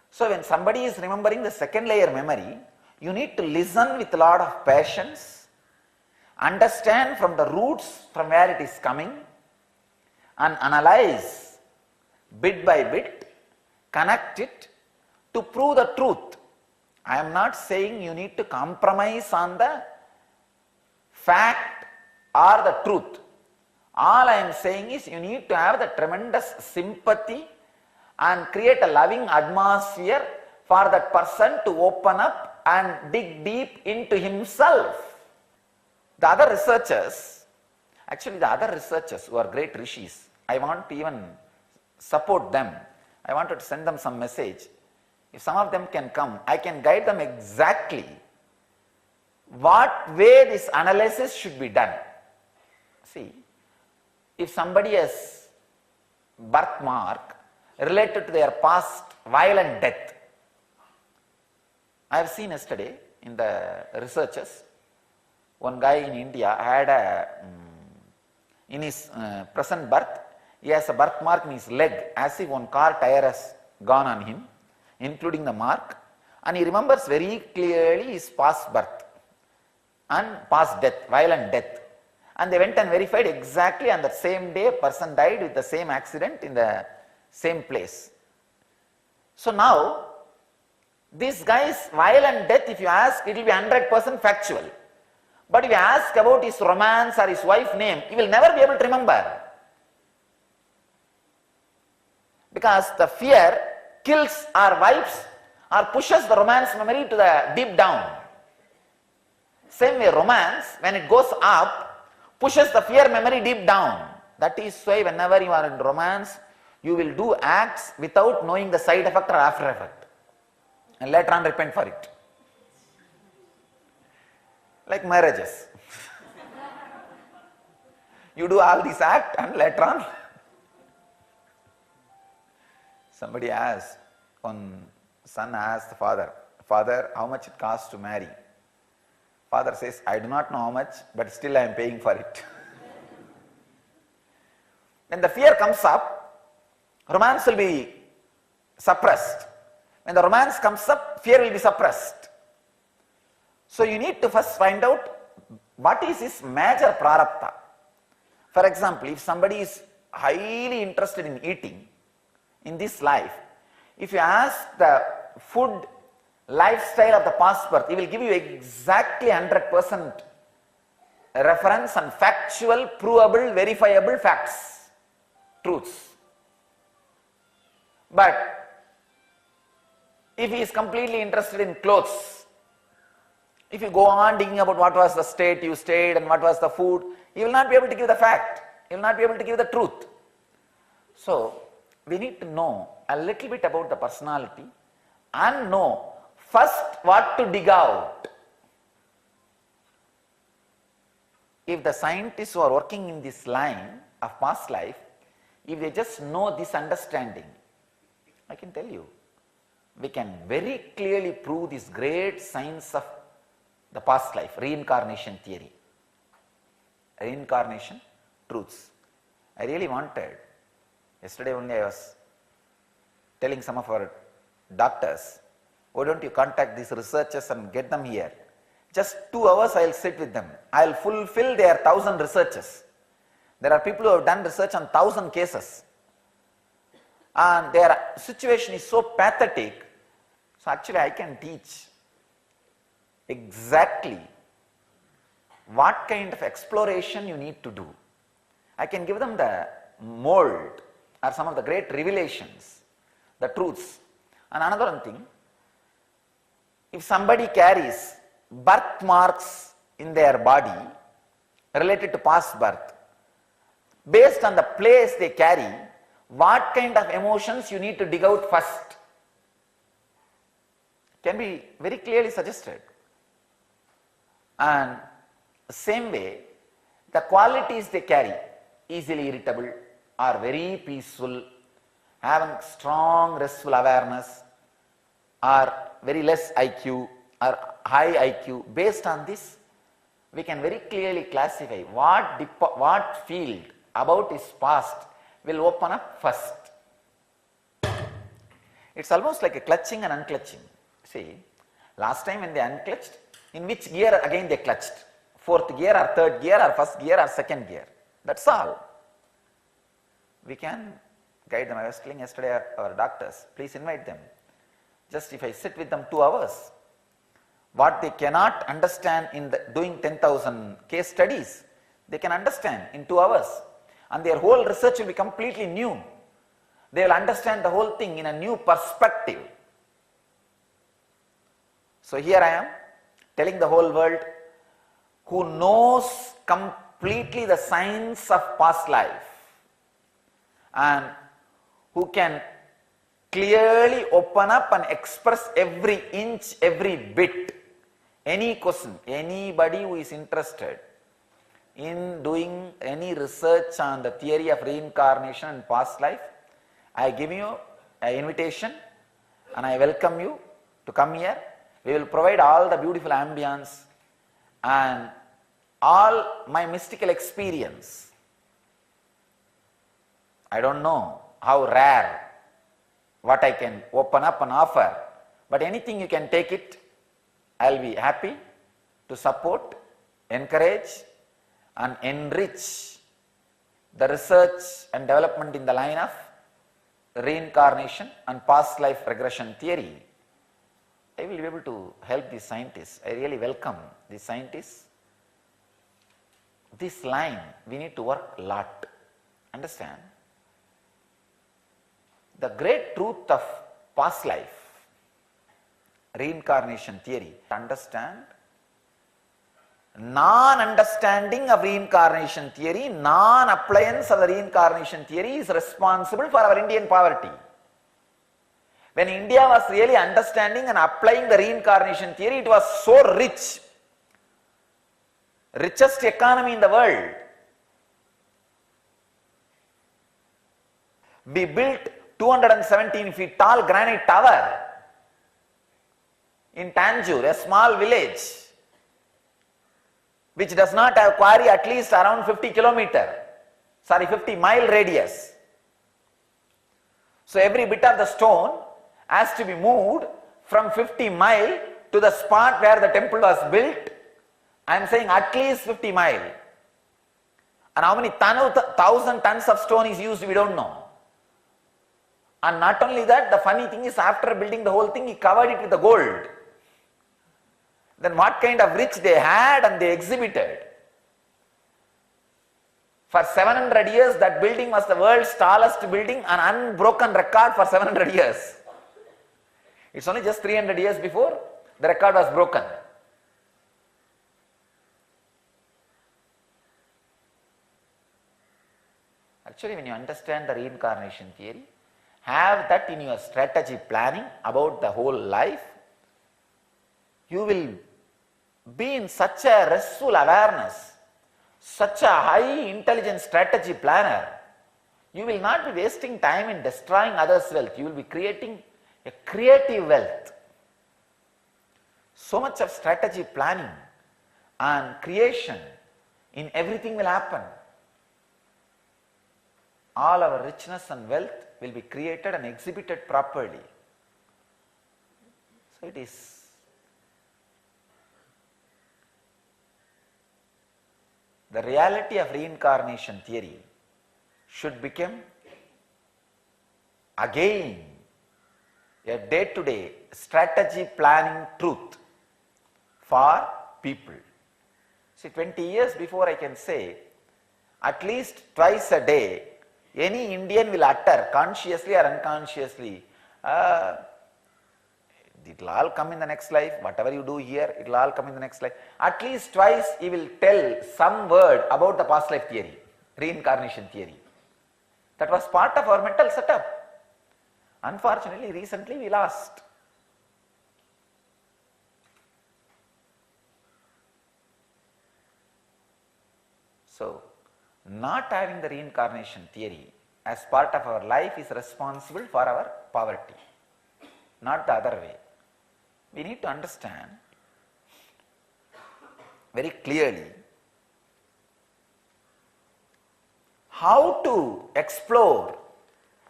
So when somebody is remembering the second layer memory, you need to listen with a lot of patience, understand from the roots from where it is coming, and analyze bit by bit, connect it to prove the truth. I am not saying you need to compromise on the fact or the truth. All I am saying is you need to have the tremendous sympathy and create a loving atmosphere for that person to open up and dig deep into himself. The other researchers who are great rishis, I want to even support them. I wanted to send them some message. If some of them can come, I can guide them exactly what way this analysis should be done. See, if somebody has birthmark related to their past violent death, I have seen yesterday in the researches, one guy in India had in his present birth, he has a birthmark in his leg as if one car tire has gone on him, including the mark, and he remembers very clearly his past birth and past death, violent death. And they went and verified exactly on that same day a person died with the same accident in the same place. So now, this guy's violent death, if you ask, it will be 100% factual. But if you ask about his romance or his wife's name, he will never be able to remember. Because the fear kills or wipes or pushes the romance memory to the deep down. Same way romance, when it goes up, pushes the fear memory deep down. That is why whenever you are in romance, you will do acts without knowing the side effect or after effect. And later on repent for it. Like marriages. You do all these acts and later on. Somebody asked, one son asked the father, "Father, how much it costs to marry?" Father says, "I do not know how much, but still I am paying for it." When the fear comes up, romance will be suppressed. When the romance comes up, fear will be suppressed. So you need to first find out what is his major prarabdha. For example, if somebody is highly interested in eating in this life, if you ask the food lifestyle of the past birth, he will give you exactly 100% reference and factual, provable, verifiable facts, truths. But if he is completely interested in clothes, if you go on digging about what was the state you stayed and what was the food, he will not be able to give the fact. He will not be able to give the truth. So, we need to know a little bit about the personality and know first what to dig out. If the scientists who are working in this line of past life, if they just know this understanding, I can tell you, we can very clearly prove this great science of the past life, reincarnation theory, reincarnation truths. I really wanted, yesterday only I was telling some of our doctors, why don't you contact these researchers and get them here? Just 2 hours I will sit with them. I will fulfill their 1,000 researches. There are people who have done research on 1,000 cases. And their situation is so pathetic. So actually I can teach exactly what kind of exploration you need to do. I can give them the mold or some of the great revelations, the truths. And another one thing, if somebody carries birthmarks in their body related to past birth, based on the place they carry, what kind of emotions you need to dig out first can be very clearly suggested. And same way, the qualities they carry, easily irritable or very peaceful, having strong restful awareness, or very less IQ or high IQ, based on this we can very clearly classify what field about his past will open up first. It's almost like a clutching and unclutching. See, last time when they unclutched, in which gear again they clutched? 4th gear or 3rd gear or 1st gear or 2nd gear. That's all. We can guide them. I was telling yesterday our doctors, please invite them. Just if I sit with them 2 hours, what they cannot understand in doing 10,000 case studies, they can understand in 2 hours. And their whole research will be completely new. They will understand the whole thing in a new perspective. So here I am telling the whole world, who knows completely the science of past life and who can clearly open up and express every inch, every bit. Any question, anybody who is interested in doing any research on the theory of reincarnation and past life, I give you an invitation and I welcome you to come here. We will provide all the beautiful ambience and all my mystical experience. I don't know how rare, what I can open up and offer, but anything you can take it, I'll be happy to support, encourage and enrich the research and development in the line of reincarnation and past life regression theory. I will be able to help these scientists. I really welcome these scientists. This line, we need to work a lot. Understand? The great truth of past life, reincarnation theory, understand. Non-understanding of reincarnation theory, non-appliance of the reincarnation theory is responsible for our Indian poverty. When India was really understanding and applying the reincarnation theory, it was so rich, richest economy in the world. We built 217 feet tall granite tower in Tanjore, a small village which does not have quarry at least around 50 mile radius. So every bit of the stone has to be moved from 50 mile to the spot where the temple was built. I am saying at least 50 mile. And how many 1,000 tons of stone is used, we don't know. And not only that, the funny thing is, after building the whole thing, he covered it with the gold. Then what kind of rich they had and they exhibited. For 700 years, that building was the world's tallest building, an unbroken record for 700 years. It's only just 300 years before the record was broken. Actually, when you understand the reincarnation theory, have that in your strategy planning about the whole life, you will be in such a restful awareness, such a high intelligence strategy planner. You will not be wasting time in destroying others' wealth. You will be creating a creative wealth. So much of strategy planning and creation, in everything will happen. All our richness and wealth will be created and exhibited properly. So it is the reality of reincarnation theory should become again a day-to-day strategy planning truth for people. See, 20 years before I can say, at least twice a day, any Indian will utter, consciously or unconsciously, it will all come in the next life, whatever you do here, it will all come in the next life. At least twice he will tell some word about the past life theory, reincarnation theory. That was part of our mental setup. Unfortunately, recently we lost. So, not having the reincarnation theory as part of our life is responsible for our poverty, not the other way. We need to understand very clearly how to explore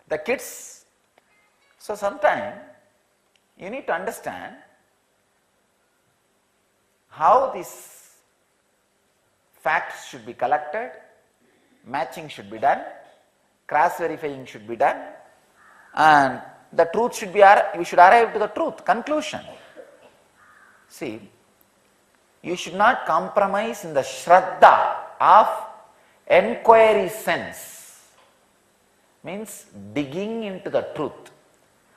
the kids. So sometimes you need to understand how these facts should be collected, matching should be done, cross verifying should be done, and the truth should be, we should arrive to the truth, conclusion. See, you should not compromise in the shraddha of enquiry sense, means digging into the truth.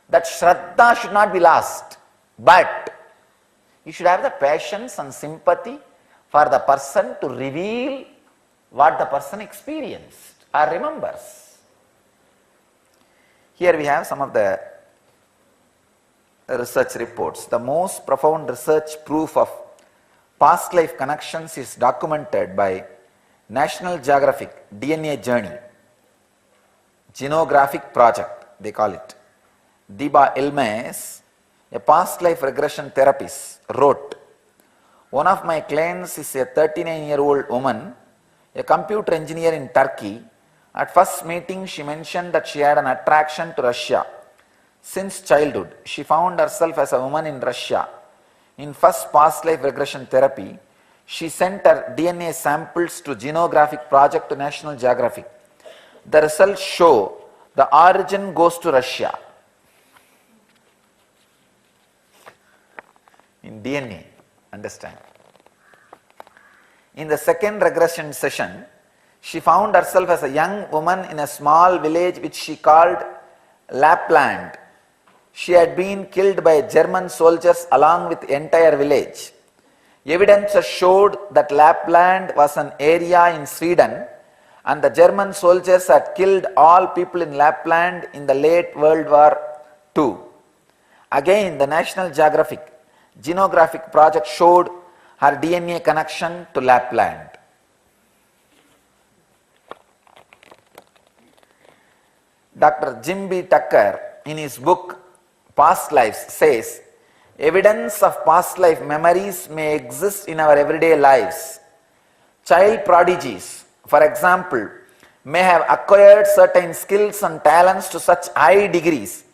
That shraddha should not be lost, but you should have the patience and sympathy for the person to reveal what the person experienced or remembers. Here we have some of the research reports. The most profound research proof of past life connections is documented by National Geographic DNA Journey, Genographic Project, they call it. Diba Ilmes, a past life regression therapist, wrote, "One of my clients is a 39-year-old woman, a computer engineer in Turkey. At first meeting, she mentioned that she had an attraction to Russia. Since childhood, she found herself as a woman in Russia. In first past life regression therapy, she sent her DNA samples to Genographic Project to National Geographic. The results show the origin goes to Russia." In DNA, understand. In the second regression session, she found herself as a young woman in a small village which she called Lapland. She had been killed by German soldiers along with the entire village. Evidence showed that Lapland was an area in Sweden and the German soldiers had killed all people in Lapland in the late World War II. Again, the National Geographic Genographic Project showed her DNA connection to Lapland. Dr. Jim B. Tucker, in his book Past Lives, says, "Evidence of past life memories may exist in our everyday lives. Child prodigies, for example, may have acquired certain skills and talents to such high degrees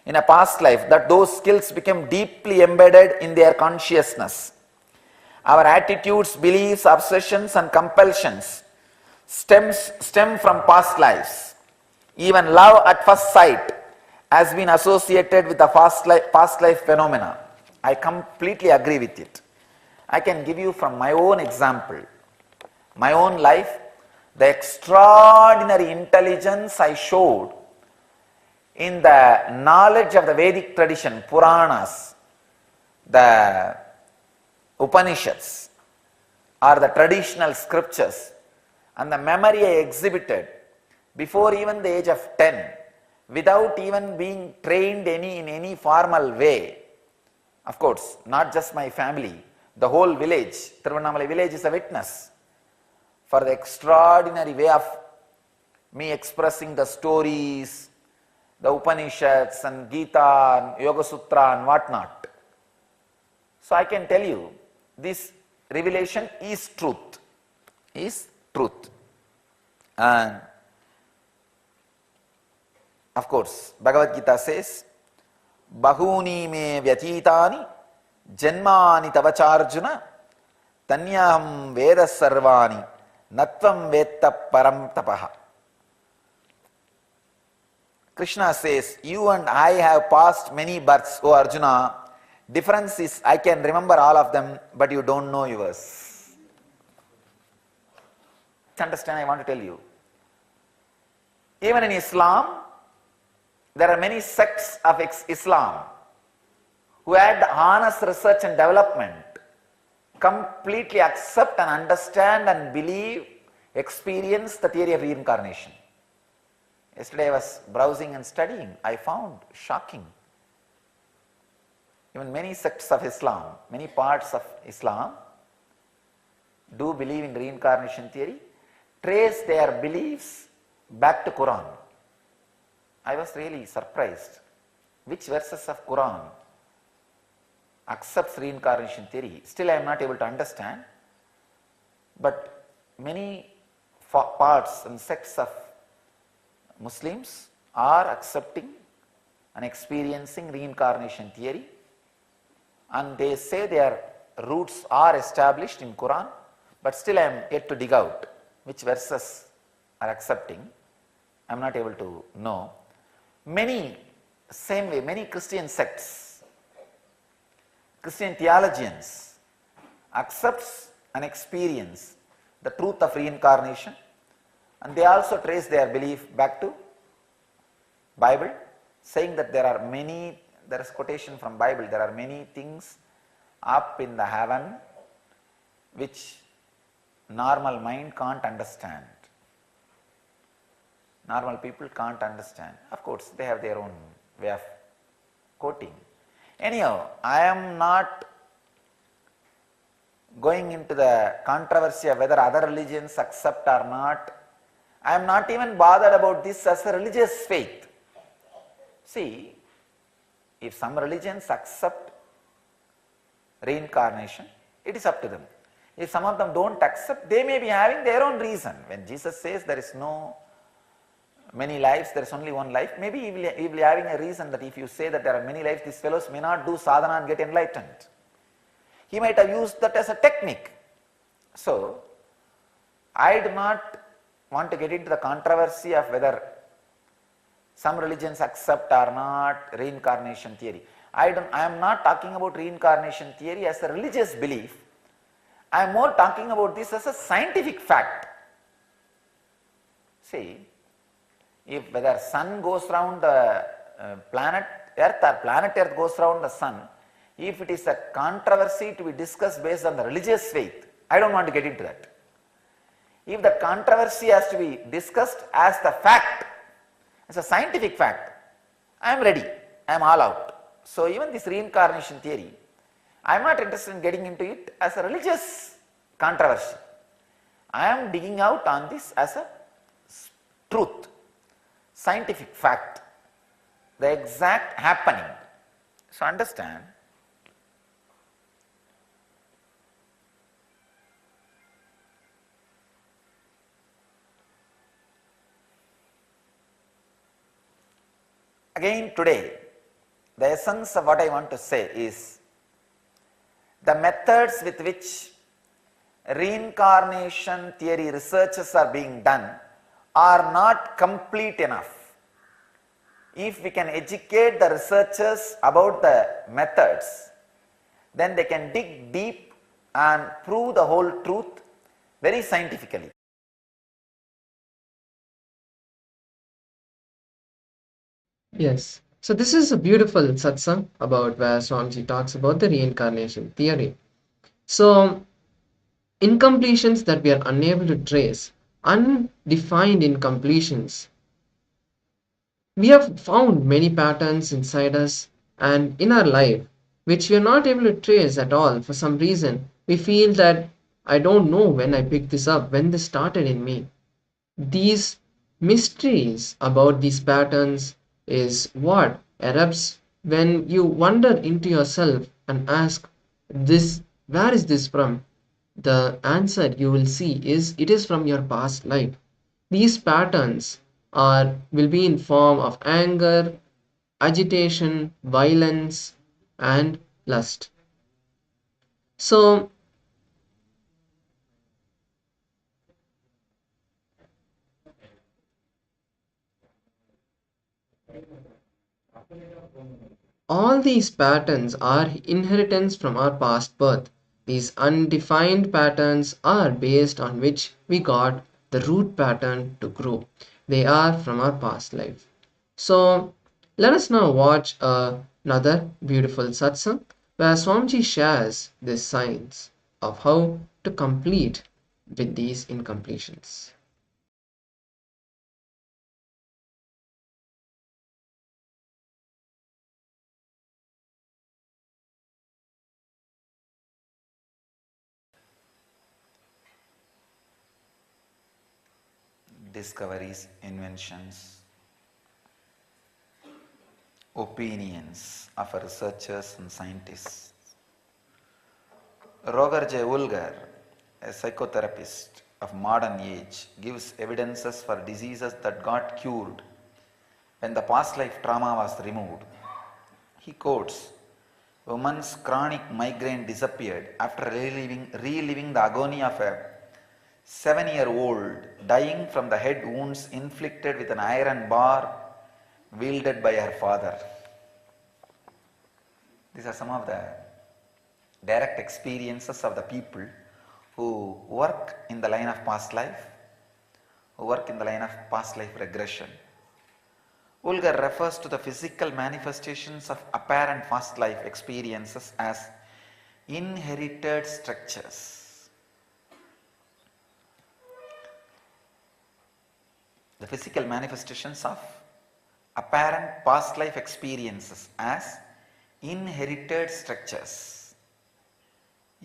in a past life that those skills become deeply embedded in their consciousness. Our attitudes, beliefs, obsessions and compulsions stem from past lives. Even love at first sight has been associated with the past life phenomena." I completely agree with it. I can give you from my own example, my own life, the extraordinary intelligence I showed in the knowledge of the Vedic tradition, Puranas, the Upanishads, or the traditional scriptures, and the memory I exhibited before even the age of 10, without even being trained in any formal way. Of course, not just my family, the whole village, Tiruvannamalai village is a witness for the extraordinary way of me expressing the stories, the Upanishads and Gita and Yoga Sutra and whatnot. So I can tell you, this revelation is truth. Is truth. And of course, Bhagavad Gita says, Bahuni me vyatitani janmani tavacharjuna tanyaham veda sarvani natvam vetta param tapaha. Krishna says, you and I have passed many births, O Arjuna. Difference is, I can remember all of them, but you don't know yours. Understand, I want to tell you. Even in Islam, there are many sects of Islam who had honest research and development, completely accept and understand and believe, experience the theory of reincarnation. Yesterday I was browsing and studying. I found shocking. Even many sects of Islam, many parts of Islam do believe in reincarnation theory, trace their beliefs back to Quran. I was really surprised. Which verses of Quran accepts reincarnation theory? Still I am not able to understand. But many parts and sects of Muslims are accepting and experiencing reincarnation theory, and they say their roots are established in Quran, but still I am yet to dig out which verses are accepting. I am not able to know. Many, same way, many Christian sects, Christian theologians accepts and experience the truth of reincarnation, and they also trace their belief back to Bible, saying that there are many, there is quotation from Bible, there are many things up in the heaven which normal mind can't understand. Normal people can't understand. Of course, they have their own way of quoting. Anyhow, I am not going into the controversy of whether other religions accept or not. I am not even bothered about this as a religious faith. See, if some religions accept reincarnation, it is up to them. If some of them don't accept, they may be having their own reason. When Jesus says there is no many lives, there is only one life, maybe he will be having a reason that if you say that there are many lives, these fellows may not do sadhana and get enlightened. He might have used that as a technique. So, I do not want to get into the controversy of whether some religions accept or not reincarnation theory. I am not talking about reincarnation theory as a religious belief. I am more talking about this as a scientific fact. See, if whether sun goes round the planet Earth or planet Earth goes round the sun, if it is a controversy to be discussed based on the religious faith, I don't want to get into that. If the controversy has to be discussed as the fact, as a scientific fact, I am ready, I am all out. So even this reincarnation theory, I am not interested in getting into it as a religious controversy. I am digging out on this as a truth, scientific fact, the exact happening. So understand, again today, the essence of what I want to say is the methods with which reincarnation theory researches are being done are not complete enough. If we can educate the researchers about the methods, then they can dig deep and prove the whole truth very scientifically. Yes. So this is a beautiful satsang about where Swamiji talks about the reincarnation theory. So incompletions that we are unable to trace, undefined incompletions. We have found many patterns inside us and in our life which we are not able to trace at all. For some reason, we feel that I don't know when I picked this up, when this started in me. These mysteries about these patterns is what erupts when you wander into yourself and ask, this, where is this from? the answer you will see is it is from your past life. These patterns will be in form of anger, agitation, violence, and lust. So all these patterns are inheritance from our past birth. These undefined patterns are based on which we got the root pattern to grow. They are from our past life. So let us now watch another beautiful satsang where Swamiji shares the science of how to complete with these incompletions. Discoveries, inventions, opinions of researchers and scientists. Roger J. Ulger, a psychotherapist of modern age, gives evidences for diseases that got cured when the past life trauma was removed. He quotes, "Woman's chronic migraine disappeared after reliving the agony of a 7-year-old dying from the head wounds inflicted with an iron bar wielded by her father." These are some of the direct experiences of the people who work in the line of past life, who work in the line of past life regression. Ulger refers to the physical manifestations of apparent past life experiences as inherited structures. The physical manifestations of apparent past life experiences as inherited structures.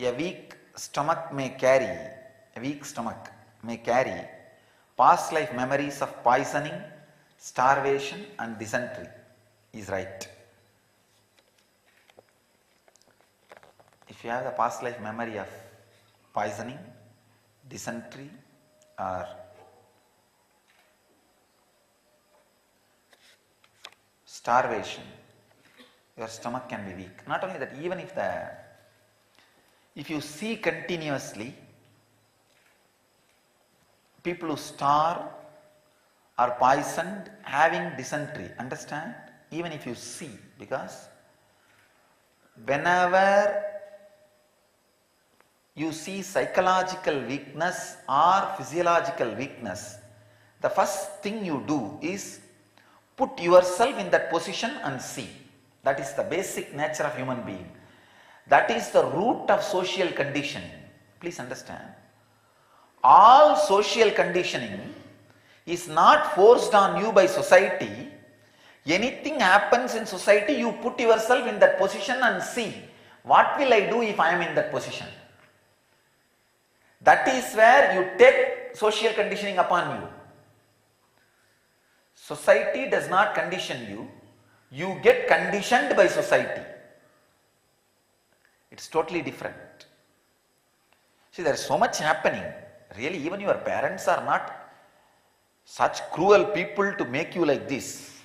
A weak stomach may carry past life memories of poisoning, starvation and dysentery. Is right. If you have the past life memory of poisoning, dysentery or starvation, your stomach can be weak. Not only that, even if you see continuously people who starve are poisoned having dysentery, understand? Even if you see, because whenever you see psychological weakness or physiological weakness, the first thing you do is put yourself in that position and see. That is the basic nature of human being. That is the root of social conditioning. Please understand. All social conditioning is not forced on you by society. Anything happens in society, you put yourself in that position and see, what will I do if I am in that position? That is where you take social conditioning upon you. Society does not condition you, you get conditioned by society. It's totally different. See, there is so much happening. Really, even your parents are not such cruel people to make you like this.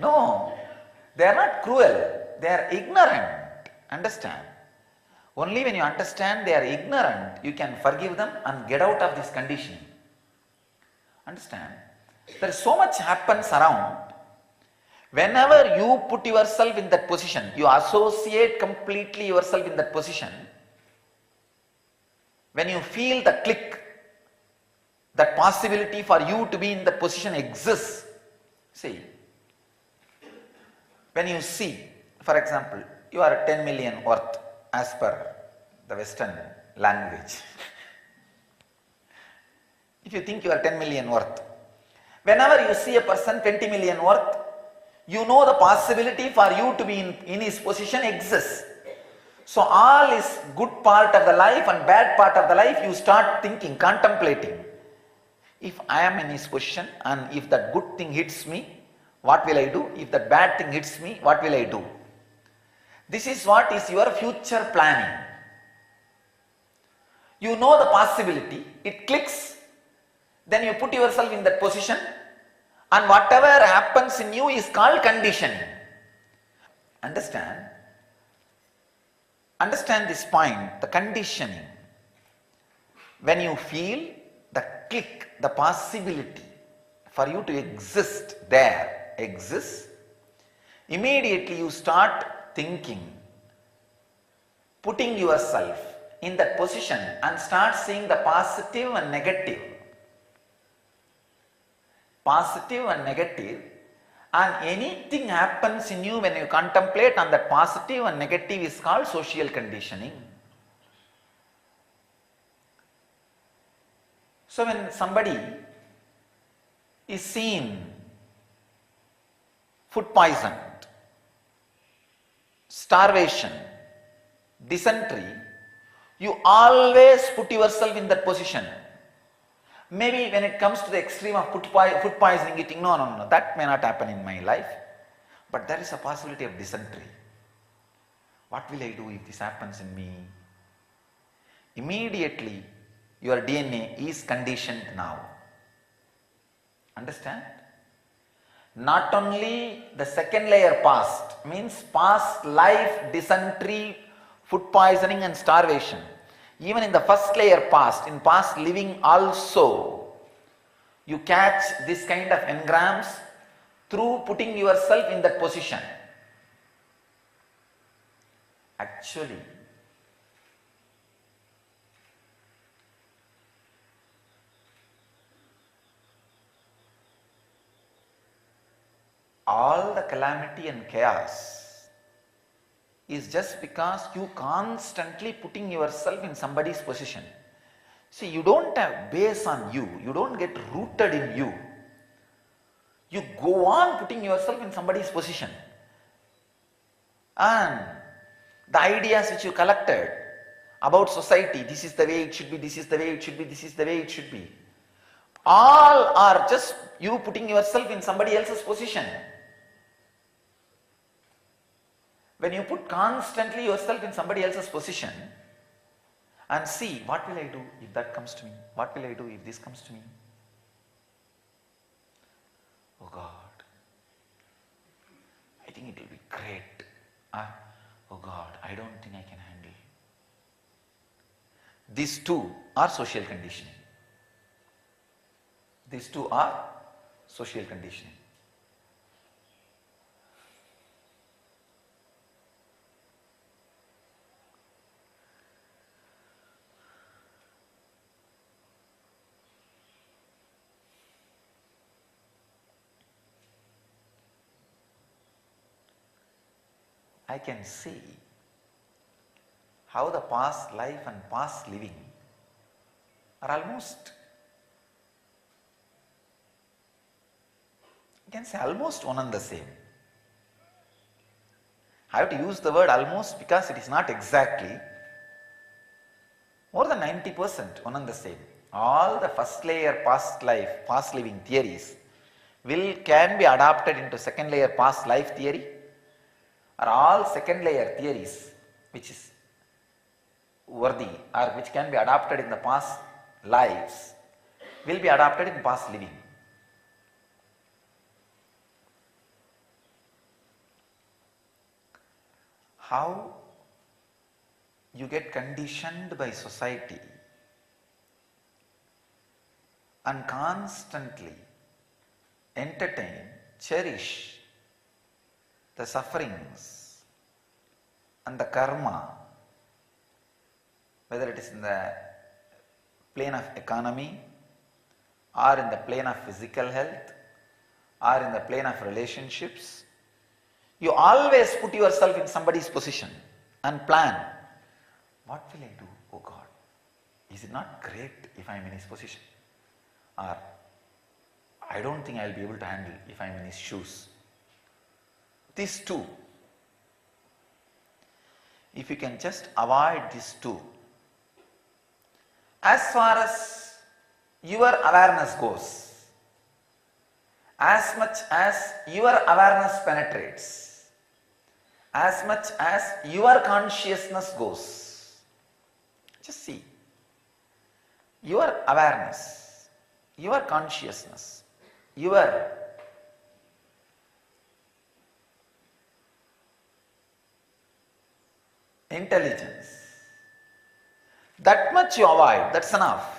No, they are not cruel, they are ignorant. Understand? Only when you understand they are ignorant, you can forgive them and get out of this conditioning. Understand? There is so much happens around. Whenever you put yourself in that position, you associate completely yourself in that position. When you feel the click, that possibility for you to be in that position exists. See, when you see, for example, you are 10 million worth as per the Western language. If you think you are 10 million worth, whenever you see a person 20 million worth, you know the possibility for you to be in his position exists. So all is good part of the life and bad part of the life, you start thinking, contemplating. If I am in his position and if that good thing hits me, what will I do? If that bad thing hits me, what will I do? This is what is your future planning. You know the possibility, it clicks, then you put yourself in that position, and whatever happens in you is called conditioning. Understand? Understand this point, the conditioning. When you feel the click, the possibility for you to exist there exists, immediately you start thinking, putting yourself in that position and start seeing the positive and negative. Positive and negative, and anything happens in you when you contemplate on that positive and negative is called social conditioning. So when somebody is seen food poisoned, starvation, dysentery, you always put yourself in that position. Maybe when it comes to the extreme of food poisoning, you think, no, that may not happen in my life. But there is a possibility of dysentery. What will I do if this happens in me? Immediately, your DNA is conditioned now. Understand? Not only the second layer past, means past life, dysentery, food poisoning and starvation. Even in the first layer past, in past living also, you catch this kind of engrams through putting yourself in that position. Actually, all the calamity and chaos is just because you constantly putting yourself in somebody's position. See, you don't have base on you, you don't get rooted in you. You go on putting yourself in somebody's position. And the ideas which you collected about society, this is the way it should be, this is the way it should be, this is the way it should be, all are just you putting yourself in somebody else's position. When you put constantly yourself in somebody else's position and see, what will I do if that comes to me? What will I do if this comes to me? Oh God, I think it will be great. Oh God, I don't think I can handle. These two are social conditioning. These two are social conditioning. I can see how the past life and past living are almost, I can say almost one and the same. I have to use the word almost because it is not exactly. More than 90% one and the same. All the first layer past life, past living theories can be adapted into second layer past life theory, are all second layer theories which is worthy or which can be adapted in the past lives will be adapted in past living. How you get conditioned by society and constantly entertain, cherish the sufferings and the karma, whether it is in the plane of economy or in the plane of physical health or in the plane of relationships, you always put yourself in somebody's position and plan, what will I do? Oh God, is it not great if I am in his position? Or I don't think I will be able to handle if I am in his shoes. These two, if you can just avoid these two, as far as your awareness goes, as much as your awareness penetrates, as much as your consciousness goes, just see, your awareness, your consciousness, your intelligence. That much you avoid, that's enough.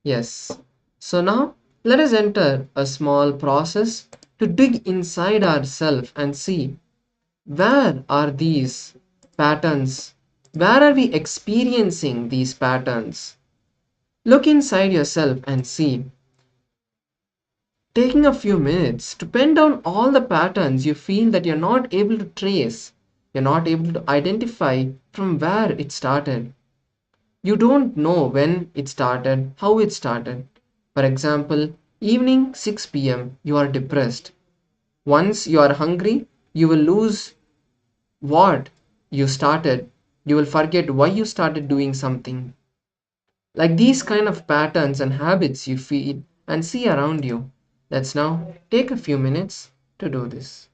Yes. So now let us enter a small process to dig inside ourselves and see where are these patterns? Where are we experiencing these patterns? Look inside yourself and see. Taking a few minutes to pen down all the patterns you feel that you're not able to trace, you're not able to identify from where it started. You don't know when it started, how it started. For example, evening 6 p.m., you are depressed. Once you are hungry, you will lose what you started. You will forget why you started doing something. Like these kind of patterns and habits you feel and see around you. Let's now take a few minutes to do this.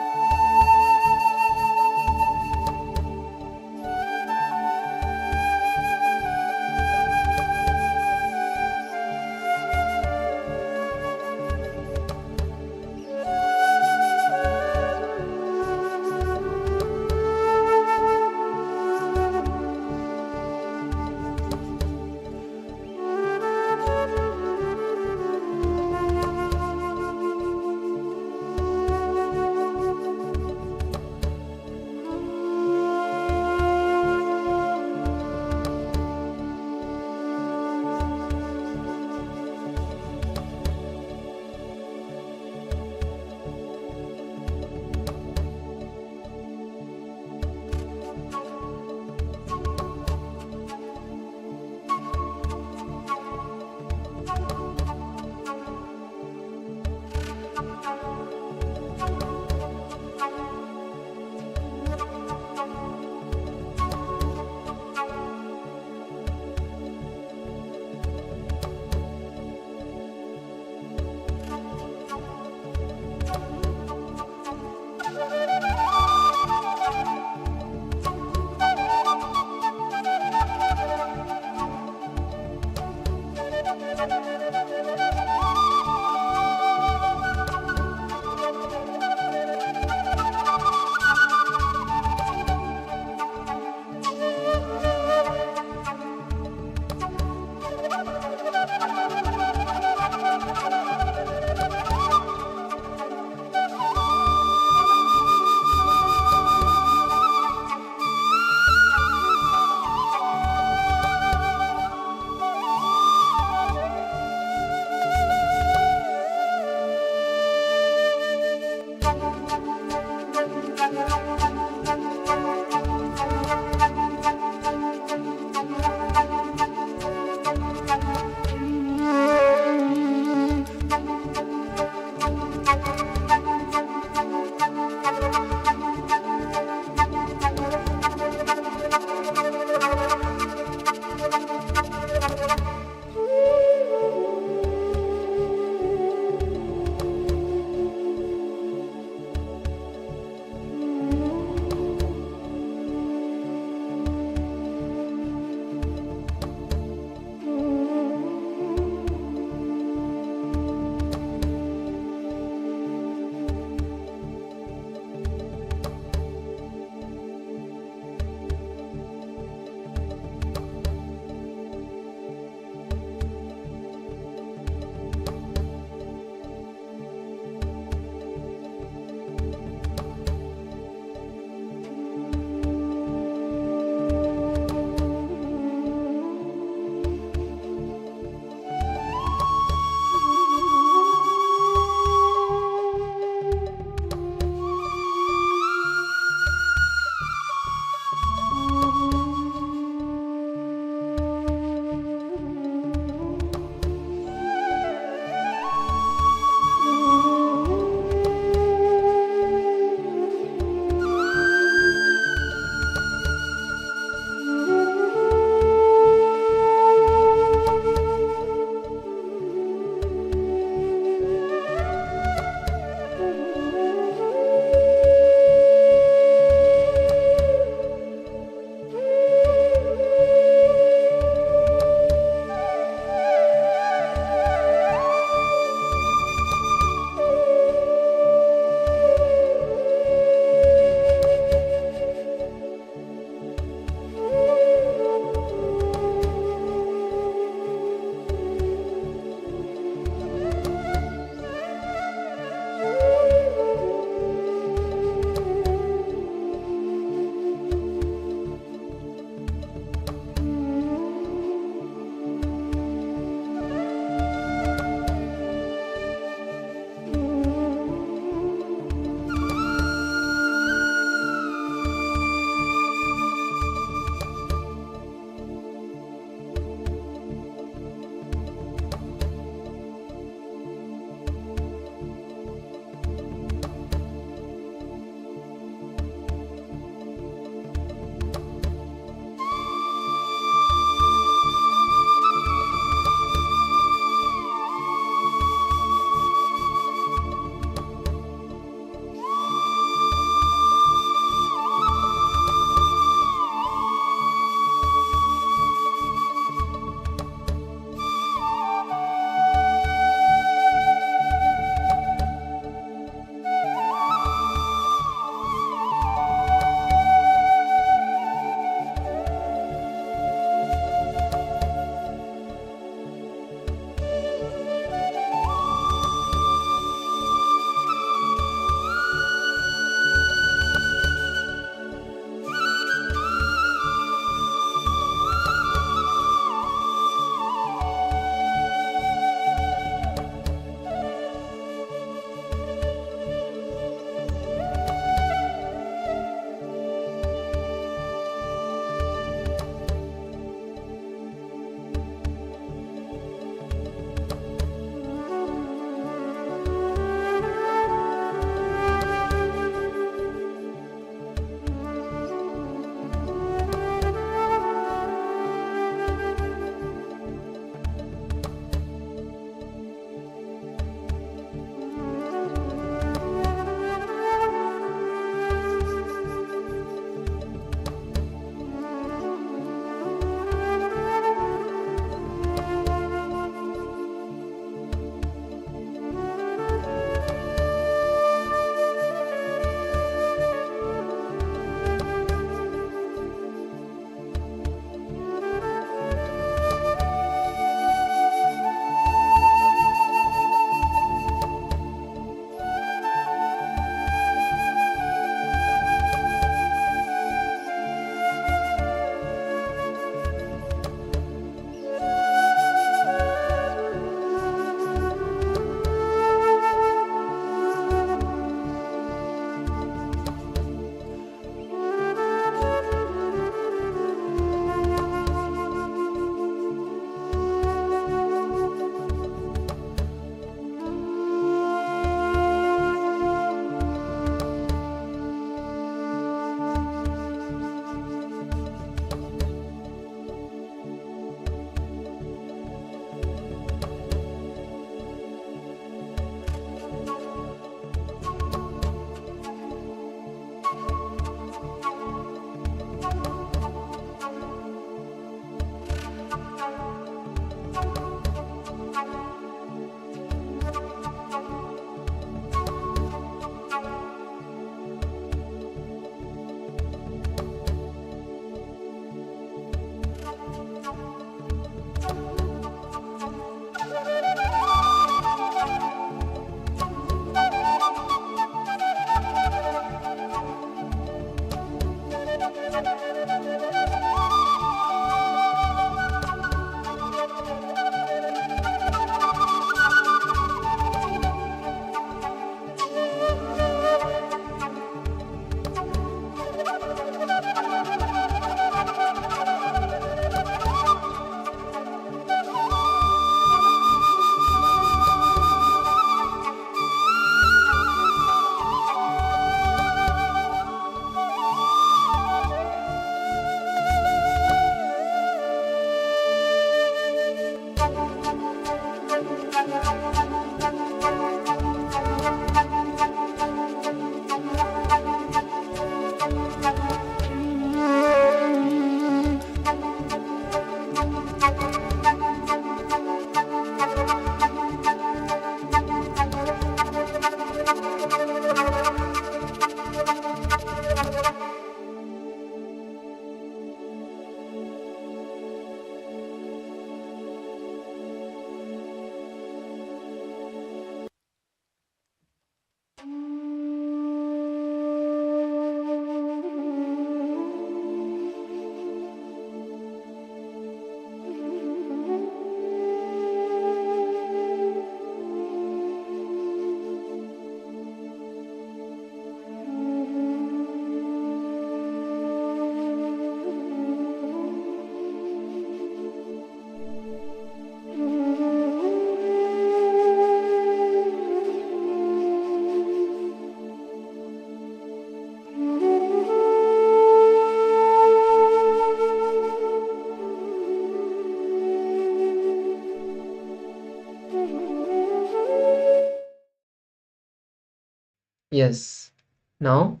Yes. Now,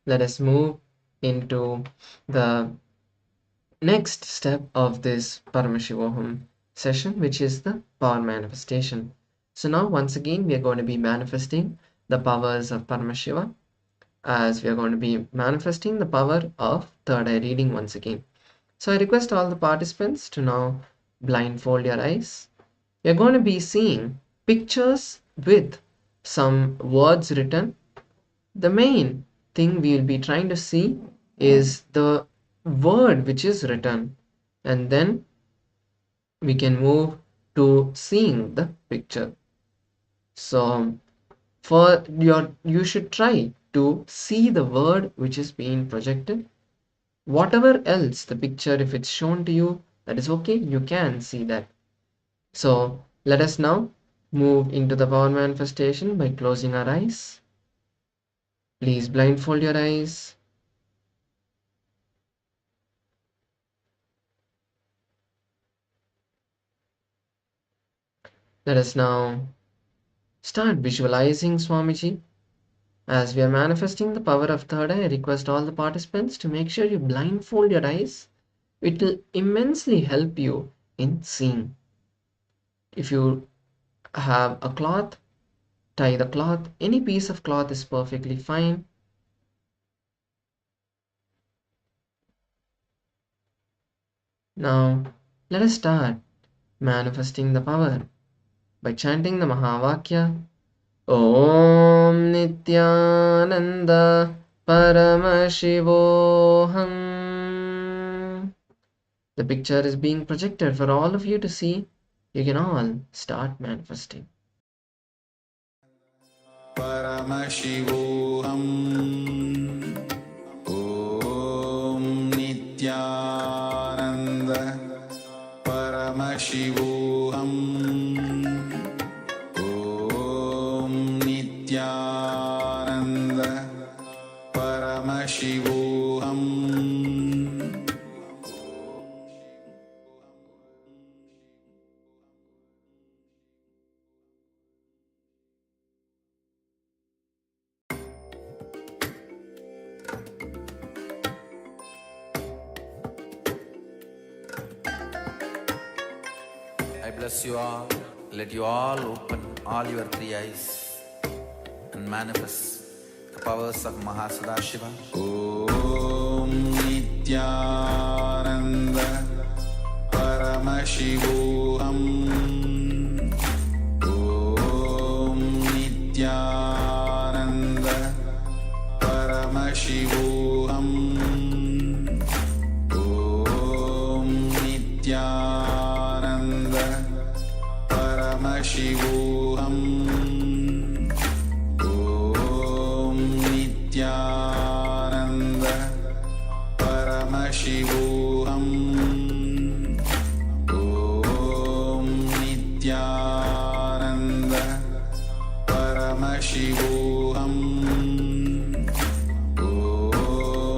let us move into the next step of this Paramashivoham session, which is the power manifestation. So now, once again, we are going to be manifesting the powers of Paramashiva, as we are going to be manifesting the power of third eye reading once again. So I request all the participants to now blindfold your eyes. You're going to be seeing pictures with some words written. The main thing we will be trying to see is the word which is written, and then we can move to seeing the picture. So you should try to see the word which is being projected. Whatever else the picture, if it's shown to you, that is okay, you can see that. So let us now move into the power manifestation by closing our eyes. Please blindfold your eyes. Let us now start visualizing Swamiji. As we are manifesting the power of third eye, I request all the participants to make sure you blindfold your eyes. It will immensely help you in seeing. If you have a cloth, tie the cloth. Any piece of cloth is perfectly fine. Now, let us start manifesting the power by chanting the Mahavakya. Om Nityananda Paramashivoham. The picture is being projected for all of you to see. You can all start manifesting. Paramashivoham. Om Nityananda Paramashivoham. Om Nityananda Paramashivoham. I bless you all. Let you all open all your three eyes and manifest the powers of Mahasadashiva. Om Nityananda Paramashivoham. Om Nityananda Paramashivoham. Om Nityananda Paramashivoham. Om Nityananda Paramashivoham. Om Nityananda Paramashivoham. Om Nityananda Paramashivoham.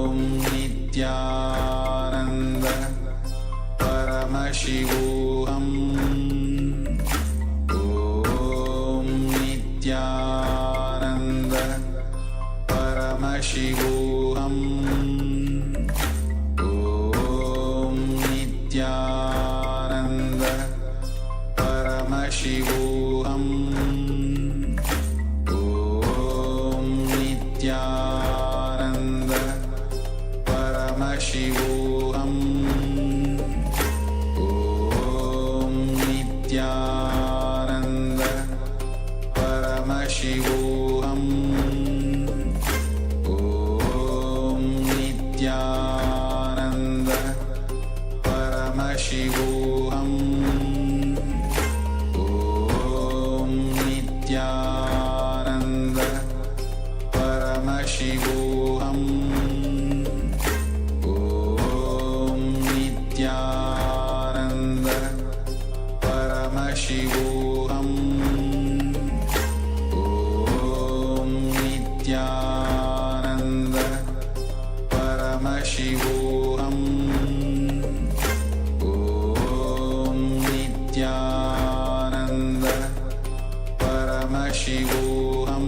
Om Nityananda Paramashivoham. Om Nityananda Paramashivoham. Om Nityananda Paramashivoham. Om Nityananda Paramashivoham. Om Nityananda Paramashivoham. Om Nityananda Paramashivoham. Om Nityananda Paramashivoham. Om Nityananda Paramashivoham. Om Nityananda Paramashivoham.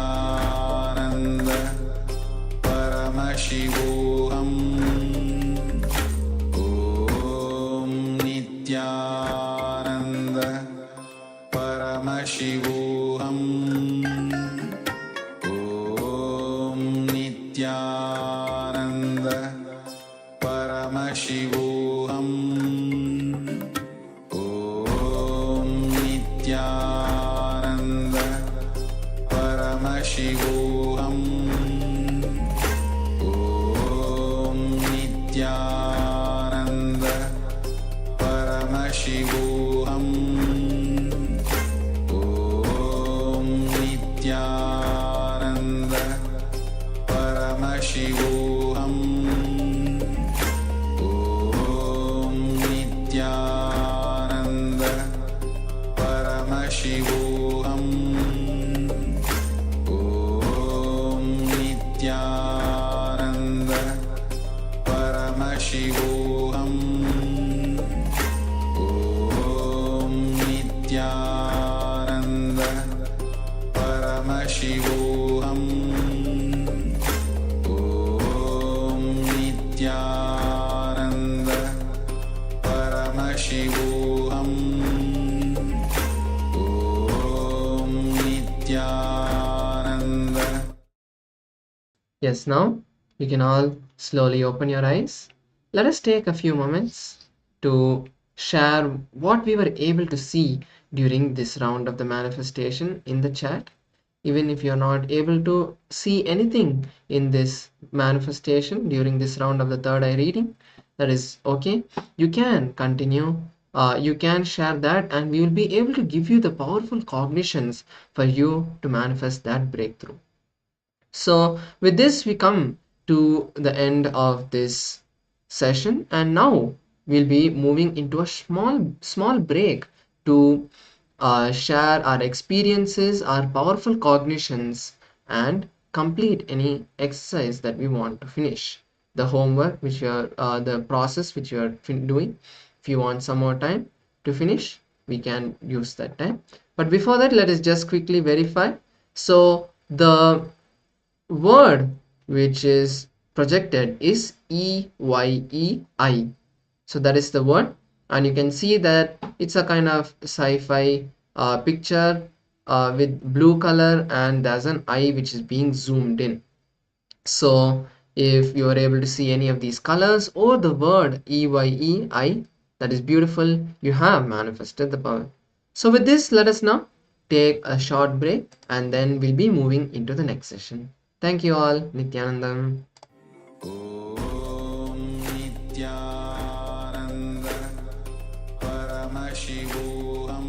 Nityanand परमशिवोऽहम् ॐ नित्यानन्द परमशिवोऽहम् ॐ नित्यानन्द परमशिवोऽहम् ॐ नित्यानन्द परमशिवोऽहम् ॐ नित्यानन्द परमशिवोऽहम् ॐ नित्यानन्द परमशिवोऽहम् ॐ नित्यानन्द परमशिवोऽहम् ॐ नित्यानन्द परमशिवोऽहम् ॐ नित्यानन्द परमशिवोऽहम् ॐ नित्यानन्द परमशिवोऽहम् ॐ Nityanand. Yes, now you can all slowly open your eyes. Let us take a few moments to share what we were able to see during this round of the manifestation in the chat. Even if you're not able to see anything in this manifestation during this round of the third eye reading, that is okay. You can continue. You can share that, and we will be able to give you the powerful cognitions for you to manifest that breakthrough. So with this we come to the end of this session, and now we'll be moving into a small break to share our experiences, our powerful cognitions, and complete any exercise that we want to finish. The homework which you are the process which you are doing. If you want some more time to finish, we can use that time. But before that, let us just quickly verify. So the word which is projected is EYEI. So that is the word, and you can see that it's a kind of sci-fi picture with blue color, and there's an eye which is being zoomed in. So if you are able to see any of these colors or the word EYEI, that is beautiful, you have manifested the power. So with this, let us now take a short break, and then we'll be moving into the next session. Thank you all. Nityanandam. ॐ नित्यानन्द परमशिवोऽहम्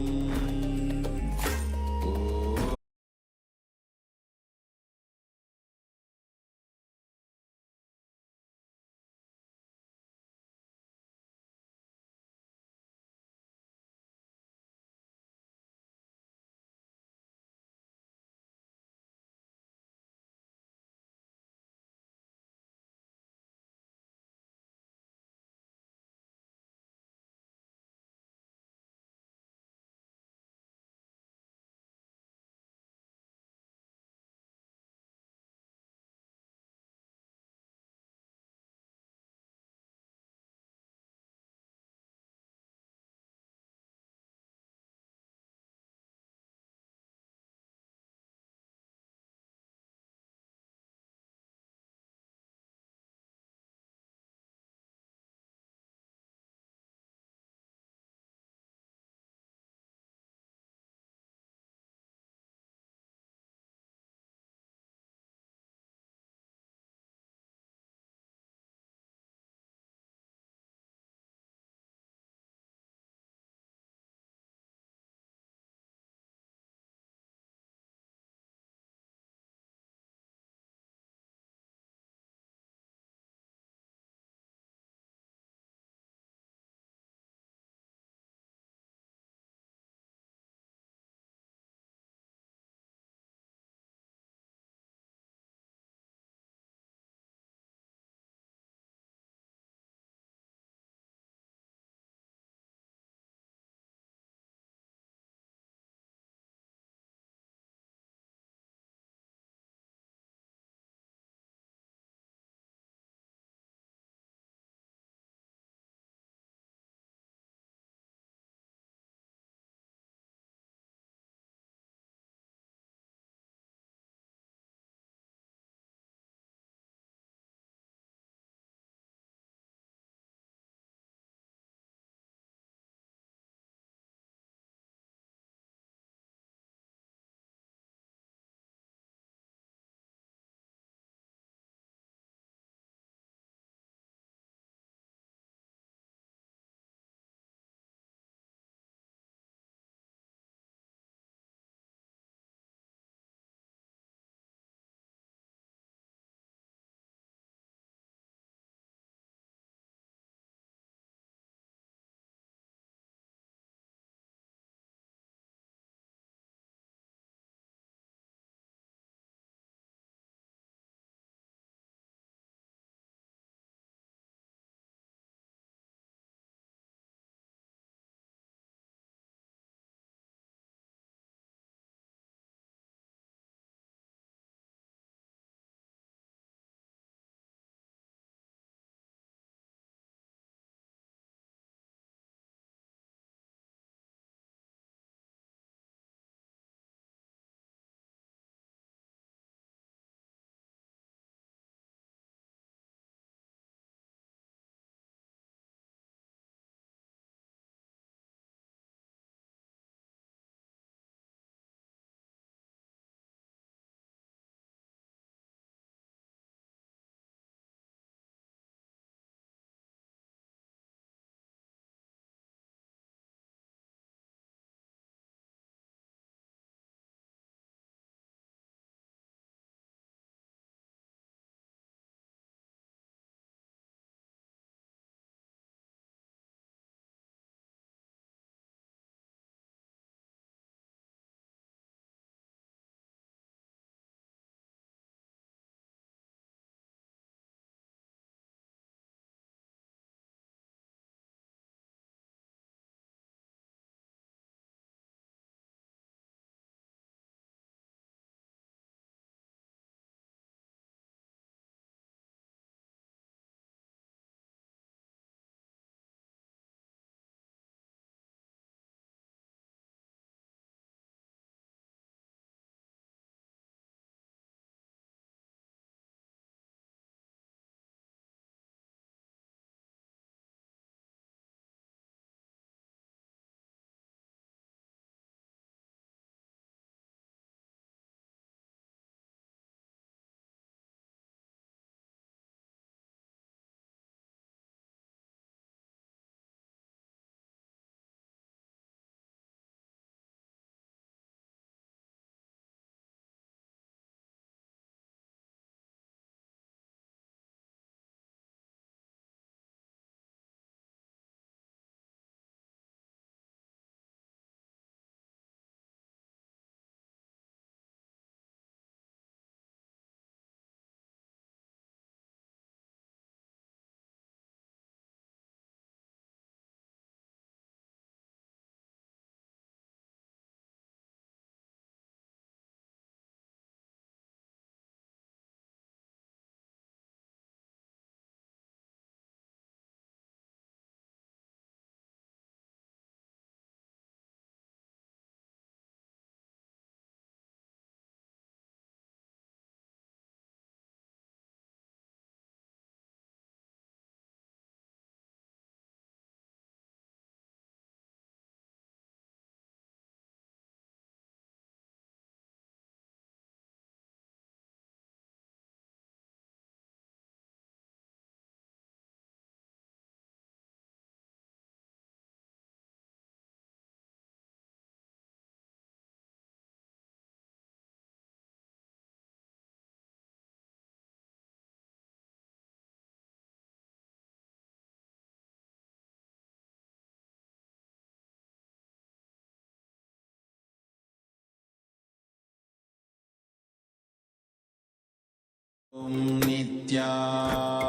ॐ नित्यानन्द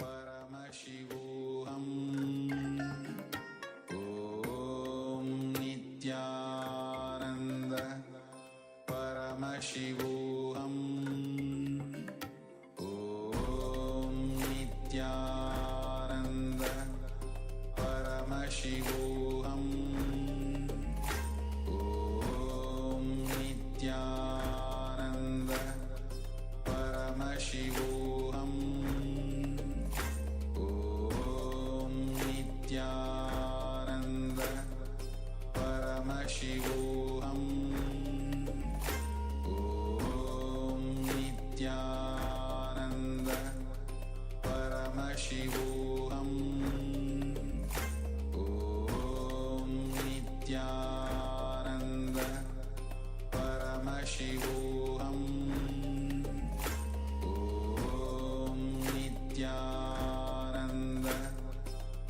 परमशिवोऽहम् ॐ नित्यानन्द परमशिवोऽहम् ॐ नित्यानन्द परमशिवोऽहम् ॐ नित्यानन्द परमशिवोऽहम् ॐ नित्यानन्द परमशिवोऽहम् ॐ नित्यानन्द परमशिवोऽहम् ॐ नित्यानन्द परमशिवोऽहम् ॐ नित्यानन्द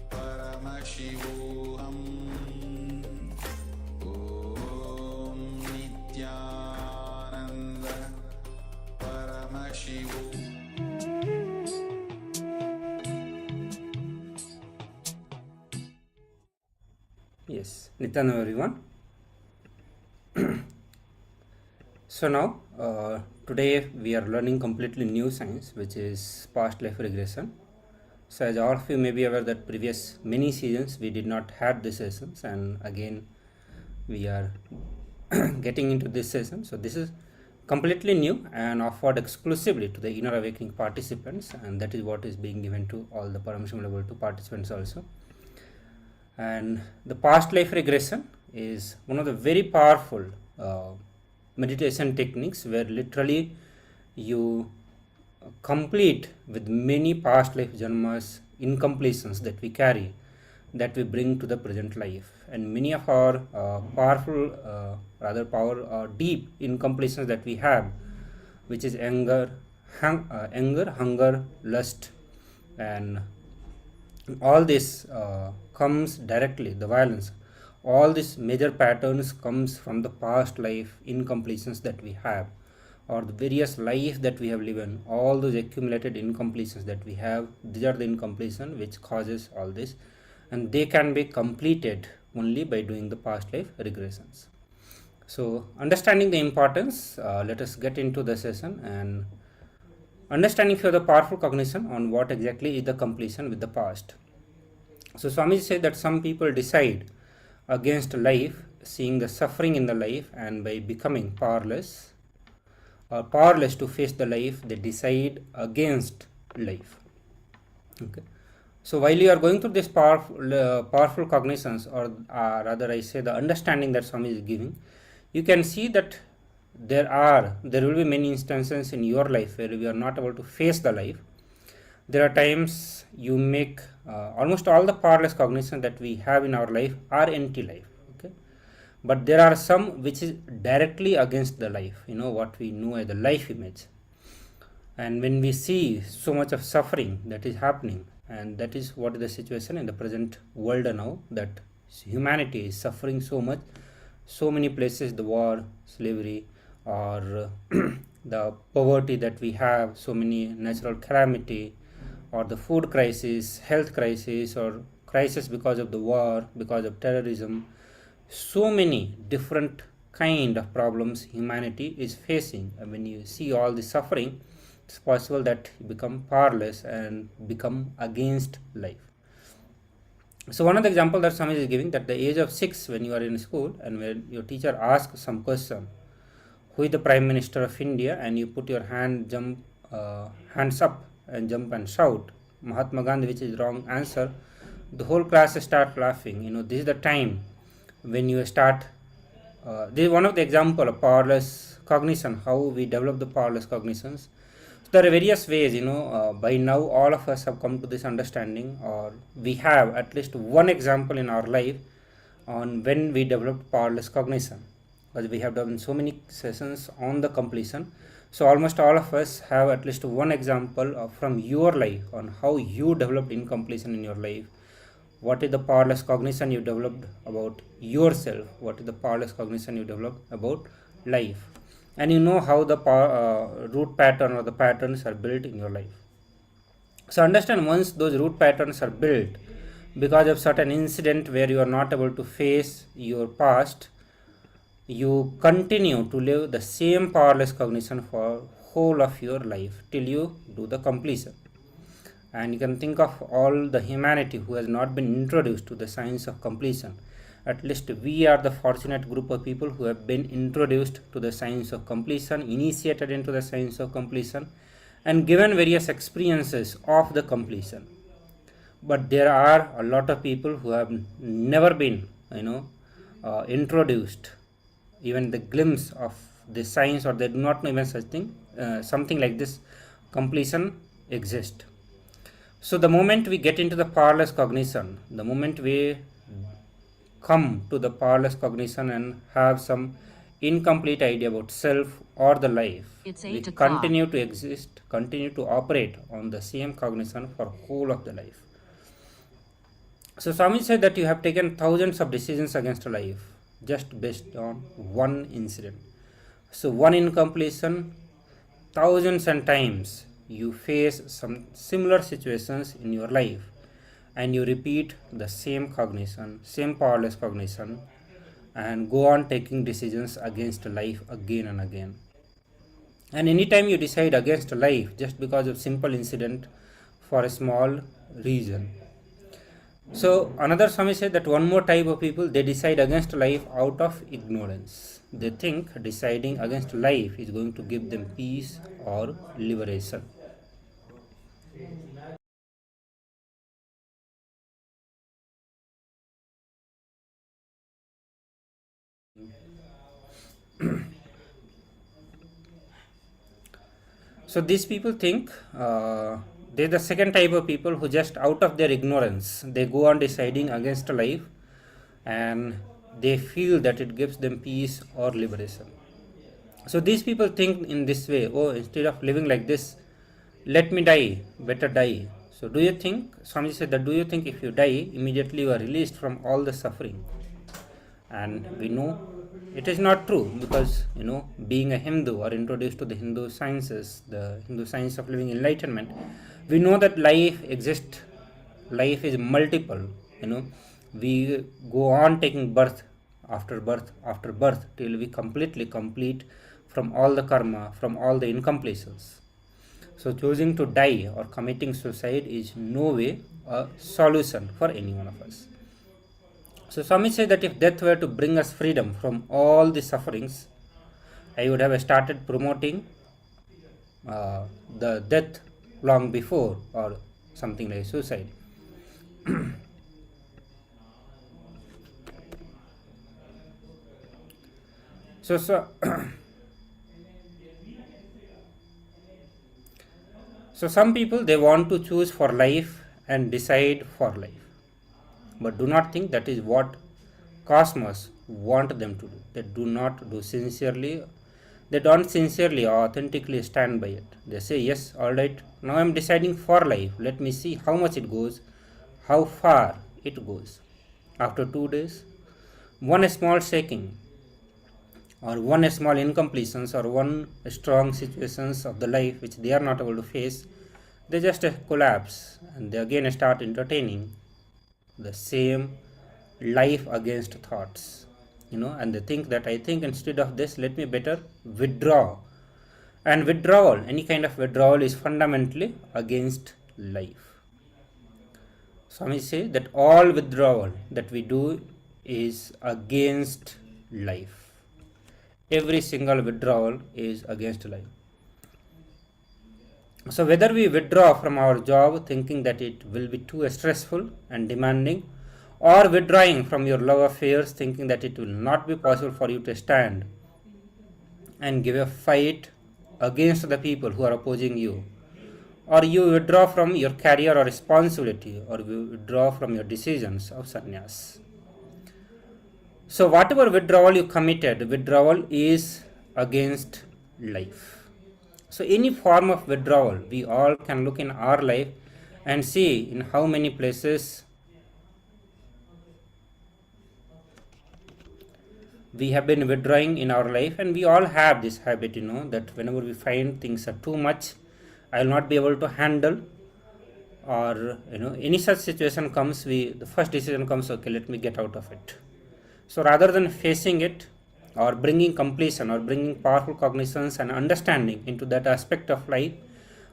परमशिवोऽहम् ॐ नित्यानन्द परमशिवोऽहम् Yes, Nityananda everyone. So now, today we are learning completely new science, which is past life regression. So as all of you may be aware that previous many seasons we did not had these sessions, and again we are getting into this session. So this is completely new and offered exclusively to the inner awakening participants, and that is what is being given to all the Paramashivoham Level 2 participants also. And the past life regression is one of the very powerful meditation techniques where literally you complete with many past life janmas incompletions that we carry, that we bring to the present life. And many of our deep incompletions that we have, which is anger, hunger, lust, and all this comes directly, the violence, all these major patterns comes from the past life incompletions that we have, or the various life that we have lived, all those accumulated incompletions that we have. These are the incompletion which causes all this, and they can be completed only by doing the past life regressions. So understanding the importance, let us get into the session and understanding for the powerful cognition on what exactly is the completion with the past. So Swamiji said that some people decide against life, seeing the suffering in the life, and by becoming powerless or powerless to face the life, they decide against life. Okay. So while you are going through this powerful cognitions, or rather I say the understanding that Swami is giving, you can see that there will be many instances in your life where we are not able to face the life. There are times you make almost all the powerless cognition that we have in our life are empty life. Okay, but there are some which is directly against the life, what we know as the life image. And when we see so much of suffering that is happening, and that is what is the situation in the present world now, that humanity is suffering so much, so many places, the war, slavery, or the poverty that we have, so many natural calamity, or the food crisis, health crisis, or crisis because of the war, because of terrorism. So many different kind of problems humanity is facing, and when you see all the suffering, it's possible that you become powerless and become against life. So one of the example that Swami is giving, that at the age of 6, when you are in school and when your teacher asks some question, who is the Prime Minister of India, and you put your hands up and jump and shout Mahatma Gandhi, which is wrong answer, the whole class start laughing. This is the time when you start. This is one of the example of powerless cognition, how we develop the powerless cognitions. So there are various ways. By now all of us have come to this understanding, or we have at least one example in our life on when we developed powerless cognition, because we have done so many sessions on the completion. So almost all of us have at least one example from your life on how you developed incompletion in your life. What is the powerless cognition you developed about yourself? What is the powerless cognition you developed about life? and you know how the root pattern or the patterns are built in your life. So understand, once those root patterns are built because of certain incident where you are not able to face your past, you continue to live the same powerless cognition for whole of your life till you do the completion. And you can think of all the humanity who has not been introduced to the science of completion. At least we are the fortunate group of people who have been introduced to the science of completion, initiated into the science of completion, and given various experiences of the completion. But there are a lot of people who have never been, introduced even the glimpse of this science, or they do not know even such thing, something like this completion exists. So the moment we get into the powerless cognition, the moment we come to the powerless cognition and have some incomplete idea about self or the life, we continue to exist, continue to operate on the same cognition for whole of the life. So Swami said that you have taken thousands of decisions against life just based on one incident. So one incompletion, thousands and times you face some similar situations in your life, and you repeat the same cognition, same powerless cognition, and go on taking decisions against life again and again. And anytime you decide against life just because of simple incident for a small reason. So another Swami said that one more type of people, they decide against life out of ignorance. They think deciding against life is going to give them peace or liberation. So these people think they're the second type of people who just out of their ignorance, they go on deciding against life and they feel that it gives them peace or liberation. So these people think in this way, oh, instead of living like this, let me die, better die. So do you think, Swami said that, do you think if you die, immediately you are released from all the suffering? And we know it is not true, because being a Hindu or introduced to the Hindu sciences, the Hindu science of living enlightenment, we know that life exists, life is multiple. We go on taking birth after birth after birth till we completely complete from all the karma, from all the incompletions. So choosing to die or committing suicide is no way a solution for any one of us. So Swami said that if death were to bring us freedom from all the sufferings, I would have started promoting the death long before, or something like suicide. So some people, they want to choose for life and decide for life, but do not think that is what cosmos want them to do. They do not do sincerely. They don't sincerely or authentically stand by it. They say, yes, all right, now I am deciding for life. Let me see how much it goes, how far it goes. After 2 days, one small shaking, or one small incompletions, or one strong situations of the life which they are not able to face, they just collapse and they again start entertaining the same life against thoughts, and they think that, I think instead of this, let me better withdraw. And withdrawal, any kind of withdrawal, is fundamentally against life. Swami say that all withdrawal that we do is against life. Every single withdrawal is against life. So whether we withdraw from our job thinking that it will be too stressful and demanding, or withdrawing from your love affairs thinking that it will not be possible for you to stand and give a fight against the people who are opposing you, or you withdraw from your career or responsibility, or you withdraw from your decisions of sannyas. So whatever withdrawal you committed, withdrawal is against life. So any form of withdrawal, we all can look in our life and see in how many places we have been withdrawing in our life, and we all have this habit, that whenever we find things are too much, I will not be able to handle, or any such situation comes, the first decision comes, okay, let me get out of it. So rather than facing it or bringing completion or bringing powerful cognitions and understanding into that aspect of life,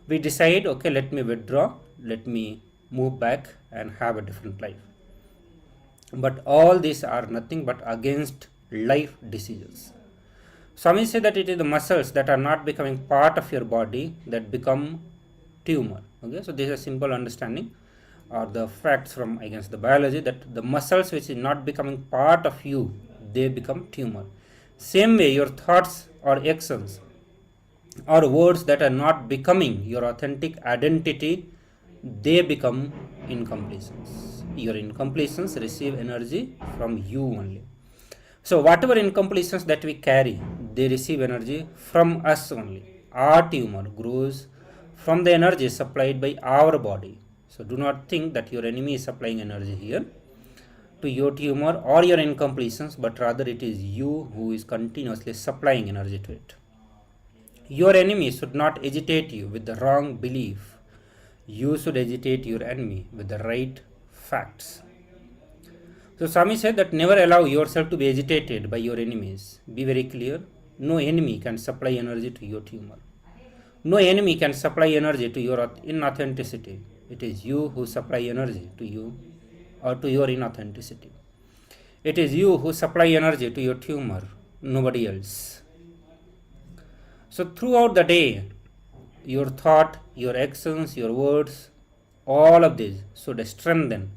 we decide, okay, let me withdraw, let me move back and have a different life. But all these are nothing but against life decisions. Swami say that it is the muscles that are not becoming part of your body that become tumor. Okay, so this is a simple understanding or the facts from against the biology, that the muscles which is not becoming part of you, they become tumor. Same way, your thoughts or actions or words that are not becoming your authentic identity, they become incompletions. Your incompletions receive energy from you only. So whatever incompletions that we carry, they receive energy from us only. Our tumor grows from the energy supplied by our body. So do not think that your enemy is supplying energy here to your tumor or your incompletions, but rather it is you who is continuously supplying energy to it. Your enemy should not agitate you with the wrong belief. You should agitate your enemy with the right facts. So Swami said that never allow yourself to be agitated by your enemies. Be very clear. No enemy can supply energy to your tumor. No enemy can supply energy to your inauthenticity. It is you who supply energy to you or to your inauthenticity. It is you who supply energy to your tumor, nobody else. So throughout the day, your thought, your actions, your words, all of these should strengthen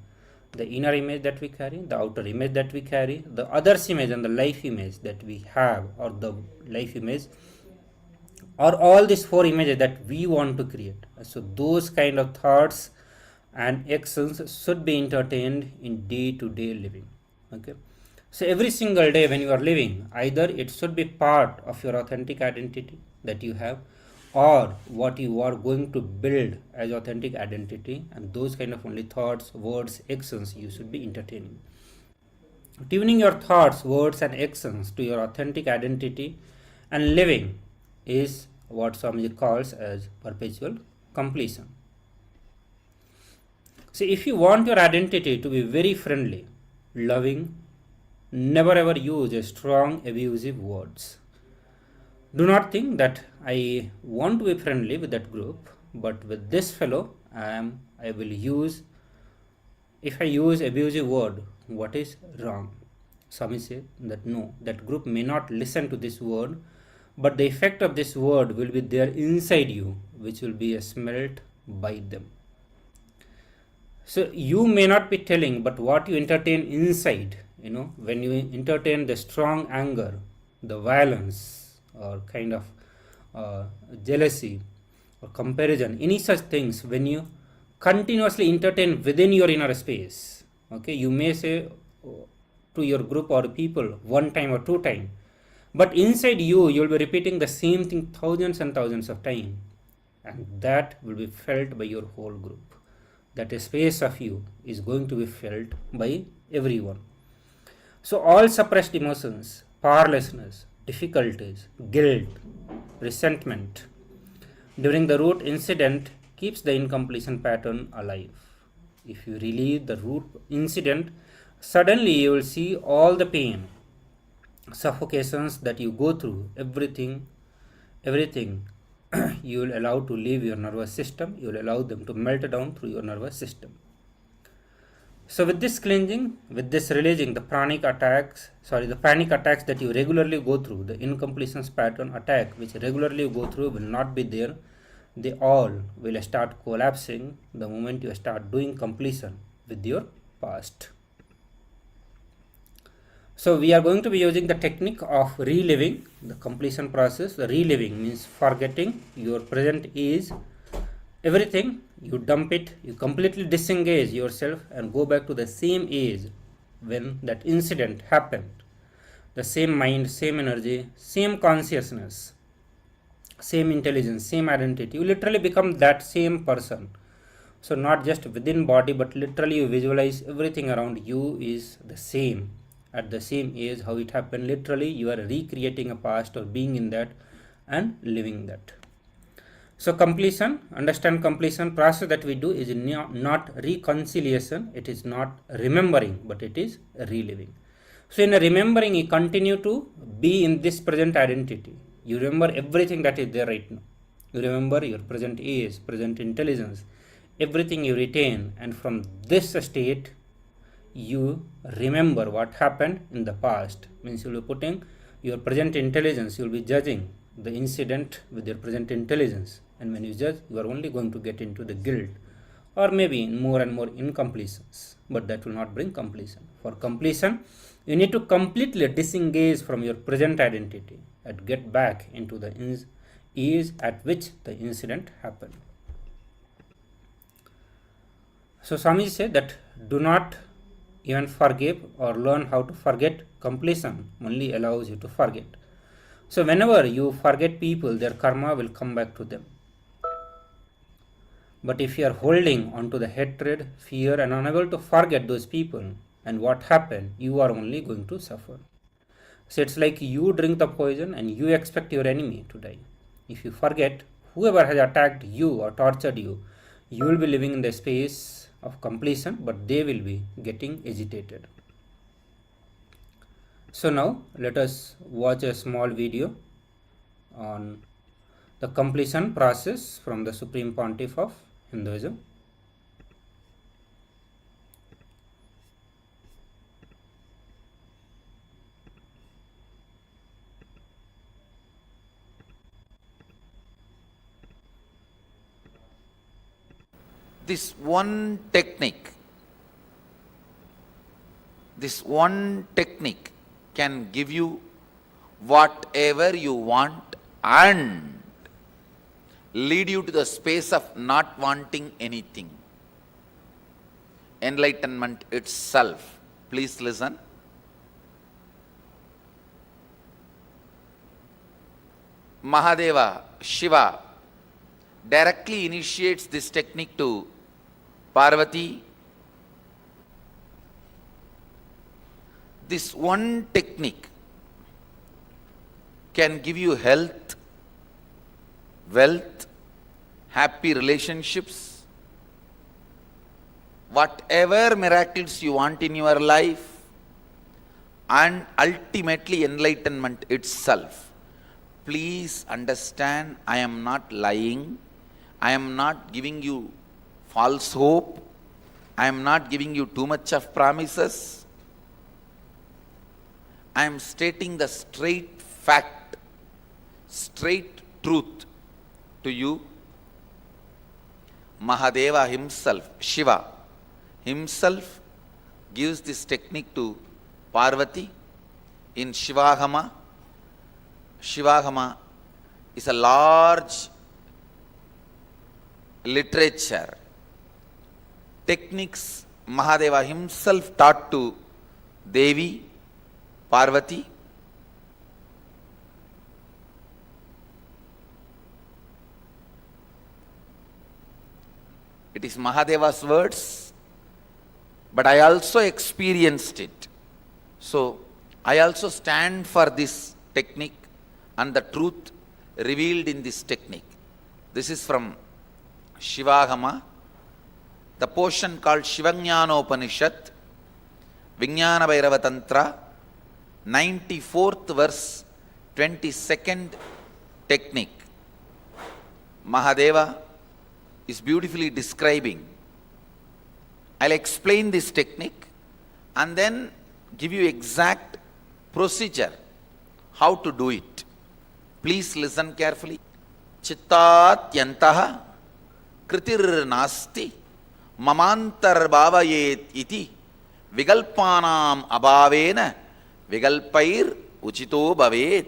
the inner image that we carry, the outer image that we carry, the other's image and the life image that we have, or the life image, or all these four images that we want to create. So those kind of thoughts and actions should be entertained in day-to-day living. Okay. So every single day when you are living, either it should be part of your authentic identity that you have, or what you are going to build as authentic identity, and those kind of only thoughts, words, actions you should be entertaining. Tuning your thoughts, words and actions to your authentic identity and living is what Swamiji calls as perpetual completion. See, if you want your identity to be very friendly, loving, never ever use strong abusive words. Do not think that I want to be friendly with that group, but with this fellow I will use, if I use abusive word, what is wrong? Swami said that no, that group may not listen to this word, but the effect of this word will be there inside you, which will be smelt by them. So you may not be telling, but what you entertain inside, when you entertain the strong anger, the violence, or kind of jealousy or comparison, any such things, when you continuously entertain within your inner space, okay, you may say to your group or people one time or two times, but inside you will be repeating the same thing thousands and thousands of times, and that will be felt by your whole group. That space of you is going to be felt by everyone. So all suppressed emotions, powerlessness, difficulties, guilt, resentment during the root incident keeps the incompletion pattern alive. If you relieve the root incident, suddenly you will see all the pain, suffocations that you go through, everything you will allow to leave your nervous system, you will allow them to melt down through your nervous system. So with this cleansing, with this releasing, the panic attacks that you regularly go through, the incompletions pattern attack which regularly you go through will not be there. They all will start collapsing the moment you start doing completion with your past. So we are going to be using the technique of reliving the completion process. The reliving means forgetting your present is everything, you dump it, you completely disengage yourself and go back to the same age when that incident happened. The same mind, same energy, same consciousness, same intelligence, same identity. You literally become that same person. So not just within body, but literally you visualize everything around you is the same. at the same age, how it happened. Literally, you are recreating a past or being in that and living that. So completion, understand completion process that we do is not reconciliation, it is not remembering, but it is reliving. So in a remembering, you continue to be in this present identity. You remember everything that is there right now. You remember your present age, present intelligence, everything you retain, and from this state, you remember what happened in the past. Means you will be putting your present intelligence, you will be judging the incident with your present intelligence. And when you judge, you are only going to get into the guilt, or maybe more and more incompletions, but that will not bring completion. For completion, you need to completely disengage from your present identity and get back into the ease at which the incident happened. So Swami said that do not even forgive or learn how to forget. Completion only allows you to forget. So whenever you forget people, their karma will come back to them. But if you are holding onto the hatred, fear, and unable to forget those people and what happened, you are only going to suffer. So it's like you drink the poison and you expect your enemy to die. If you forget whoever has attacked you or tortured you, you will be living in the space of completion, but they will be getting agitated. So now let us watch a small video on the completion process from the Supreme Pontiff of Hinduism. This one technique can give you whatever you want and lead you to the space of not wanting anything. Enlightenment itself. Please listen. Mahadeva, Shiva, directly initiates this technique to Parvati. This one technique can give you health, wealth, happy relationships, whatever miracles you want in your life, and ultimately enlightenment itself. Please understand, I am not lying. I am not giving you false hope. I am not giving you too much of promises. I am stating the straight fact, straight truth to you. Mahadeva himself, Shiva himself, gives this technique to Parvati in Shivahama. Shivahama is a large literature. Techniques Mahadeva himself taught to Devi, Parvati. It is Mahadeva's words, but I also experienced it. So I also stand for this technique and the truth revealed in this technique. This is from Shivahama, the portion called Shivajnanopanishad, Vijnana Bhairava Tantra, 94th verse, 22nd technique. Mahadeva is beautifully describing. I'll explain this technique and then give you exact procedure, how to do it. Please listen carefully. Chittat yantaha kritir nasti mamantar bhavayet iti vigalpanam abhavena vigalpair uchito bhavet.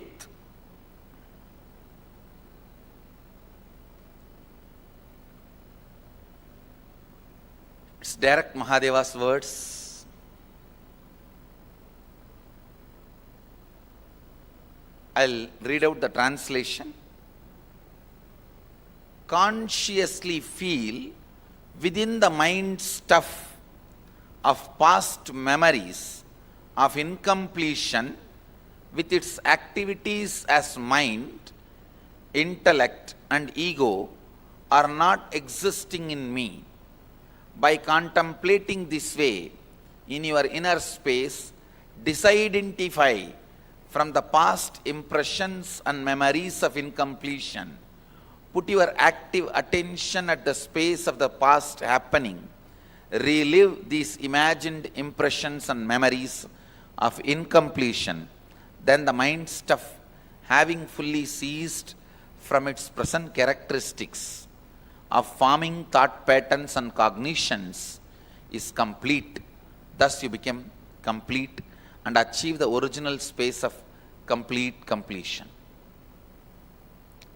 It's direct Mahadeva's words. I'll read out the translation. Consciously feel within the mind stuff of past memories of incompletion with its activities as mind, intellect and ego are not existing in me. By contemplating this way in your inner space, disidentify from the past impressions and memories of incompletion. Put your active attention at the space of the past happening. Relive these imagined impressions and memories of incompletion. Then the mind stuff, having fully ceased from its present characteristics of forming thought patterns and cognitions, is complete. Thus you become complete and achieve the original space of complete completion.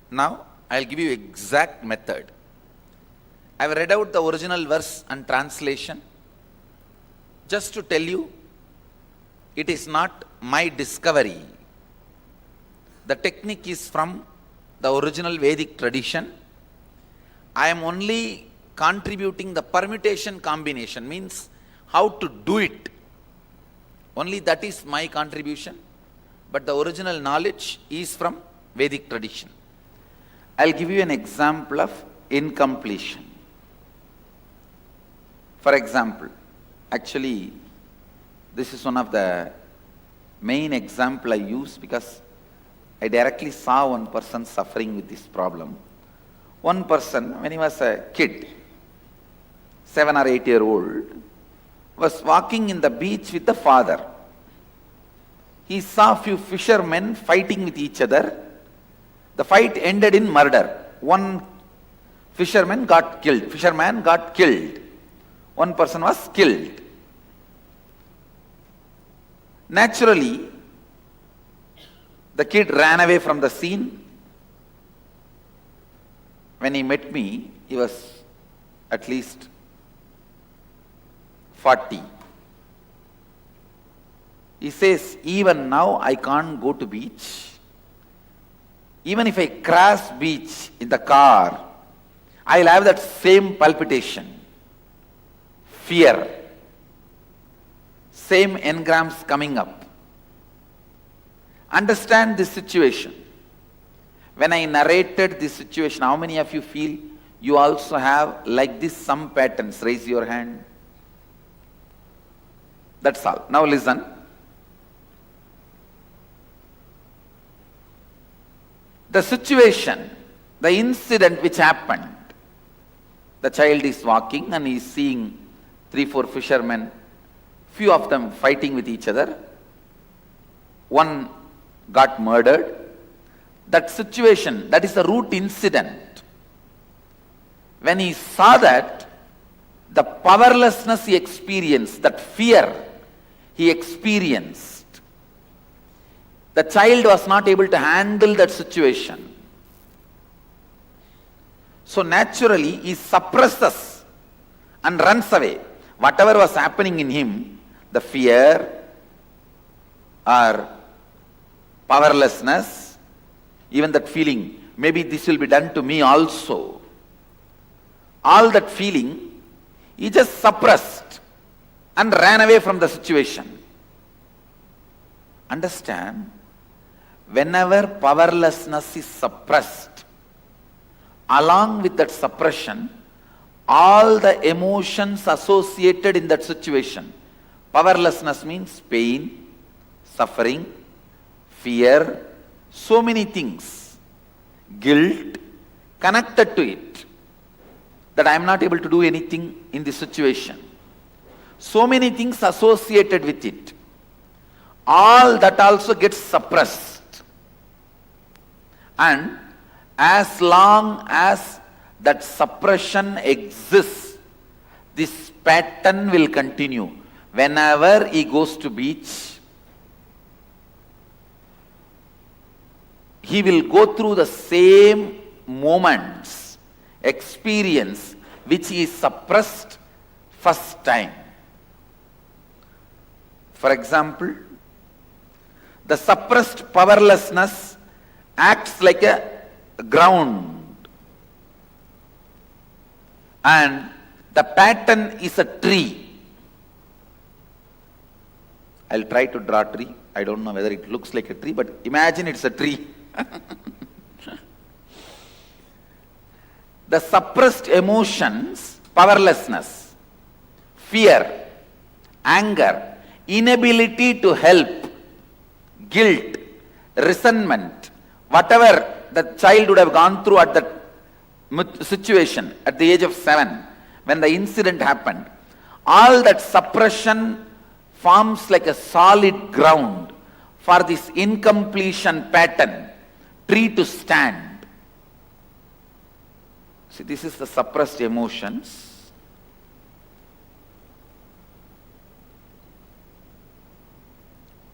Now I'll give you exact method. I've read out the original verse and translation just to tell you it is not my discovery. The technique is from the original Vedic tradition. I am only contributing the permutation combination, means how to do it. Only that is my contribution, but the original knowledge is from Vedic tradition. I'll give you an example of incompletion. For example, actually this is one of the main example I use because I directly saw one person suffering with this problem. One person, when he was a kid, 7 or 8 year old, was walking in the beach with the father. He saw few fishermen fighting with each other. The fight ended in murder. One fisherman got killed. One person was killed. Naturally, the kid ran away from the scene. When he met me, he was at least 40. He says, even now I can't go to beach. Even if I cross beach in the car, I'll have that same palpitation, fear, same engrams coming up. Understand this situation. When I narrated this situation, how many of you feel you also have like this some patterns? Raise your hand. That's all. Now listen. The situation, the incident which happened, the child is walking and he is seeing 3-4 fishermen, few of them fighting with each other. One got murdered. That situation, that is the root incident. When he saw that, the powerlessness he experienced, that fear he experienced, the child was not able to handle that situation. So naturally he suppresses and runs away. Whatever was happening in him, the fear or powerlessness, even that feeling, maybe this will be done to me also. All that feeling, he just suppressed and ran away from the situation. Understand? Whenever powerlessness is suppressed, along with that suppression, all the emotions associated in that situation, powerlessness means pain, suffering, fear, so many things, guilt connected to it, that I am not able to do anything in this situation. So many things associated with it. All that also gets suppressed. And as long as that suppression exists, this pattern will continue. Whenever he goes to beach, he will go through the same moments, experience, which he suppressed first time. For example, the suppressed powerlessness acts like a ground, and the pattern is a tree. I'll try to draw a tree. I don't know whether it looks like a tree, but imagine it's a tree. The suppressed emotions, powerlessness, fear, anger, inability to help, guilt, resentment, whatever the child would have gone through at that situation at the age of 7 when the incident happened, all that suppression forms like a solid ground for this incompletion pattern tree to stand. See, this is the suppressed emotions.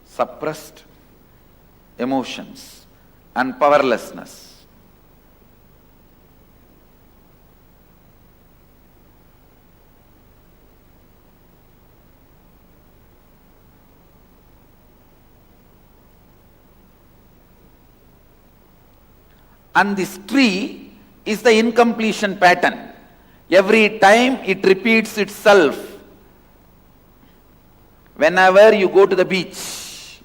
Suppressed emotions and powerlessness. And this tree is the incompletion pattern. Every time it repeats itself. Whenever you go to the beach,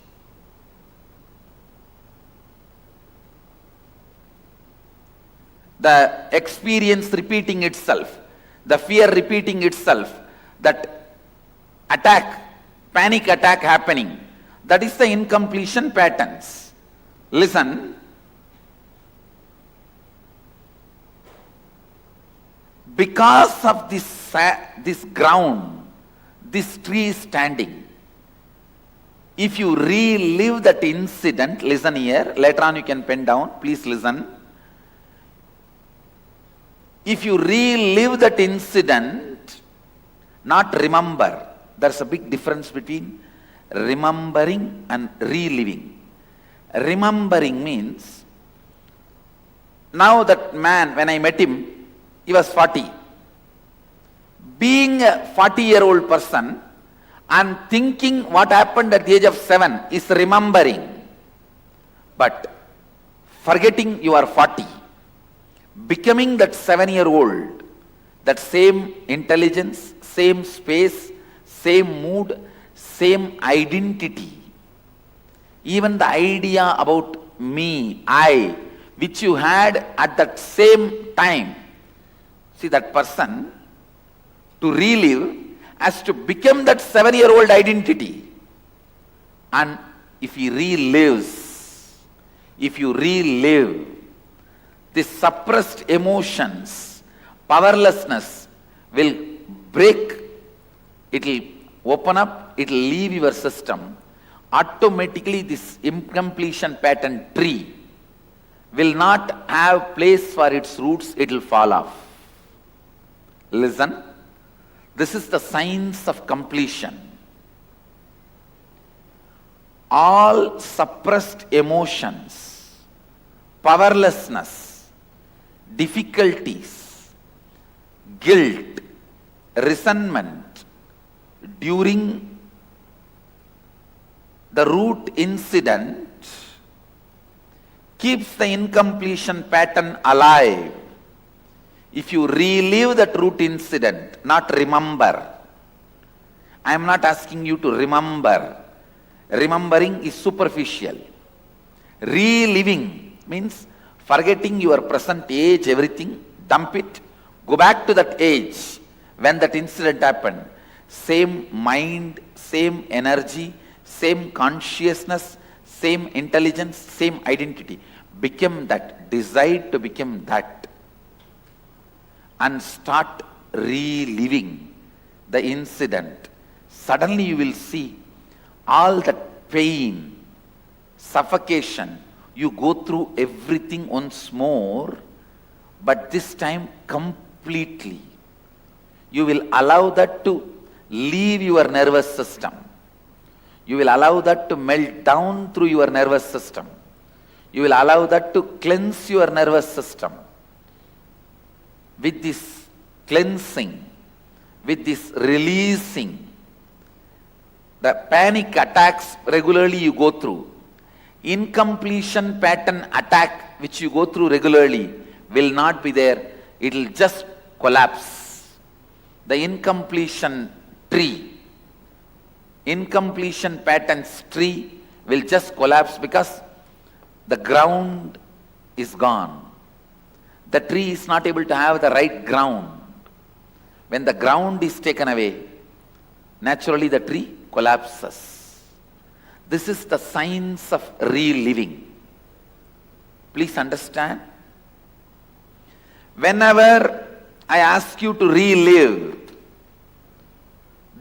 the experience repeating itself, the fear repeating itself, that attack, panic attack happening, that is the incompletion patterns. Listen. Because of this ground, this tree is standing. If you relive that incident, listen here, later on you can pen down, please listen. If you relive that incident, not remember, there's a big difference between remembering and reliving. Remembering means, now that man, when I met him, he was 40. Being a 40-year-old person and thinking what happened at the age of 7 is remembering. But forgetting you are 40. Becoming that 7-year-old, that same intelligence, same space, same mood, same identity. Even the idea about me, I, which you had at that same time. See, that person, to relive, has to become that 7-year-old identity. And if he relives, if you relive, the suppressed emotions, powerlessness will break, it will open up, it will leave your system. Automatically this incompletion pattern tree will not have place for its roots, it will fall off. Listen, this is the science of completion. All suppressed emotions, powerlessness, difficulties, guilt, resentment during the root incident keeps the incompletion pattern alive. If you relive that root incident, not remember. I am not asking you to remember. Remembering is superficial. Reliving means forgetting your present age, everything, dump it, go back to that age when that incident happened. Same mind, same energy, same consciousness, same intelligence, same identity. Become that, decide to become that. And start reliving the incident. Suddenly you will see all that pain, suffocation, you go through everything once more, but this time completely. You will allow that to leave your nervous system. You will allow that to melt down through your nervous system. You will allow that to cleanse your nervous system. With this cleansing, with this releasing, the panic attacks regularly you go through, incompletion pattern attack which you go through regularly will not be there. It will just collapse. The incompletion tree incompletion patterns tree will just collapse because the ground is gone. The tree is not able to have the right ground. When the ground is taken away, naturally the tree collapses. This is the science of reliving. Please understand. Whenever I ask you to relive,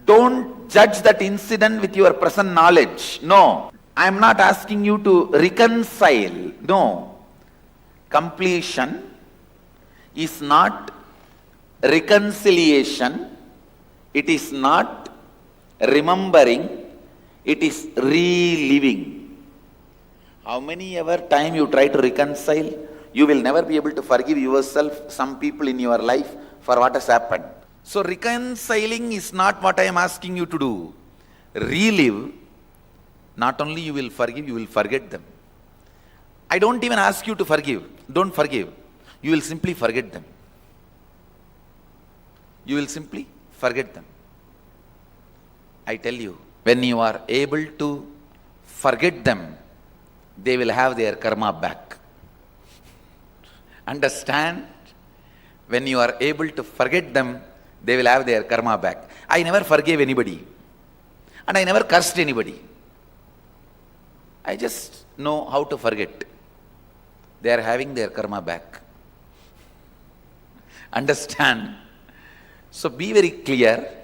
don't judge that incident with your present knowledge. No. I am not asking you to reconcile. No. Completion is not reconciliation. It is not remembering. It is reliving. How many ever time you try to reconcile, you will never be able to forgive yourself, some people in your life for what has happened. So reconciling is not what I am asking you to do. Relive, not only you will forgive, you will forget them. I don't even ask you to forgive. Don't forgive. You will simply forget them. You will simply forget them. I tell you, when you are able to forget them, they will have their karma back. Understand? When you are able to forget them, they will have their karma back. I never forgave anybody. And I never cursed anybody. I just know how to forget. They are having their karma back. Understand? So be very clear.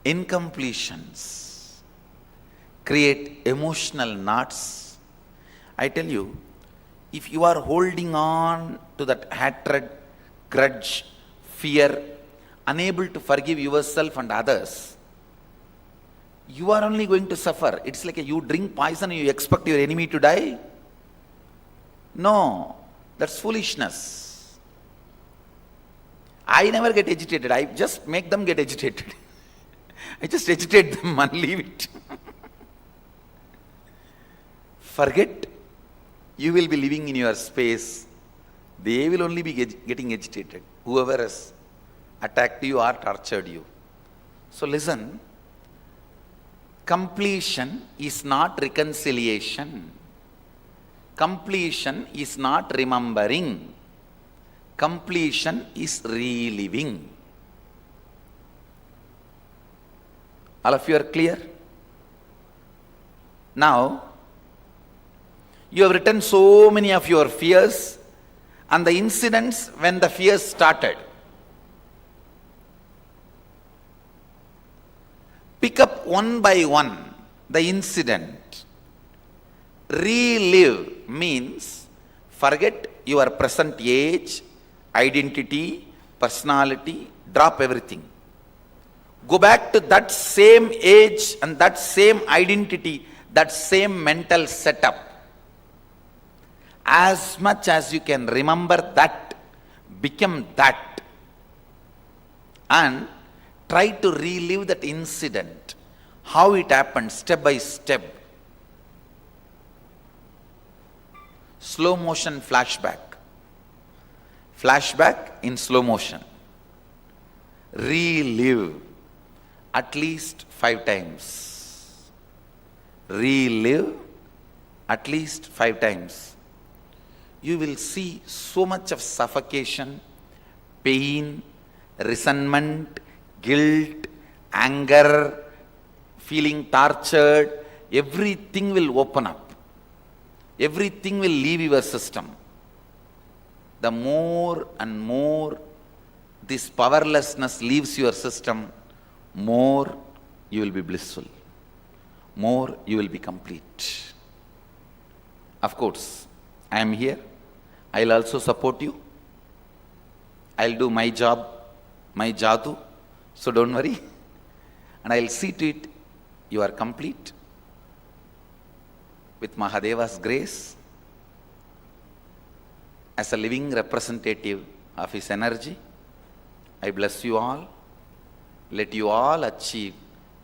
Incompletions create emotional knots. I tell you, if you are holding on to that hatred, grudge, fear, unable to forgive yourself and others, you are only going to suffer. It's like you drink poison and you expect your enemy to die. No, that's foolishness. I never get agitated. I just make them get agitated. I just agitate them and leave it. Forget. You will be living in your space. They will only be getting agitated. Whoever has attacked you or tortured you. So listen. Completion is not reconciliation. Completion is not remembering. Completion is reliving. All of you are clear? Now, you have written so many of your fears and the incidents when the fears started. Pick up one by one the incident. Relive means forget your present age, identity, personality, drop everything. Go back to that same age and that same identity, that same mental setup. As much as you can remember that, become that. And try to relive that incident, how it happened, step by step. Slow motion flashback. Flashback in slow motion. Relive at least 5 times. Relive at least 5 times. You will see so much of suffocation, pain, resentment, guilt, anger, feeling tortured. Everything will open up. Everything will leave your system. The more and more this powerlessness leaves your system, more you will be blissful. More you will be complete. Of course, I am here. I'll also support you. I'll do my job, my jadoo. So don't worry. And I'll see to it you are complete. With Mahadeva's grace, as a living representative of his energy, I bless you all. Let you all achieve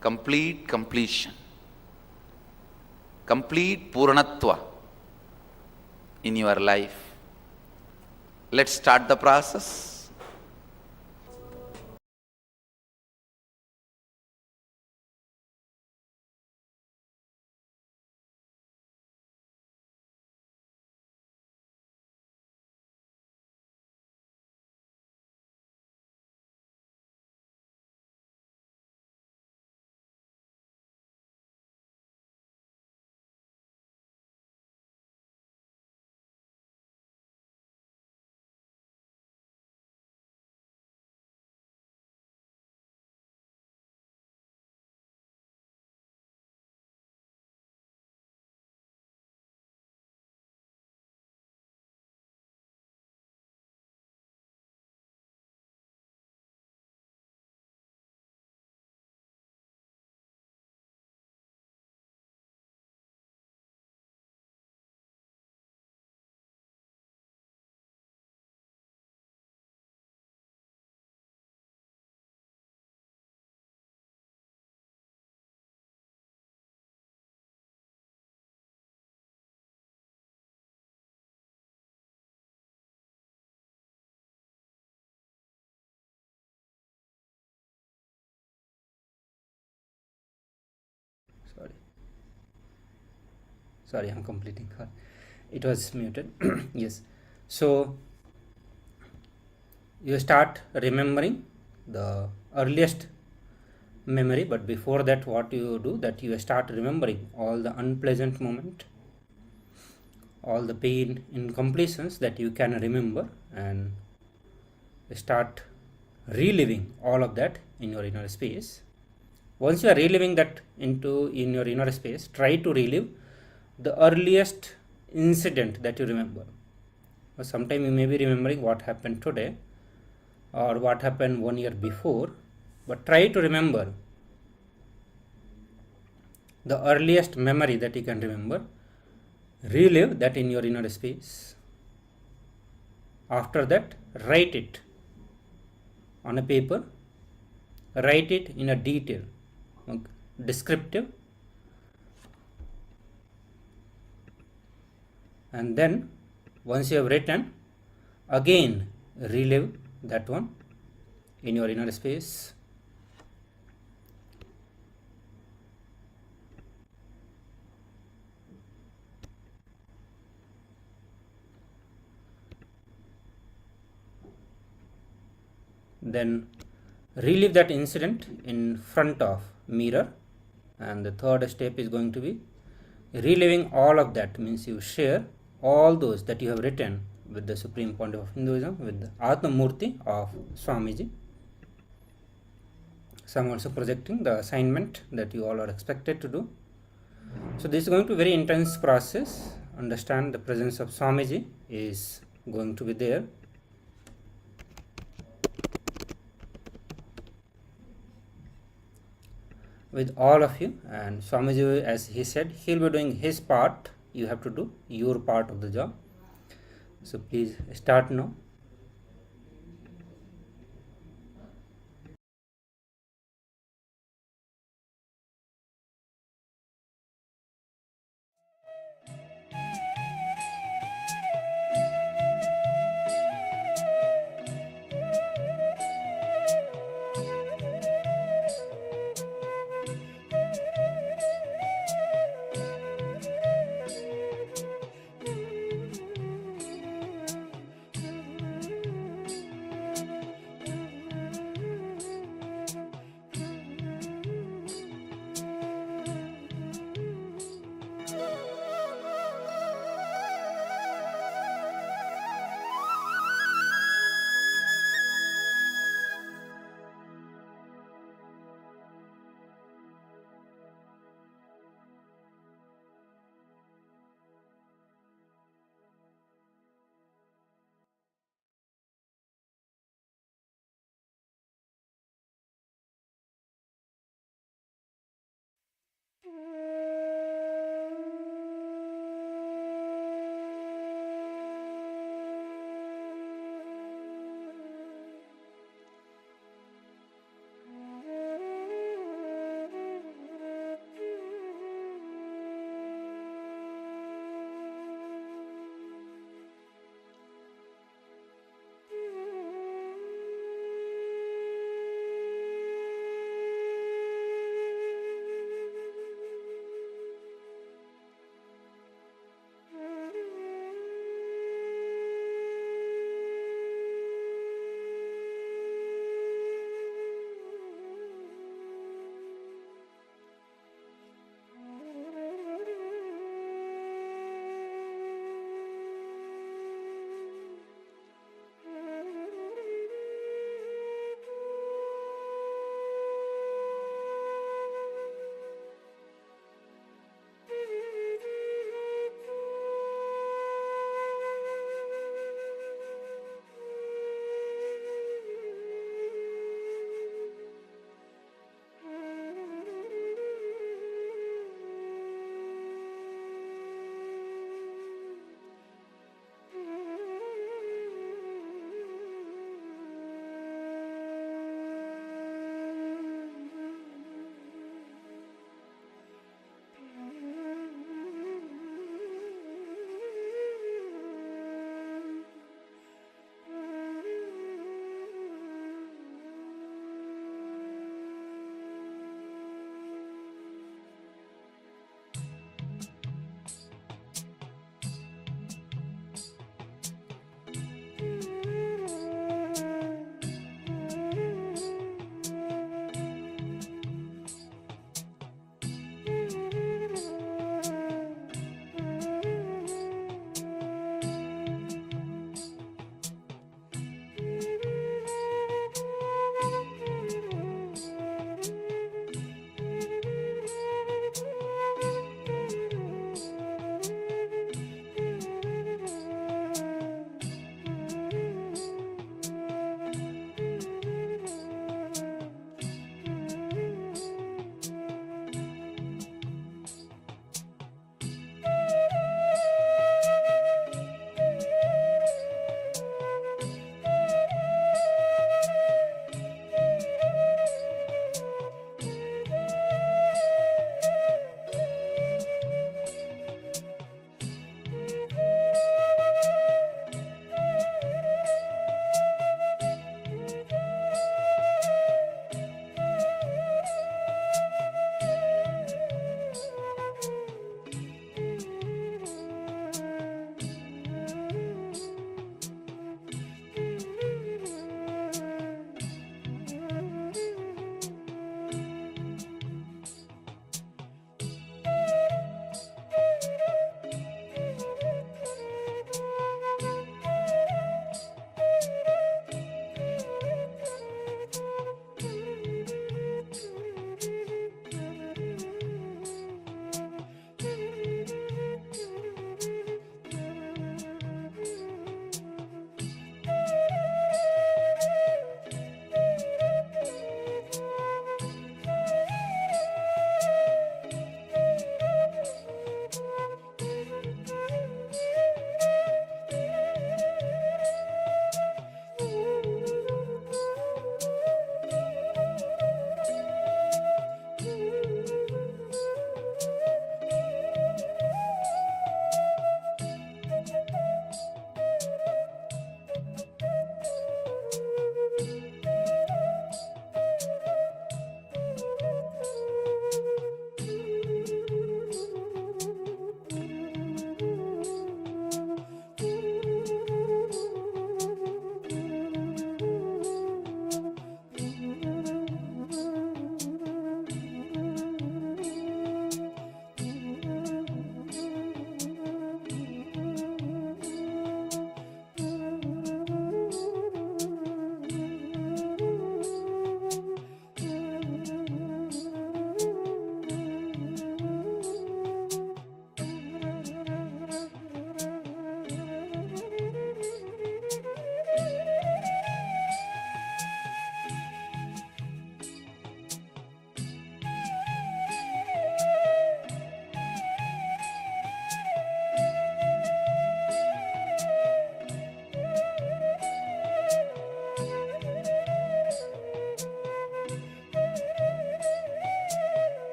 complete completion, complete Purnatva in your life. Let's start the process. Sorry, I'm completing. It was muted. Yes. So you start remembering the earliest memory, but before that, what you do, that you start remembering all the unpleasant moment, all the pain incompletions that you can remember, and start reliving all of that in your inner space. Once you are reliving that in your inner space, try to relive the earliest incident that you remember. Sometime you may be remembering what happened today or what happened 1 year before, but try to remember the earliest memory that you can remember. Relive that in your inner space. After that, write it on a paper. Write it in a detail, descriptive, and then once you have written, again relive that one in your inner space. Then relive that incident in front of mirror, and the third step is going to be reliving all of that. Means you share all those that you have written with the Supreme Pontiff of Hinduism, with the Atma Murti of Swamiji. So I'm also projecting the assignment that you all are expected to do. So this is going to be a very intense process. Understand the presence of Swamiji is going to be there. With all of you, and Swamiji, as he said, he'll be doing his part. You have to do your part of the job. So please start now.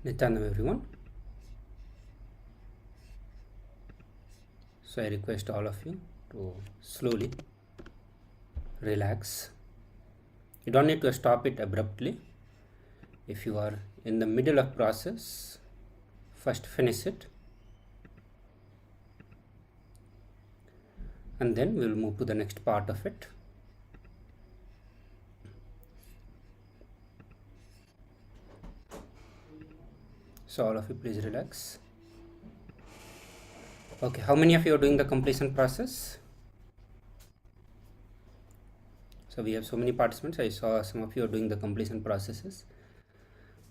Nityanam everyone. So I request all of you to slowly relax. You don't need to stop it abruptly. If you are in the middle of process, first finish it, and then we will move to the next part of it. So all of you please relax. Okay, how many of you are doing the completion process? So we have so many participants. I saw some of you are doing the completion processes.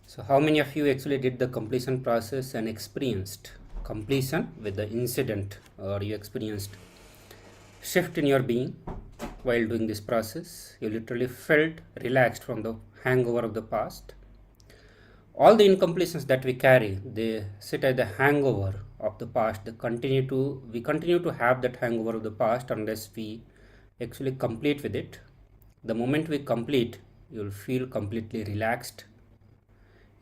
So how many of you actually did the completion process and experienced completion with the incident, or you experienced shift in your being while doing this process? You literally felt relaxed from the hangover of the past. All the incompletions that we carry, they sit at the hangover of the past. We continue to have that hangover of the past unless we actually complete with it. The moment we complete, you'll feel completely relaxed.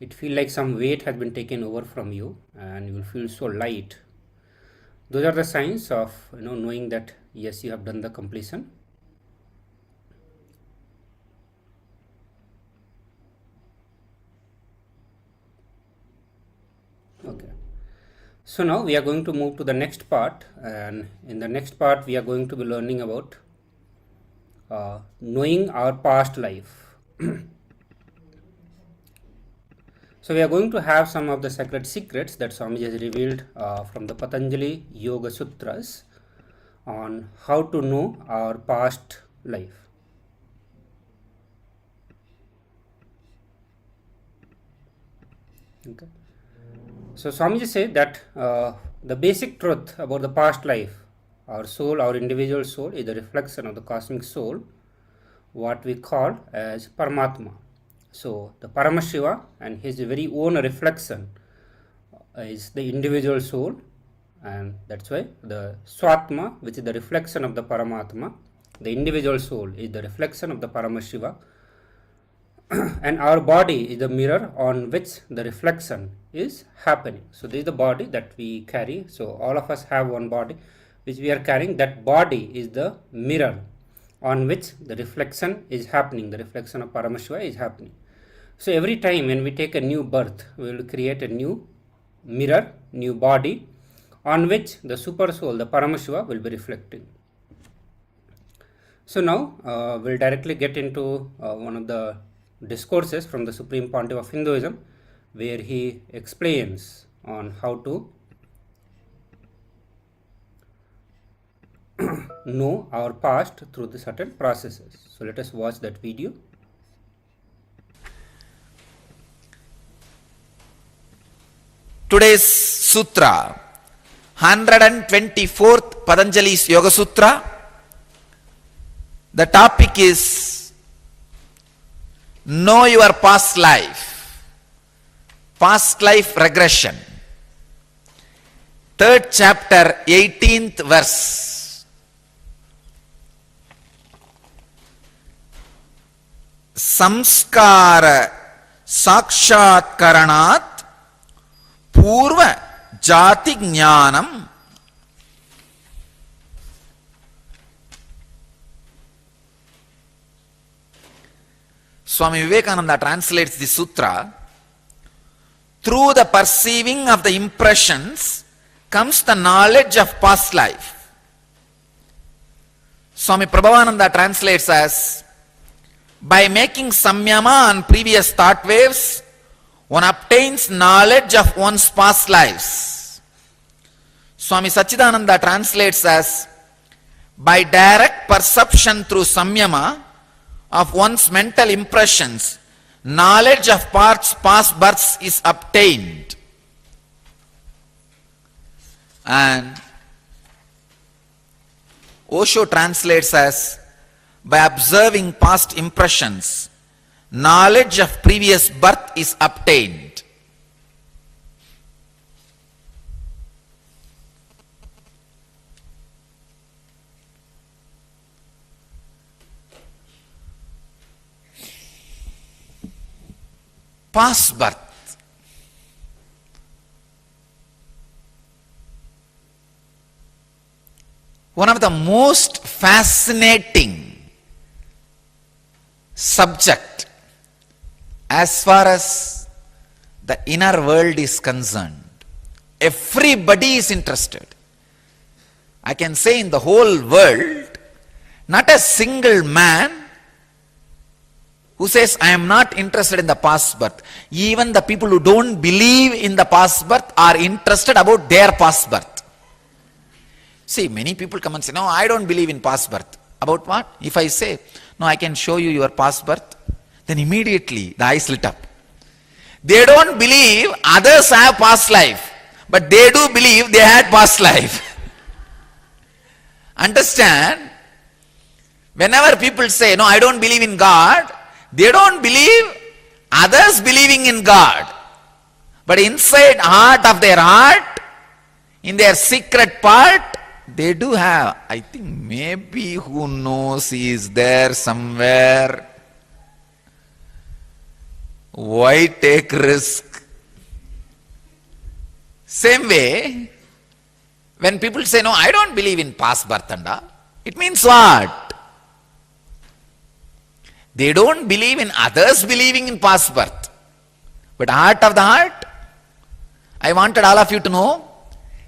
It feels like some weight has been taken over from you, and you will feel so light. Those are the signs of knowing that yes, you have done the completion. Okay. So now we are going to move to the next part, and in the next part we are going to be learning about knowing our past life. So we are going to have some of the sacred secrets that Swamiji has revealed from the Patanjali Yoga Sutras on how to know our past life. Okay. So Swamiji said that the basic truth about the past life, our soul, our individual soul, is the reflection of the cosmic soul, what we call as Paramatma. So the Paramashiva and his very own reflection is the individual soul, and that's why the Swatma, which is the reflection of the Paramatma, the individual soul is the reflection of the Paramashiva, and our body is the mirror on which the reflection is happening. So this is the body that we carry. So all of us have one body which we are carrying. That body is the mirror on which the reflection is happening. The reflection of Paramashiva is happening. So every time when we take a new birth, we will create a new mirror, new body, on which the super soul, the Paramashiva, will be reflecting. So now we'll directly get into one of the discourses from the Supreme Pontiff of Hinduism, where he explains on how to know our past through the certain processes. So let us watch that video. Today's Sutra, 124th Patanjali's Yoga Sutra. The topic is Know Your Past Life, Past Life Regression. 3rd chapter, 18th verse. Samskara Sakshatkaranat Purva Jati Jnanam. Swami Vivekananda translates the sutra. Through the perceiving of the impressions comes the knowledge of past life. Swami Prabhavananda translates as, by making samyama on previous thought waves, one obtains knowledge of one's past lives. Swami Sachidananda translates as, by direct perception through samyama of one's mental impressions, knowledge of past births is obtained. And Osho translates as, by observing past impressions, knowledge of previous birth is obtained. Past birth. One of the most fascinating subject as far as the inner world is concerned. Everybody is interested. I can say in the whole world, not a single man who says, I am not interested in the past birth. Even the people who don't believe in the past birth are interested about their past birth. See, many people come and say, no, I don't believe in past birth. About what? If I say, no, I can show you your past birth, then immediately the eyes lit up. They don't believe others have past life, but they do believe they had past life. Understand? Whenever people say, no, I don't believe in God, they don't believe others believing in God. But inside heart of their heart, in their secret part, they do have, I think maybe who knows, he is there somewhere. Why take risk? Same way, when people say, no, I don't believe in past birth and all, it means what? They don't believe in others believing in past birth. But heart of the heart, I wanted all of you to know,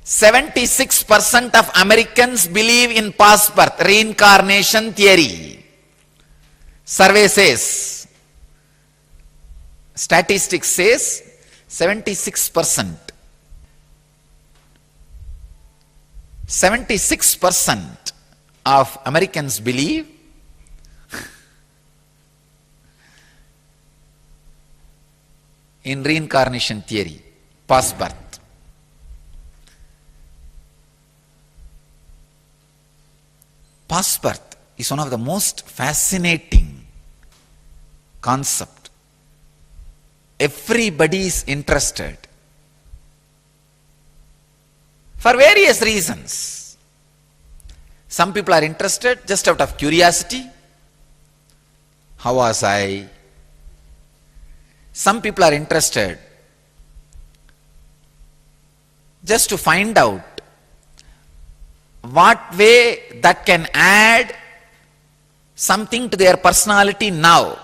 76% of Americans believe in past birth, reincarnation theory. Survey says, statistics says 76%. 76% of Americans believe in reincarnation theory, past birth. Past birth is one of the most fascinating concept. Everybody is interested for various reasons. Some people are interested just out of curiosity. How was I? Some people are interested just to find out what way that can add something to their personality now,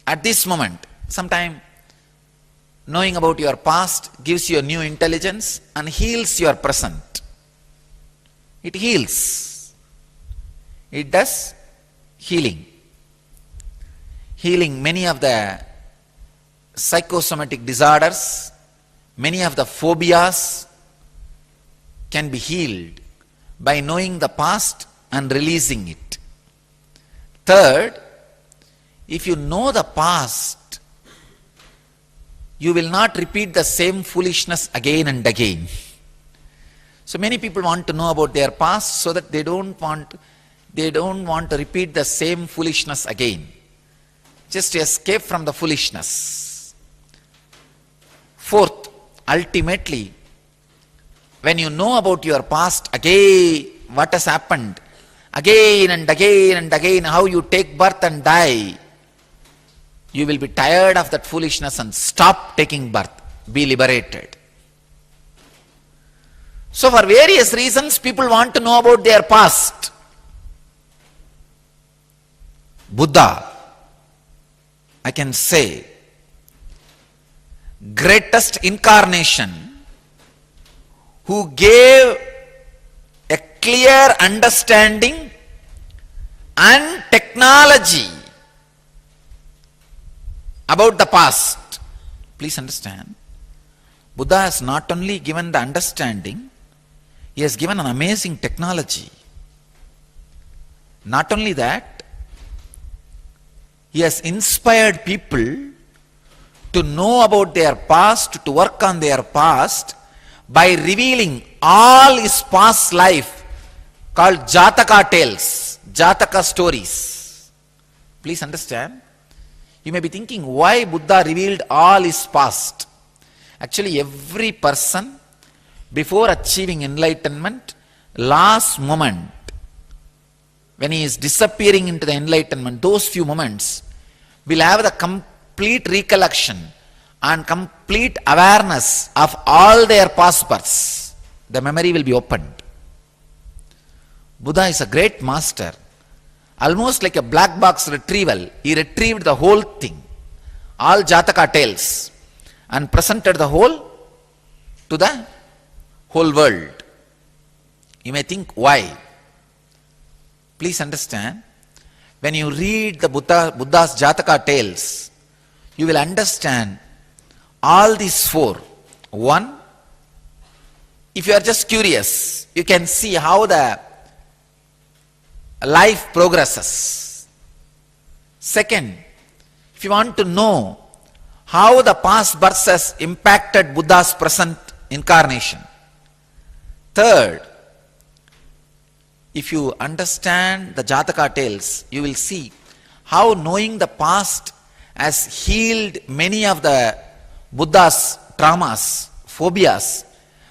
at this moment. Sometime knowing about your past gives you a new intelligence and heals your present. It heals. It does healing. Healing many of the psychosomatic disorders, many of the phobias can be healed by knowing the past and releasing it. Third, if you know the past, you will not repeat the same foolishness again and again. So many people want to know about their past so that they don't want to repeat the same foolishness again, just to escape from the foolishness. Fourth, ultimately, when you know about your past again, what has happened, again and again and again, how you take birth and die, you will be tired of that foolishness and stop taking birth. Be liberated. So for various reasons, people want to know about their past. Buddha, I can say, greatest incarnation, who gave a clear understanding and technology about the past. Please understand, Buddha has not only given the understanding, he has given an amazing technology. Not only that, he has inspired people to know about their past, to work on their past, by revealing all his past life, called Jataka tales, Jataka stories. Please understand. You may be thinking, why Buddha revealed all his past? Actually, every person, before achieving enlightenment, last moment, when he is disappearing into the enlightenment, those few moments, will have the complete recollection and complete awareness of all their past births. The memory will be opened. Buddha is a great master. Almost like a black box retrieval, he retrieved the whole thing, all Jataka tales, and presented the whole to the whole world. You may think, why? Please understand, when you read the Buddha's Jataka tales, you will understand all these four. One, if you are just curious, you can see how the life progresses. Second, if you want to know how the past births has impacted Buddha's present incarnation. Third, if you understand the Jataka tales, you will see how knowing the past has healed many of the Buddha's traumas, phobias,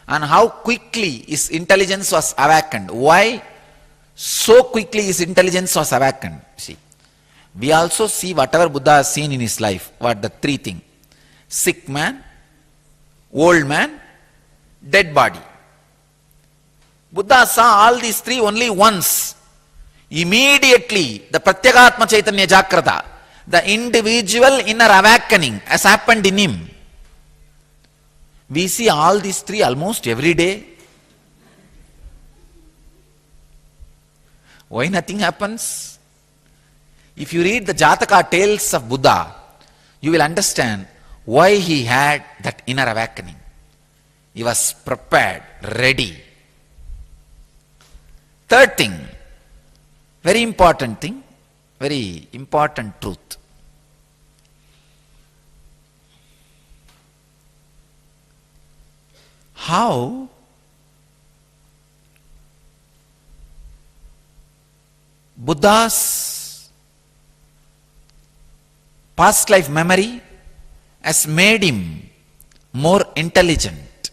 and how quickly his intelligence was awakened. Why so quickly his intelligence was awakened? See, we also see whatever Buddha has seen in his life. What the three things? Sick man, old man, dead body. Buddha saw all these three only once. Immediately, the Pratyagatma Chaitanya Jagrata, the individual inner awakening has happened in him. We see all these three almost every day. Why nothing happens? If you read the Jataka tales of Buddha, you will understand why he had that inner awakening. He was prepared, ready. Third thing, very important thing, very important truth. How Buddha's past life memory has made him more intelligent.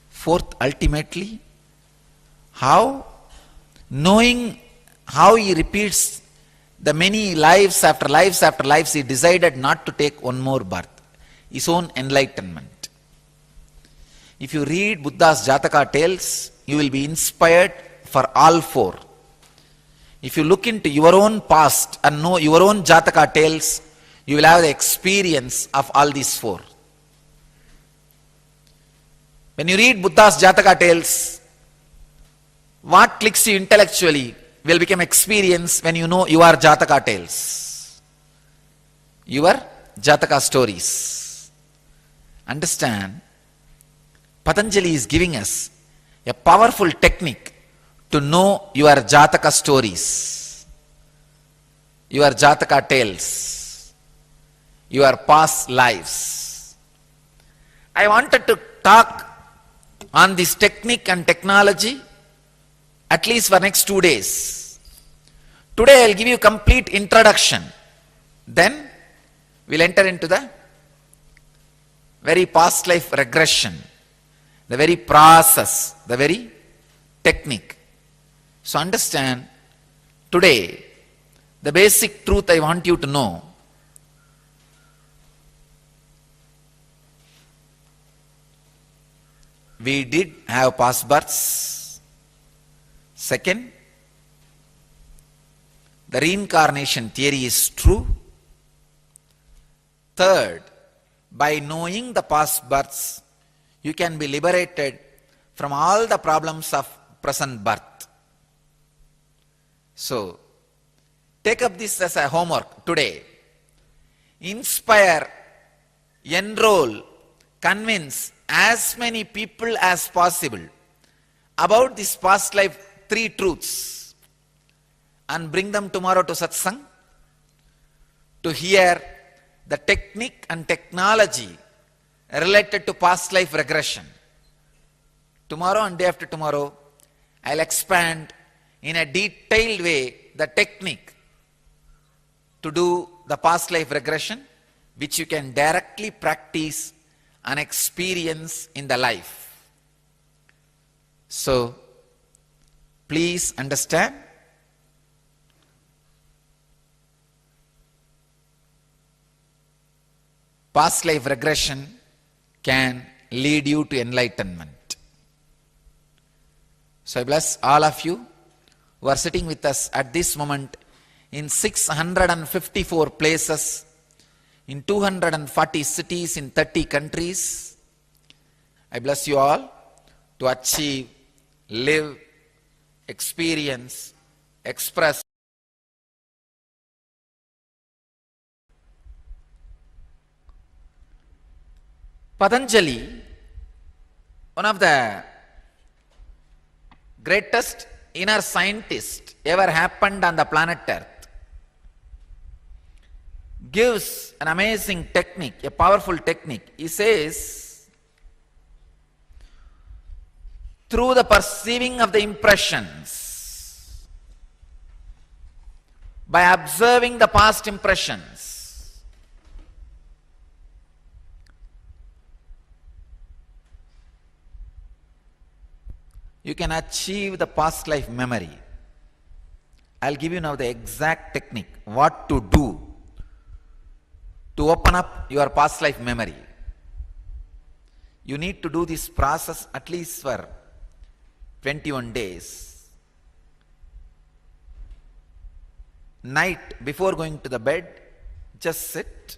Fourth, ultimately, how knowing how he repeats the many lives after lives after lives, he decided not to take one more birth, his own enlightenment. If you read Buddha's Jataka tales, you will be inspired for all four. If you look into your own past and know your own Jataka tales, you will have the experience of all these four. When you read Buddha's Jataka tales, what clicks you intellectually will become experience when you know your Jataka tales, your Jataka stories. Understand, Patanjali is giving us a powerful technique to know your Jataka stories, your Jataka tales, your past lives. I wanted to talk on this technique and technology at least for next 2 days. Today I will give you complete introduction. Then we will enter into the very past life regression, the very process, the very technique. So understand, today the basic truth I want you to know. We did have past births. Second, the reincarnation theory is true. Third, by knowing the past births, you can be liberated from all the problems of present birth. So, take up this as a homework today. Inspire, enroll, convince as many people as possible about this past life 3 truths and bring them tomorrow to satsang to hear the technique and technology related to past life regression. Tomorrow and day after tomorrow, I'll expand in a detailed way the technique to do the past life regression, which you can directly practice and experience in the life. So, please understand, past life regression can lead you to enlightenment. So I bless all of you who are sitting with us at this moment in 654 places, in 240 cities, in 30 countries. I bless you all to achieve, live, experience, express. Patanjali, one of the greatest inner scientists ever happened on the planet Earth, gives an amazing technique, a powerful technique. He says, through the perceiving of the impressions, by observing the past impressions, you can achieve the past life memory. I'll give you now the exact technique, what to do to open up your past life memory. You need to do this process at least for 21 days. Night before going to the bed, just sit.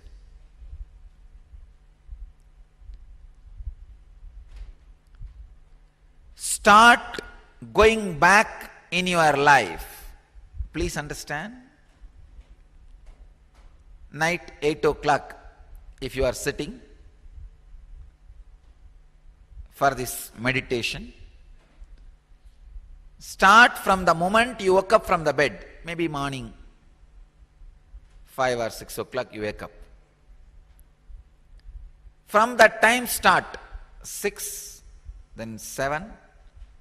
Start going back in your life. Please understand. Night 8 o'clock, if you are sitting for this meditation, start from the moment you woke up from the bed, maybe morning 5 or 6 o'clock you wake up. From that time start, 6, then 7,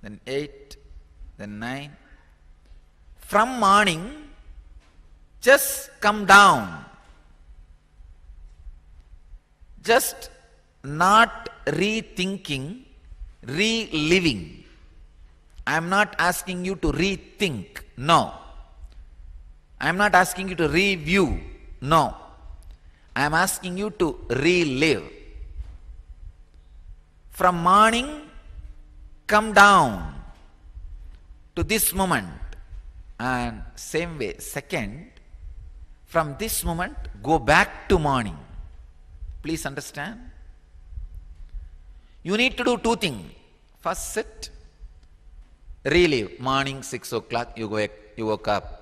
then 8, then 9. From morning, just come down. Just not rethinking, reliving. I am not asking you to rethink, no. I am not asking you to review, no. I am asking you to relive. From morning, come down to this moment, and same way, second, from this moment, go back to morning. Please understand. You need to do two things. First, sit, relive. Morning 6 o'clock, you woke up.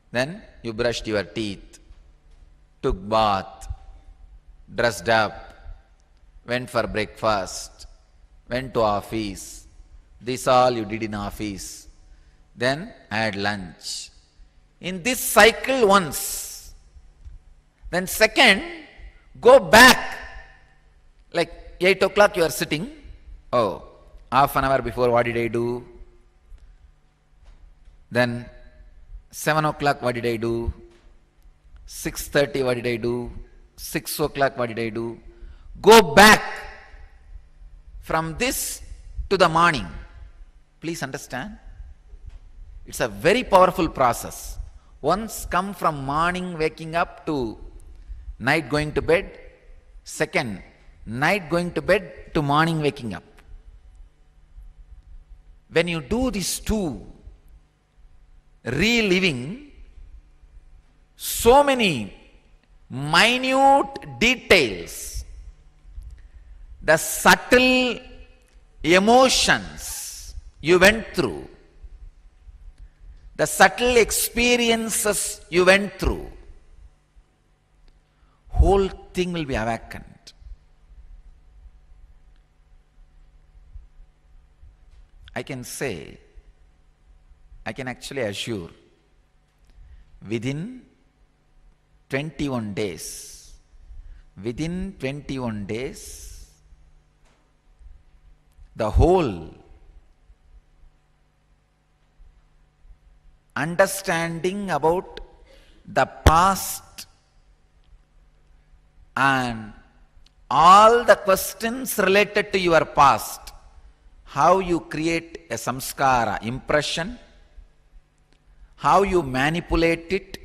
Then you brushed your teeth, took bath, dressed up, went for breakfast, went to office. This all you did in office. Then had lunch. In this cycle once. Then second, go back. Like 8 o'clock you are sitting. Oh, half an hour before what did I do? Then 7 o'clock what did I do? 6:30 what did I do? 6 o'clock what did I do? Go back from this to the morning. Please understand. It's a very powerful process. Once come from morning waking up to night going to bed. Second, night going to bed to morning waking up. When you do these two, reliving, so many minute details, the subtle emotions you went through, the subtle experiences you went through, whole thing will be awakened. I can say, I can actually assure, within 21 days, the whole understanding about the past and all the questions related to your past, how you create a samskara, impression, how you manipulate it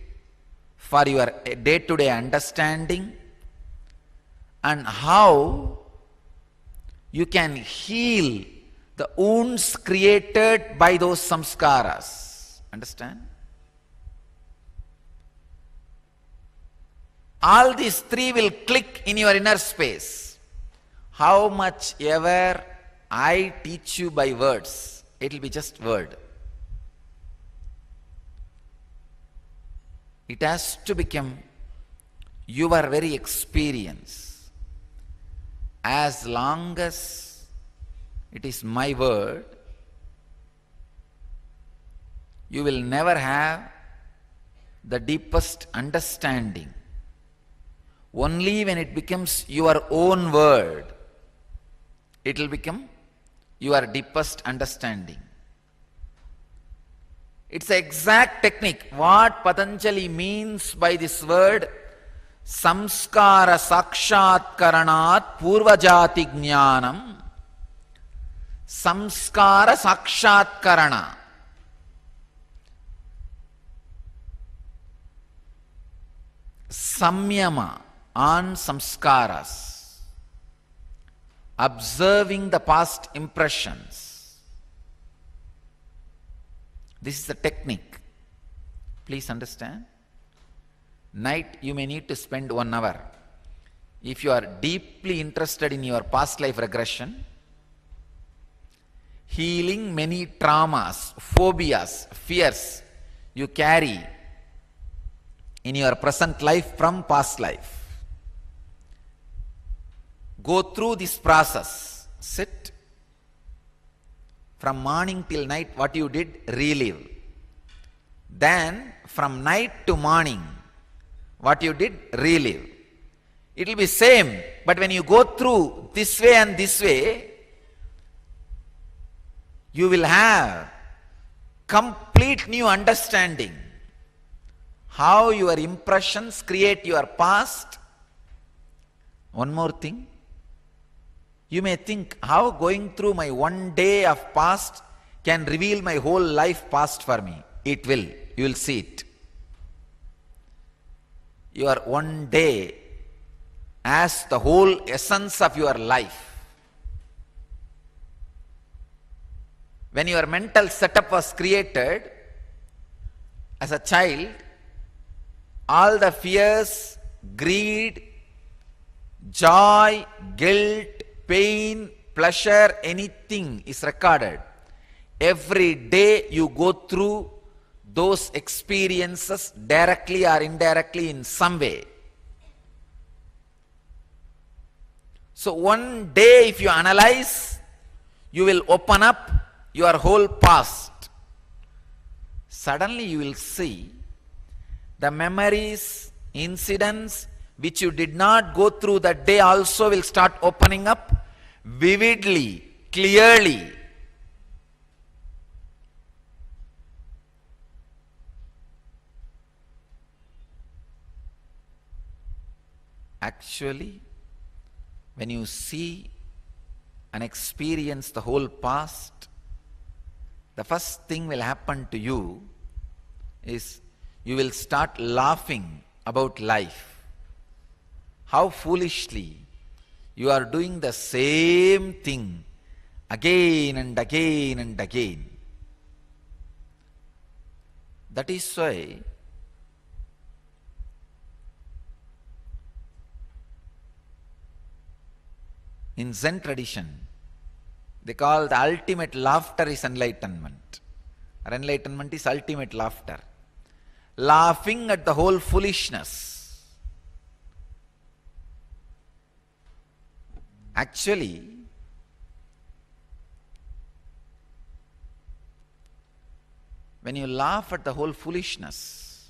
for your day-to-day understanding, and how you can heal the wounds created by those samskaras. Understand? All these three will click in your inner space. How much ever I teach you by words, it will be just word. It has to become your very experience. As long as it is my word, you will never have the deepest understanding. Only when it becomes your own word, it will become your deepest understanding. It's the exact technique. What Patanjali means by this word, samskara sakshatkaranat purvajati jnanam. Samskara sakshatkarana. Samyama on samskaras. Observing the past impressions. This is the technique. Please understand. Night you may need to spend 1 hour. If you are deeply interested in your past life regression, healing many traumas, phobias, fears you carry in your present life from past life. Go through this process. Sit. From morning till night, what you did, relive. Then, from night to morning, what you did, relive. It will be same, but when you go through this way and this way, you will have complete new understanding. How your impressions create your past. One more thing. You may think, how going through my 1 day of past can reveal my whole life past for me. It will. You will see it. Your 1 day as the whole essence of your life. When your mental setup was created as a child, all the fears, greed, joy, guilt, pain, pleasure, anything is recorded. Every day you go through those experiences directly or indirectly in some way. So 1 day if you analyze, you will open up your whole past. Suddenly you will see the memories, incidents which you did not go through that day also will start opening up vividly, clearly. Actually, when you see and experience the whole past, the first thing will happen to you is you will start laughing about life. How foolishly you are doing the same thing again and again and again. That is why in Zen tradition, they call the ultimate laughter is enlightenment. Or enlightenment is ultimate laughter. Laughing at the whole foolishness. Actually, when you laugh at the whole foolishness,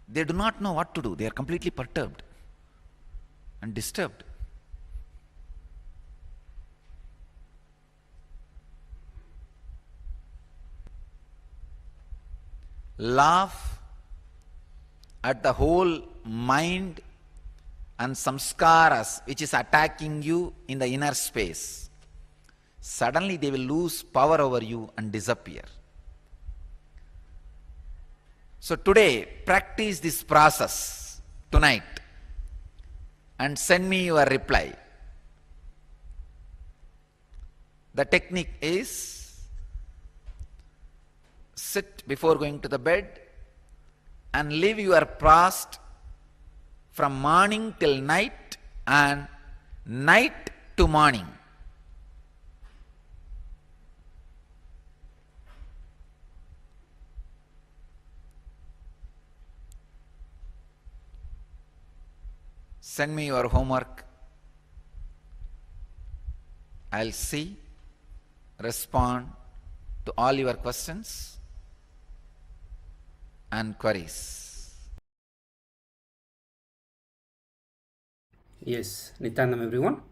they do not know what to do. They are completely perturbed and disturbed. Laugh at the whole mind and samskaras which is attacking you in the inner space. Suddenly they will lose power over you and disappear. So today, practice this process tonight and send me your reply. The technique is sit before going to the bed and live your past from morning till night and night to morning. Send me your homework. I'll see, respond to all your questions and queries. Yes, Nityanam everyone.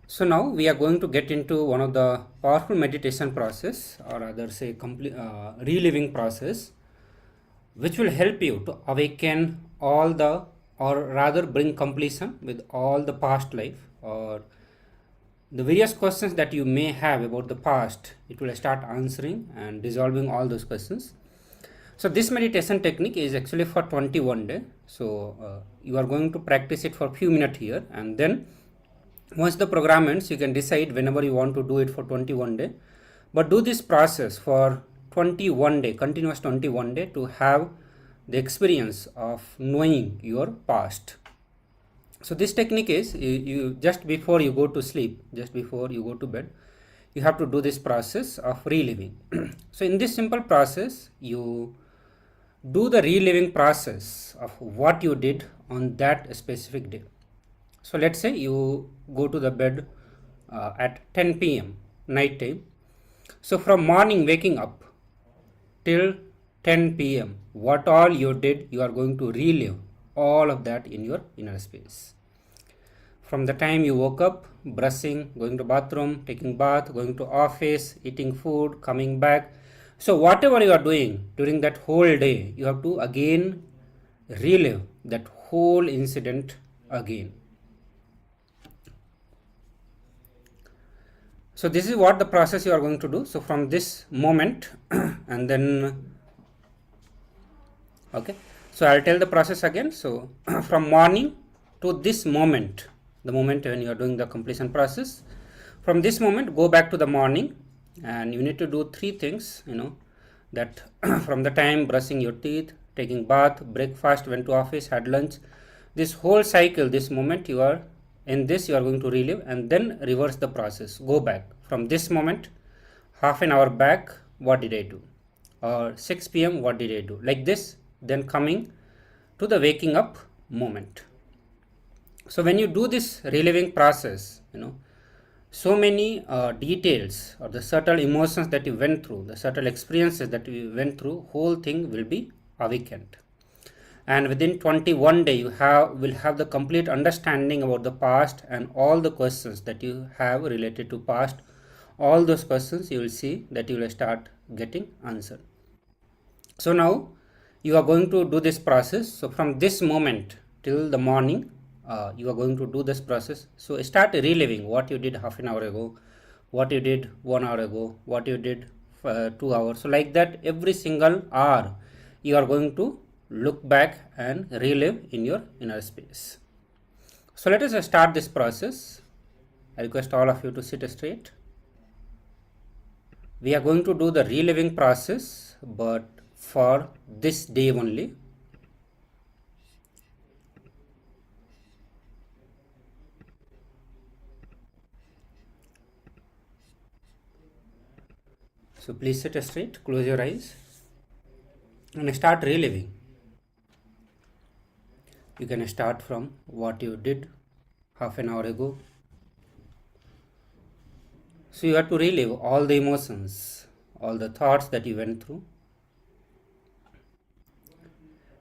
So now we are going to get into one of the powerful meditation process, or rather say reliving process, which will help you to awaken all the, or rather bring completion with all the past life, or the various questions that you may have about the past. It will start answering and dissolving all those questions. So this meditation technique is actually for 21 days. So you are going to practice it for a few minutes here, and then once the program ends, you can decide whenever you want to do it for 21 days. But do this process for 21 days, continuous 21 days, to have the experience of knowing your past. So this technique is, you just before you go to sleep, just before you go to bed, you have to do this process of reliving. So in this simple process, you do the reliving process of what you did on that specific day. So let's say you go to the bed at 10 p.m. night time. So from morning waking up till 10 p.m. what all you did, you are going to relive all of that in your inner space. From the time you woke up, brushing, going to bathroom, taking bath, going to office, eating food, coming back. So whatever you are doing during that whole day, you have to again relive that whole incident again. So this is what the process you are going to do. So from this moment and then, okay, so I'll tell the process again. So from morning to this moment, the moment when you are doing the completion process, from this moment go back to the morning, and you need to do three things, that from the time brushing your teeth, taking bath, breakfast, went to office, had lunch, this whole cycle, this moment you are in this, you are going to relive, and then reverse the process. Go back from this moment, half an hour back, what did I do, or 6 p.m. what did I do, like this, then coming to the waking up moment. So when you do this reliving process, so many details or the subtle emotions that you went through, the subtle experiences that you went through, whole thing will be awakened. And within 21 days, you will have the complete understanding about the past, and all the questions that you have related to past, all those questions you will see that you will start getting answered. So now you are going to do this process. So from this moment till the morning, you are going to do this process. So start reliving what you did half an hour ago, what you did 1 hour ago, what you did 2 hours. So like that, every single hour you are going to look back and relive in your inner space. So let us start this process. I request all of you to sit straight. We are going to do the reliving process, but for this day only. So please sit straight, close your eyes, and start reliving. You can start from what you did half an hour ago. So you have to relive all the emotions, all the thoughts that you went through,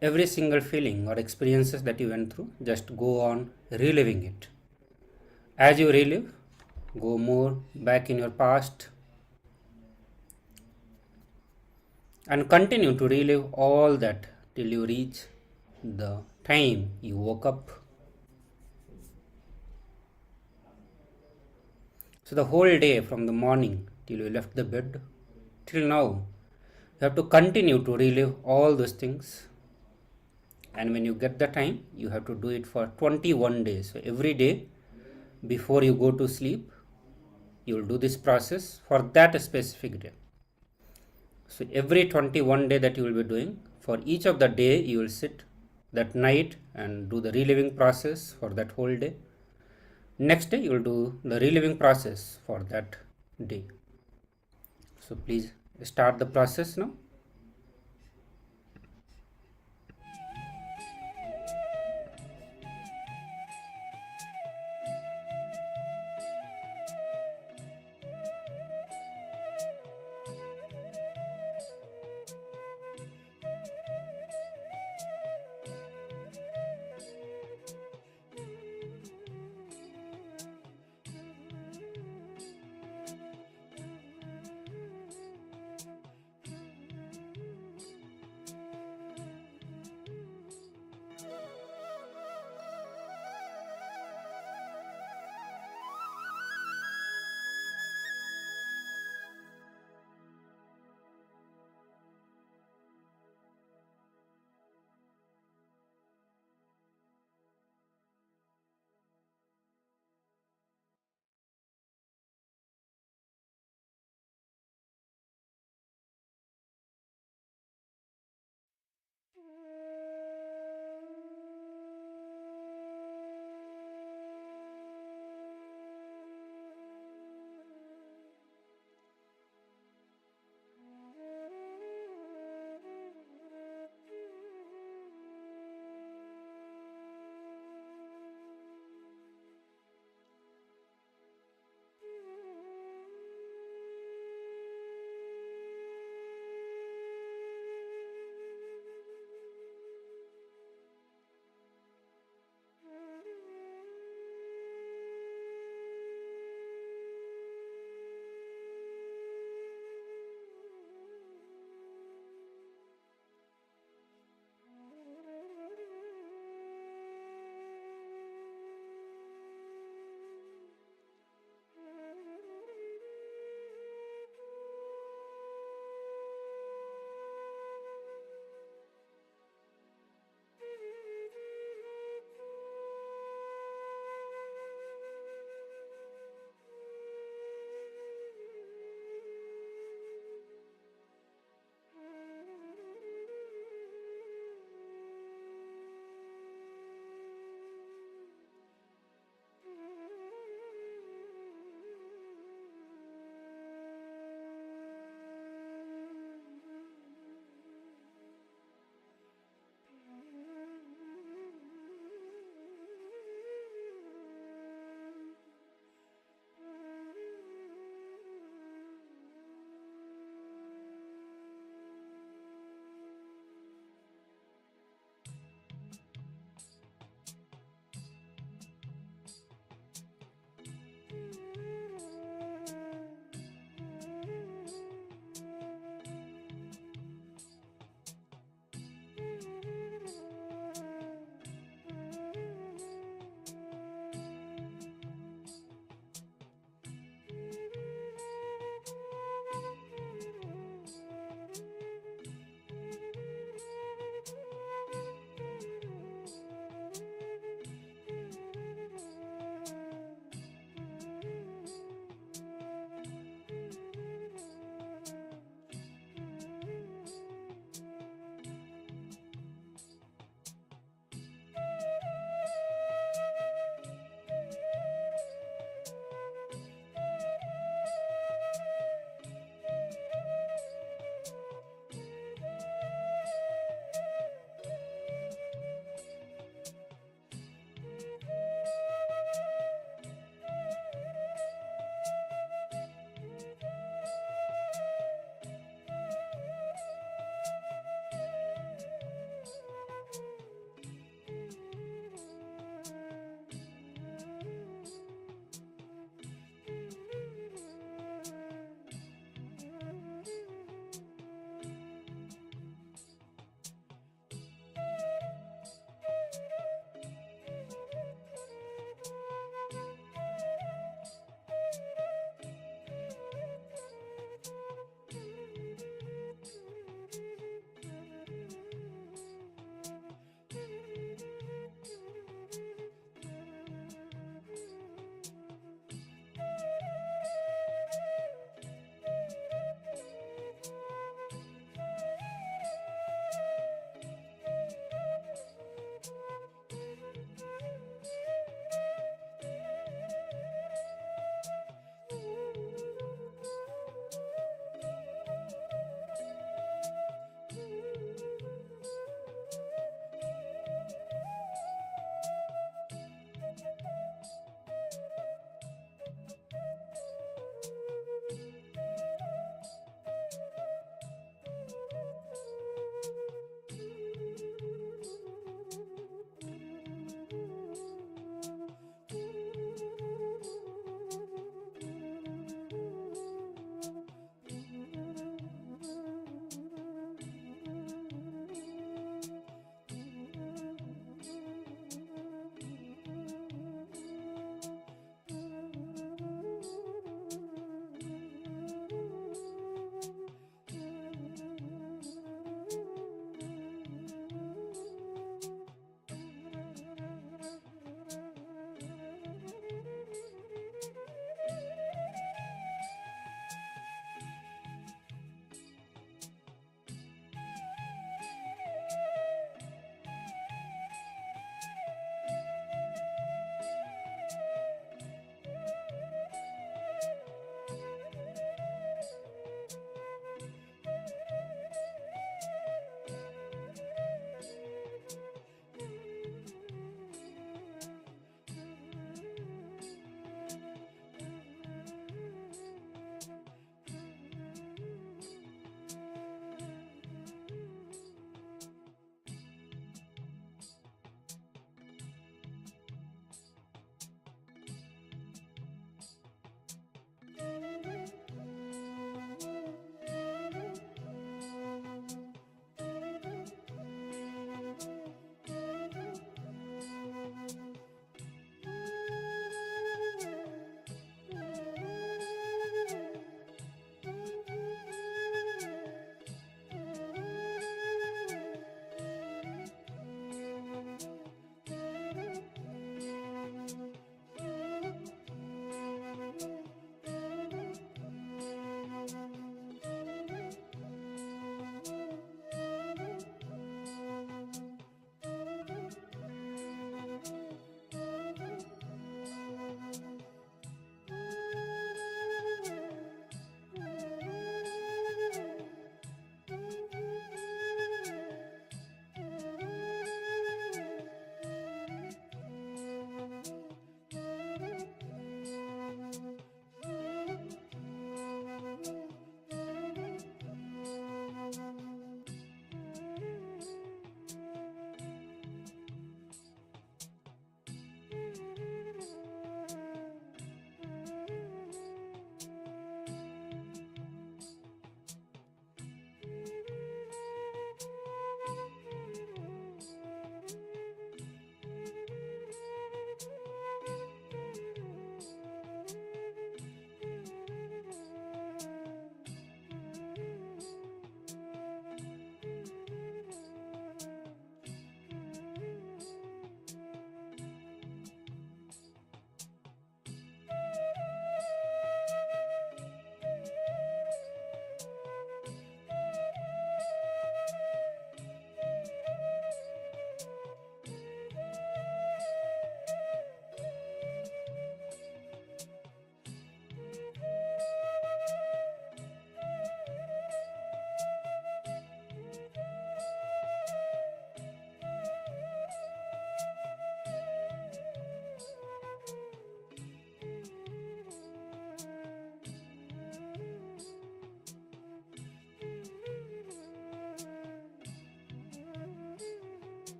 every single feeling or experiences that you went through. Just go on reliving it. As you relive, go more back in your past and continue to relive all that till you reach the time you woke up. So the whole day from the morning till you left the bed till now, you have to continue to relive all those things. And when you get the time, you have to do it for 21 days. So every day before you go to sleep, you will do this process for that specific day. So every 21 day that you will be doing, for each of the day you will sit that night and do the reliving process for that whole day. Next day you will do the reliving process for that day. So please start the process now.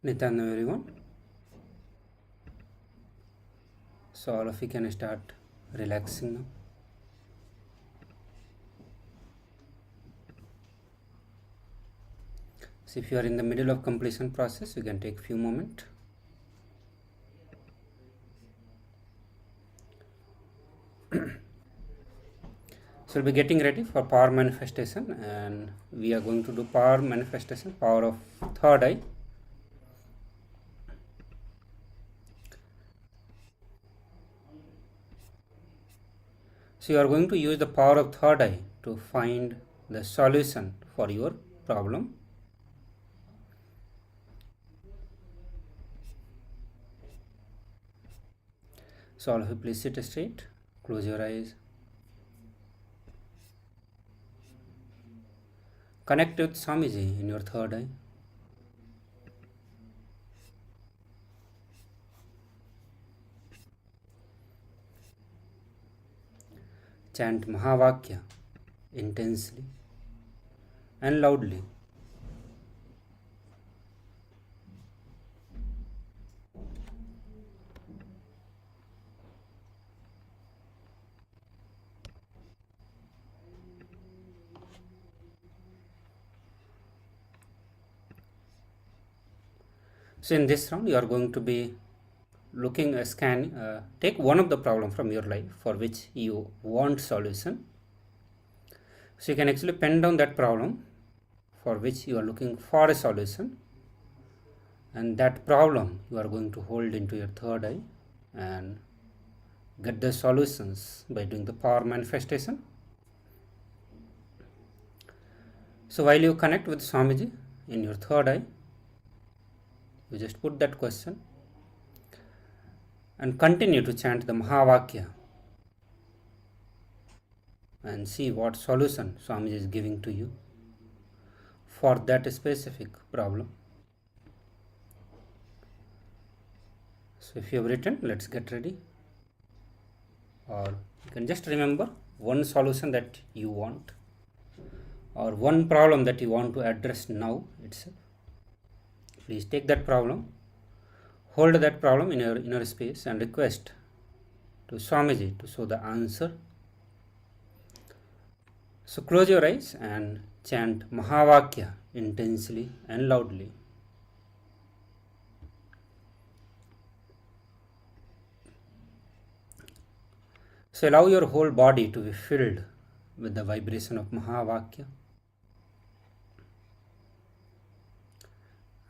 Nityanam everyone. So all of you can start relaxing now. So if you are in the middle of completion process, you can take few moments. So we'll be getting ready for power manifestation, and we are going to do power manifestation, power of third eye. So you are going to use the power of third eye to find the solution for your problem. So all of you please sit straight, close your eyes. Connect with Swamiji in your third eye. Chant Mahavakya intensely and loudly. So in this round you are going to be looking a scan, take one of the problem from your life for which you want solution. So you can actually pen down that problem for which you are looking for a solution, and that problem you are going to hold into your third eye and get the solutions by doing the power manifestation. So while you connect with Swamiji in your third eye, you just put that question and continue to chant the Mahavakya and see what solution Swamiji is giving to you for that specific problem. So if you have written, let's get ready. Or you can just remember one solution that you want, or one problem that you want to address now itself. Please take that problem, hold that problem in your inner space and request to Swamiji to show the answer. So close your eyes and chant Mahavakya intensely and loudly. So allow your whole body to be filled with the vibration of Mahavakya.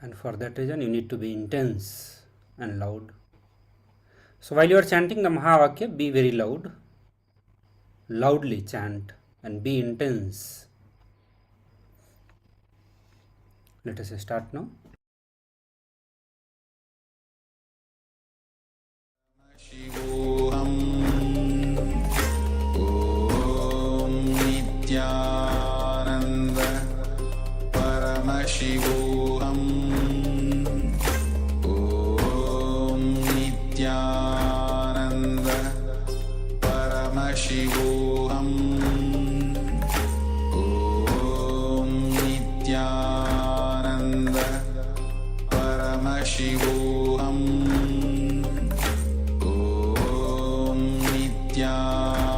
And for that reason you need to be intense and loud. So while you are chanting the Mahavakya, be very loud. Loudly chant and be intense. Let us start now. शिवोऽहम् ॐ नित्यानन्द परमशिवोऽहम् ॐ नित्यानन्द परमशिवोऽहम् ॐ नित्यानन्द परमशिवोऽहम् नित्यानन्द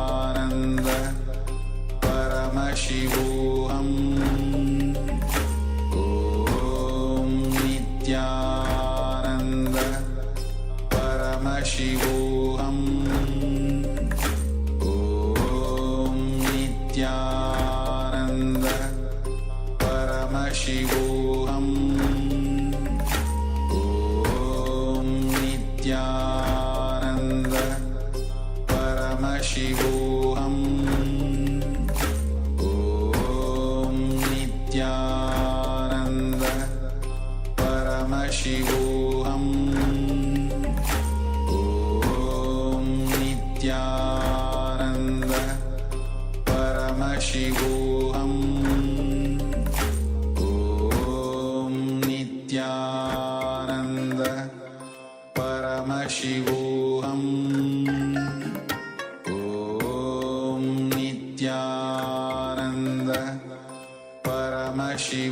परमशिवोऽहम् ॐ नित्यानन्द परमशिवोऽहम् ॐ नित्यानन्द परमशिवोऽहम् ॐ नित्यानन्द परमशिवोऽहम् ॐ नित्यानन्द परमशिवोऽहम् ॐ नित्यानन्द परमशिवोऽहम् ॐ नित्यानन्द परमशिवोऽहम् नित्यानन्द परमशिवोऽहम्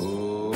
ॐ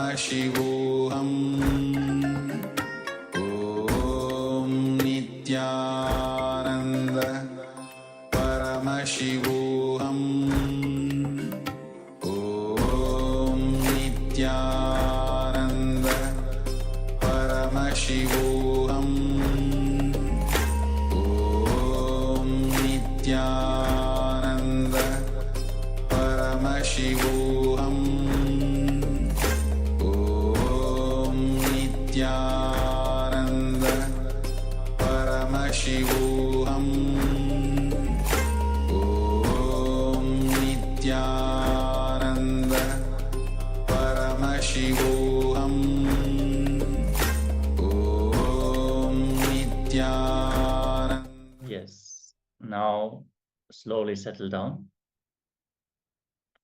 Paramashivoham. Om Nityananda Paramashivoham. Om Nityananda Paramashivoham. Om Nityananda Paramashivoham. Om Nityananda Paramashivoham. Om Nityananda Paramashivoham. Om Nityananda. Yes. Now slowly settle down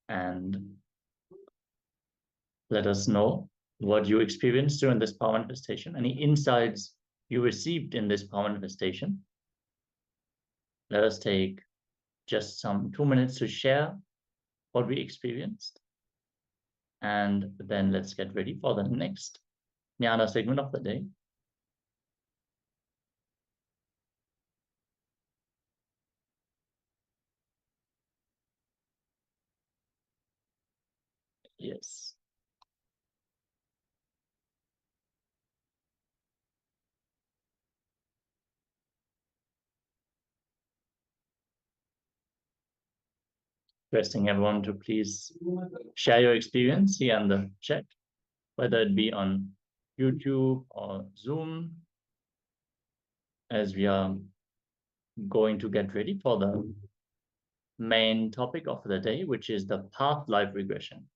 and let us know what you experienced during this power manifestation, any insights you received in this power manifestation. Let us take just some 2 minutes to share what we experienced. And then let's get ready for the next Jnana segment of the day. Yes. Requesting everyone to please share your experience here in the chat, whether it be on YouTube or Zoom, as we are going to get ready for the main topic of the day, which is the past life regression.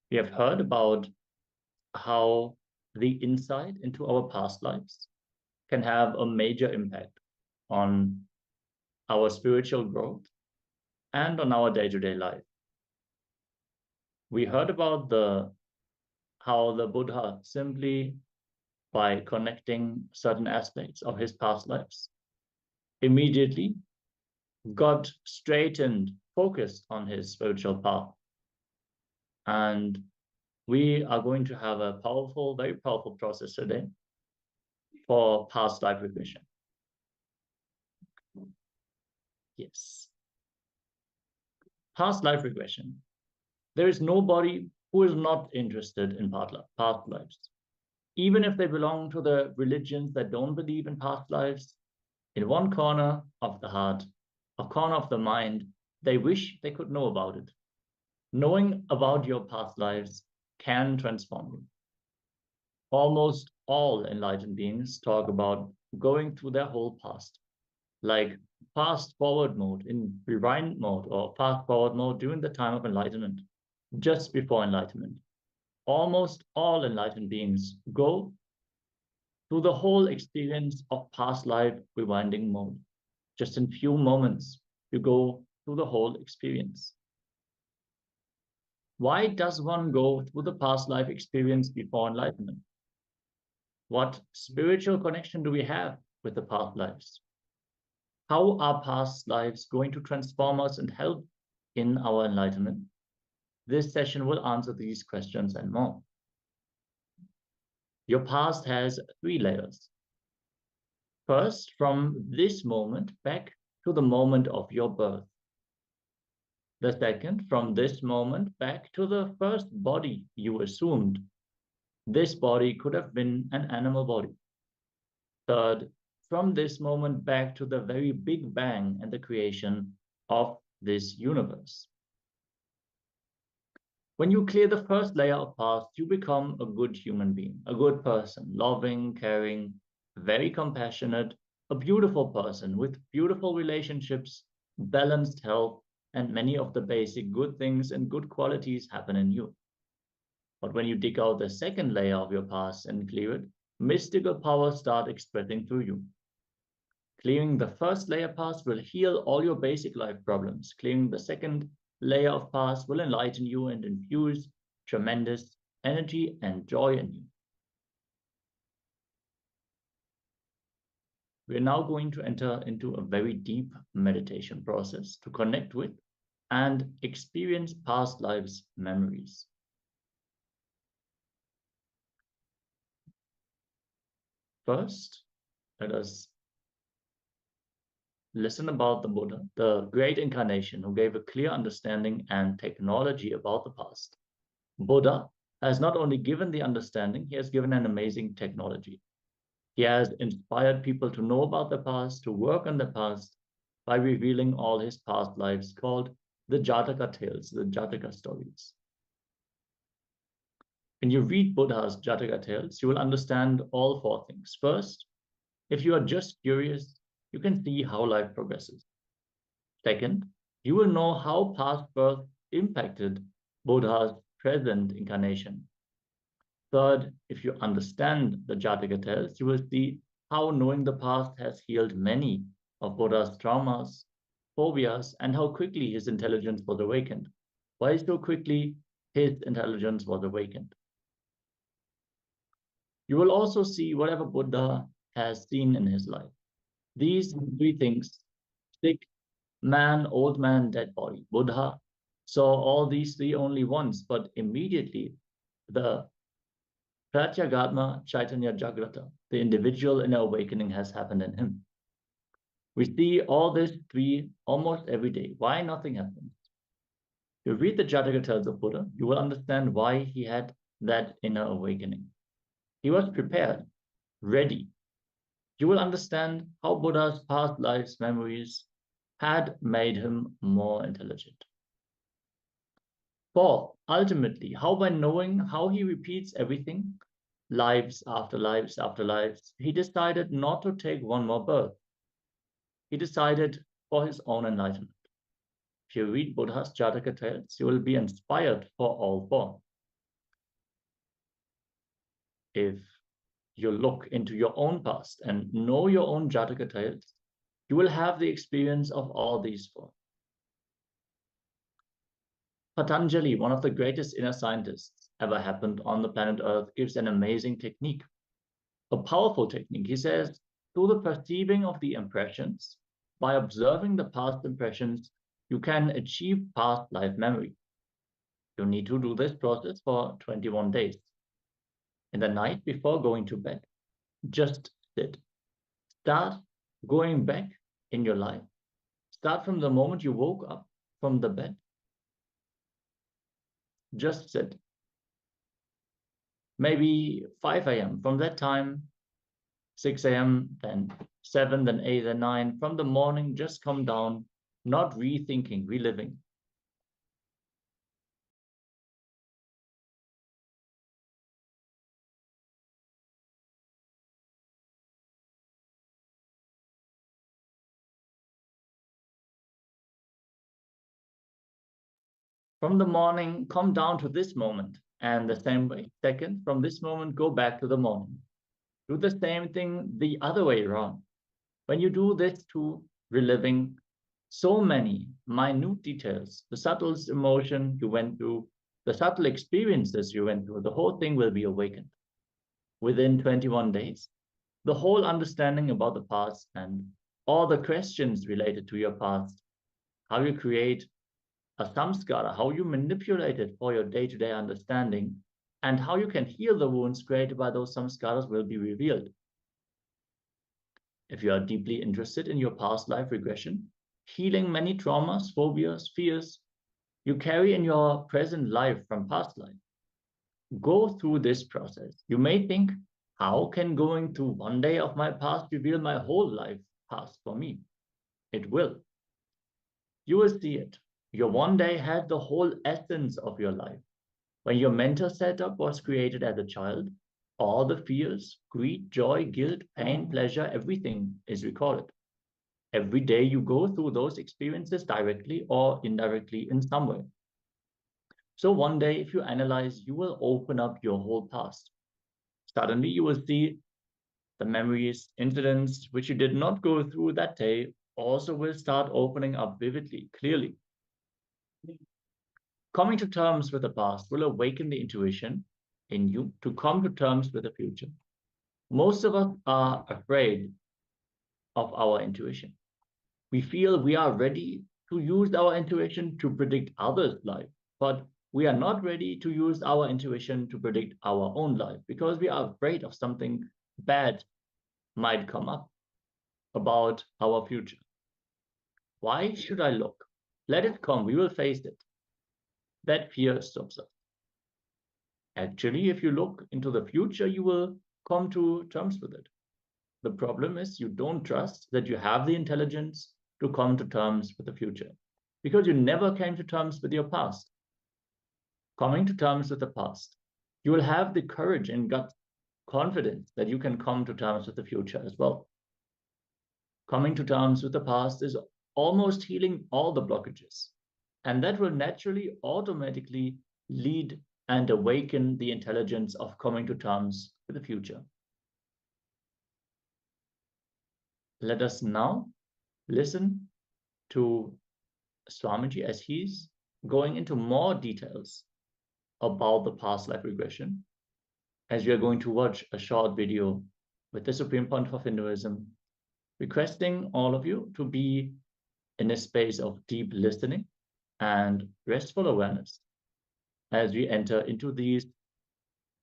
We have heard about how the insight into our past lives can have a major impact on our spiritual growth and on our day-to-day life. We heard about how the Buddha, simply by connecting certain aspects of his past lives, immediately got straightened, focused on his spiritual path. And we are going to have a powerful, very powerful process today for past life regression. Yes. Past life regression. There is nobody who is not interested in past lives. Even if they belong to the religions that don't believe in past lives, in one corner of the heart, a corner of the mind, they wish they could know about it. Knowing about your past lives can transform you. Almost all enlightened beings talk about going through their whole past, like fast forward mode in rewind mode or fast forward mode during the time of enlightenment, just before enlightenment. Almost all enlightened beings go through the whole experience of past life rewinding mode. Just in few moments, you go through the whole experience. Why does one go through the past life experience before enlightenment? What spiritual connection do we have with the past lives? How are past lives going to transform us and help in our enlightenment? This session will answer these questions and more. Your past has 3 layers. First, from this moment back to the moment of your birth. The second, from this moment back to the first body you assumed. This body could have been an animal body. Third, from this moment back to the very Big Bang and the creation of this universe. When you clear the first layer of past, you become a good human being, a good person, loving, caring, very compassionate, a beautiful person with beautiful relationships, balanced health, and many of the basic good things and good qualities happen in you. But when you dig out the second layer of your past and clear it, mystical powers start expressing through you. Clearing the first layer past will heal all your basic life problems. Clearing the second layer of past will enlighten you and infuse tremendous energy and joy in you. We're now going to enter into a very deep meditation process to connect with and experience past lives' memories. First, let us listen about the Buddha, the great incarnation who gave a clear understanding and technology about the past. Buddha has not only given the understanding, he has given an amazing technology. He has inspired people to know about the past, to work on the past by revealing all his past lives, called the Jataka tales, the Jataka stories. When you read Buddha's Jataka tales, you will understand all four things. First, if you are just curious, you can see how life progresses. Second, you will know how past birth impacted Buddha's present incarnation. Third, if you understand the Jataka tales, you will see how knowing the past has healed many of Buddha's traumas, phobias, and how quickly his intelligence was awakened. Why so quickly his intelligence was awakened? You will also see whatever Buddha has seen in his life. These three things: sick man, old man, dead body. Buddha saw all these three only once, but immediately the Pratyagatma Chaitanya Jagrata, the individual inner awakening, has happened in him. We see all these three almost every day. Why nothing happens? If you read the Jataka tales of Buddha, you will understand why he had that inner awakening. He was prepared, ready. You will understand how Buddha's past lives memories had made him more intelligent. For ultimately, how by knowing how he repeats everything, lives after lives after lives, he decided not to take one more birth. He decided for his own enlightenment. If you read Buddha's Jataka tales, you will be inspired for all four. If you look into your own past and know your own Jataka tales, you will have the experience of all these four. Patanjali, one of the greatest inner scientists ever happened on the planet Earth, gives an amazing technique, a powerful technique. He says, through the perceiving of the impressions, by observing the past impressions, you can achieve past life memory. You need to do this process for 21 days. In the night before going to bed, just sit. Start going back in your life. Start from the moment you woke up from the bed. Just sit. Maybe 5 a.m. From that time, 6 a.m., then 7, then 8, then 9. From the morning, just come down, not rethinking, reliving. From the morning, come down to this moment, and the same way. Second, from this moment, go back to the morning. Do the same thing the other way around. When you do this to reliving so many minute details, the subtlest emotion you went through, the subtle experiences you went through, the whole thing will be awakened. Within 21 days, the whole understanding about the past and all the questions related to your past, how you create a samskara, how you manipulate it for your day-to-day understanding, and how you can heal the wounds created by those samskaras will be revealed. If you are deeply interested in your past life regression, healing many traumas, phobias, fears you carry in your present life from past life, go through this process. You may think, how can going through one day of my past reveal my whole life past for me? It will. You will see it. Your one day had the whole essence of your life. When your mental setup was created as a child, all the fears, greed, joy, guilt, pain, pleasure, everything is recorded. Every day you go through those experiences directly or indirectly in some way. So one day, if you analyze, you will open up your whole past. Suddenly you will see the memories, incidents which you did not go through that day also will start opening up vividly, clearly. Coming to terms with the past will awaken the intuition in you to come to terms with the future. Most of us are afraid of our intuition. We feel we are ready to use our intuition to predict others' life, but we are not ready to use our intuition to predict our own life because we are afraid of something bad might come up about our future. Why should I look? Let it come, we will face it. That fear stops us. Actually, if you look into the future, you will come to terms with it. The problem is you don't trust that you have the intelligence to come to terms with the future, because you never came to terms with your past. Coming to terms with the past, you will have the courage and gut confidence that you can come to terms with the future as well. Coming to terms with the past is almost healing all the blockages, and that will naturally, automatically lead and awaken the intelligence of coming to terms with the future. Let us now listen to Swamiji as he's going into more details about the past life regression, as we are going to watch a short video with the Supreme Pontiff of Hinduism, requesting all of you to be in a space of deep listening and restful awareness as we enter into these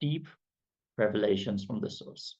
deep revelations from the source.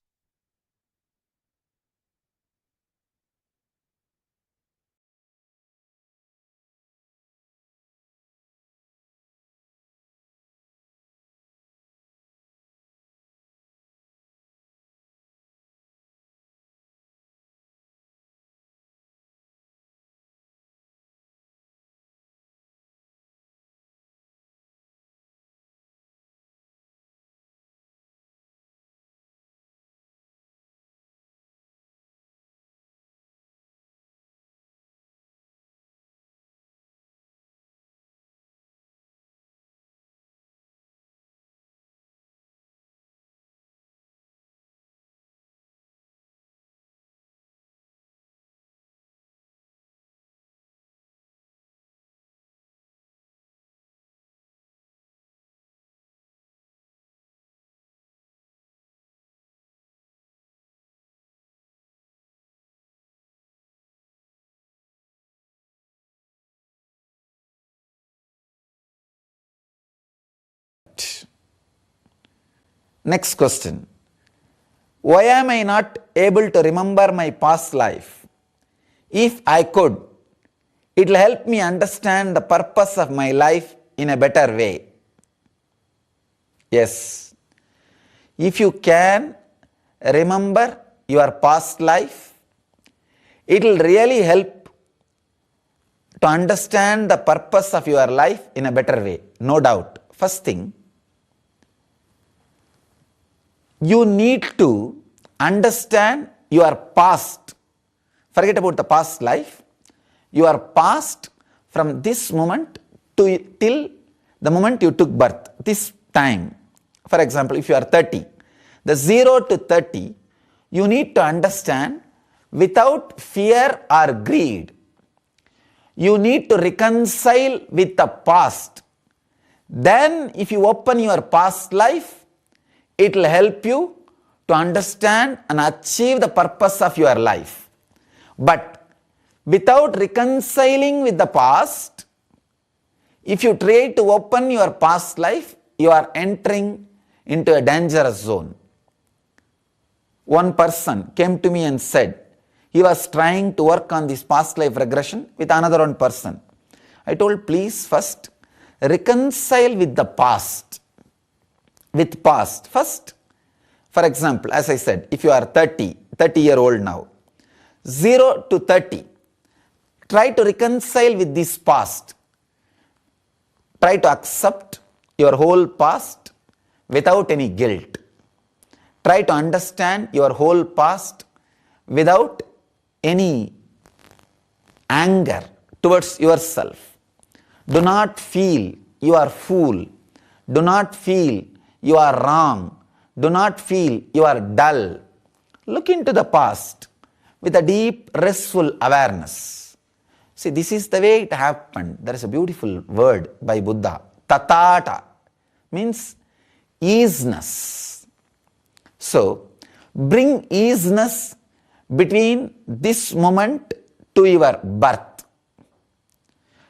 Next question. Why am I not able to remember my past life? If I could, it will help me understand the purpose of my life in a better way. Yes. If you can remember your past life, it will really help to understand the purpose of your life in a better way, no doubt. First thing, you need to understand your past. Forget about the past life. Your past from this moment to till the moment you took birth, this time. For example, if you are 30, the 0 to 30, you need to understand without fear or greed. You need to reconcile with the past. Then if you open your past life, it will help you to understand and achieve the purpose of your life. But without reconciling with the past, if you try to open your past life, you are entering into a dangerous zone. One person came to me and said he was trying to work on this past life regression with another one person. I told, please first reconcile with the past. With past first. For example, as I said, if you are 30-year-old now, 0 to 30, try to reconcile with this past. Try to accept your whole past without any guilt. Try to understand your whole past without any anger towards yourself. Do not feel you are fool. Do not feel you are wrong. Do not feel you are dull. Look into the past with a deep, restful awareness. See, this is the way it happened. There is a beautiful word by Buddha. Tatata means easiness. So, bring easiness between this moment to your birth.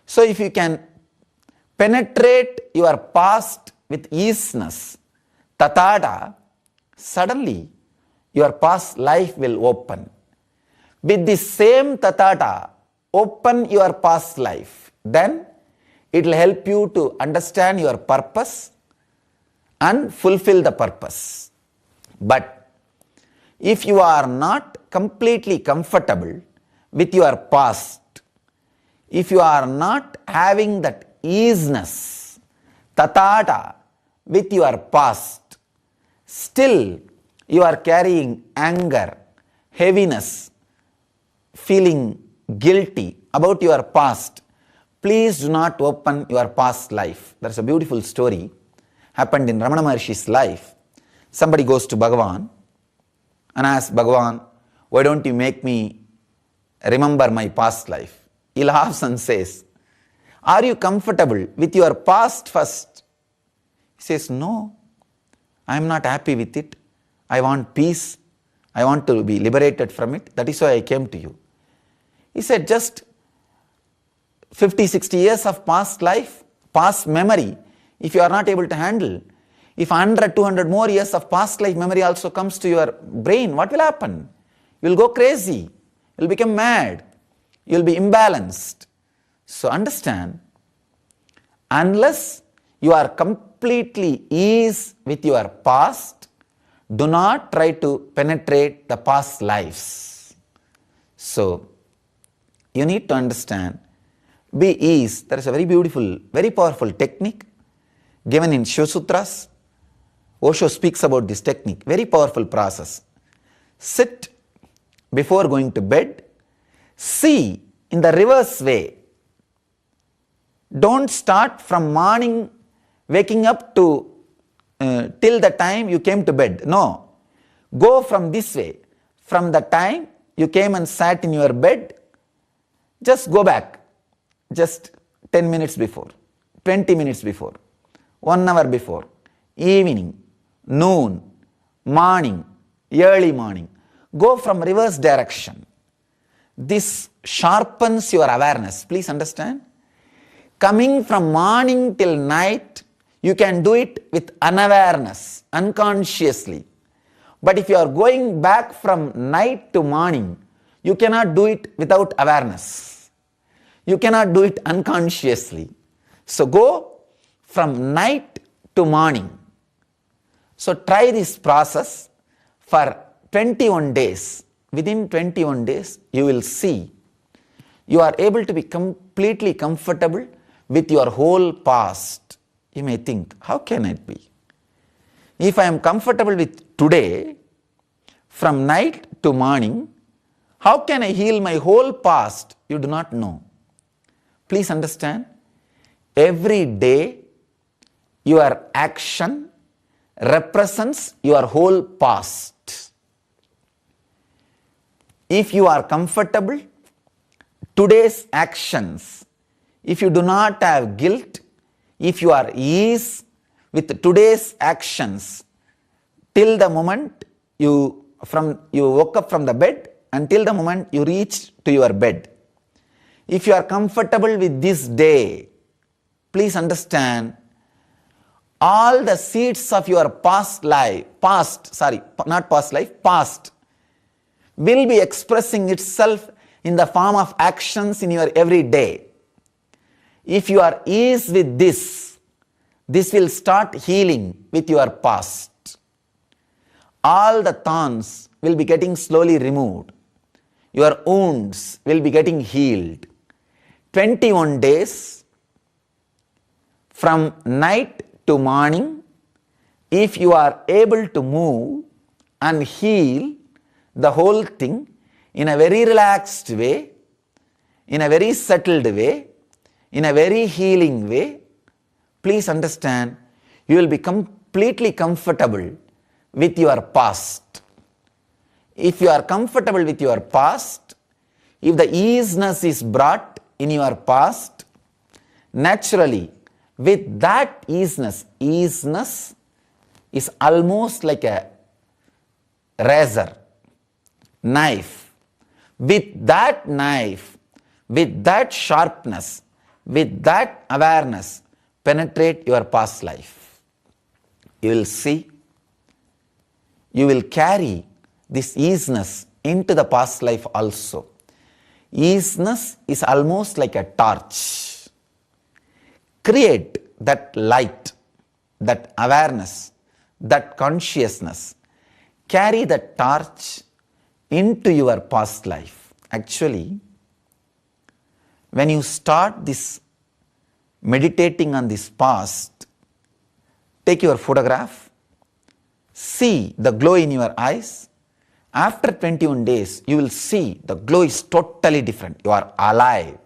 So, if you can penetrate your past with easiness, tatata, suddenly your past life will open. With the same tathata, open your past life. Then it will help you to understand your purpose and fulfill the purpose. But if you are not completely comfortable with your past, if you are not having that easiness, tathata with your past, still you are carrying anger, heaviness, feeling guilty about your past, please do not open your past life. There is a beautiful story happened in Ramana Maharshi's life. Somebody goes to Bhagavan and asks Bhagavan, why don't you make me remember my past life? He laughs and says, are you comfortable with your past first? He says, no, I am not happy with it. I want peace. I want to be liberated from it. That is why I came to you. He said, just 50, 60 years of past life, past memory, if you are not able to handle, if 100, 200 more years of past life memory also comes to your brain, what will happen? You will go crazy. You will become mad. You will be imbalanced. So understand, unless you are completely ease with your past, do not try to penetrate the past lives. So you need to understand, be ease. There is a very beautiful, very powerful technique given in Shiva Sutras. Osho speaks about this technique, very powerful process. Sit before going to bed, see in the reverse way. Don't start from morning waking up to till the time you came to bed. No. Go from this way. From the time you came and sat in your bed, just go back. Just 10 minutes before, 20 minutes before, 1 hour before, evening, noon, morning, early morning. Go from reverse direction. This sharpens your awareness. Please understand. Coming from morning till night, you can do it with unawareness, unconsciously. But if you are going back from night to morning, you cannot do it without awareness. You cannot do it unconsciously. So go from night to morning. So try this process for 21 days. Within 21 days, you will see you are able to be completely comfortable with your whole past. You may think, how can it be? If I am comfortable with today, from night to morning, how can I heal my whole past? You do not know. Please understand, every day your action represents your whole past. If you are comfortable, today's actions, if you do not have guilt, if you are ease with today's actions, till the moment you woke up from the bed until the moment you reach to your bed. If you are comfortable with this day, please understand, all the seeds of your past will be expressing itself in the form of actions in your everyday. If you are ease with this will start healing with your past. All the thorns will be getting slowly removed. Your wounds will be getting healed. 21 days from night to morning, if you are able to move and heal the whole thing in a very relaxed way, in a very settled way, in a very healing way, please understand, you will be completely comfortable with your past. If you are comfortable with your past, if the easiness is brought in your past, naturally, with that easiness is almost like a razor, knife. With that knife, with that sharpness, with that awareness, penetrate your past life. You will see, you will carry this easiness into the past life also. Easiness is almost like a torch. Create that light, that awareness, that consciousness. Carry that torch into your past life. Actually, when you start this meditating on this past, take your photograph, see the glow in your eyes. After 21 days, you will see the glow is totally different. You are alive,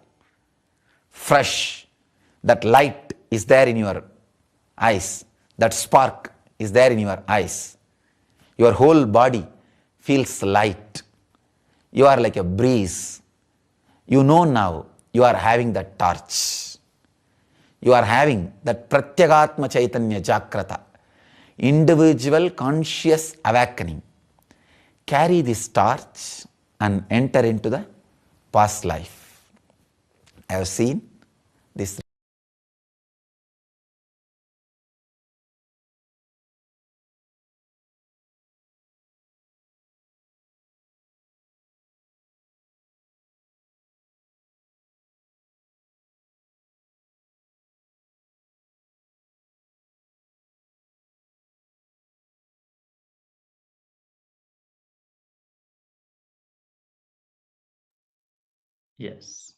fresh. That light is there in your eyes. That spark is there in your eyes. Your whole body feels light. You are like a breeze. You know now you are having that torch. You are having that Pratyagatma Chaitanya Jagrata, individual conscious awakening. Carry this torch and enter into the past life. I have seen this. Yes.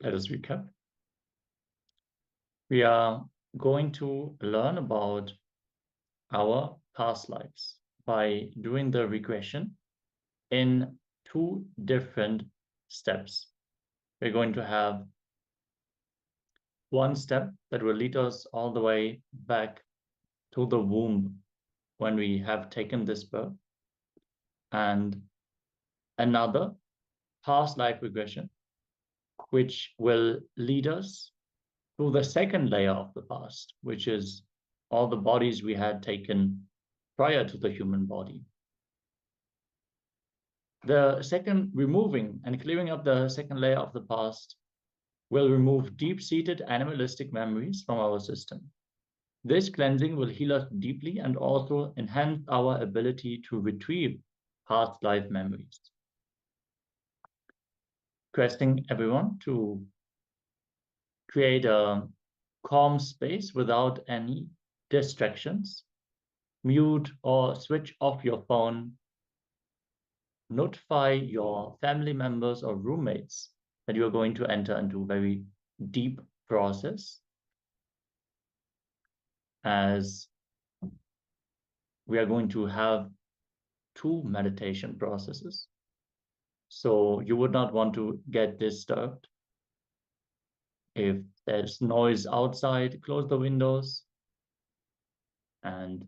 Let us recap. We are going to learn about our past lives by doing the regression in 2 different steps. We're going to have one step that will lead us all the way back to the womb when we have taken this birth, and another past life regression, which will lead us to the second layer of the past, which is all the bodies we had taken prior to the human body. The second, removing and clearing up the second layer of the past, will remove deep-seated animalistic memories from our system. This cleansing will heal us deeply and also enhance our ability to retrieve past life memories. Requesting everyone to create a calm space without any distractions. Mute or switch off your phone. Notify your family members or roommates that you are going to enter into a very deep process, as we are going to have 2 meditation processes. So you would not want to get disturbed. If there's noise outside, close the windows and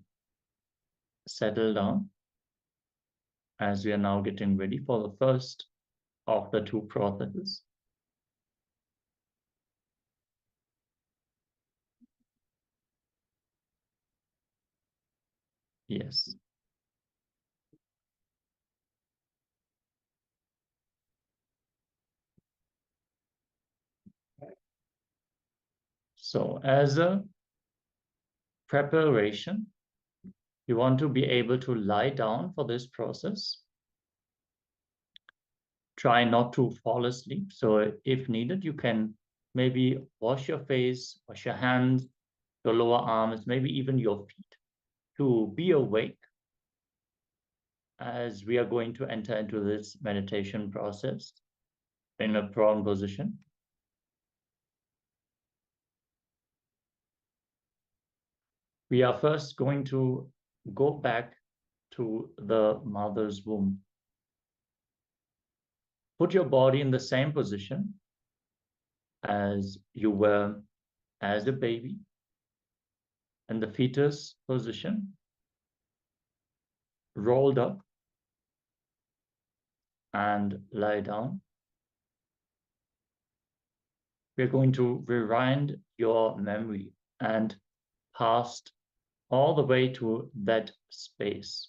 settle down, as we are now getting ready for the first of the 2 processes. Yes. So as a preparation, you want to be able to lie down for this process. Try not to fall asleep. So if needed, you can maybe wash your face, wash your hands, your lower arms, maybe even your feet, to be awake as we are going to enter into this meditation process in a prone position. We are first going to go back to the mother's womb. Put your body in the same position as you were as a baby, in the fetus position, rolled up, and lie down. We're going to rewind your memory and past all the way to that space.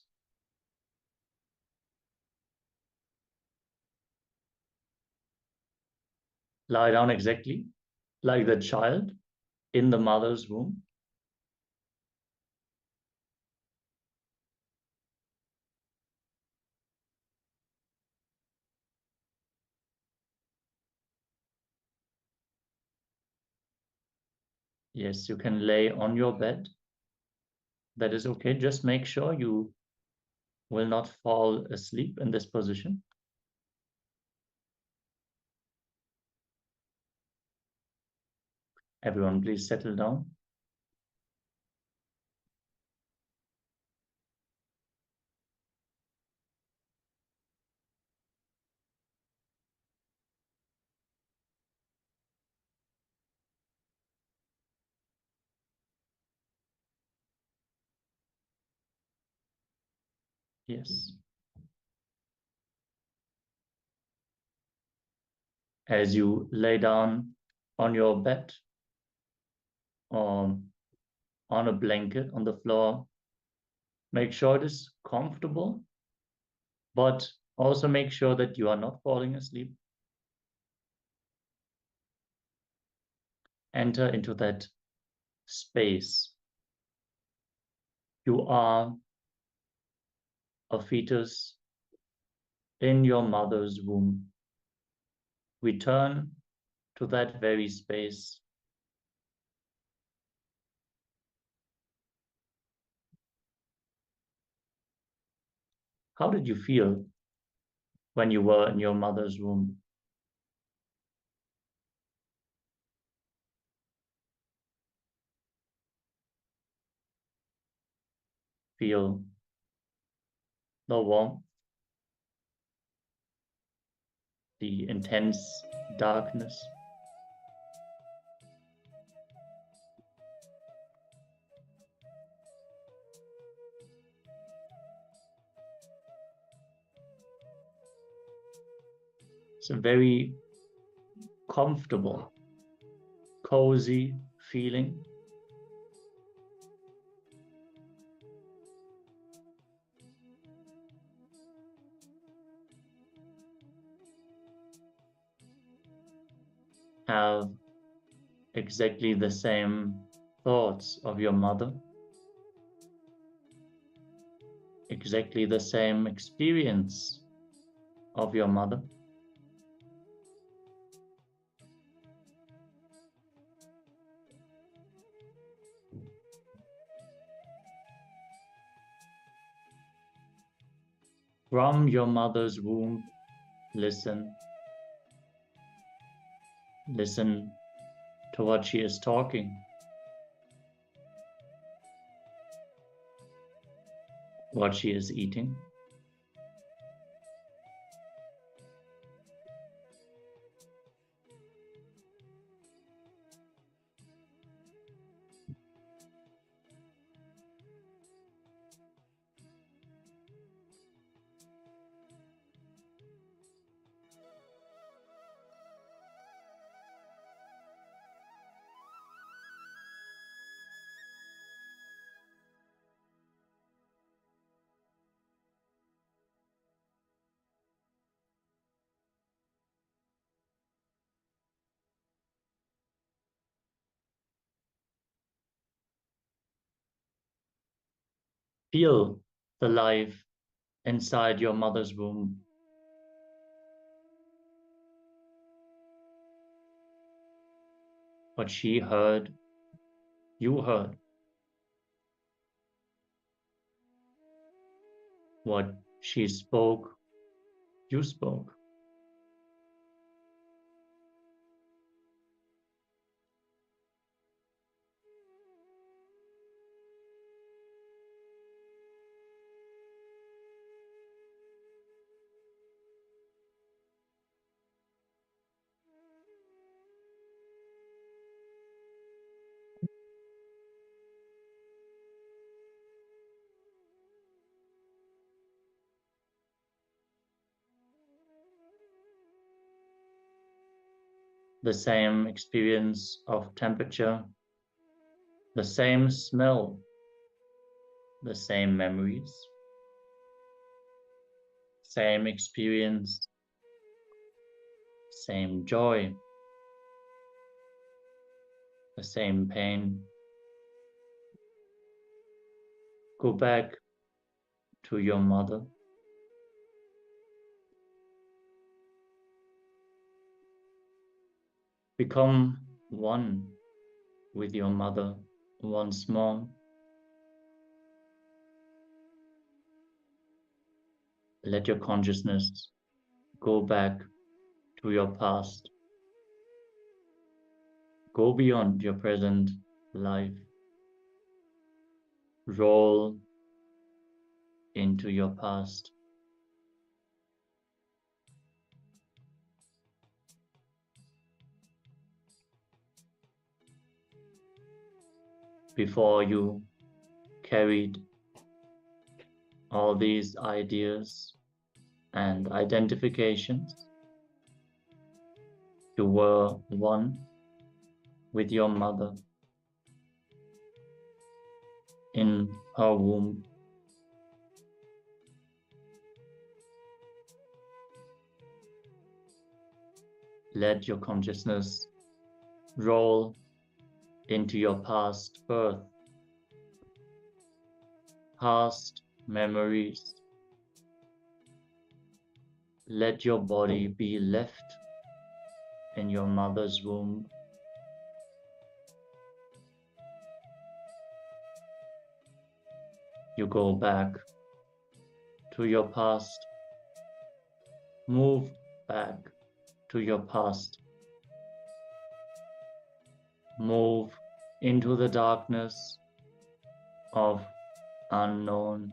Lie down exactly like the child in the mother's womb. Yes, you can lay on your bed. That is okay. Just make sure you will not fall asleep in this position. Everyone, please settle down. Yes. As you lay down on your bed or on a blanket on the floor, make sure it is comfortable, but also make sure that you are not falling asleep. Enter into that space. You are a fetus in your mother's womb. Return to that very space. How did you feel when you were in your mother's womb? Feel the warmth, the intense darkness. It's a very comfortable, cozy feeling. Have exactly the same thoughts of your mother, exactly the same experience of your mother. From your mother's womb, listen. Listen to what she is talking, what she is eating. Feel the life inside your mother's womb. What she heard, you heard. What she spoke, you spoke. The same experience of temperature, the same smell, the same memories, same experience, same joy, the same pain. Go back to your mother. Become one with your mother once more. Let your consciousness go back to your past. Go beyond your present life. Roll into your past. Before you carried all these ideas and identifications, you were one with your mother in her womb. Let your consciousness roll into your past birth, past memories. Let your body be left in your mother's womb. You go back to your past. Move back to your past. Move into the darkness of unknown.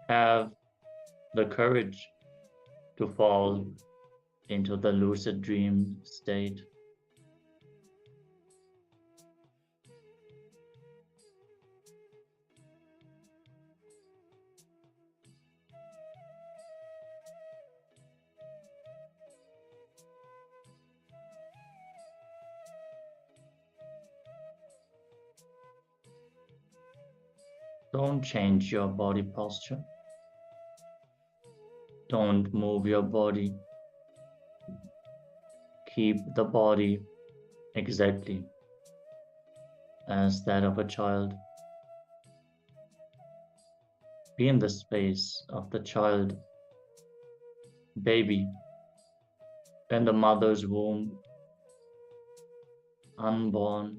Have the courage to fall into the lucid dream state. Don't change your body posture. Don't move your body. Keep the body exactly as that of a child. Be in the space of the child, baby, in the mother's womb, unborn.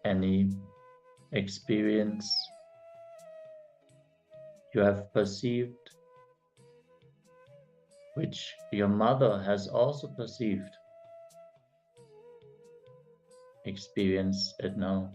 any experience you have perceived, which your mother has also perceived. Experience it now.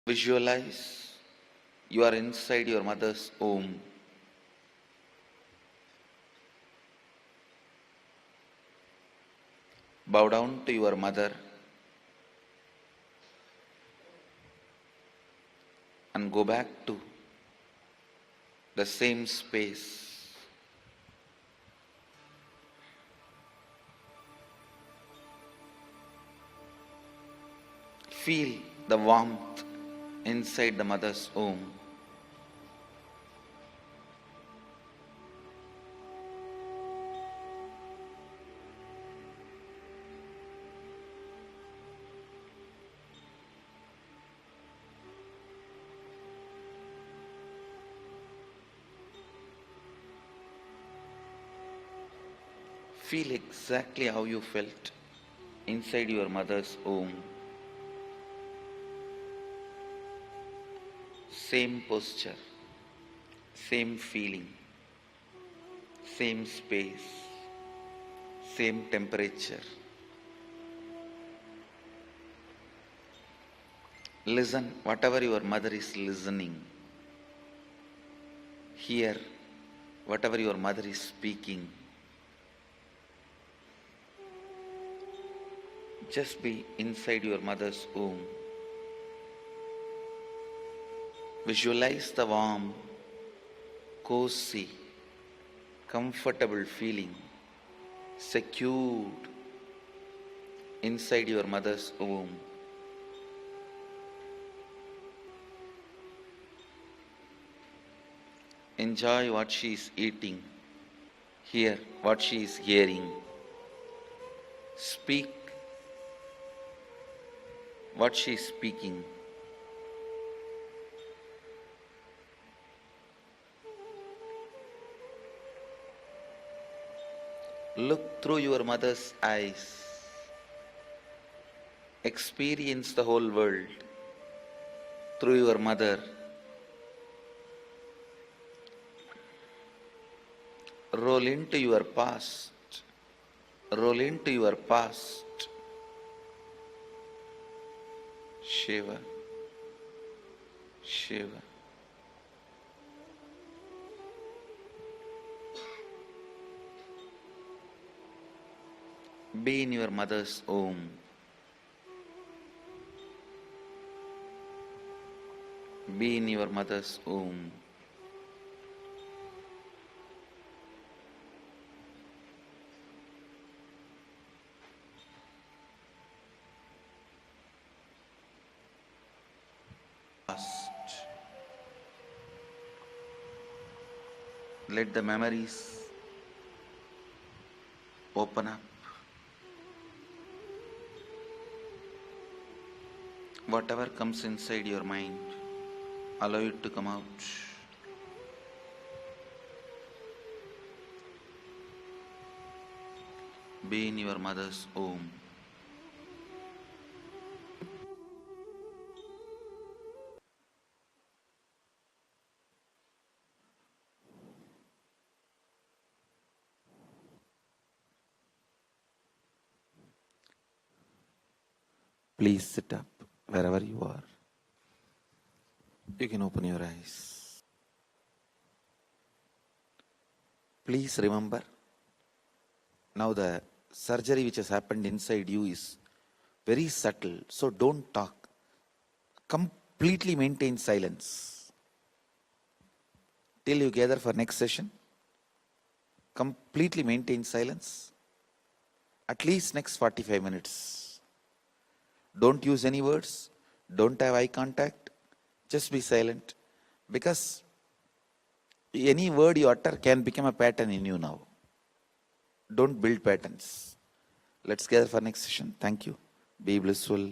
Visualize you are inside your mother's womb. Bow down to your mother and go back to the same space. Feel the warmth inside the mother's womb. Feel exactly how you felt inside your mother's womb. Same posture, same feeling, same space, same temperature. Listen whatever your mother is listening. Hear whatever your mother is speaking. Just be inside your mother's womb. Visualize the warm, cozy, comfortable feeling, secured inside your mother's womb. Enjoy what she is eating. Hear what she is hearing. Speak what she is speaking. Look through your mother's eyes. Experience the whole world through your mother. Roll into your past. Roll into your past. Shiva, Shiva. Be in your mother's womb. Be in your mother's womb. Let the memories open up. Whatever comes inside your mind, allow it to come out. Be in your mother's womb. Please sit up wherever you are. You can open your eyes. Please remember, now the surgery which has happened inside you is very subtle, so don't talk. Completely maintain silence till you gather for next session. Completely maintain silence. At least next 45 minutes. Don't use any words. Don't have eye contact. Just be silent. Because any word you utter can become a pattern in you now. Don't build patterns. Let's gather for next session. Thank you. Be blissful.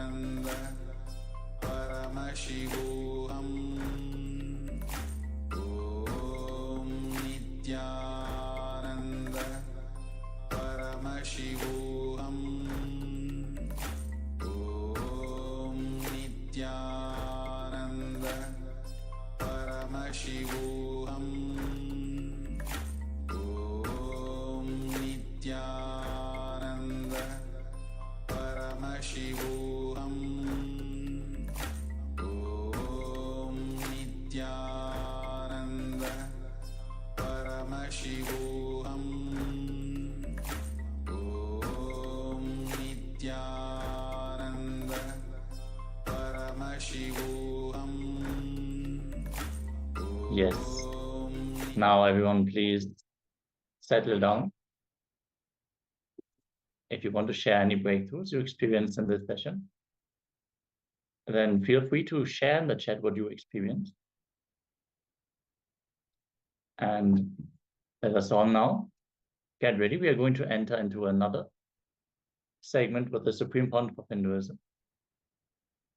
Paramashivoham Om Nityananda Paramashivoham Om Nityananda Paramashivoham Om Nityananda Paramashivoham Om Nityananda Paramashivoham Om Nityananda Paramashivoham. Yes. Now everyone please settle down. If you want to share any breakthroughs you experienced in this session, then feel free to share in the chat what you experienced. And let us all now get ready. We are going to enter into another segment with the Supreme Pontiff of Hinduism.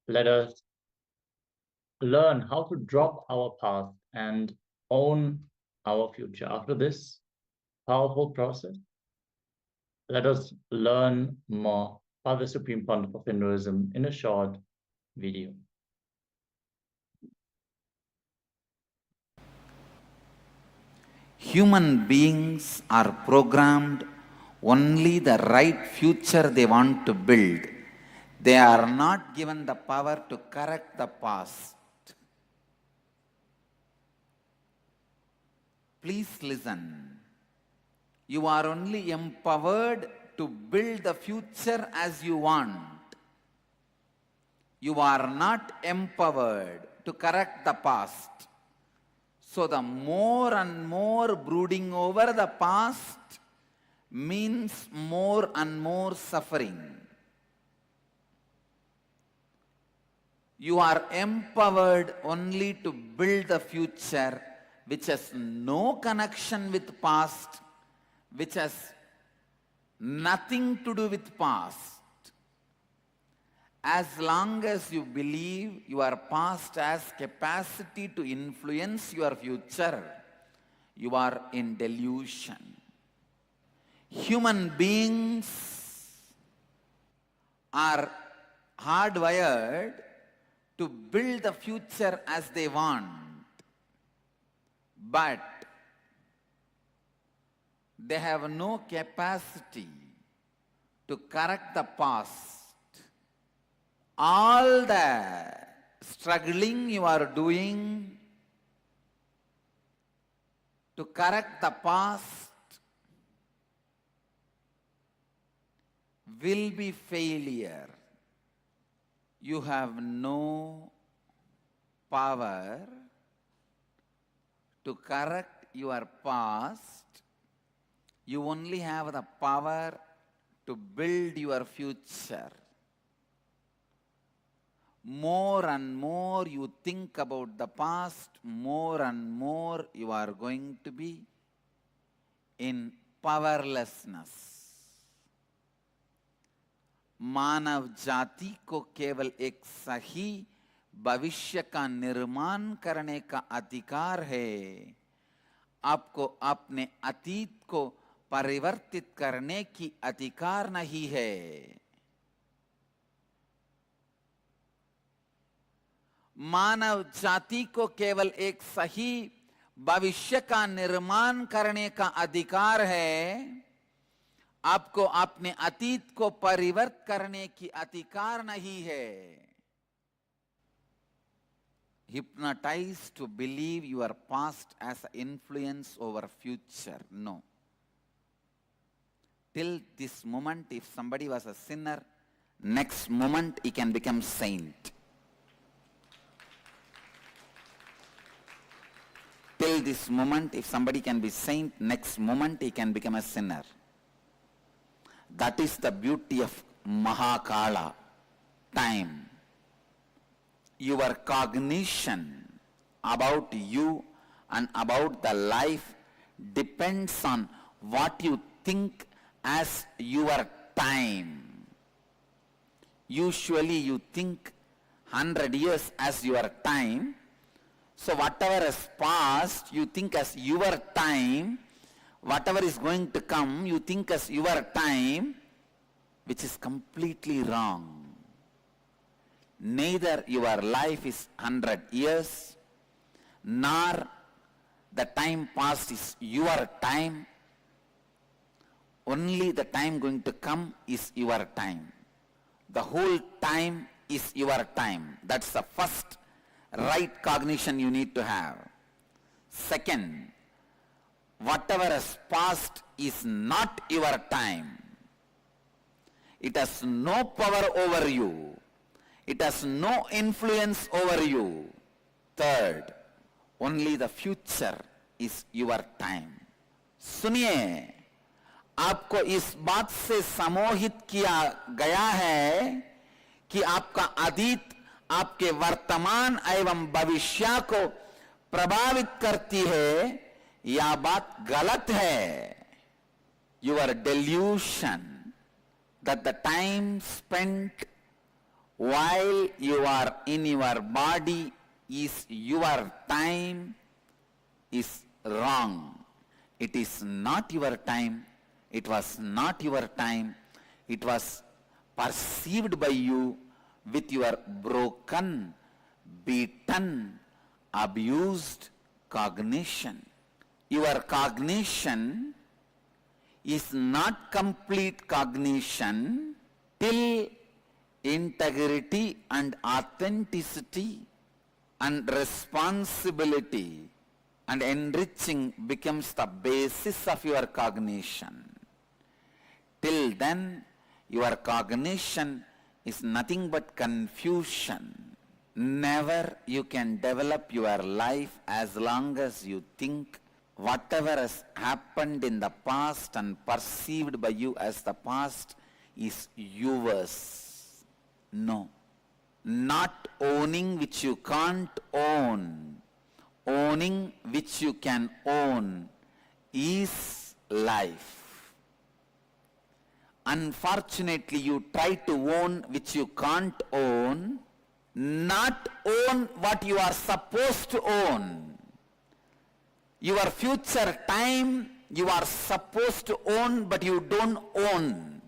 Let us learn how to drop our past and own our future. After this powerful process, let us learn more about the Supreme Pontiff of Hinduism in a short video. Human beings are programmed only the right future they want to build. They are not given the power to correct the past. Please listen. You are only empowered to build the future as you want. You are not empowered to correct the past. So the more and more brooding over the past means more and more suffering. You are empowered only to build the future which has no connection with past, which has nothing to do with past. As long as you believe your past has capacity to influence your future, you are in delusion. Human beings are hardwired to build the future as they want, but they have no capacity to correct the past. All the struggling you are doing to correct the past will be failure. You have no power to correct your past. You only have the power to build your future. More and more you think about the past, more and more you are going to be in powerlessness. मानव जाति को केवल एक सही भविष्य का निर्माण करने का अधिकार है. आपको अपने अतीत को परिवर्तित करने की अधिकार नहीं है. मानव जाति को केवल एक सही भविष्य का निर्माण करने का अधिकार है. आपको अपने अतीत को परिवर्तित करने की अधिकार नहीं है. Hypnotized to believe your past as an influence over future. No. Till this moment, if somebody was a sinner, next moment he can become saint. Till this moment, if somebody can be saint, next moment he can become a sinner. That is the beauty of Mahakala, time. Your cognition about you and about the life depends on what you think as your time. Usually you think 100 years as your time. So whatever has passed, you think as your time. Whatever is going to come, you think as your time, which is completely wrong. Neither your life is 100 years, nor the time past is your time. Only the time going to come is your time. The whole time is your time. That's the first right cognition you need to have. Second, whatever has passed is not your time. It has no power over you. It has no influence over you. Third, only the future is your time. सुनिए, आपको इस बात से सम्मोहित किया गया है कि आपका अतीत आपके वर्तमान एवं भविष्य को प्रभावित करती है. यह बात गलत है. Your delusion that the time spent while you are in your body is your time is wrong. It is not your time. It was not your time. It was perceived by you with your broken, beaten, abused cognition. Your cognition is not complete cognition till integrity and authenticity and responsibility and enriching becomes the basis of your cognition. Till then, your cognition is nothing but confusion. Never you can develop your life as long as you think whatever has happened in the past and perceived by you as the past is yours. No. Not owning which you can't own. Owning which you can own is life. Unfortunately, you try to own which you can't own, not own what you are supposed to own. Your future time you are supposed to own, but you don't own.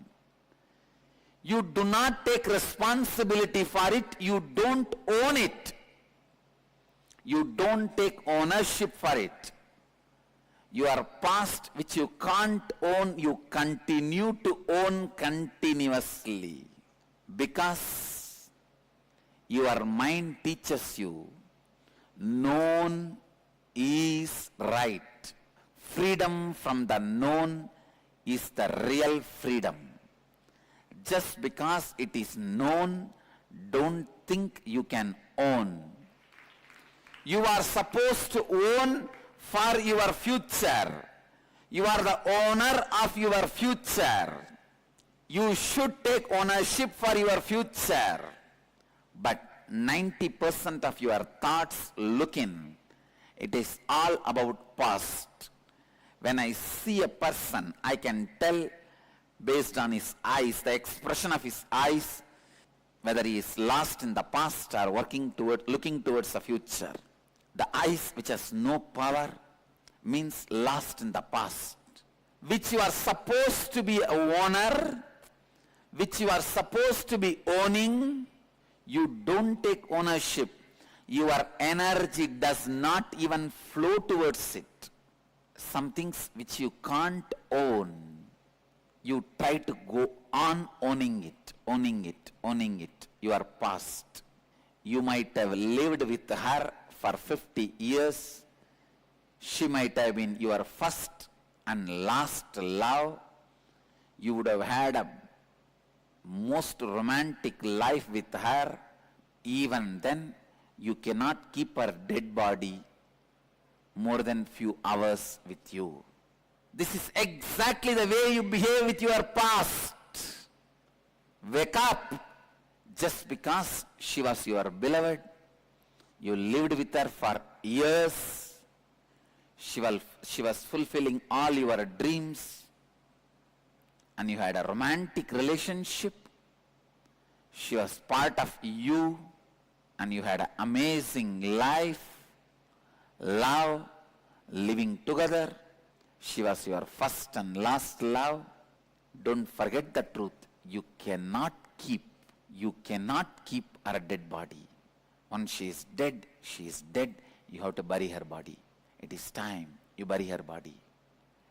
You do not take responsibility for it, you don't own it. You don't take ownership for it. Your past which you can't own, you continue to own continuously. Because your mind teaches you, known is right. Freedom from the known is the real freedom. Just because it is known, don't think you can own. You are supposed to own for your future. You are the owner of your future. You should take ownership for your future. But 90% of your thoughts look in. It is all about past. When I see a person, I can tell based on his eyes, the expression of his eyes, whether he is lost in the past or looking towards the future. The eyes which has no power means lost in the past, which you are supposed to be a owner, which you are supposed to be owning. You don't take ownership. Your energy does not even flow towards it. Some things which you can't own, you try to go on owning it, owning it, owning it. Your past. You might have lived with her for 50 years. She might have been your first and last love. You would have had a most romantic life with her. Even then, you cannot keep her dead body more than few hours with you. This is exactly the way you behave with your past. Wake up. Just because she was your beloved, you lived with her for years. She was fulfilling all your dreams, and you had a romantic relationship. She was part of you. and you had an amazing life, love, living together. She was your first and last love. Don't forget the truth. You cannot keep her dead body. Once she is dead, she is dead. You have to bury her body. It is time you bury her body.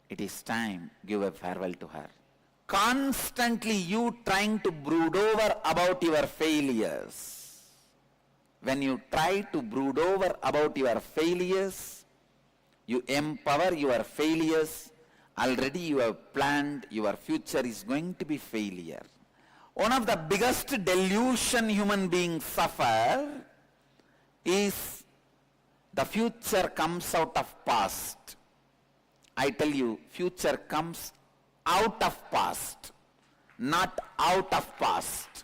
It is time give a farewell to her. Constantly you trying to brood over about your failures. When you try to brood over about your failures, you empower your failures. Already you have planned your future is going to be failure. One of the biggest delusion human beings suffer is the future comes out of past. I tell you, future comes out of past, not out of past.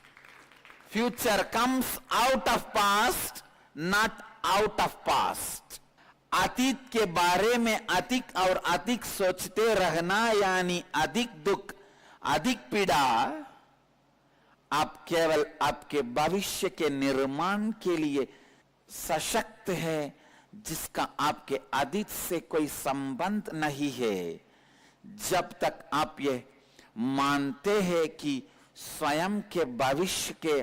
Future comes out of past, not out of past. अतीत के बारे में अधिक और अधिक सोचते रहना यानी अधिक दुख, अधिक पीड़ा, आप केवल आपके भविष्य के निर्माण के लिए सशक्त है, जिसका आपके अतीत से कोई संबंध नहीं है। जब तक आप ये मानते हैं कि स्वयं के भविष्य के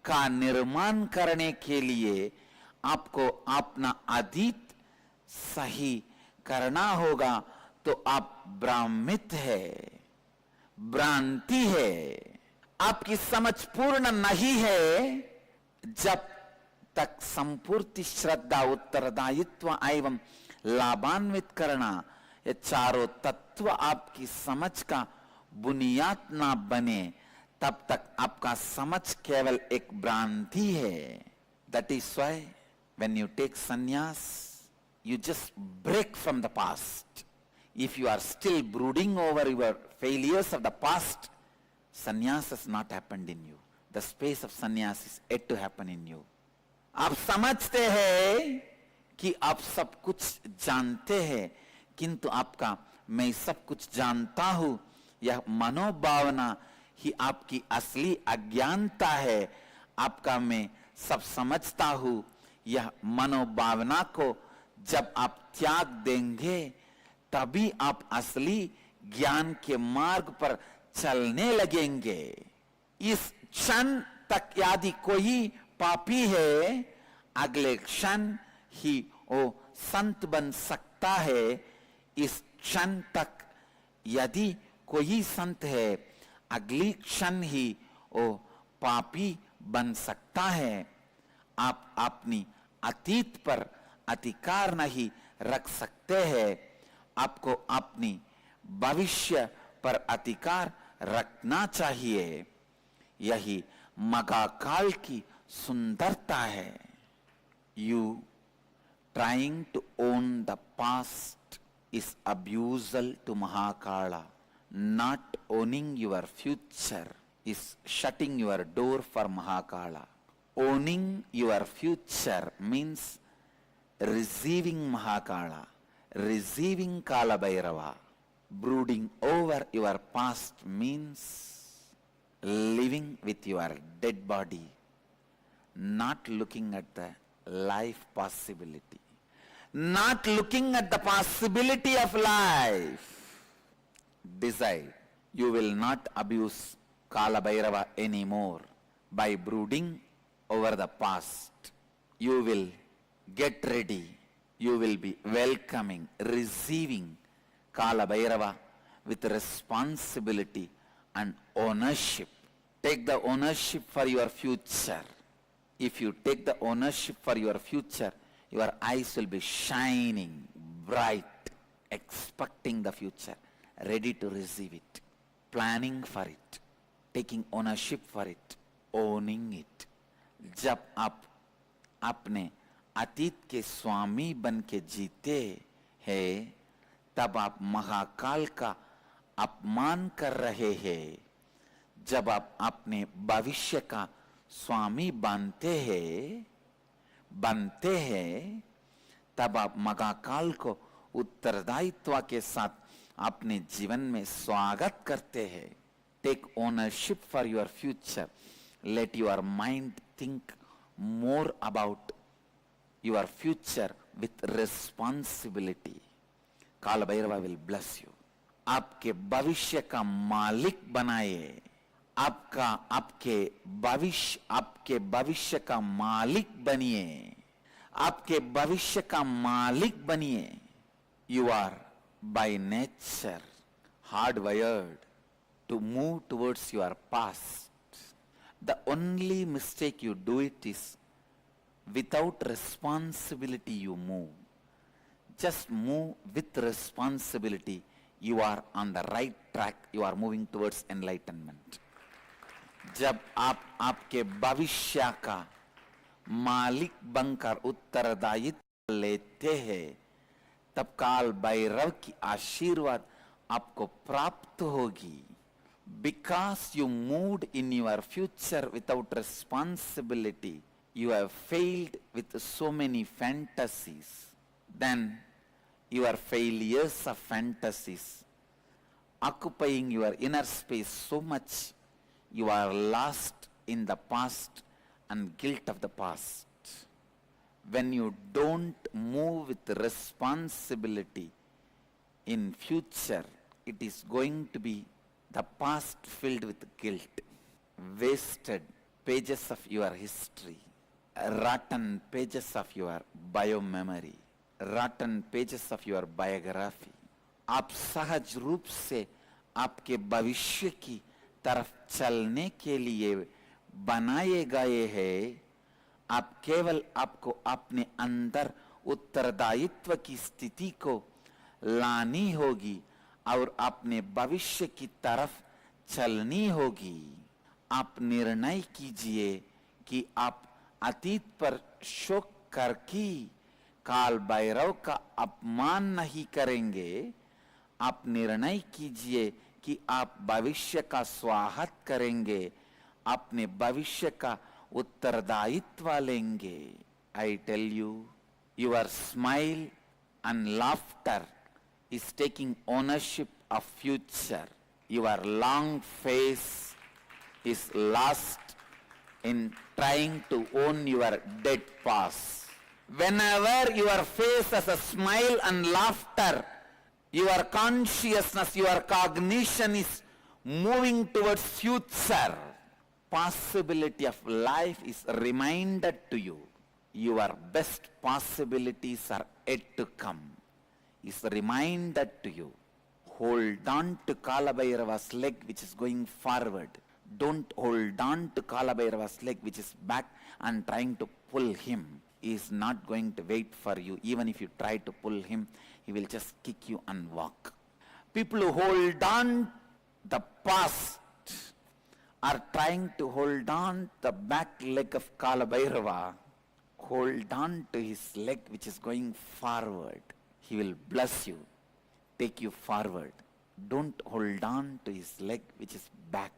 का निर्माण करने के लिए आपको अपना अतीत सही करना होगा, तो आप भ्रमित है, भ्रांति है, आपकी समझ पूर्ण नहीं है। जब तक संपूर्ण श्रद्धा, उत्तरदायित्व एवं लाभान्वित करना, ये चारों तत्व आपकी समझ का बुनियाद ना बने, तब तक आपका समझ केवल एक भ्रांति है। That is why when you take sannyas, you just break from the past. If you are still brooding over your failures of the past, sannyas has not happened in you. The space of sannyas is yet to happen in you. आप समझते हैं कि आप सब कुछ जानते हैं, किंतु आपका मैं सब कुछ जानता हूं, यह मनोभावना ही आपकी असली अज्ञानता है। आपका मैं सब समझता हूं, यह मनोभावना को जब आप त्याग देंगे, तभी आप असली ज्ञान के मार्ग पर चलने लगेंगे। इस क्षण तक यदि कोई पापी है, अगले क्षण ही वो संत बन सकता है। इस क्षण तक यदि कोई संत है, अगली क्षण ही वो पापी बन सकता है। आप अपनी अतीत पर अधिकार नहीं रख सकते हैं, आपको अपनी भविष्य पर अधिकार रखना चाहिए। यही महाकाल की सुंदरता है। You trying to own the past is abusal to Mahakala. Not owning your future is shutting your door for Mahakala. Owning your future means receiving Mahakala, receiving Kala Bhairava. Brooding over your past means living with your dead body, not looking at the life possibility, not looking at the possibility of life. Decide you will not abuse Kala Bhairava anymore by brooding over the past. You will get ready, you will be welcoming, receiving Kala Bhairava with responsibility and ownership. Take the ownership for your future. If you take the ownership for your future, your eyes will be shining bright, expecting the future, ready to receive it, planning for it, taking ownership for it, owning it. जब आप अपने अतीत के स्वामी बन के जीते हैं, तब आप महाकाल का अपमान कर रहे हैं। जब आप अपने भविष्य का स्वामी बनते हैं, तब आप महाकाल को उत्तरदायित्व के साथ अपने जीवन में स्वागत करते हैं। Take ownership for your future. Let your mind think more about your future with responsibility. काल भैरवा will bless you. आपके भविष्य का मालिक बनाए. आपके भविष्य का मालिक बनिए. आपके भविष्य का मालिक बनिए. You are by nature hardwired to move towards your past. The only mistake you do it is without responsibility you move. Just move with responsibility. You are on the right track. You are moving towards enlightenment. जब आप आपके भविष्य का मालिक बनकर उत्तरदायित्व लेते हैं, तब काल भैरव की आशीर्वाद आपको प्राप्त होगी. Because you moved in your future without responsibility, you have failed with so many fantasies. Then your failures of fantasies occupying your inner space so much, you are lost in the past and guilt of the past. When you don't move with responsibility in future, it is going to be the past filled with guilt, wasted pages of your history, rotten pages of your bio-memory, rotten pages of your biography. आप सहज रूप से आपके भविष्य की तरफ चलने के लिए बनाए गए हैं. आप केवल आपको अपने अंदर उत्तरदायित्व की स्थिति को लानी होगी और अपने भविष्य की तरफ चलनी होगी. आप निर्णय कीजिए कि आप अतीत पर शोक करके काल भैरव का अपमान नहीं करेंगे. आप निर्णय कीजिए कि आप भविष्य का स्वागत करेंगे, अपने भविष्य का उत्तरदायित्व लेंगे. I tell you, your smile and laughter is taking ownership of future. Your long face is lost in trying to own your dead past. Whenever your face has a smile and laughter, your consciousness, your cognition is moving towards future. Possibility of life is reminded to you. Your best possibilities are yet to come. Is reminded to you. Hold on to Kalabhairava's leg which is going forward. Don't hold on to Kalabhairava's leg which is back and trying to pull him. He is not going to wait for you. Even if you try to pull him, he will just kick you and walk. People who hold on the past are trying to hold on the back leg of Kalabhairava. Hold on to his leg which is going forward. He will bless you, take you forward. Don't hold on to his leg which is back,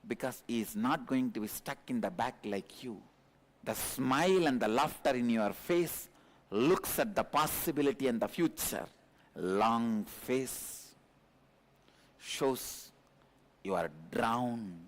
because he is not going to be stuck in the back like you. The smile and the laughter in your face looks at the possibility and the future. Long face shows you are drowned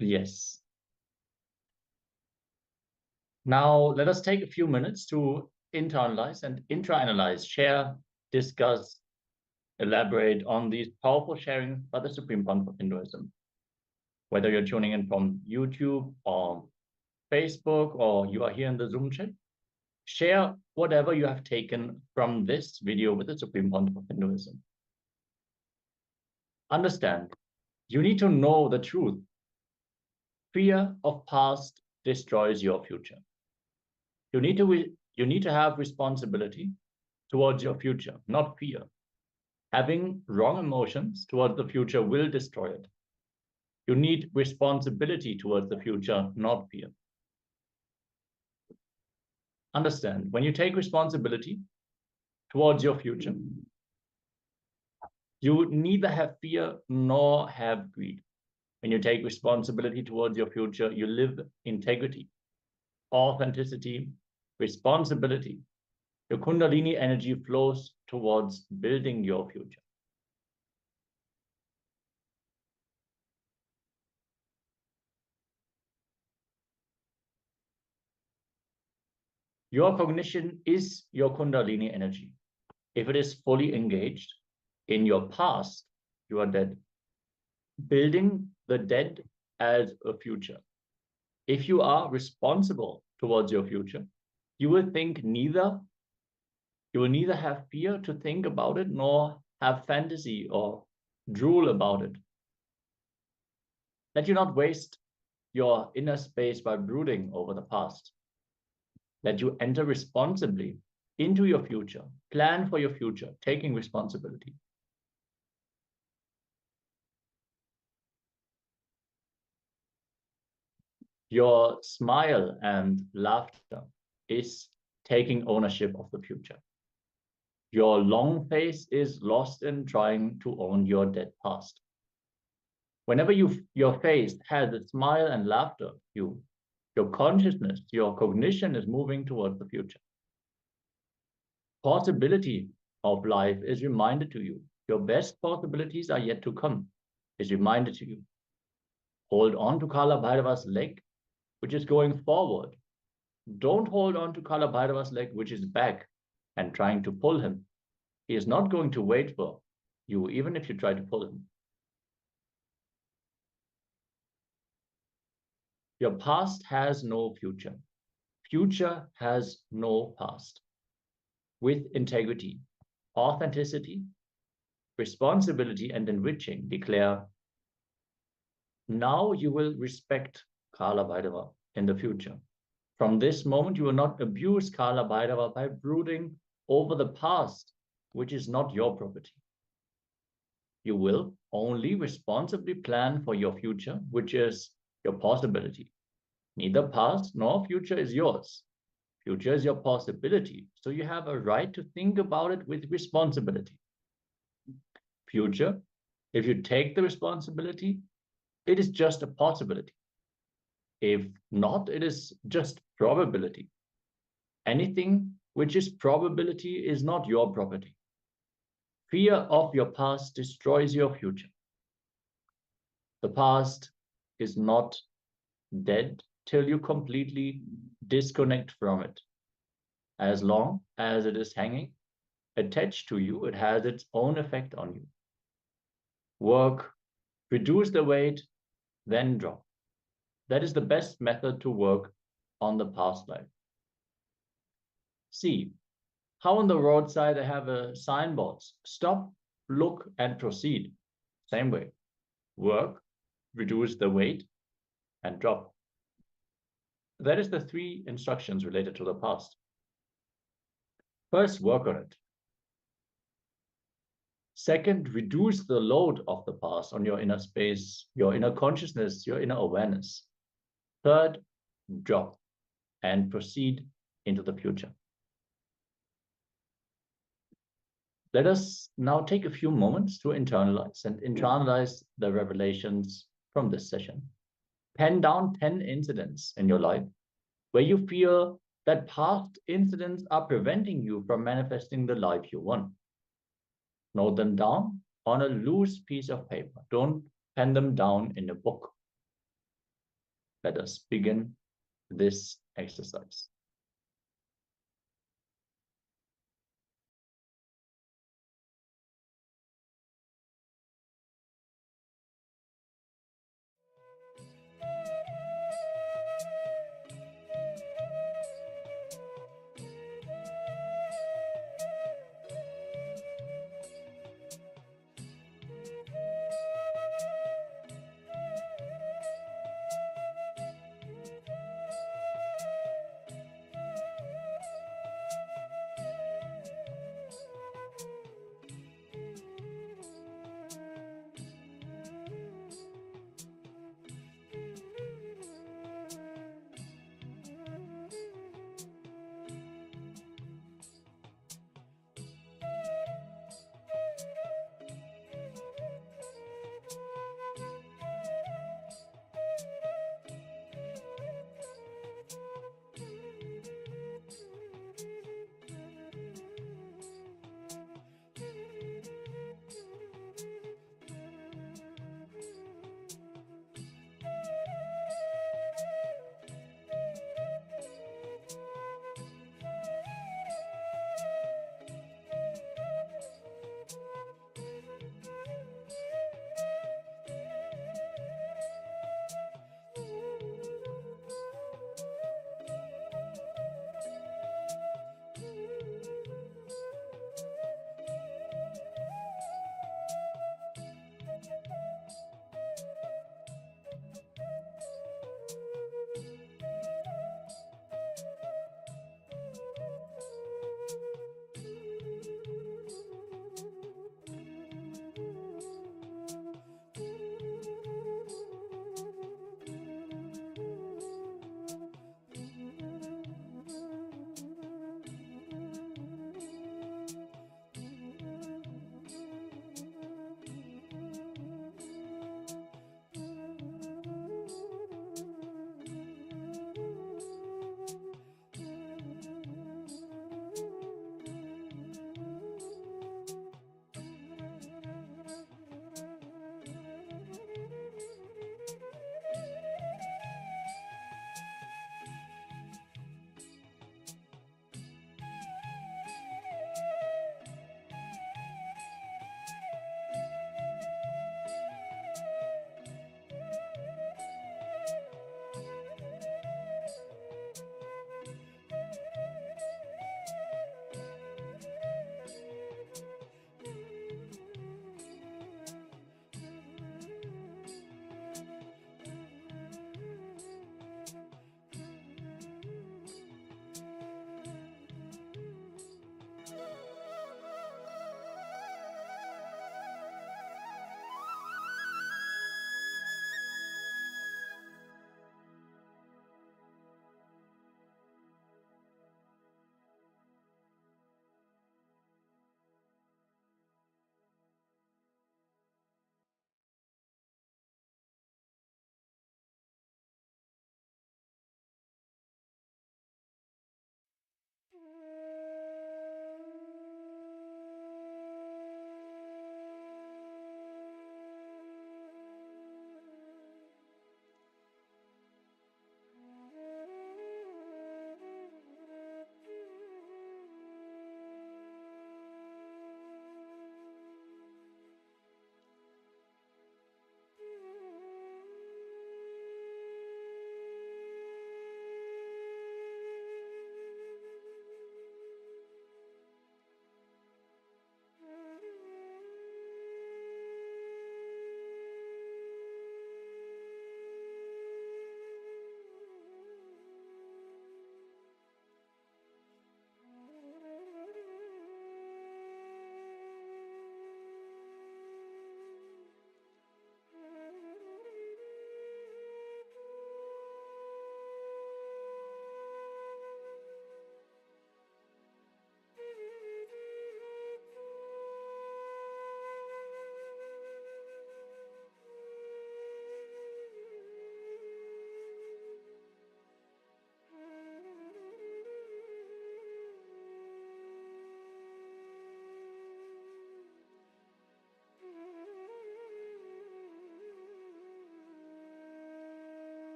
Yes. Now, let us take a few minutes to internalize and intra-analyze, share, discuss, elaborate on these powerful sharings by the Supreme Pontiff of Hinduism. Whether you're tuning in from YouTube or Facebook or you are here in the Zoom chat, share whatever you have taken from this video with the Supreme Pontiff of Hinduism. Understand, you need to know the truth. Fear of past destroys your future. You need to have responsibility towards your future, not fear. Having wrong emotions towards the future will destroy it. You need responsibility towards the future, not fear. Understand, when you take responsibility towards your future, you neither have fear nor have greed. When you take responsibility towards your future, you live integrity, authenticity, responsibility. Your Kundalini energy flows towards building your future. Your cognition is your Kundalini energy. If it is fully engaged in your past, you are dead. Building the dead as a future. If you are responsible towards your future, you will neither have fear to think about it, nor have fantasy or drool about it. Let you not waste your inner space by brooding over the past. Let you enter responsibly into your future, plan for your future, taking responsibility. Your smile and laughter is taking ownership of the future. Your long face is lost in trying to own your dead past. Whenever your face has a smile and laughter, your consciousness, your cognition is moving towards the future. Possibility of life is reminded to you. Your best possibilities are yet to come, is reminded to you. Hold on to Kala Bhairava's leg, which is going forward. Don't hold on to Kala Bhairava's leg, which is back and trying to pull him. He is not going to wait for you, even if you try to pull him. Your past has no future. Future has no past. With integrity, authenticity, responsibility, and enriching, declare, now you will respect Kala Bhairava in the future. From this moment, you will not abuse Kala Bhairava by brooding over the past, which is not your property. You will only responsibly plan for your future, which is your possibility. Neither past nor future is yours. Future is your possibility. So you have a right to think about it with responsibility. Future, if you take the responsibility, it is just a possibility. If not, it is just probability. Anything which is probability is not your property. Fear of your past destroys your future. The past is not dead till you completely disconnect from it. As long as it is hanging attached to you, it has its own effect on you. Work, reduce the weight, then drop. That is the best method to work on the past life. See how on the roadside I have a signboard. Stop, look, and proceed. Same way. Work, reduce the weight, and drop. That is the 3 instructions related to the past. First, work on it. Second, reduce the load of the past on your inner space, your inner consciousness, your inner awareness. Third, drop and proceed into the future. Let us now take a few moments to internalize the revelations from this session. Pen down 10 incidents in your life where you feel that past incidents are preventing you from manifesting the life you want. Note them down on a loose piece of paper. Don't pen them down in a book. Let us begin this exercise.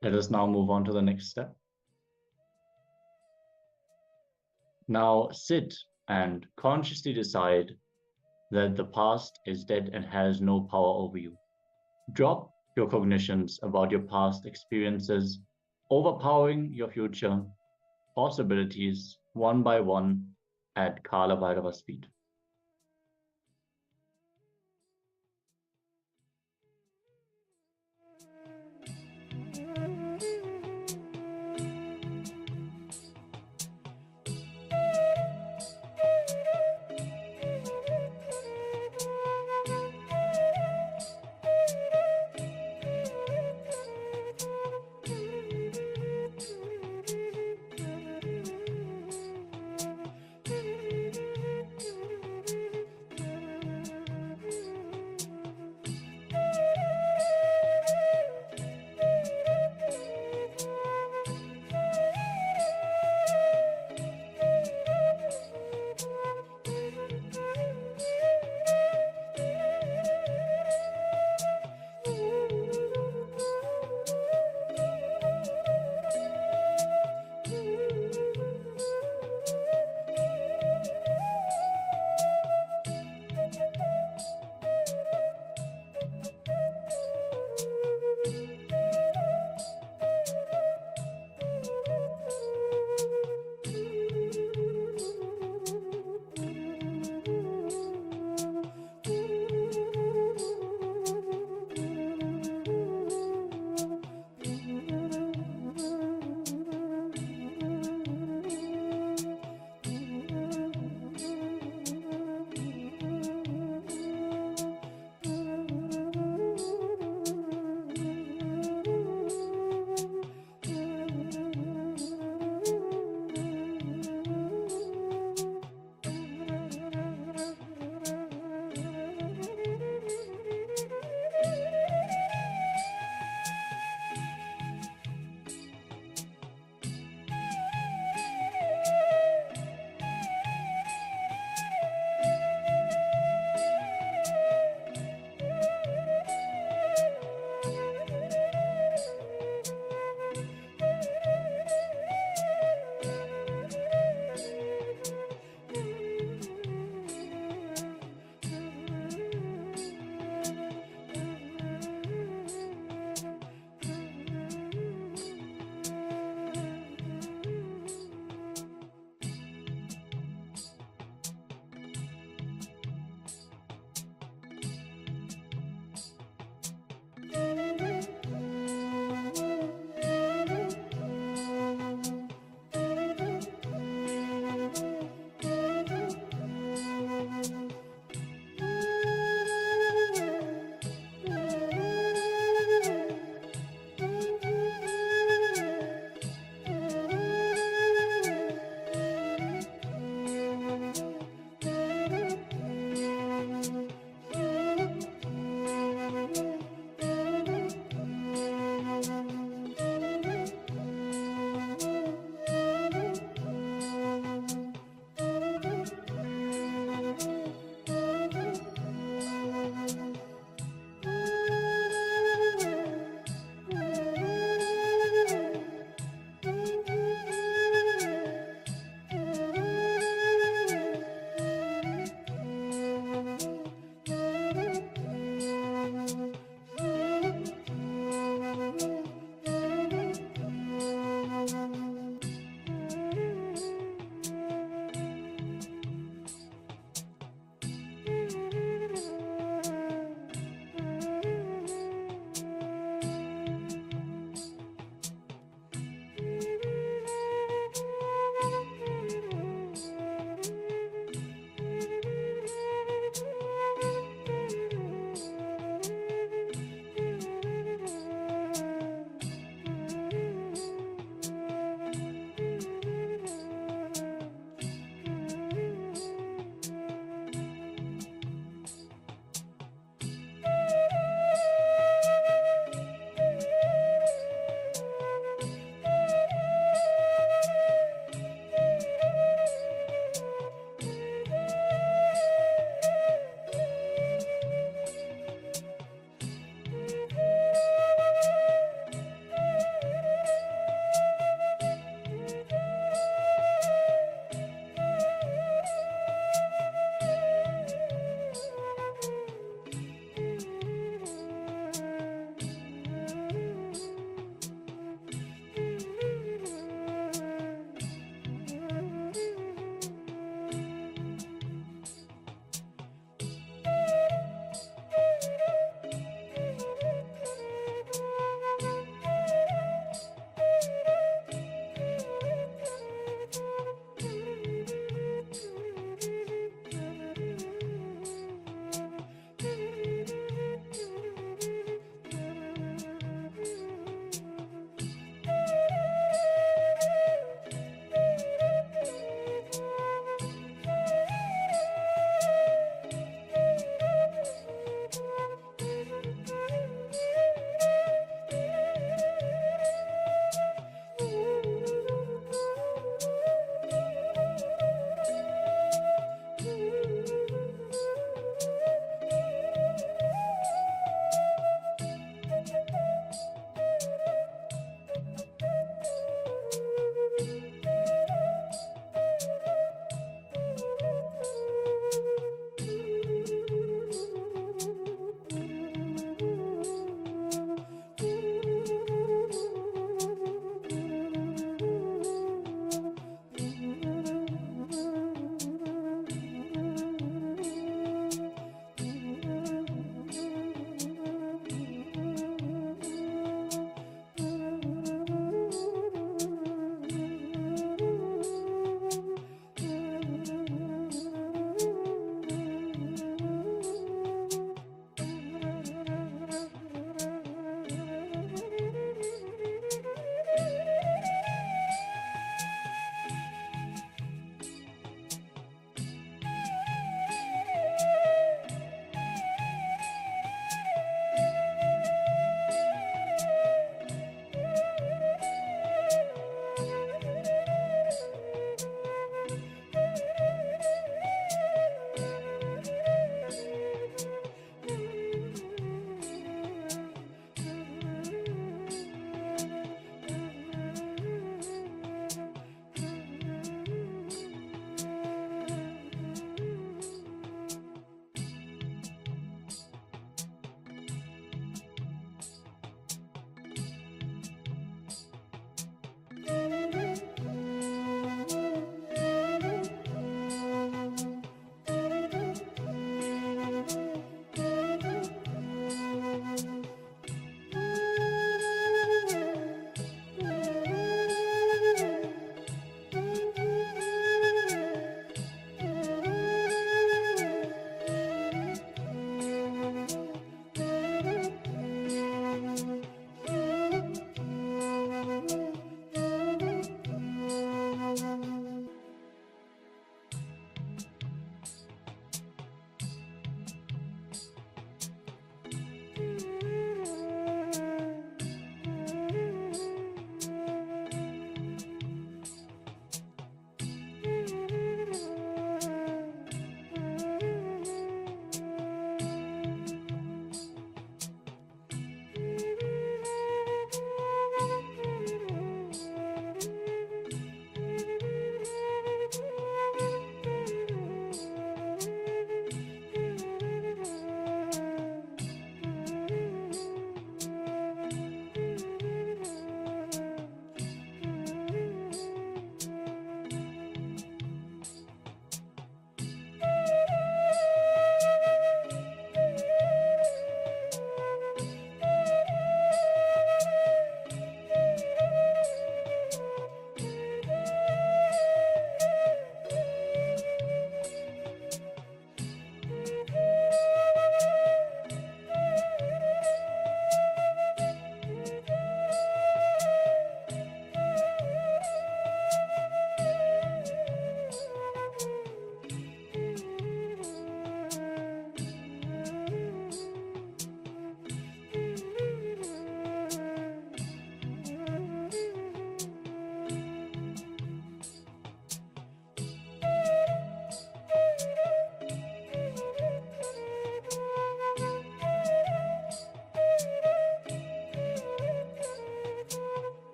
Let us now move on to the next step. Now sit and consciously decide that the past is dead and has no power over you. Drop your cognitions about your past experiences, overpowering your future possibilities one by one at Kala Bhairava's feet.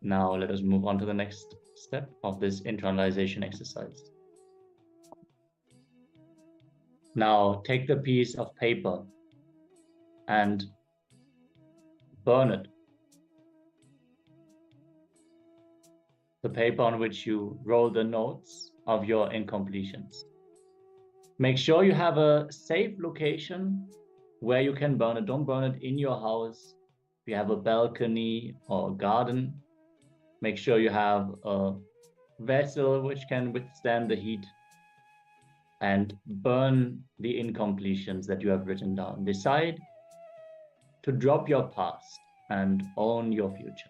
Now let us move on to the next step of this internalization exercise. Now take the piece of paper and burn it. The paper on which you roll the notes of your incompletions. Make sure you have a safe location where you can burn it. Don't burn it in your house. If you have a balcony or a garden, make sure you have a vessel which can withstand the heat, and burn the incompletions that you have written down. Decide to drop your past and own your future.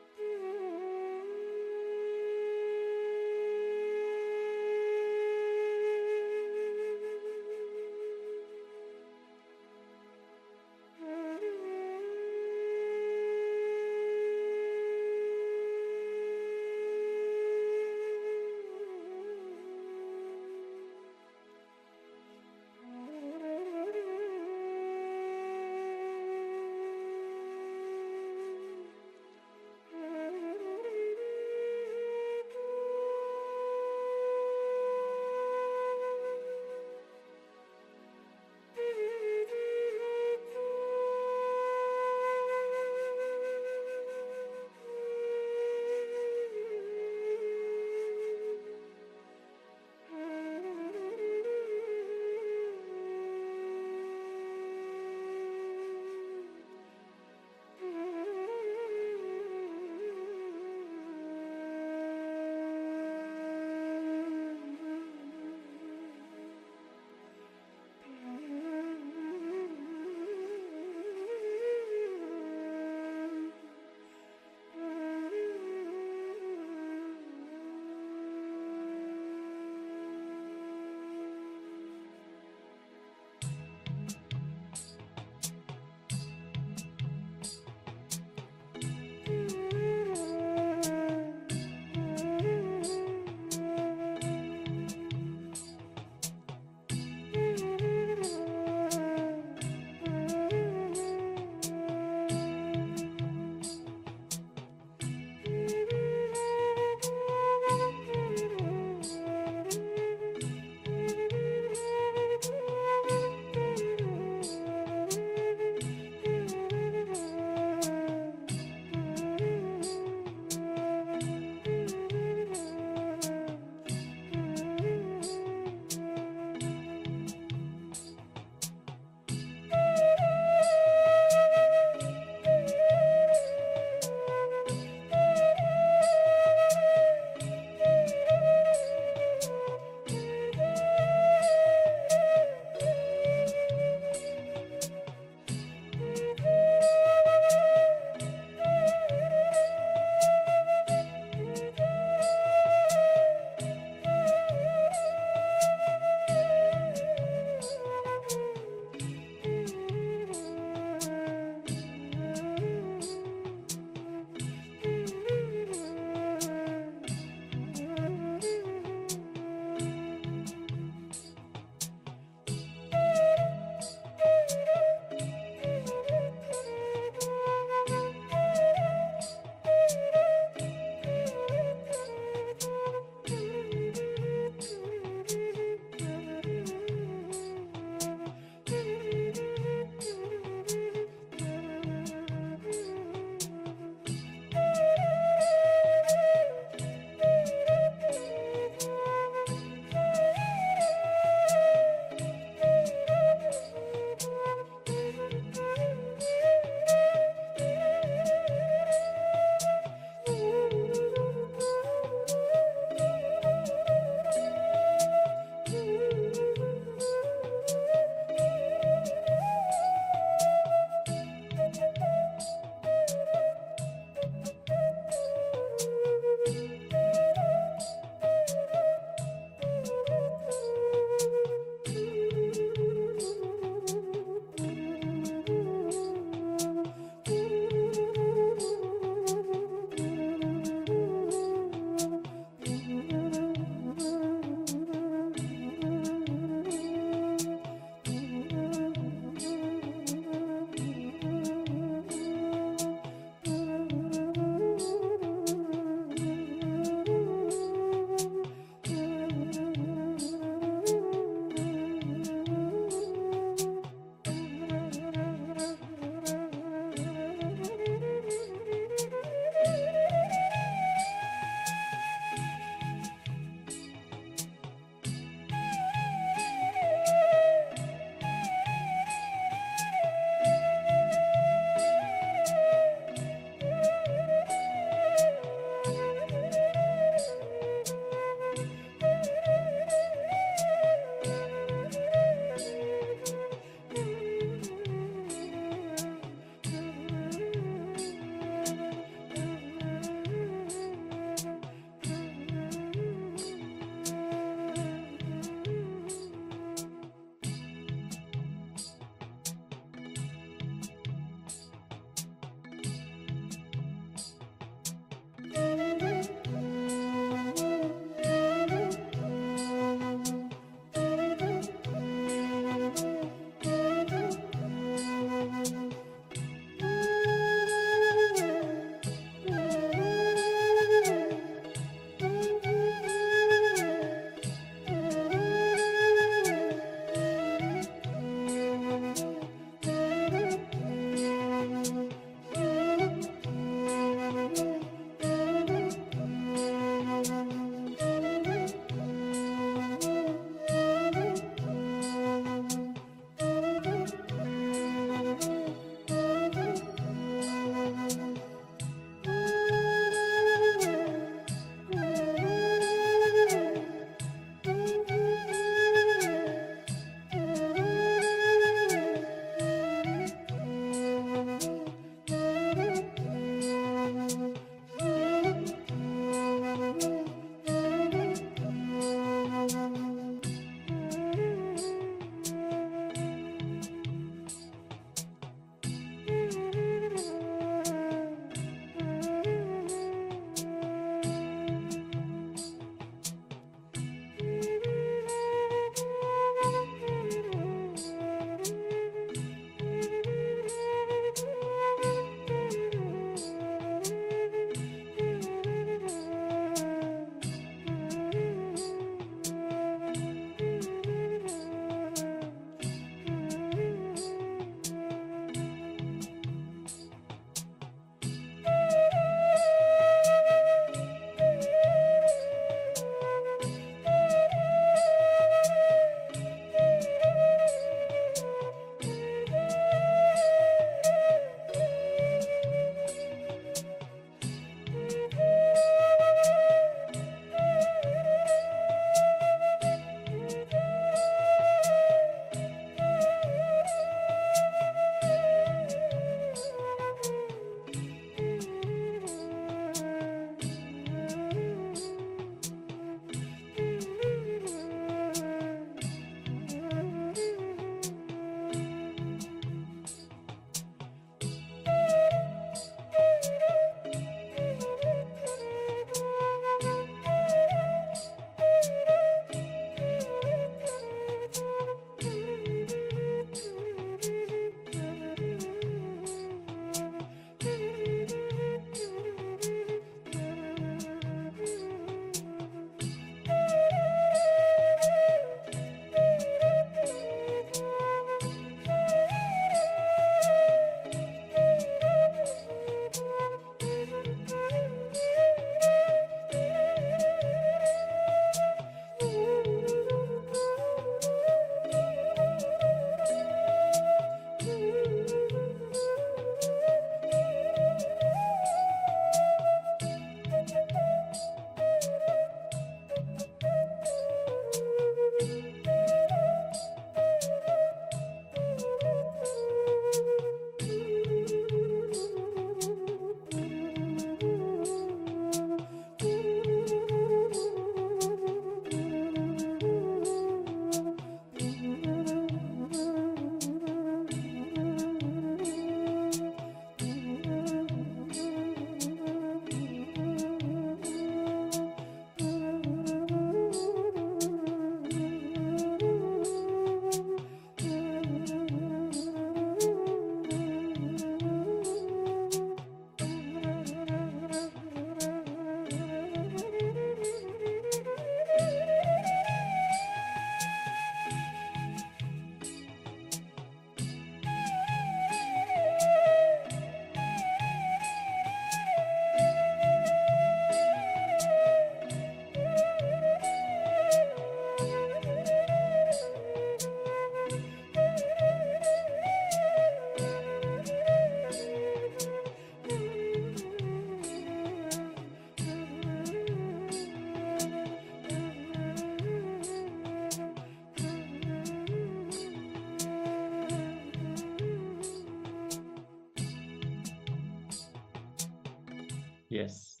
Yes.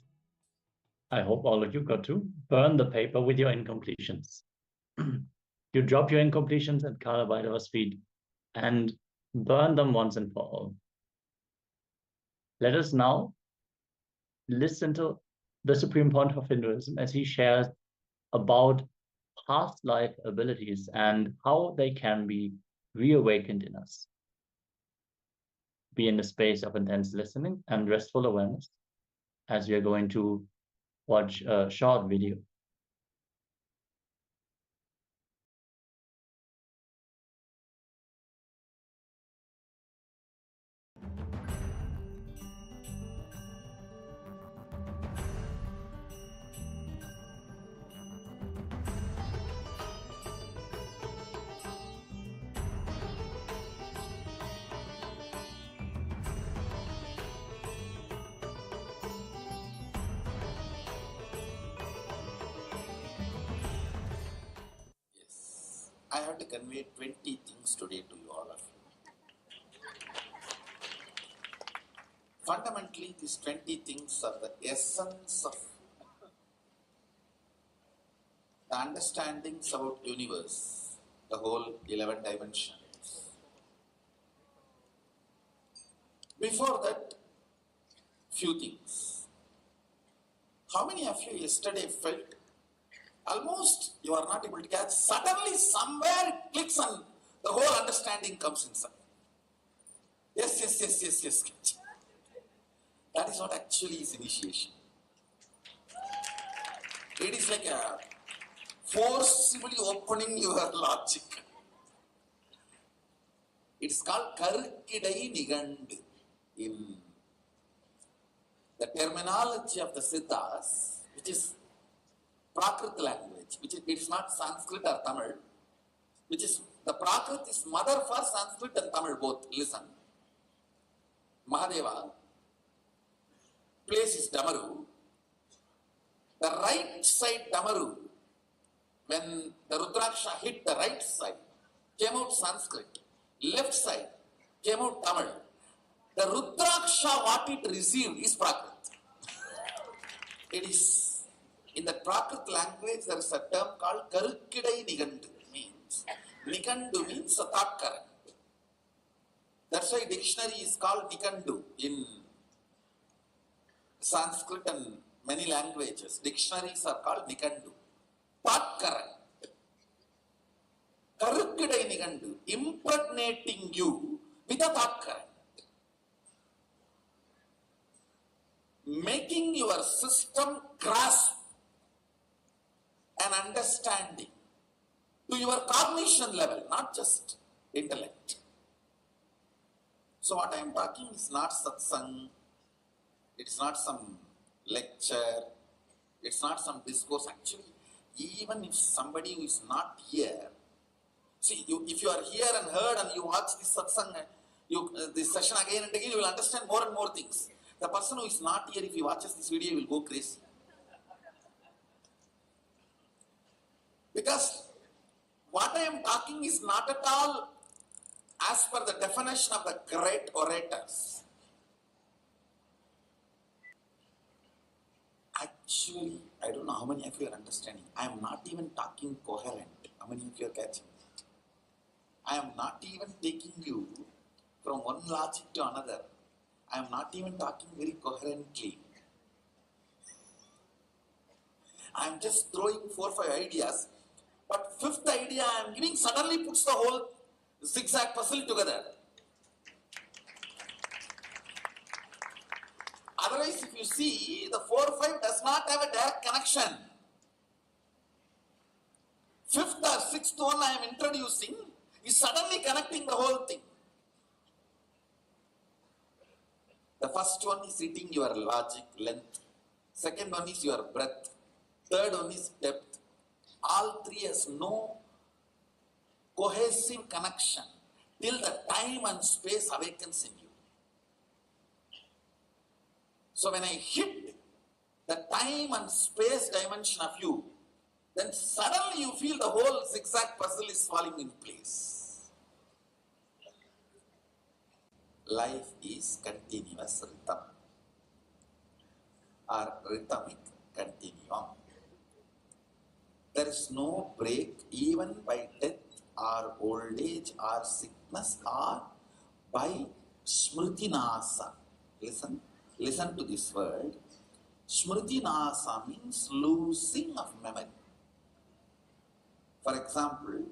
I hope all of you got to burn the paper with your incompletions. You drop your incompletions at Kala Bhairava's feet and burn them once and for all. Let us now listen to the Supreme Pontiff of Hinduism as he shares about past life abilities and how they can be reawakened in us. Be in a space of intense listening and restful awareness as we are going to watch a short video. Yes. I have to convey 20 things today to you, all of you. Fundamentally, these 20 things are the essence of the understandings about universe, the whole 11 dimensions. Before that, few things. How many of you yesterday felt almost you are not able to catch, suddenly somewhere it clicks and the whole understanding comes inside? Yes. That is what actually is initiation. It is like a forcibly opening your logic. It's called Karukidai Nigandu in the terminology of the Siddhas, which is Prakrit language, which it is not Sanskrit or Tamil, which is the Prakrit is mother for Sanskrit and Tamil both. Listen, Mahadeva, place is Damaru. The right side Damaru, when the Rudraksha hit the right side, came out Sanskrit. Left side came out Tamil. The Rudraksha, what it received is Prakrit. It is, in the Prakrit language, there is a term called Karukidai Nigandu. Nigandu means a thought current. That's why dictionary is called Nigandu in Sanskrit and many languages. Dictionaries are called Nigandu. Thought current. Karukidai Nigandu, impregnating you with a thought current. Making your system grasp an understanding to your cognition level, not just intellect. So what I am talking is not satsang, it's not some lecture, it's not some discourse. Actually, even if somebody who is not here, see, if you are here and heard and you watch this satsang, this session again and again, you will understand more and more things. The person who is not here, if he watches this video, will go crazy. Because what I am talking is not at all as per the definition of the great orators. Actually, I don't know how many of you are understanding. I am not even talking coherent. How many of you are catching it? I am not even taking you from one logic to another. I am not even talking very coherently. I am just throwing 4 or 5 ideas, but fifth idea I am giving suddenly puts the whole zigzag puzzle together. Otherwise, if you see, the 4 or 5 does not have a direct connection. Fifth or sixth one I am introducing is suddenly connecting the whole thing. The first one is eating your logic length. Second one is your breadth. Third one is depth. All three has no cohesive connection till the time and space awakens in you. So when I hit the time and space dimension of you, then suddenly you feel the whole zigzag puzzle is falling in place. Life is continuous rhythm. or rhythmic continuum. There is no break even by death or old age or sickness or by smritinasa. Listen to this word. Smritinasa means losing of memory. For example,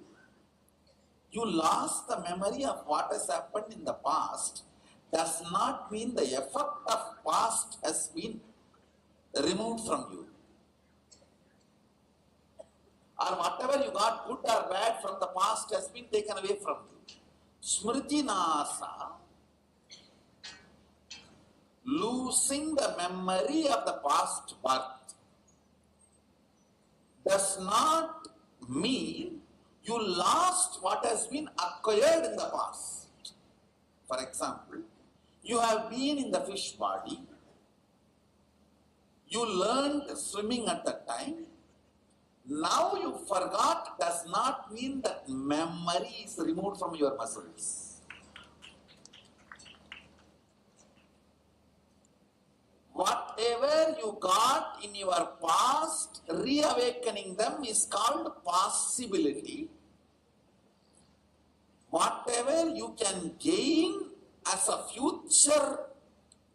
you lost the memory of what has happened in the past does not mean the effect of past has been removed from you. Or whatever you got, good or bad, from the past has been taken away from you. Smriti nasa, losing the memory of the past birth, does not mean you lost what has been acquired in the past. For example, you have been in the fish body, you learned swimming at that time, now you forgot does not mean that memory is removed from your muscles. Whatever you got in your past, reawakening them is called possibility. Whatever you can gain as a future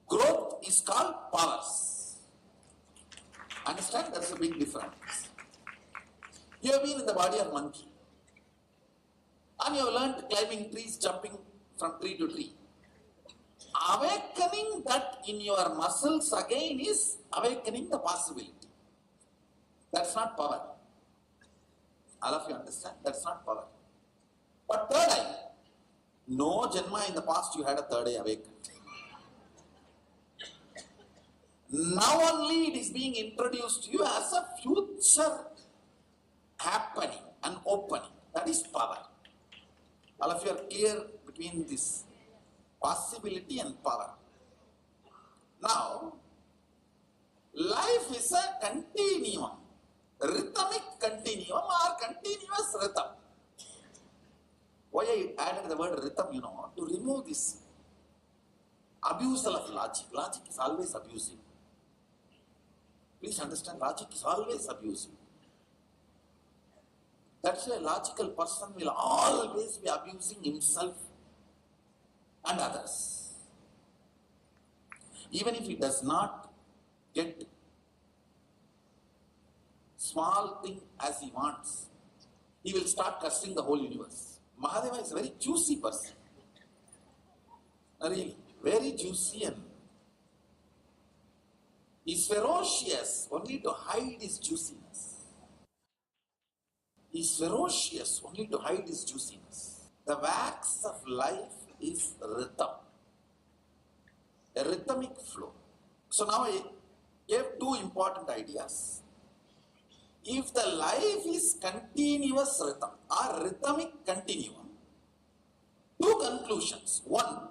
growth is called powers. Understand? That's a big difference. You have been in the body of monkey and you have learned climbing trees, jumping from tree to tree. Awakening that in your muscles again is awakening the possibility. That's not power. All of you understand? That's not power. But third eye, no Janma in the past you had a third eye awakened. Now only it is being introduced to you as a future happening and opening. That is power. All of you are clear between this possibility and power. Now, life is a continuum, rhythmic continuum or continuous rhythm. Why I added the word rhythm, to remove this abusal of logic. Logic is always abusive. Please understand, logic is always abusive. That's why a logical person will always be abusing himself and others. Even if he does not get small thing as he wants, he will start cursing the whole universe. Mahadeva is a very juicy person. Really, very juicy, and he's ferocious only to hide his juiciness. He's ferocious only to hide his juiciness. The wax of life is rhythm, a rhythmic flow. So now I gave two important ideas. If the life is continuous rhythm or rhythmic continuum, two conclusions. One,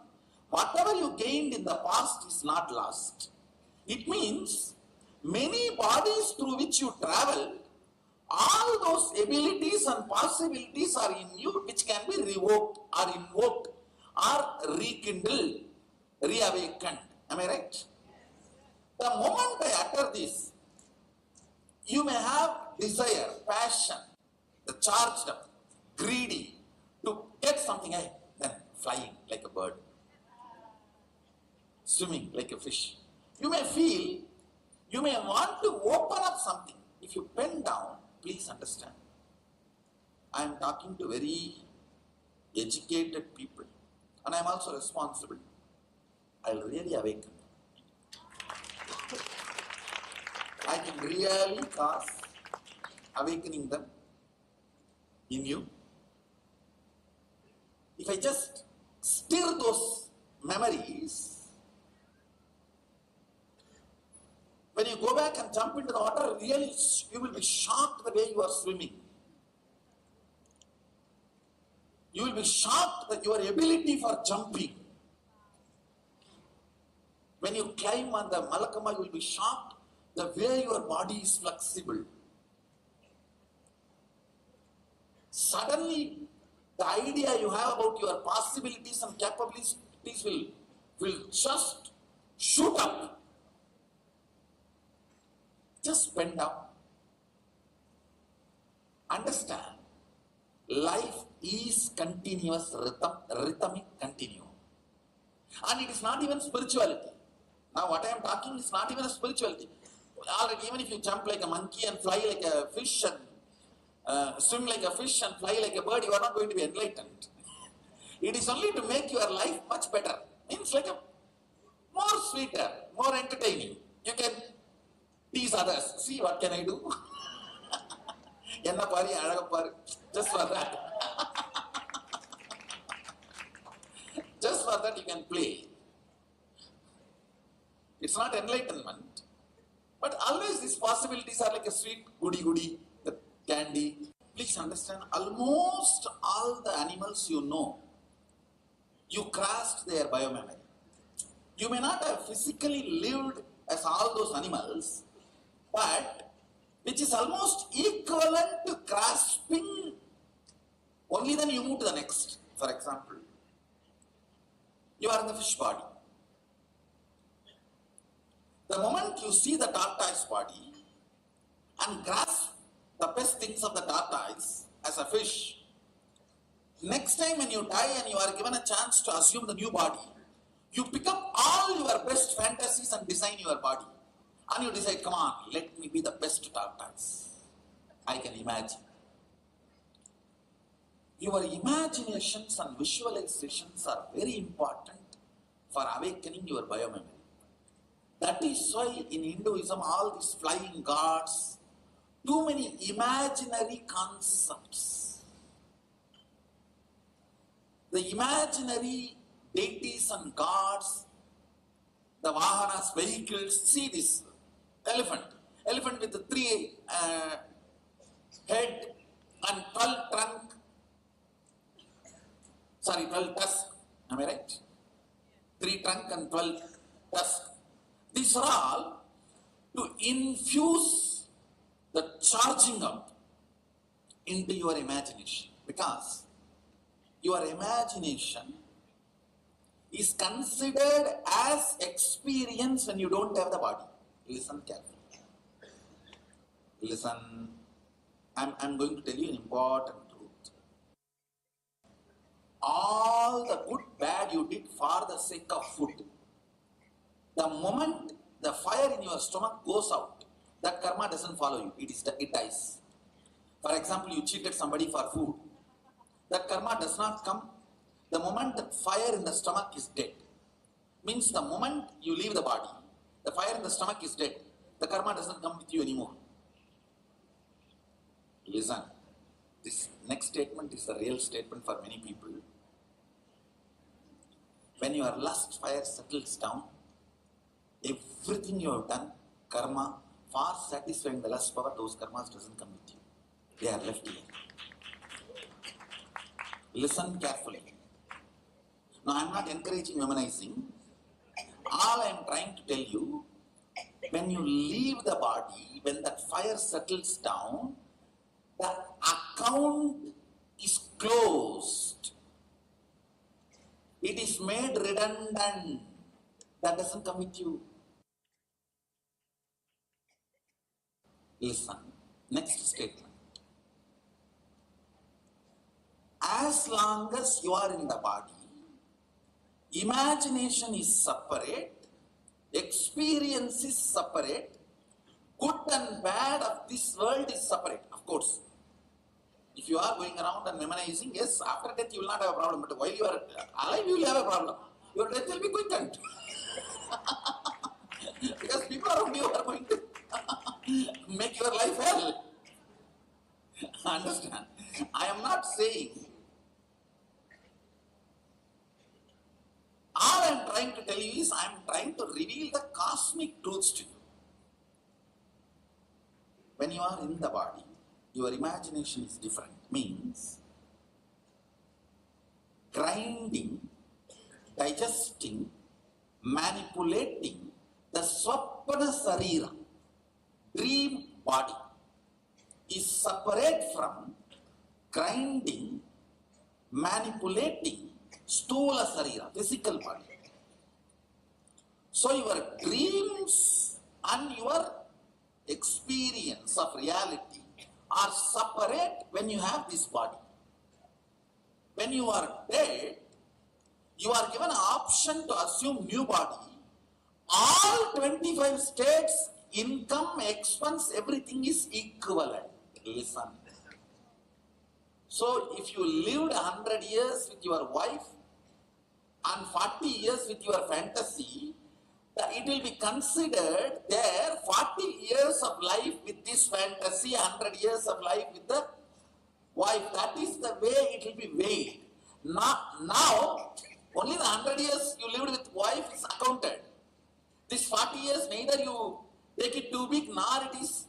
whatever you gained in the past is not lost. It means many bodies through which you travel, all those abilities and possibilities are in you which can be revoked or invoked or rekindled, reawakened. Am I right? The moment I utter this, you may have desire, passion, the charged up, greedy to get something, then flying like a bird, swimming like a fish. You may feel, you may want to open up something. If you pen down, please understand, I am talking to very educated people and I am also responsible. I will really awaken. I can really cause awakening them in you. If I just stir those memories, when you go back and jump into the water, really you will be shocked the way you are swimming. You will be shocked at your ability for jumping. When you climb on the Malakama, you will be shocked the way your body is flexible. Suddenly, the idea you have about your possibilities and capabilities will just shoot up. Just bend down. Understand, life is continuous, rhythmic continuum. And it is not even spirituality. Now what I am talking is not even a spirituality. Already, even if you jump like a monkey and fly like a fish and swim like a fish and fly like a bird, you are not going to be enlightened. It is only to make your life much better. Means like a more sweeter, more entertaining. You can tease others. See, what can I do? Just for that. Just for that you can play. It's not enlightenment. But always these possibilities are like a sweet goody, the candy. Please understand, almost all the animals you know, you crossed their biomemory. You may not have physically lived as all those animals, but which is almost equivalent to grasping, only then you move to the next. For example, you are in the fish body. The moment you see the tortoise body and grasp the best things of the tortoise as a fish, next time when you die and you are given a chance to assume the new body, you pick up all your best fantasies and design your body. And you decide, come on, let me be the best tortoise I can imagine. Your imaginations and visualizations are very important for awakening your biomemory. That is why in Hinduism, all these flying gods, too many imaginary concepts. The imaginary deities and gods, the vahanas, vehicles, see this elephant with the 3 head and 12 trunk, 12 tusk, am I right? 3 trunk and 12 tusk. These are all to infuse the charging up into your imagination, because your imagination is considered as experience when you don't have the body. Listen carefully. Listen, I'm going to tell you an important truth. All the good, bad you did for the sake of food, the moment the fire in your stomach goes out, that karma doesn't follow you, it dies. For example, you cheated somebody for food, that karma does not come. The moment that fire in the stomach is dead, means the moment you leave the body, the fire in the stomach is dead, the karma doesn't come with you anymore. Listen, this next statement is the real statement for many people. When your lust fire settles down, everything you have done, karma, for satisfying the lust power, those karmas doesn't come with you. They are left here. Listen carefully. Now, I am not encouraging womanizing. All I am trying to tell you, when you leave the body, when that fire settles down, the account is closed. It is made redundant. That doesn't come with you. Listen, next statement. As long as you are in the body, imagination is separate, experience is separate, good and bad of this world is separate. Of course, if you are going around and memorizing, yes, after death you will not have a problem, but while you are alive you will have a problem. Your death will be quickened. Because people around you are going to make your life hell. Understand? I am not saying. All I am trying to tell you is I am trying to reveal the cosmic truths to you. When you are in the body, your imagination is different. Means grinding, digesting, manipulating the Swapna Sarira, dream body, is separate from grinding, manipulating Stula Sarira, physical body. So your dreams and your experience when you have this body. When you are dead, you are given an option to assume new body. All 25 states, income, expense, everything is equivalent. Listen. So if you lived 100 years with your wife and 40 years with your fantasy, it will be considered there 40 years of life with this fantasy, 100 years of life with the wife. That is the way it will be weighed. Now only the 100 years you lived with wife is accounted. This 40 years, neither you take it too big, nor it is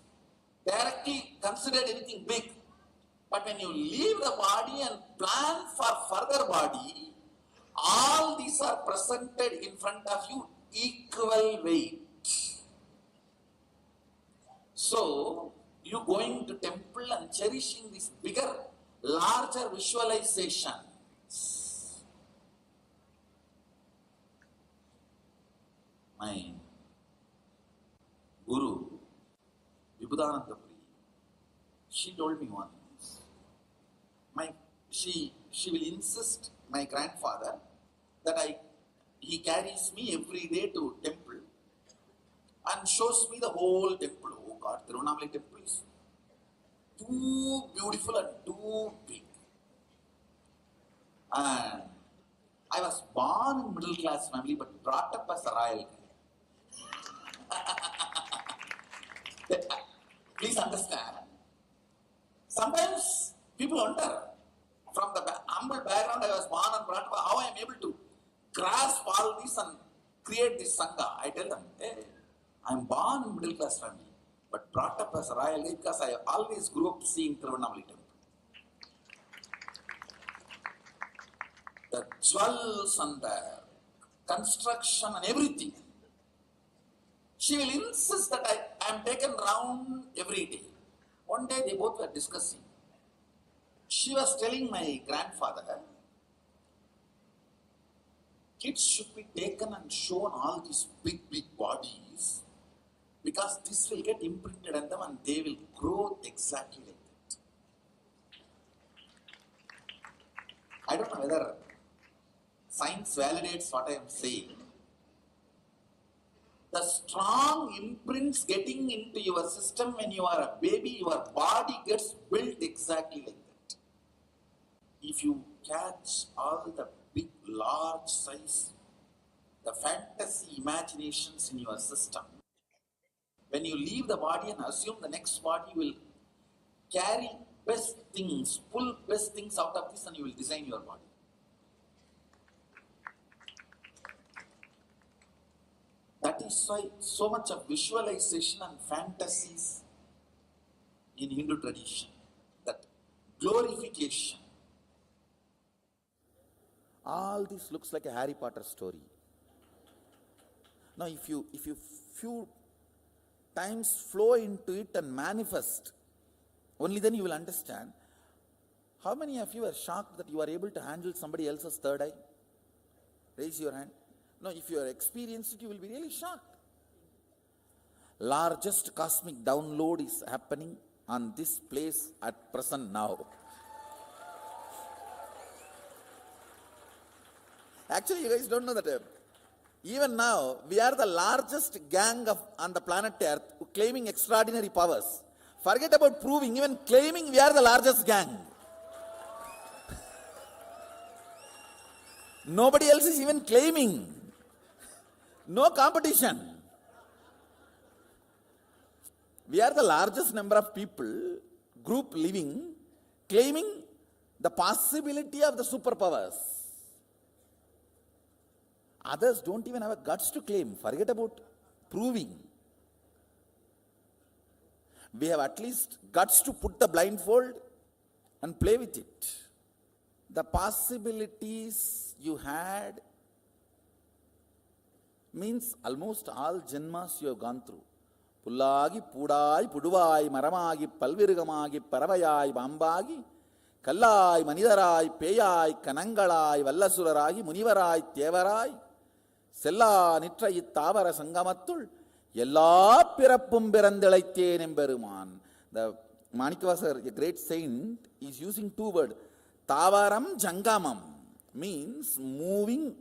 directly considered anything big. But when you leave the body and plan for further body, all these are presented in front of you equal weight. So, you going to temple and cherishing this bigger, larger visualization. My Guru, Vibhudananda Pri, she told me once, she will insist, my grandfather, that he carries me every day to temple and shows me the whole temple. Oh God, Tirunamali temple is too beautiful and too big. And I was born in middle class family but brought up as a royal. Please understand. Sometimes people wonder, from the humble background I was born and brought up, how I am able to grasp all this and create this Sangha. I tell them, hey, I am born in middle class family, but brought up as a royal because I always grew up seeing Tirunamali temple. The jewels and the construction and everything. She will insist that I am taken round every day. One day they both were discussing. She was telling my grandfather, kids should be taken and shown all these big bodies because this will get imprinted on them and they will grow exactly like that. I don't know whether science validates what I am saying. The strong imprints getting into your system when you are a baby, your body gets built exactly like that. If you catch all the big, large size, the fantasy imaginations in your system, when you leave the body and assume the next body will carry best things, pull best things out of this and you will design your body. That is why so much of visualization and fantasies in Hindu tradition, that glorification. All this looks like a Harry Potter story. Now, if you few times flow into it and manifest, only then you will understand. How many of you are shocked that you are able to handle somebody else's third eye? Raise your hand. No, if you are experienced it, you will be really shocked. Largest cosmic download is happening on this place at present now. Actually, you guys don't know that even now, we are the largest gang on the planet Earth claiming extraordinary powers. Forget about proving, even claiming we are the largest gang. Nobody else is even claiming. No competition. We are the largest number of people, group living, claiming the possibility of the superpowers. Others don't even have a guts to claim. Forget about proving. We have at least guts to put the blindfold and play with it. The possibilities you had means almost all janmas you have gone through. Pullagi, Pudai, Puduvai, Maramagi, Palvirugamagi, Paravayai, Bambagi, Kallai, Manidarai, Peyai, Kanangalai, Vallasurai, Munivarai, Tevarai, Sella, Nitra, Tavara, Sangamatul, Yella Pirappum Berandelaitien Emberuman. The Manikavasar, a great saint, is using two words. Tavaram Jangamam means moving,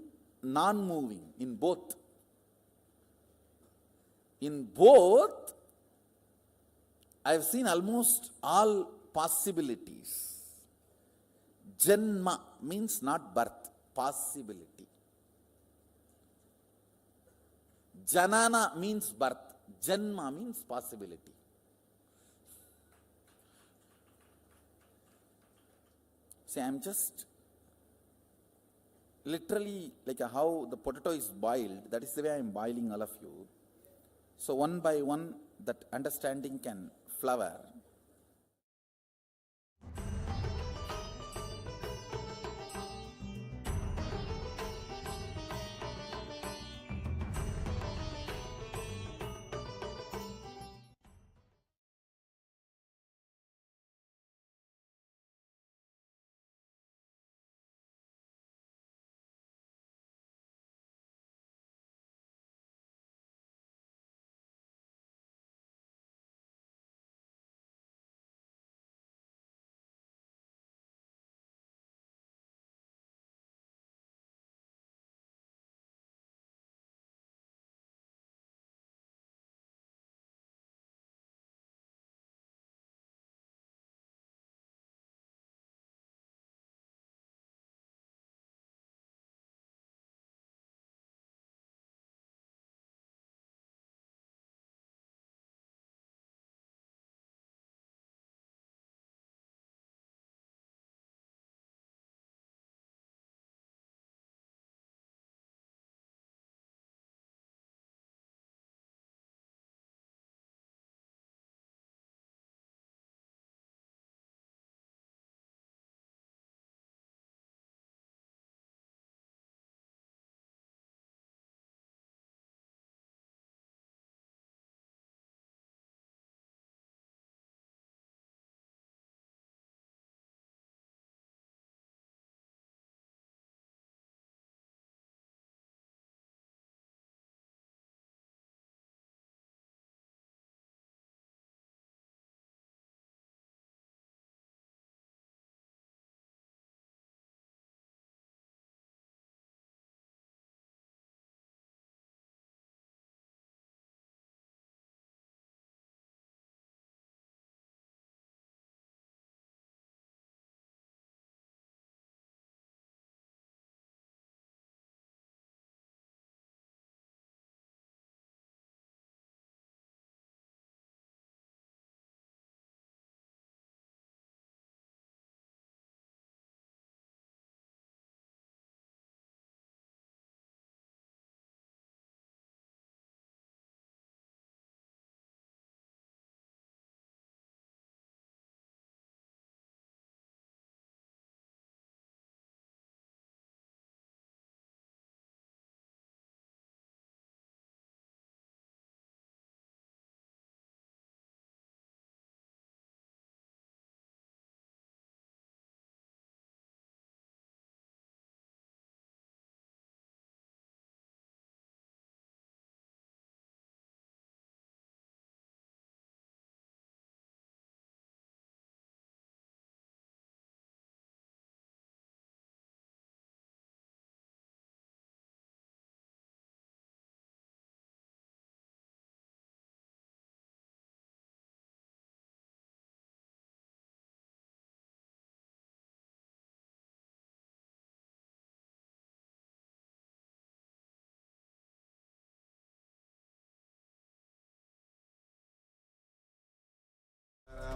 non-moving, in both. In both, I have seen almost all possibilities. Janma means not birth, possibility. Janana means birth, Janma means possibility. See, I'm just literally like how the potato is boiled, that is the way I'm boiling all of you. So one by one, that understanding can flower.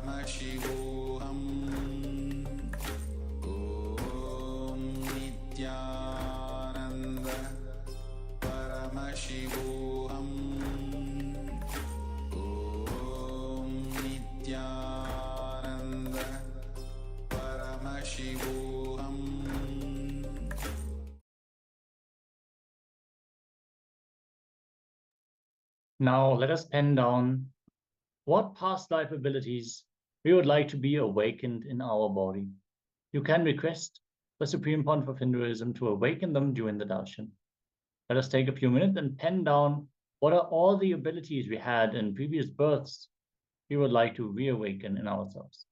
Paramashivoham Om Nityananda Paramashivoham Om Nityananda Paramashivoham. Now let us pen down what past life abilities we would like to be awakened in our body. You can request the Supreme Pontiff of Hinduism to awaken them during the darshan. Let us take a few minutes and pen down what are all the abilities we had in previous births we would like to reawaken in ourselves.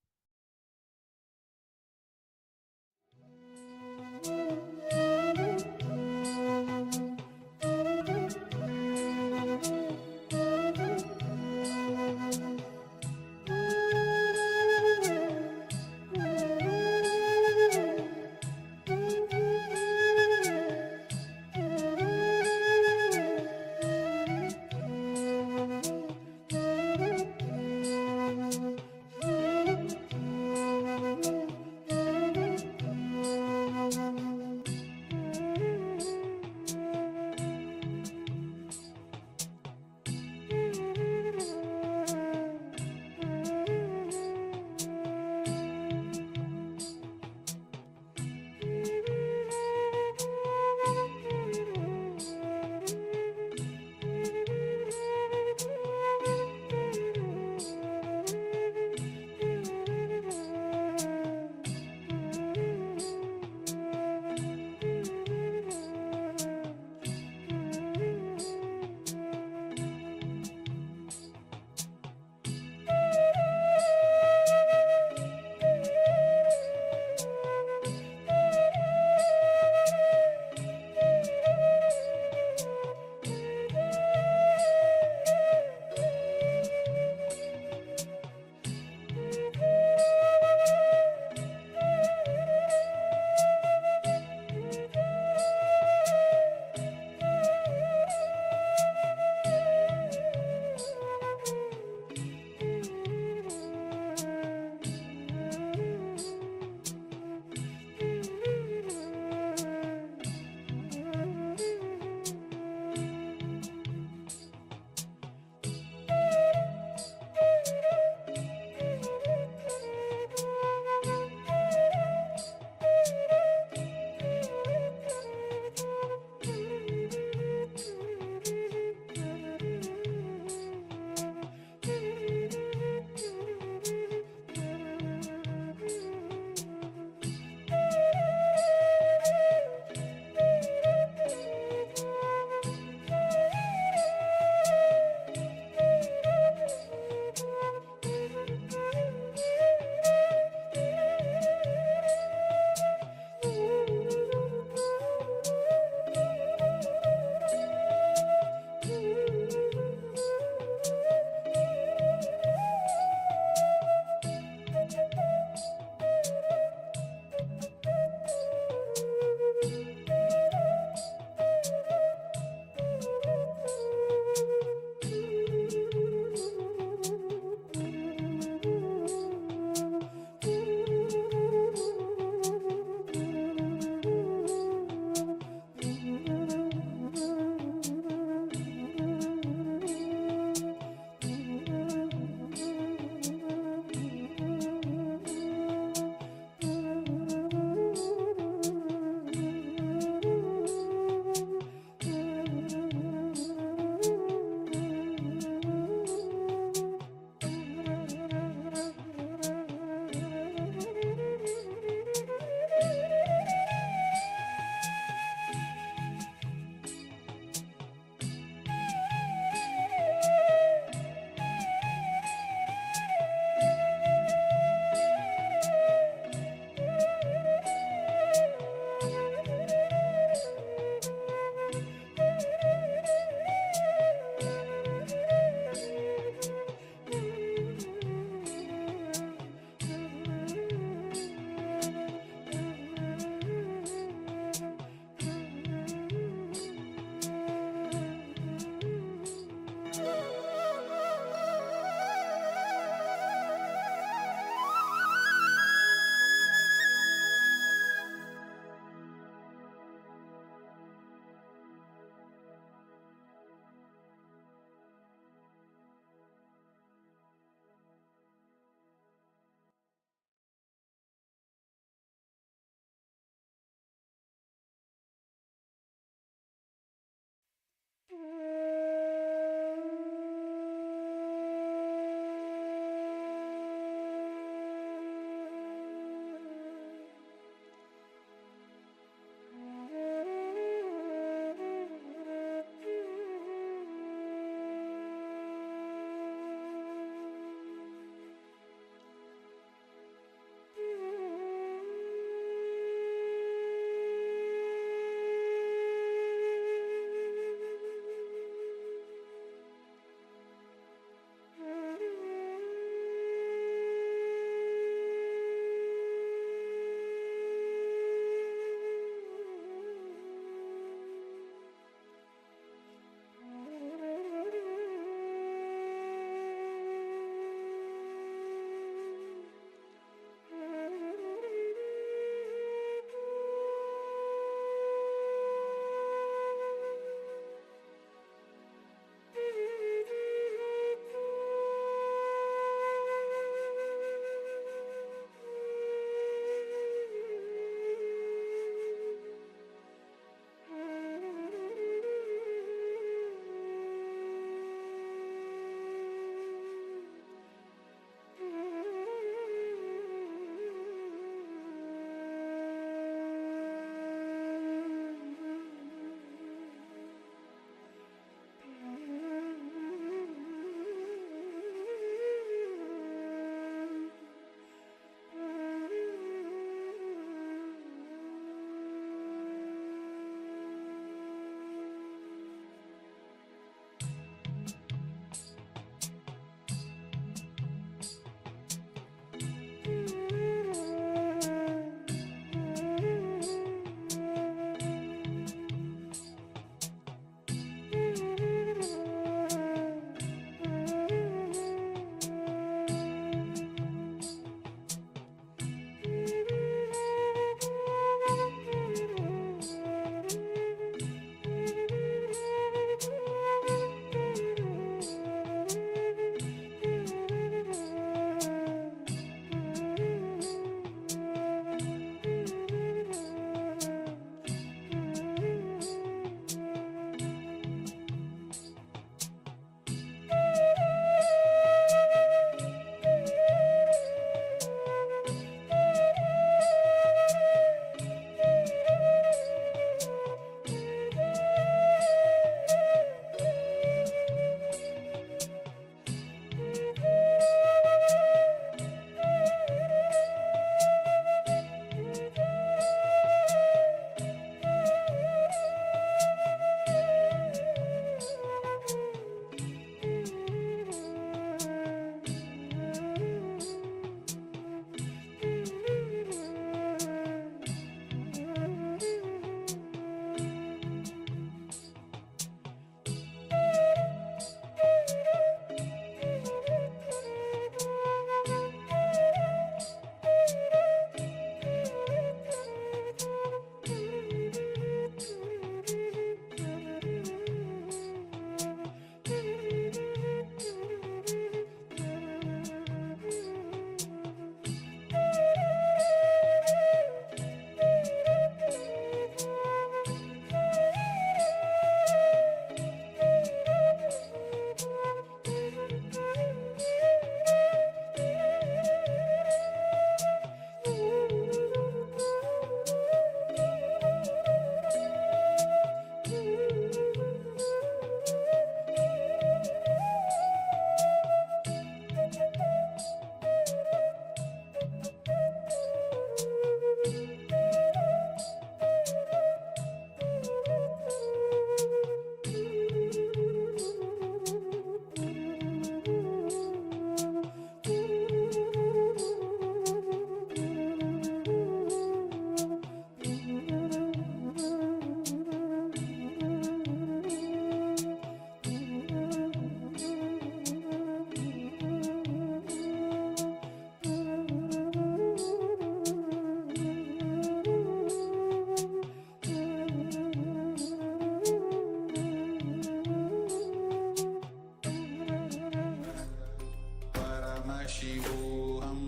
Paramashivoham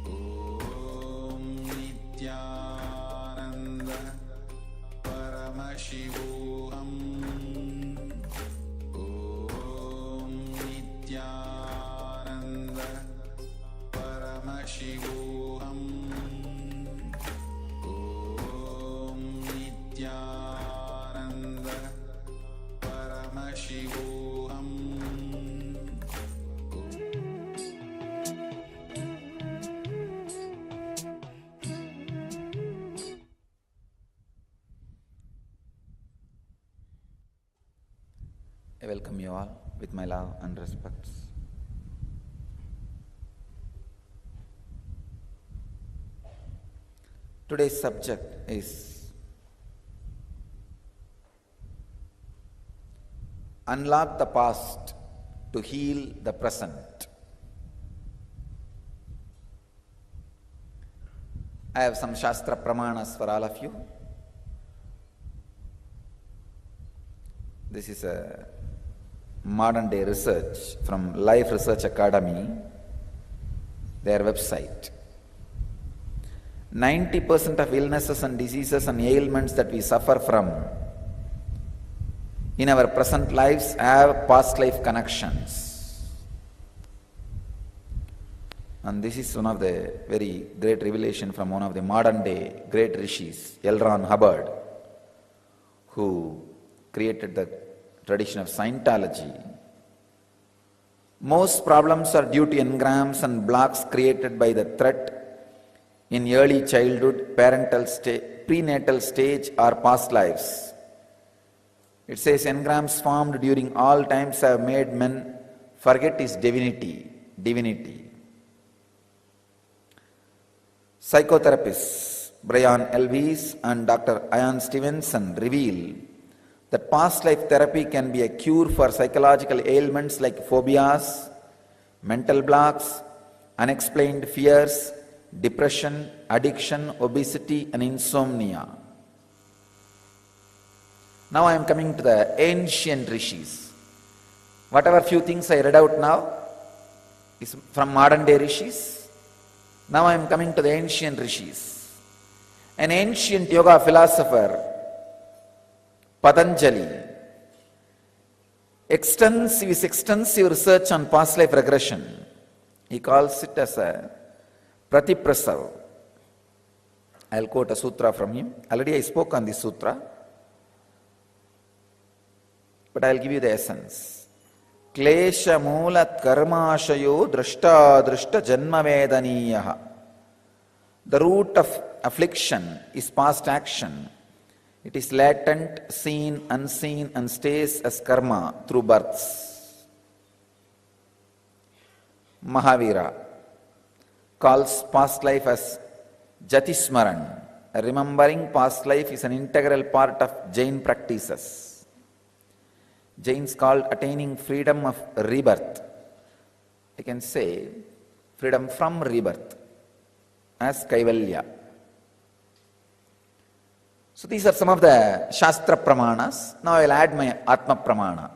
Om Nityananda Paramashivoham Om Nityananda Paramashivoham Om Nityananda Paramashivoham. I welcome you all with my love and respects. Today's subject is unlock the past to heal the present. I have some Shastra Pramanas for all of you. This is a modern day research from Life Research Academy, their website. 90% of illnesses and diseases and ailments that we suffer from in our present lives have past life connections. And this is one of the very great revelation from one of the modern day great rishis, L. Ron Hubbard, who created the tradition of Scientology. Most problems are due to engrams and blocks created by the threat in early childhood, prenatal stage or past lives. It says engrams formed during all times have made men forget his divinity. Psychotherapists Brian Elvis and Dr. Ian Stevenson reveal that past life therapy can be a cure for psychological ailments like phobias, mental blocks, unexplained fears, depression, addiction, obesity, and insomnia. Now I am coming to the ancient rishis. Whatever few things I read out now is from modern day rishis. Now I am coming to the ancient rishis. An ancient yoga philosopher, Patanjali, extensive research on past life regression. He calls it as a Pratiprasav. I'll quote a sutra from him. Already I spoke on this sutra, but I'll give you the essence. Klesha moolat karmashayo drashta janma vedaniyaha. The root of affliction is past action. It is latent, seen, unseen, and stays as karma through births. Mahavira calls past life as Jatismaran. Remembering past life is an integral part of Jain practices. Jains called attaining freedom of rebirth. I can say freedom from rebirth as Kaivalya. So these are some of the Shastra Pramanas. Now I will add my Atma Pramana.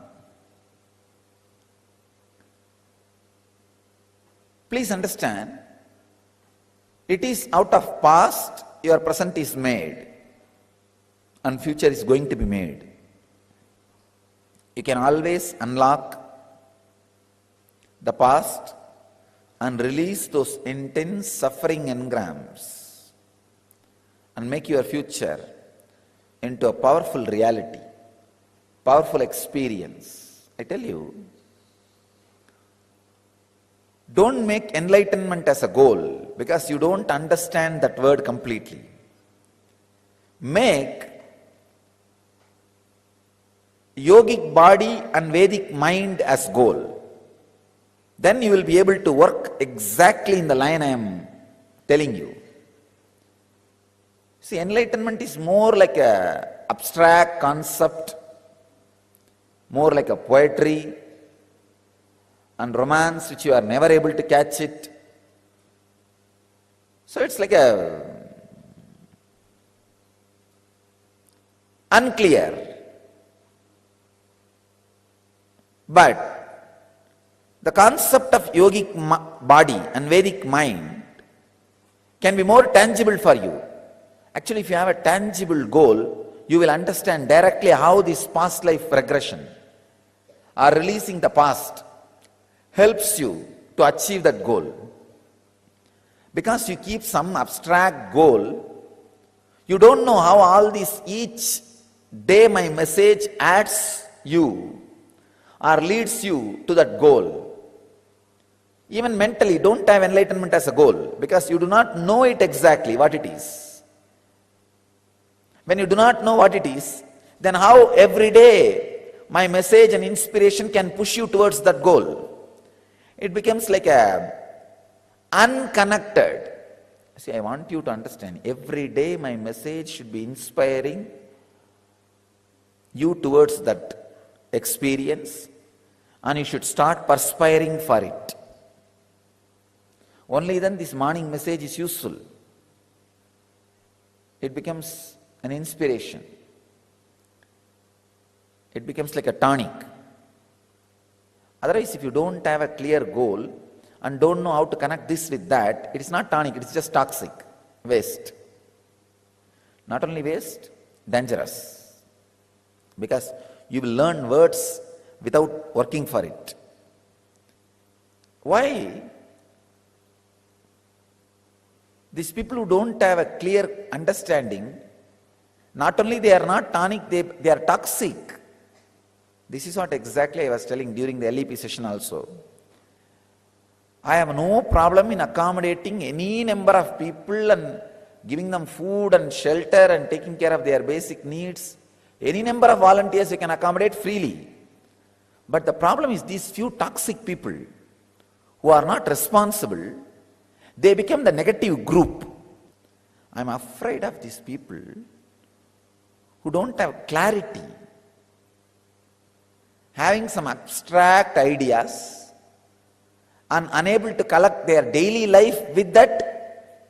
Please understand, it is out of past your present is made and future is going to be made. You can always unlock the past and release those intense suffering engrams and make your future into a powerful reality, powerful experience. I tell you, don't make enlightenment as a goal because you don't understand that word completely. Make yogic body and Vedic mind as goal. Then you will be able to work exactly in the line I am telling you. See, enlightenment is more like a abstract concept, more like a poetry and romance which you are never able to catch it. So it's like a unclear. But the concept of yogic body and Vedic mind can be more tangible for you. Actually, if you have a tangible goal, you will understand directly how this past life regression or releasing the past helps you to achieve that goal. Because you keep some abstract goal, you don't know how all this each day my message adds you or leads you to that goal. Even mentally, don't have enlightenment as a goal because you do not know it exactly what it is. When you do not know what it is, then how every day my message and inspiration can push you towards that goal? It becomes like a unconnected. See, I want you to understand, every day my message should be inspiring you towards that experience, and you should start perspiring for it. Only then this morning message is useful. It becomes an inspiration. It becomes like a tonic. Otherwise, if you don't have a clear goal and don't know how to connect this with that, it is not tonic, it is just toxic, waste. Not only waste, dangerous. Because you will learn words without working for it. Why? These people who don't have a clear understanding, not only they are not tonic, they are toxic. This is what exactly I was telling during the LEP session also. I have no problem in accommodating any number of people and giving them food and shelter and taking care of their basic needs. Any number of volunteers you can accommodate freely. But the problem is these few toxic people who are not responsible, they become the negative group. I'm afraid of these people who don't have clarity, having some abstract ideas and unable to collect their daily life with that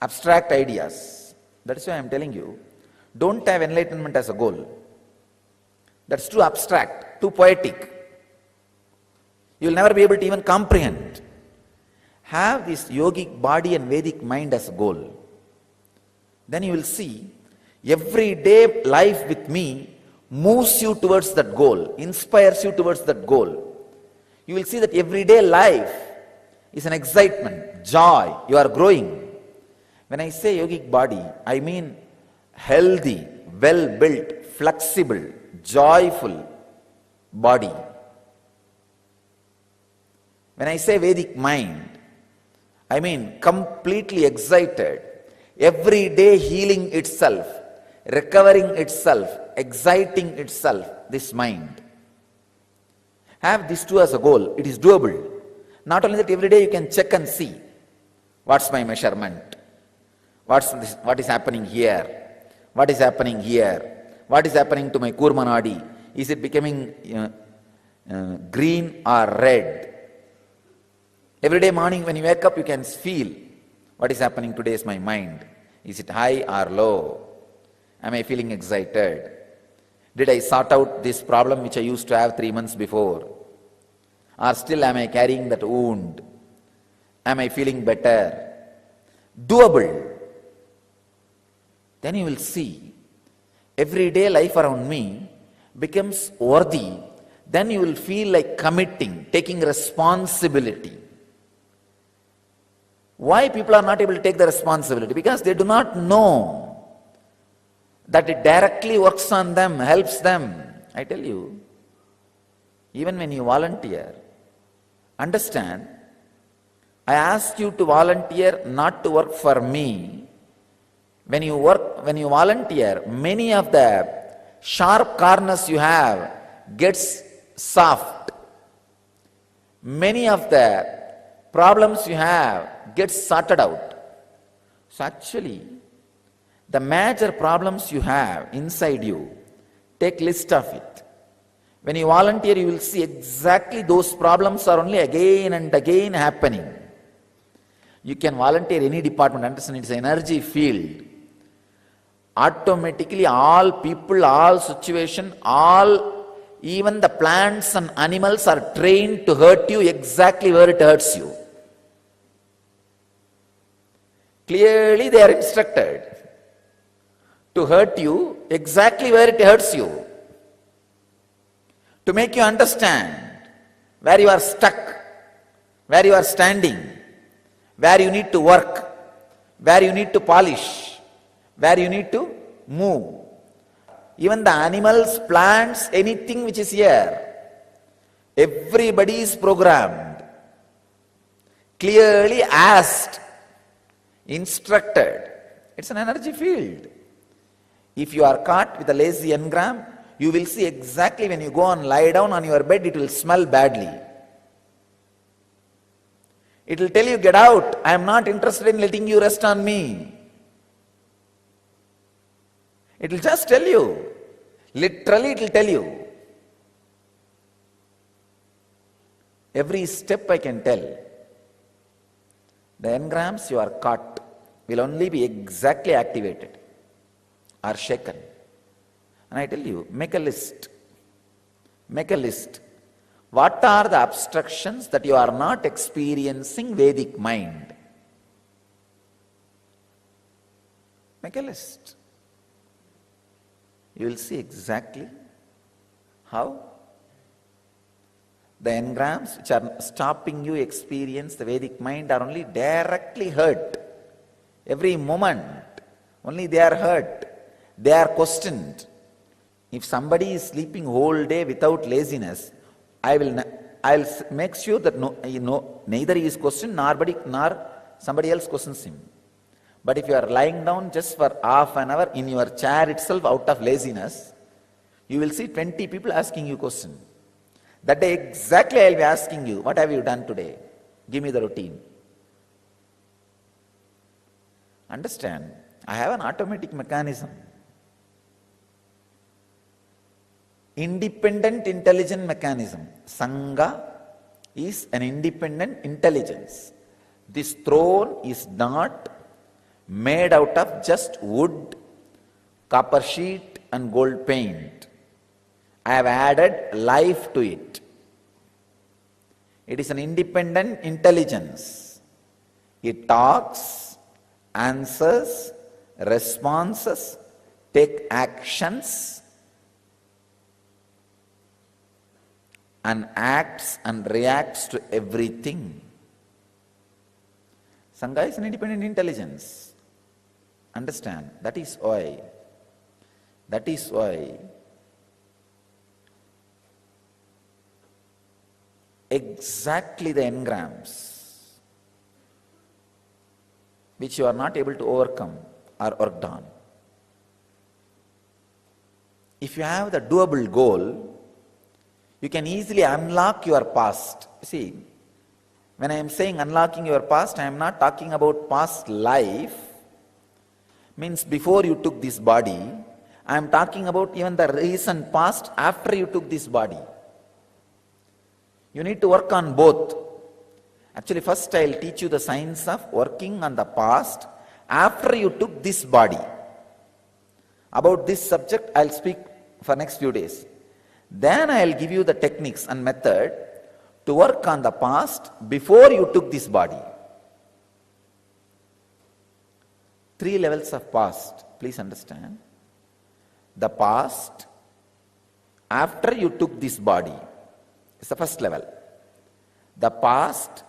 abstract ideas. That's why I'm telling you, don't have enlightenment as a goal. That's too abstract, too poetic. You will never be able to even comprehend. Have this yogic body and Vedic mind as a goal. Then you will see everyday life with me moves you towards that goal, inspires you towards that goal. You will see that everyday life is an excitement, joy, you are growing. When I say yogic body, I mean healthy, well-built, flexible, joyful body. When I say Vedic mind, I mean completely excited, every day healing itself, recovering itself, exciting itself, this mind. Have these two as a goal. It is doable. Not only that, every day you can check and see what's my measurement, what is happening here, what is happening here, what is happening to my Kurmanadi. Is it becoming green or red? Every day morning when you wake up, you can feel what is happening today is my mind. Is it high or low? Am I feeling excited? Did I sort out this problem which I used to have 3 months before? Or still am I carrying that wound? Am I feeling better? Doable. Then you will see everyday life around me becomes worthy. Then you will feel like committing, taking responsibility. Why people are not able to take the responsibility? Because they do not know that it directly works on them, helps them. I tell you, even when you volunteer, understand, I ask you to volunteer not to work for me. When you volunteer, many of the sharp corners you have gets soft. Many of the problems you have gets sorted out. So actually, the major problems you have inside you, take list of it. When you volunteer, you will see exactly those problems are only again and again happening. You can volunteer any department, understand it's an energy field. Automatically all people, all situation, all Even the plants and animals are trained to hurt you exactly where it hurts you. Clearly they are instructed to hurt you exactly where it hurts you. To make you understand where you are stuck, where you are standing, where you need to work, where you need to polish, where you need to move. Even the animals, plants, anything which is here, everybody is programmed, clearly asked, instructed. It's an energy field. If you are caught with a lazy engram, you will see exactly when you go and lie down on your bed, it will smell badly. It will tell you, get out, I am not interested in letting you rest on me. It will just tell you. Literally it will tell you. Every step I can tell. The engrams you are caught will only be exactly activated or shaken. And I tell you, make a list. Make a list. What are the obstructions that you are not experiencing Vedic mind? Make a list. You will see exactly how the engrams which are stopping you experience the Vedic mind are only directly hurt. Every moment, only they are hurt. They are questioned. If somebody is sleeping whole day without laziness, I'll make sure that neither he is questioned nor somebody else questions him. But if you are lying down just for half an hour in your chair itself out of laziness, you will see 20 people asking you questions. That day exactly I will be asking you, what have you done today? Give me the routine. Understand, I have an automatic mechanism. Independent intelligent mechanism. Sangha is an independent intelligence. This throne is not made out of just wood, copper sheet and gold paint. I have added life to it. It is an independent intelligence. It talks, answers, responses, take actions, and acts and reacts to everything. Sangha is an independent intelligence. Understand? That is why exactly the engrams which you are not able to overcome are worked on. If you have the doable goal, you can easily unlock your past. See, when I am saying unlocking your past, I am not talking about past life, means before you took this body. I am talking about even the recent past after you took this body. You need to work on both. Actually, first I will teach you the science of working on the past after you took this body. About this subject I will speak for next few days. Then I will give you the techniques and method to work on the past before you took this body. 3 levels of past, please understand. The past after you took this body is the first level. The past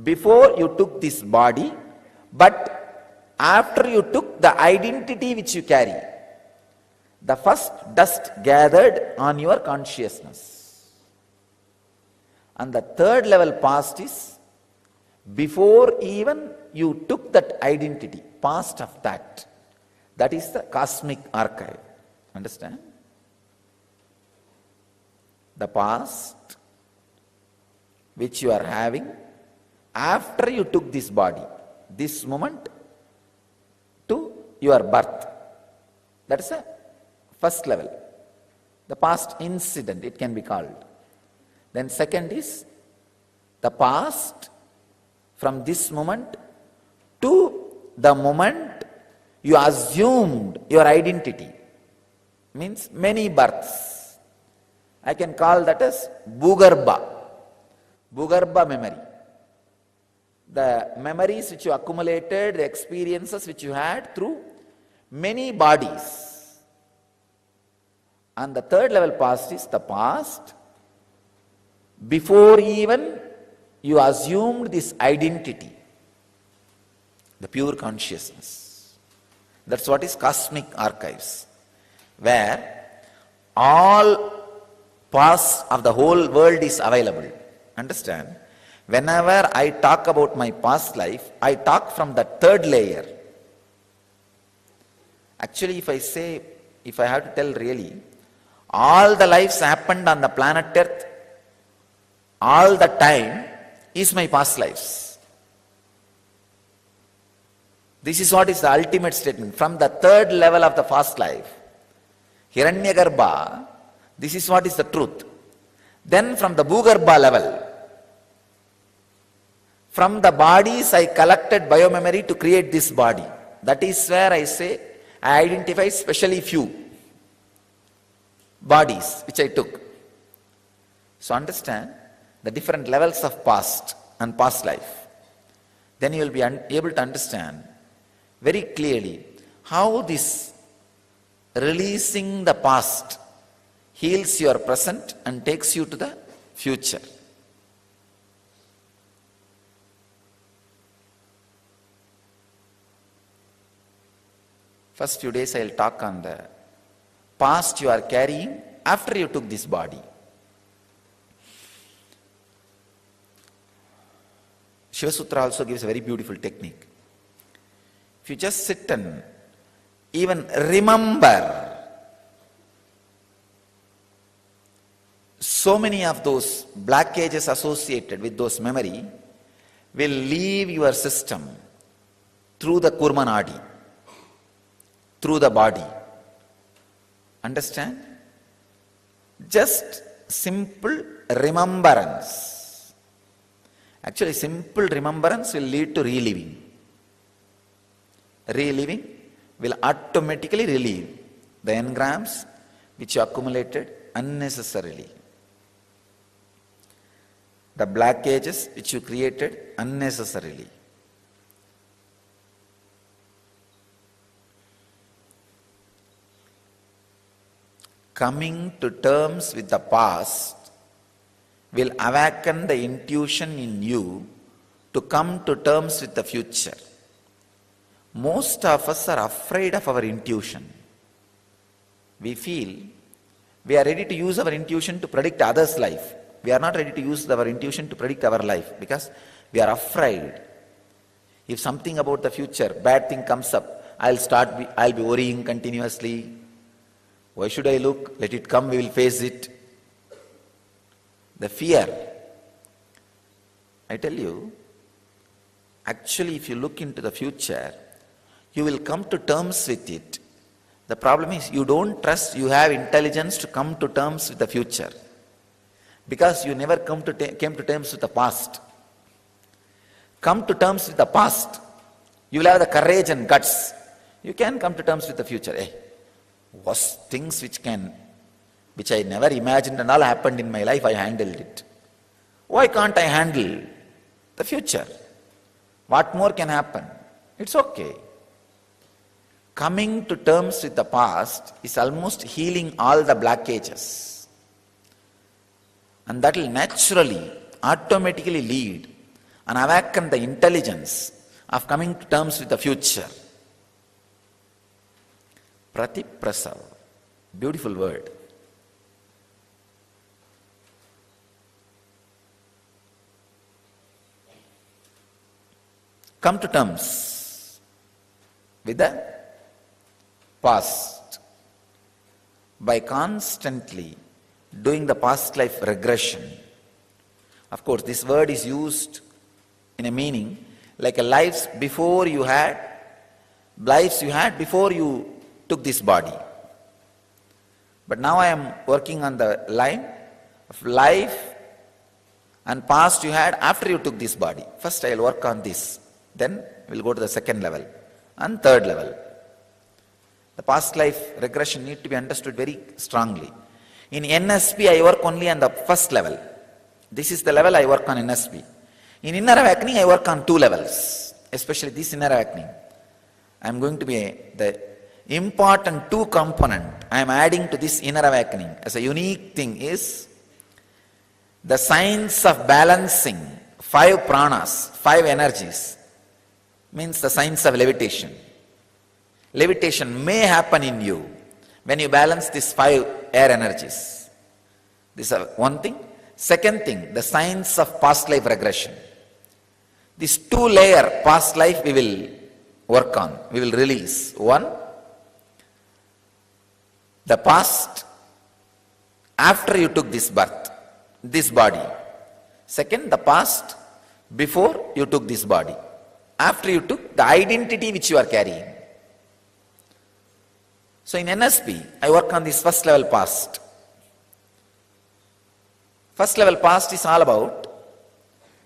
before you took this body, but after you took the identity which you carry. The first dust gathered on your consciousness. And the 3rd level past is before even you took that identity, past of that. That is the cosmic archive. Understand? The past which you are having after you took this body, this moment to your birth. That is the first level. The past incident, it can be called. Then second is the past from this moment to the moment you assumed your identity. Means many births. I can call that as Bhugarbha. Bhugarbha memory. The memories which you accumulated, the experiences which you had through many bodies. And the third level past is the past before even you assumed this identity, the pure consciousness. That's what is cosmic archives, where all past of the whole world is available. Understand? Whenever I talk about my past life, I talk from the third layer. Actually, if I have to tell really, all the lives happened on the planet Earth, all the time is my past lives. This is what is the ultimate statement. From the third level of the past life, Hiranyagarbha, this is what is the truth. Then from the Bhugarbha level, from the bodies I collected biomemory to create this body. That is where I say I identify especially few bodies which I took. So understand the different levels of past and past life. Then you will be able to understand very clearly how this releasing the past heals your present and takes you to the future. First few days I will talk on the past you are carrying after you took this body. Shiva Sutra also gives a very beautiful technique. If you just sit and even remember so many of those blockages associated with those memory will leave your system through the Kurmanadi, through the body. Understand? Just simple remembrance. Actually, simple remembrance will lead to reliving. Reliving will automatically relieve the engrams which you accumulated unnecessarily, the blockages which you created unnecessarily. Coming to terms with the past will awaken the intuition in you to come to terms with the future. Most of us are afraid of our intuition. We feel we are ready to use our intuition to predict others' life. We are not ready to use our intuition to predict our life because we are afraid. If something about the future, bad thing comes up, I'll be worrying continuously. Why should I look? Let it come, we will face it. The fear. I tell you, actually if you look into the future, you will come to terms with it. The problem is you don't trust you have intelligence to come to terms with the future because you never came to terms with the past. Come to terms with the past. You will have the courage and guts. You can come to terms with the future. Worst things which I never imagined and all happened in my life, I handled it. Why can't I handle the future? What more can happen? It's okay. Coming to terms with the past is almost healing all the blockages. And that will naturally, automatically lead and awaken the intelligence of coming to terms with the future. Pratiprasav, beautiful word. Come to terms with the past by constantly doing the past life regression. Of course, this word is used in a meaning like a lives you had before you took this body. But now I am working on the line of life and past you had after you took this body. First I will work on this. Then we will go to the second level and third level. The past life regression need to be understood very strongly. In NSP, I work only on the first level. This is the level I work on NSP. In inner awakening, I work on 2 levels, especially this inner awakening. I am going to be the important 2 component I am adding to this inner awakening as a unique thing is the science of balancing 5 pranas, 5 energies, means the science of levitation. Levitation may happen in you when you balance these 5 air energies. This is one thing. Second thing, the science of past life regression. This 2-layer past life we will work on, we will release. One, the past after you took this birth, this body. Second, the past before you took this body. After you took the identity which you are carrying. So in NSP, I work on this first level past. First level past is all about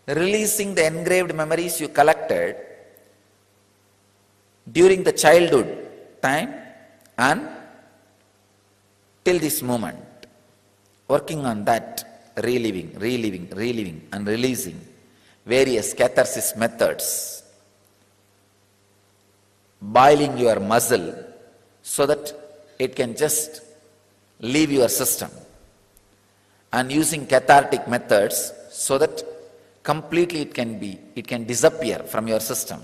releasing the engraved memories you collected during the childhood time and till this moment. Working on that, reliving and releasing various catharsis methods. Boiling your muscle so that it can just leave your system. And using cathartic methods so that completely it can disappear from your system.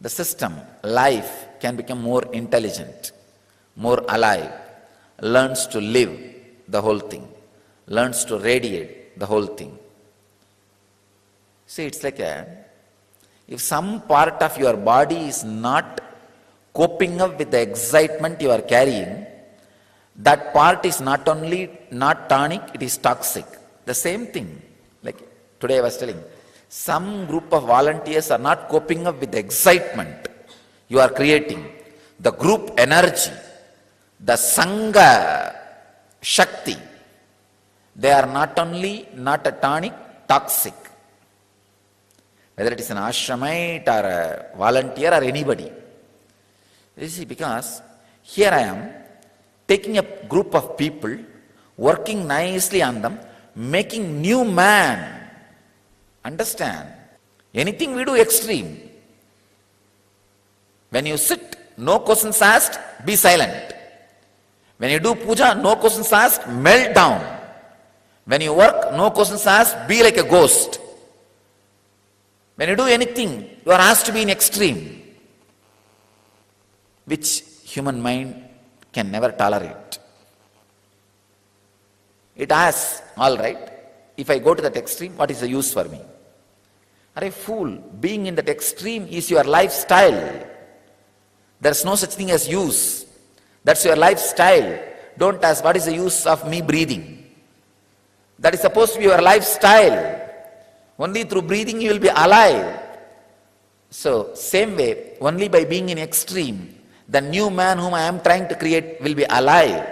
The system, life, can become more intelligent, more alive, learns to live the whole thing, learns to radiate the whole thing. See, it's like if some part of your body is not coping up with the excitement you are carrying, that part is not only not tonic, it is toxic. The same thing, like today I was telling, some group of volunteers are not coping up with the excitement you are creating, the group energy, the Sangha Shakti. They are not only not a tonic, toxic. Whether it is an ashramite or a volunteer or anybody. You see, because here I am taking a group of people, working nicely on them, making new man. Understand? Anything we do extreme. When you sit, no questions asked, be silent. When you do puja, no questions asked, melt down. When you work, no questions asked, be like a ghost. When you do anything, you are asked to be in extreme, which human mind can never tolerate. It asks, all right, if I go to that extreme, what is the use for me? Are a fool, being in that extreme is your lifestyle. There's no such thing as use. That's your lifestyle. Don't ask, what is the use of me breathing? That is supposed to be your lifestyle. Only through breathing you will be alive. So, same way, only by being in extreme, the new man whom I am trying to create will be alive.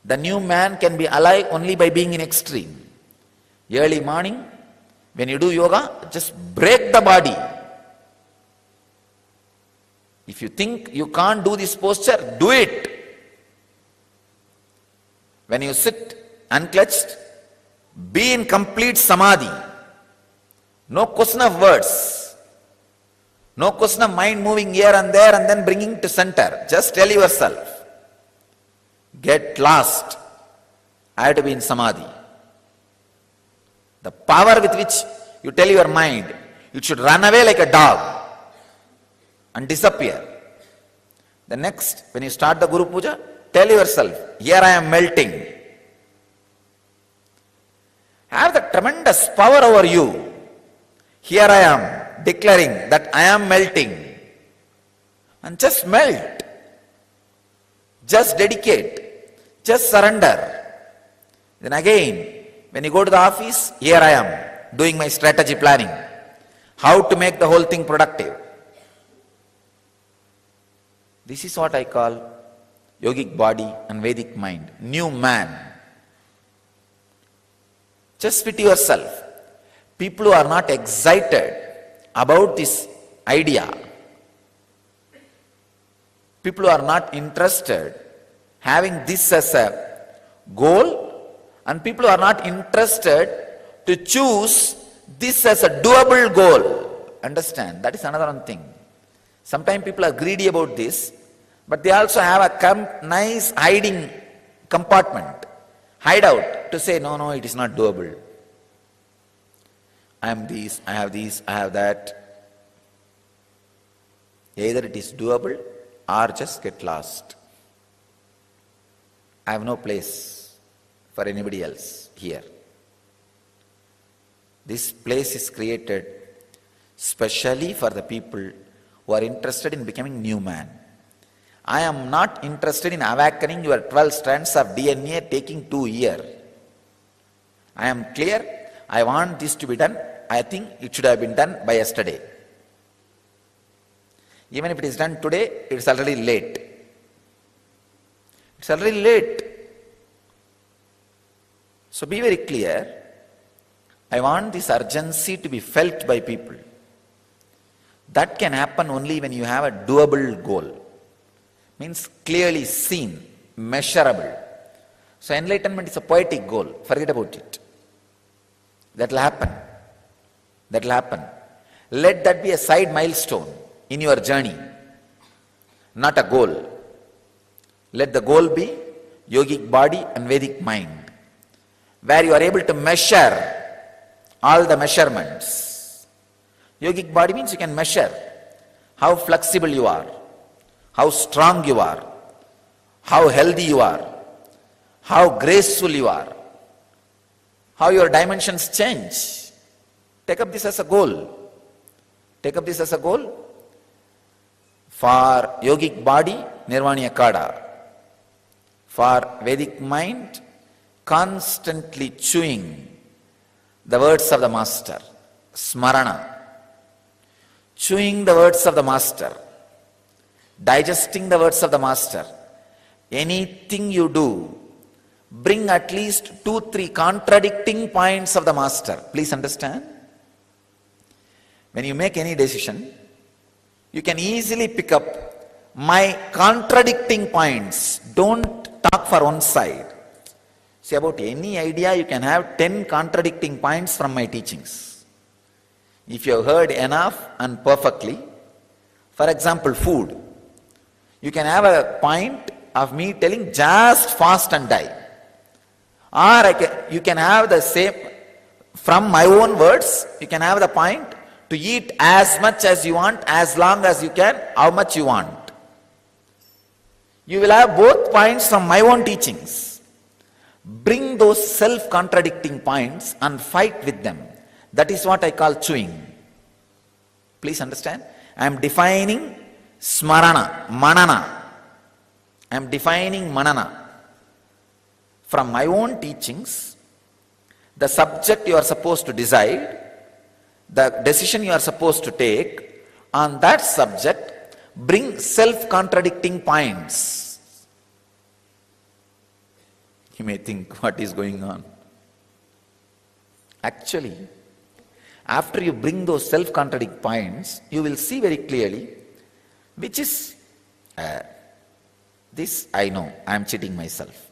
The new man can be alive only by being in extreme. Early morning, when you do yoga, just break the body. If you think you can't do this posture, do it. When you sit unclutched, be in complete samadhi. No question of words. No question of mind moving here and there and then bringing to center. Just tell yourself, get lost. I have to be in samadhi. The power with which you tell your mind, it should run away like a dog and disappear. The next, when you start the Guru Puja, tell yourself, here I am melting. Have the tremendous power over you. Here I am declaring that I am melting. And just melt. Just dedicate. Just surrender. Then again, when you go to the office, here I am doing my strategy planning. How to make the whole thing productive. This is what I call yogic body and Vedic mind. New man. Just fit yourself. People who are not excited about this idea, people who are not interested, having this as a goal, and people are not interested to choose this as a doable goal. Understand? That is another one thing. Sometimes people are greedy about this, but they also have a nice hiding compartment, hideout, to say, no, it is not doable. I am this, I have this, I have that. Either it is doable or just get lost. I have no place for anybody else here. This place is created specially for the people who are interested in becoming new man. I am not interested in awakening your 12 strands of DNA taking 2 years. I am clear. I want this to be done. I think it should have been done by yesterday. Even if it is done today, it is already late. It's already late. So be very clear. I want this urgency to be felt by people. That can happen only when you have a doable goal. Means clearly seen, measurable. So enlightenment is a poetic goal. Forget about it. That will happen. That will happen. Let that be a side milestone in your journey, not a goal. Let the goal be yogic body and Vedic mind, where you are able to measure all the measurements. Yogic body means you can measure how flexible you are, how strong you are, how healthy you are, how graceful you are, how your dimensions change. Take up this as a goal. Take up this as a goal. For yogic body, Nirvana Kada. For Vedic mind, constantly chewing the words of the Master, Smarana. Chewing the words of the Master, digesting the words of the Master. Anything you do, bring at least 2-3 contradicting points of the Master. Please understand. When you make any decision, you can easily pick up my contradicting points. Don't talk for one side. See, about any idea, you can have 10 contradicting points from my teachings. If you have heard enough and perfectly, for example, food, you can have a point of me telling just fast and die. Or you can have the same, from my own words, you can have the point to eat as much as you want, as long as you can, how much you want. You will have both points from my own teachings. Bring those self-contradicting points and fight with them. That is what I call chewing. Please understand. I am defining smarana, manana. I am defining manana. From my own teachings, the subject you are supposed to decide, the decision you are supposed to take, on that subject, bring self-contradicting points. You may think, what is going on? Actually, after you bring those self-contradicting points, you will see very clearly which is, this I know, I am cheating myself.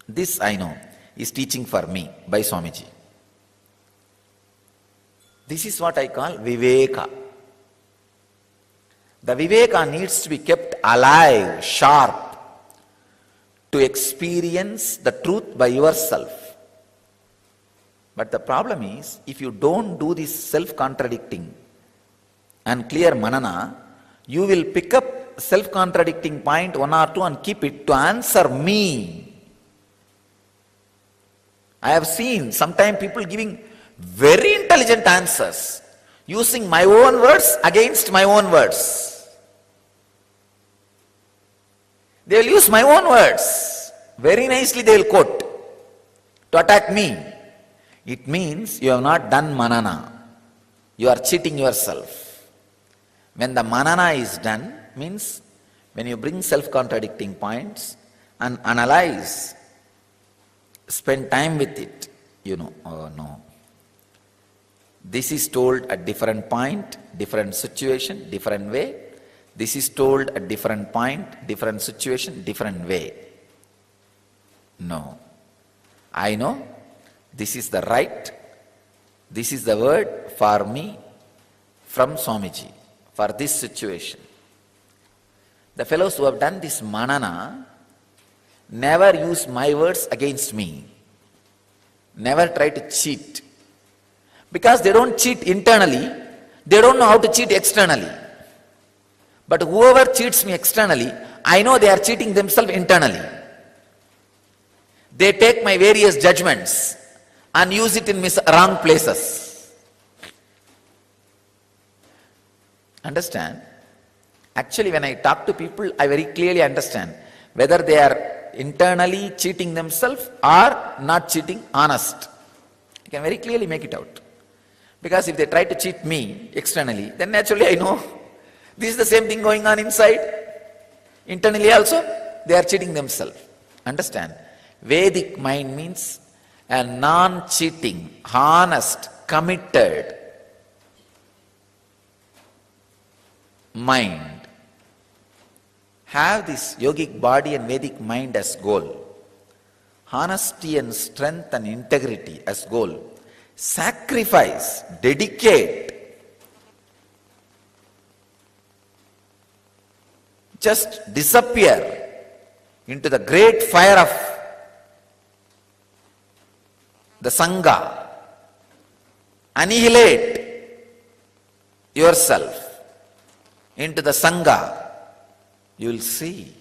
This I know is teaching for me by Swamiji. This is what I call Viveka. The Viveka needs to be kept alive, sharp, to experience the truth by yourself. But the problem is, if you don't do this self-contradicting and clear manana, you will pick up self-contradicting point 1 or 2 and keep it to answer me. I have seen sometimes people giving very intelligent answers, using my own words against my own words. They will use my own words. Very nicely they will quote to attack me. It means you have not done manana. You are cheating yourself. When the manana is done, means when you bring self-contradicting points and analyze, spend time with it, you know, oh no. This is told at different point, different situation, different way. This is told at different point, different situation, different way. No. I know this is the right, this is the word for me from Swamiji for this situation. The fellows who have done this manana never use my words against me, never try to cheat. Because they don't cheat internally, they don't know how to cheat externally. But whoever cheats me externally, I know they are cheating themselves internally. They take my various judgments and use it in wrong places. Understand? Actually, when I talk to people, I very clearly understand whether they are internally cheating themselves or not cheating honest. I can very clearly make it out. Because if they try to cheat me externally, then naturally I know this is the same thing going on inside. Internally also, they are cheating themselves. Understand? Vedic mind means a non-cheating, honest, committed mind. Have this yogic body and Vedic mind as goal. Honesty and strength and integrity as goal. Sacrifice, dedicate. Just disappear into the great fire of the Sangha. Annihilate yourself into the Sangha. You will see.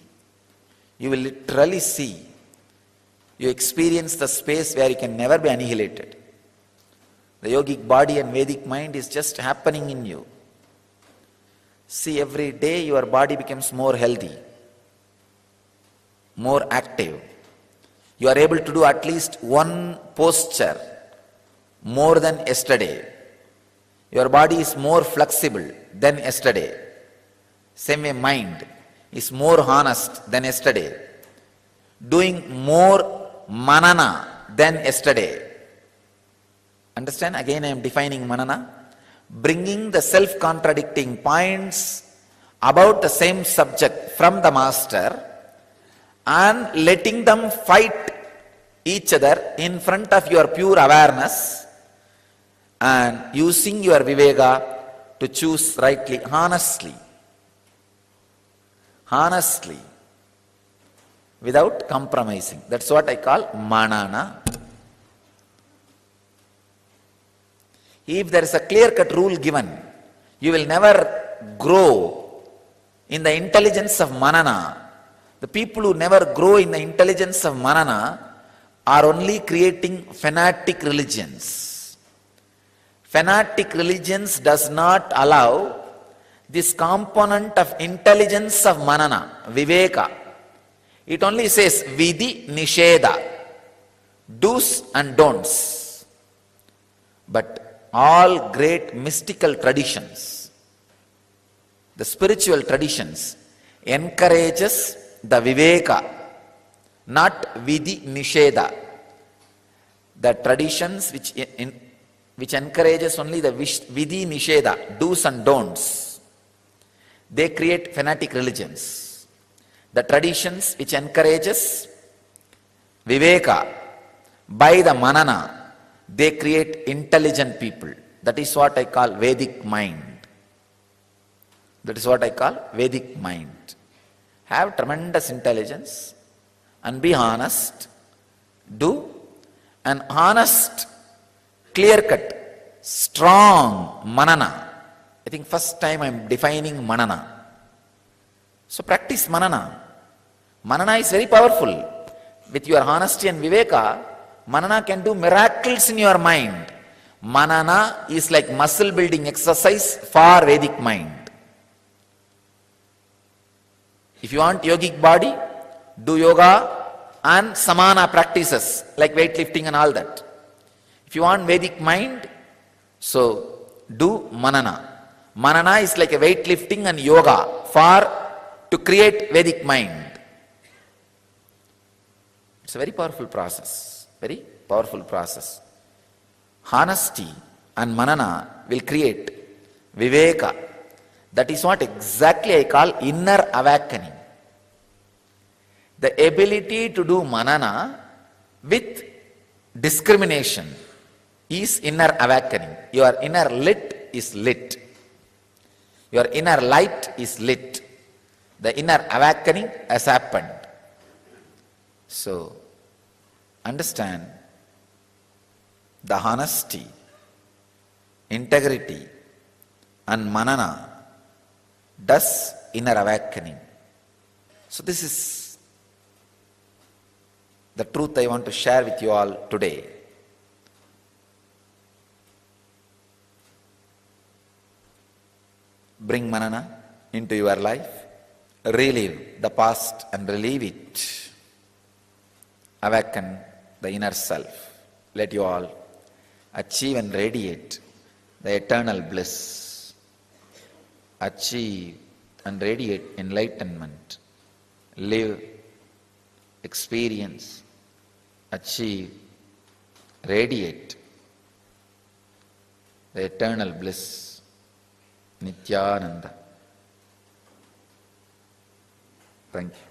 You will literally see. You experience the space where you can never be annihilated. The yogic body and Vedic mind is just happening in you. See, every day your body becomes more healthy, more active. You are able to do at least one posture more than yesterday. Your body is more flexible than yesterday. Same way mind is more honest than yesterday. Doing more manana than yesterday. Understand? Again I am defining manana. Bringing the self-contradicting points about the same subject from the master and letting them fight each other in front of your pure awareness and using your viveka to choose rightly, honestly, without compromising. That's what I call manana. If there is a clear-cut rule given, you will never grow in the intelligence of manana. The people who never grow in the intelligence of manana are only creating fanatic religions. Fanatic religions does not allow this component of intelligence of manana, viveka. It only says vidhi nisheda, do's and don'ts. But all great mystical traditions, the spiritual traditions, encourages the viveka, not vidhi nisheda. The traditions which encourages only the vidhi nisheda, do's and don'ts, they create fanatic religions. The traditions which encourages viveka by the manana, they create intelligent people. That is what I call Vedic mind. That is what I call Vedic mind. Have tremendous intelligence and be honest. Do an honest, clear-cut, strong manana. I think first time I am defining manana. So practice manana. Manana is very powerful. With your honesty and viveka, manana can do miracles in your mind. Manana is like muscle building exercise for Vedic mind. If you want yogic body, do yoga and samana practices like weightlifting and all that. If you want Vedic mind, so do manana. Manana is like a weightlifting and yoga to create Vedic mind. It's a very powerful process. Very powerful process. Honesty and manana will create viveka. That is what exactly I call inner awakening. The ability to do manana with discrimination is inner awakening. Your inner lit is lit. Your inner light is lit. The inner awakening has happened. So, understand the honesty, integrity, and manana does inner awakening. So, this is the truth I want to share with you all today. Bring manana into your life, relive the past and relive it, awaken the inner self. Let you all achieve and radiate the eternal bliss, achieve and radiate enlightenment, live, experience, achieve, radiate the eternal bliss, Nityananda. Thank you.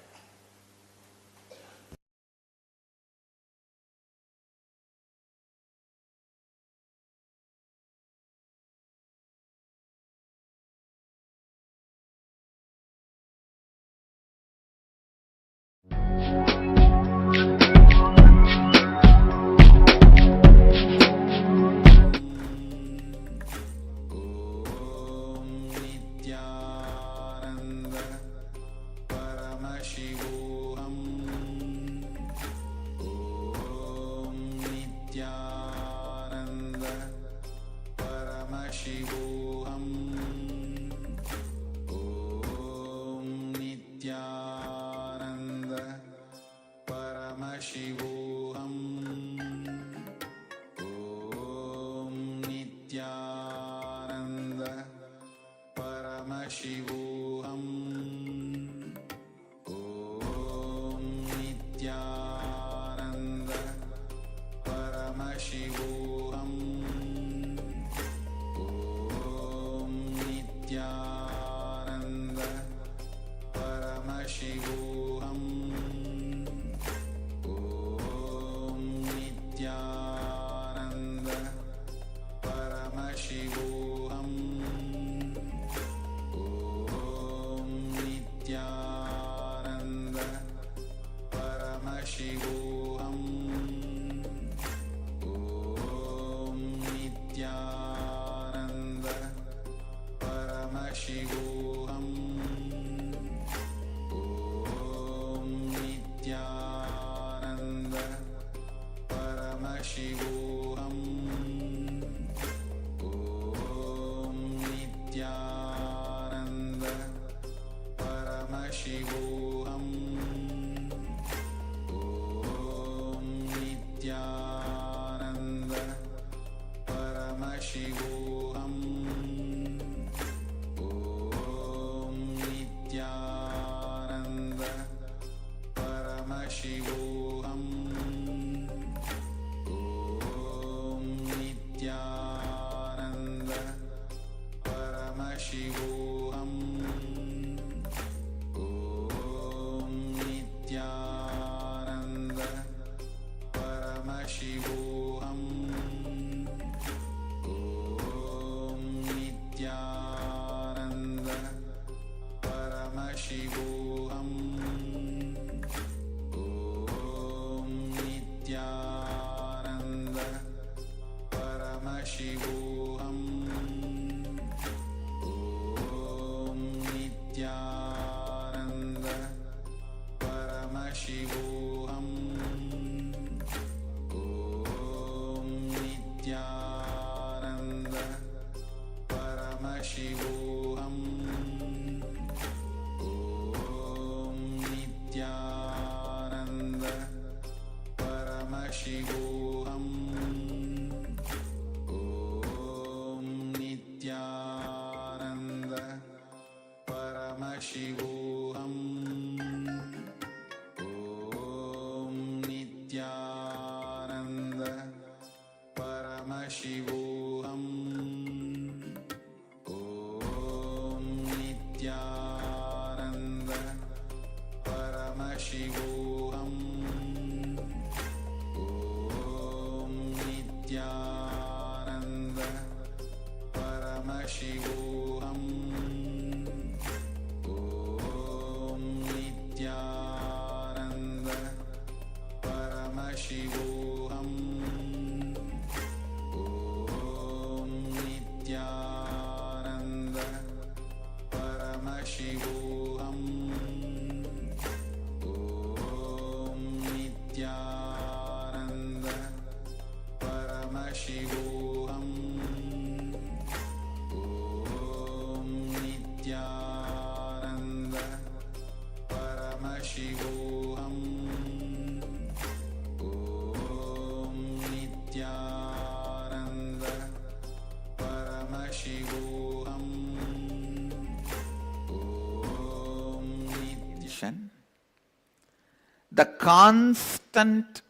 the constant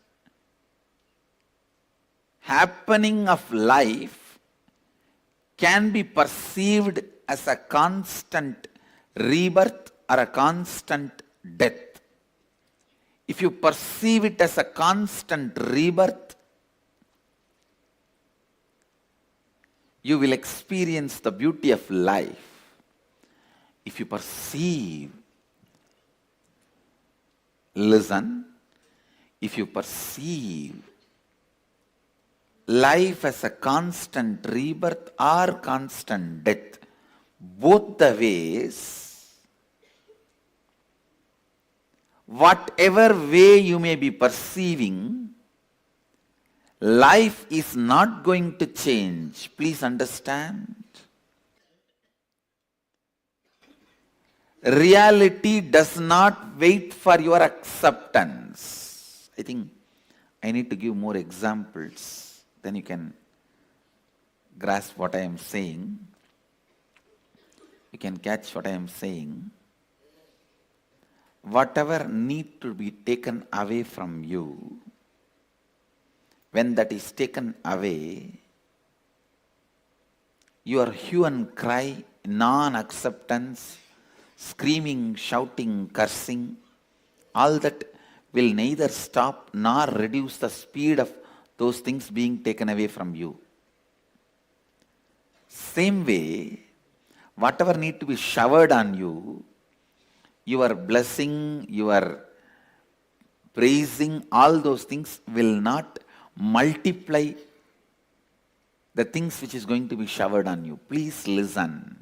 happening of life can be perceived as a constant rebirth or a constant death. If you perceive it as a constant rebirth, you will experience the beauty of life. If you perceive, listen, if you perceive life as a constant rebirth or constant death, both the ways, whatever way you may be perceiving, life is not going to change. Please understand. Reality does not wait for your acceptance. I think I need to give more examples, then you can grasp what I am saying. You can catch what I am saying. Whatever need to be taken away from you, when that is taken away, your hue and cry, non-acceptance, screaming, shouting, cursing, all that will neither stop nor reduce the speed of those things being taken away from you. Same way, whatever need to be showered on you, your blessing, your praising, all those things will not multiply the things which is going to be showered on you. Please listen.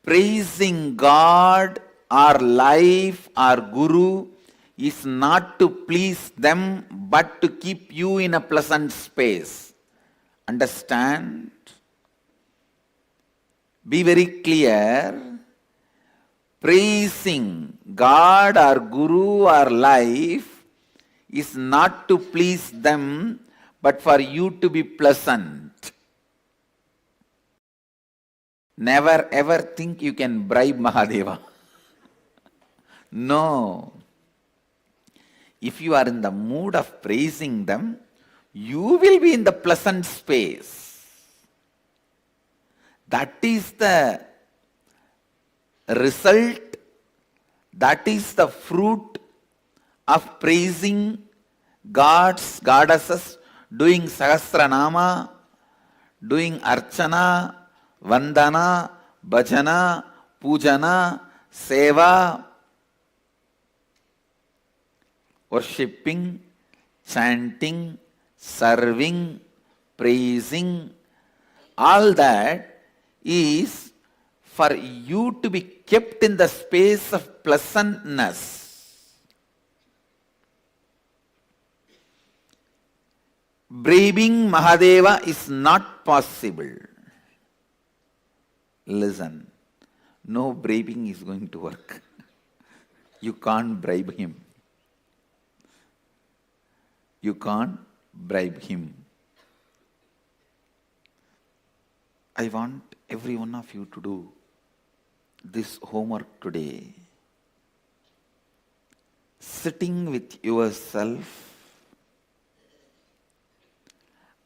Praising God or life or Guru is not to please them but to keep you in a pleasant space. Understand? Be very clear. Praising God or Guru or life is not to please them but for you to be pleasant. Never ever think you can bribe Mahadeva. No. If you are in the mood of praising them, you will be in the pleasant space. That is the result, that is the fruit of praising gods, goddesses, doing Sahasranama, doing Archana, Vandana, Bhajana, Pujana, Seva, worshipping, chanting, serving, praising, all that is for you to be kept in the space of pleasantness. Bribing Mahadeva is not possible. Listen, no bribing is going to work. You can't bribe him. You can't bribe him. I want every one of you to do this homework today. Sitting with yourself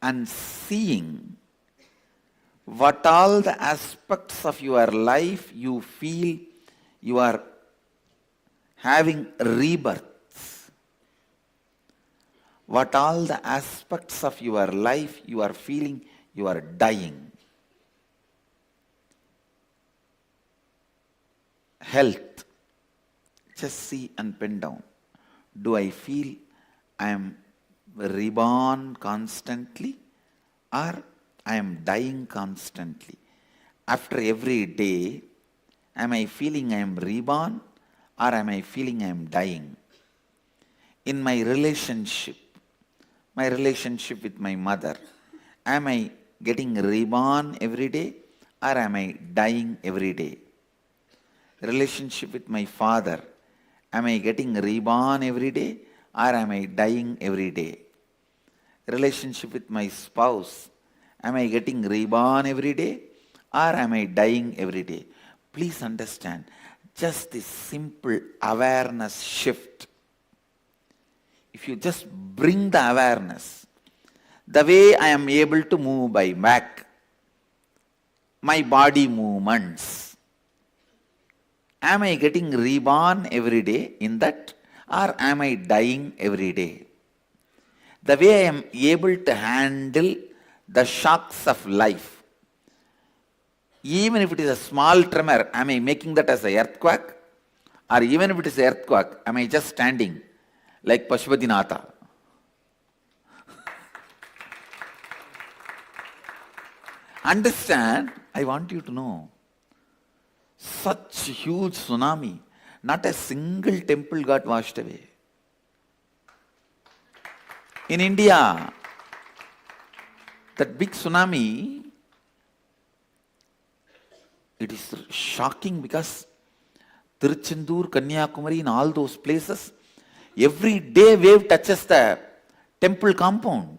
and seeing what all the aspects of your life you feel you are having rebirths. What all the aspects of your life you are feeling you are dying. Health. Just see and pen down. Do I feel I am reborn constantly or I am dying constantly? After every day, am I feeling I am reborn or am I feeling I am dying? In my relationship with my mother, am I getting reborn every day or am I dying every day? Relationship with my father, am I getting reborn every day or am I dying every day? Relationship with my spouse, am I getting reborn every day or am I dying every day? Please understand, just this simple awareness shift. If you just bring the awareness, the way I am able to move my back, my body movements, am I getting reborn every day in that, or am I dying every day? The way I am able to handle the shocks of life, even if it is a small tremor, am I making that as an earthquake? Or even if it is an earthquake, am I just standing like Pashupatinath? Understand, I want you to know, such huge tsunami, not a single temple got washed away. In India, that big tsunami, it is shocking because Tiruchendur, Kanyakumari, and all those places, every day wave touches the temple compound.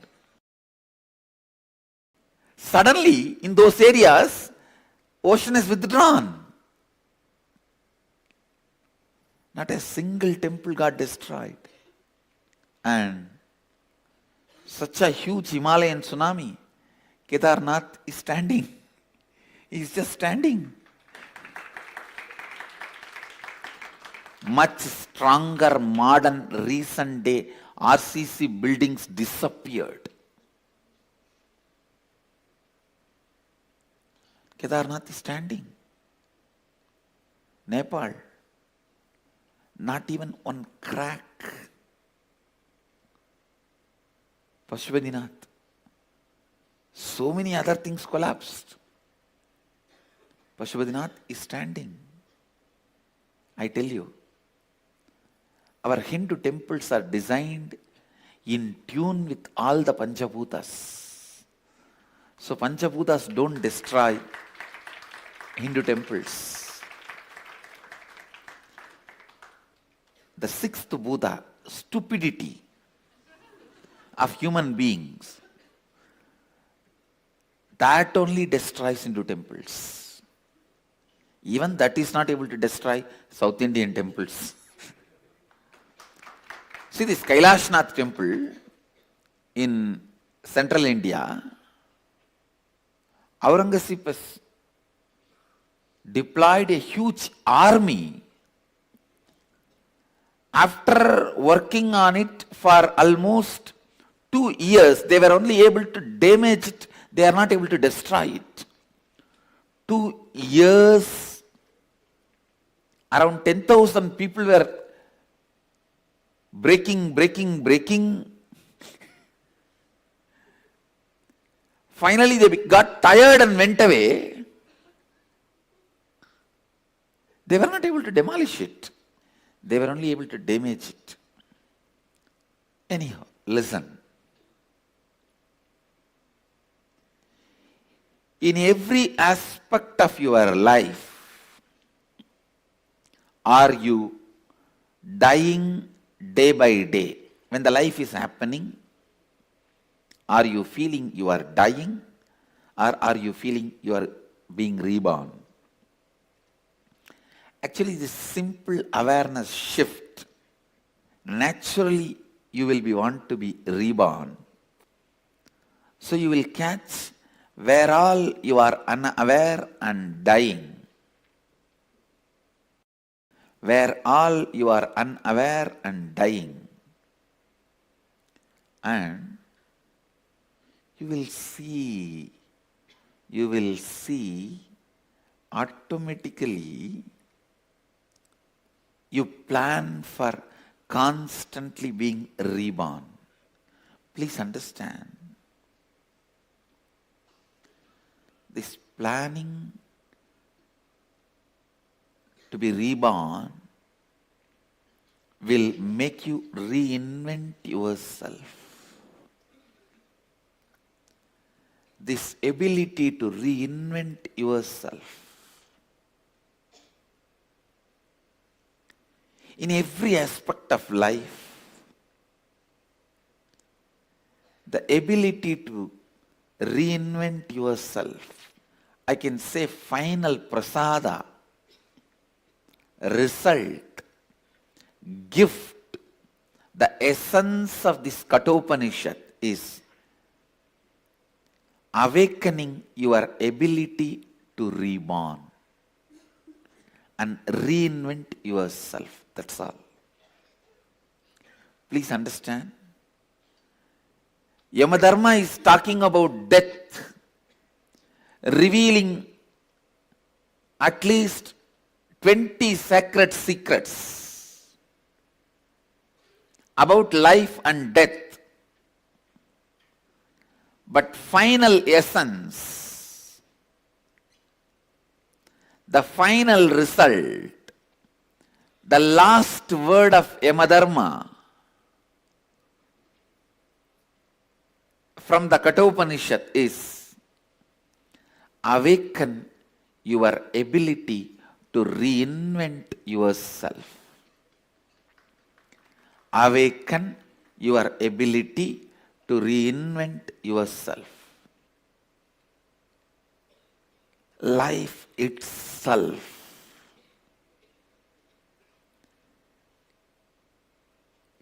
Suddenly, in those areas, ocean is withdrawn. Not a single temple got destroyed. And such a huge Himalayan tsunami, Kedarnath is standing. He is just standing. Much stronger, modern, recent day RCC buildings disappeared. Kedarnath is standing. Nepal, not even one crack. Pashupatinath, so many other things collapsed. Pashupatinath is standing. I tell you, our Hindu temples are designed in tune with all the Panchabhutas. So Panchabhutas don't destroy Hindu temples. The sixth Buddha, stupidity of human beings, that only destroys Hindu temples. Even that is not able to destroy South Indian temples. See this Kailashnath temple in central India, Aurangzeb has deployed a huge army. After working on it for almost 2 years, they were only able to damage it, they are not able to destroy it. 2 years, around 10,000 people were breaking. Finally, they got tired and went away. They were not able to demolish it. They were only able to damage it. Anyhow, listen. In every aspect of your life, are you dying day by day? When the life is happening, are you feeling you are dying, or are you feeling you are being reborn? Actually, this simple awareness shift, naturally you will want to be reborn. So you will catch where all you are unaware and dying. Where all you are unaware and dying. And you will see automatically you plan for constantly being reborn. Please understand, this planning to be reborn will make you reinvent yourself. This ability to reinvent yourself in every aspect of life, the ability to reinvent yourself, I can say final prasada result, gift, the essence of this Kathopanishad is awakening your ability to reborn and reinvent yourself. That's all. Please understand. Yamadharma is talking about death, revealing at least 20 sacred secrets about life and death. But final essence, the final result, the last word of Yamadharma from the Kathopanishad is awaken your ability to reinvent yourself. Awaken your ability to reinvent yourself. Life itself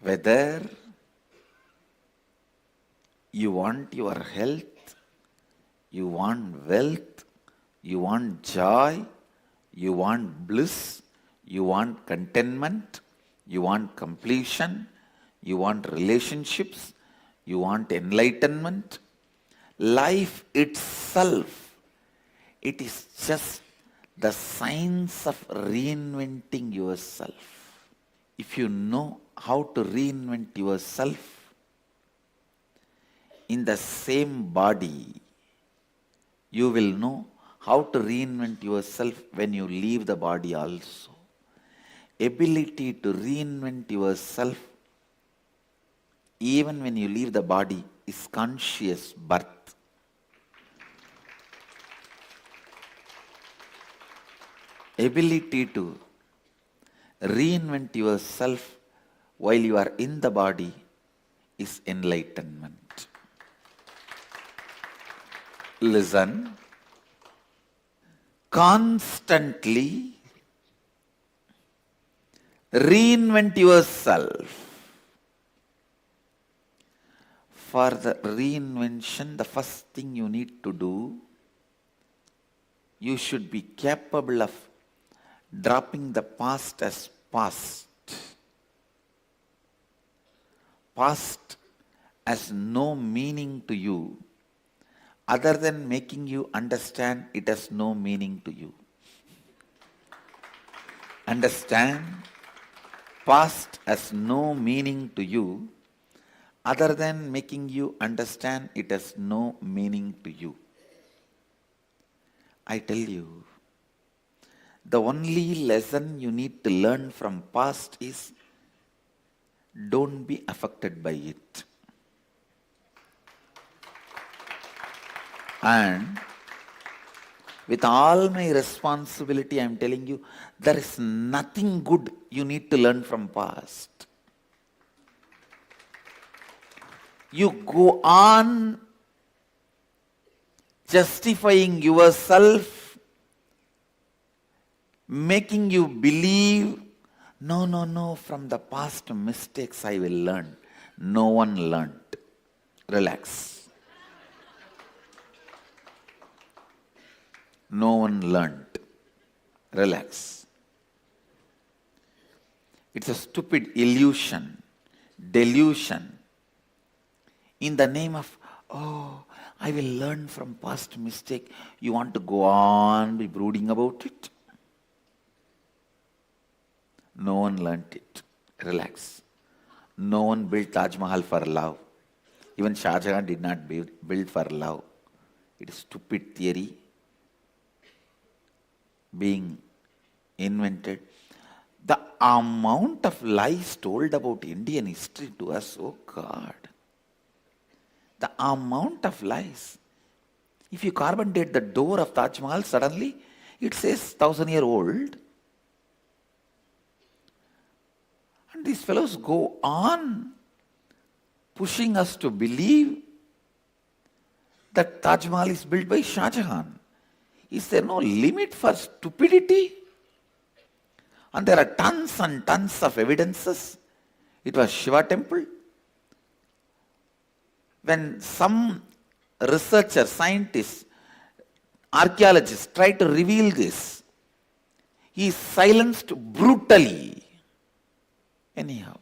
whether you want your health, you want wealth, you want joy, you want bliss, you want contentment, you want completion, you want relationships, you want enlightenment. Life itself, it is just the science of reinventing yourself. If you know how to reinvent yourself in the same body, you will know how to reinvent yourself when you leave the body also. Ability to reinvent yourself even when you leave the body is conscious birth. Ability to reinvent yourself while you are in the body is enlightenment. Listen. Constantly reinvent yourself. For the reinvention, the first thing you need to do, you should be capable of dropping the past as past. Past has no meaning to you other than making you understand it has no meaning to you. Understand? Past has no meaning to you other than making you understand it has no meaning to you. I tell you, the only lesson you need to learn from past is don't be affected by it. And with all my responsibility, I am telling you, there is nothing good you need to learn from past. You go on justifying yourself, making you believe, no, from the past mistakes I will learn. No one learned. Relax. No one learned. Relax. It's a stupid illusion, delusion. In the name of, I will learn from past mistake, you want to go on be brooding about it? No one learnt it. Relax. No one built Taj Mahal for love. Even Shah Jahan did not build for love. It is stupid theory being invented. The amount of lies told about Indian history to us, oh God. The amount of lies. If you carbon date the door of Taj Mahal, suddenly it says 1,000-year-old. And these fellows go on pushing us to believe that Taj Mahal is built by Shah Jahan. Is there no limit for stupidity? And there are tons and tons of evidences. It was Shiva temple. When some researchers, scientists, archaeologists try to reveal this, he is silenced brutally. Anyhow,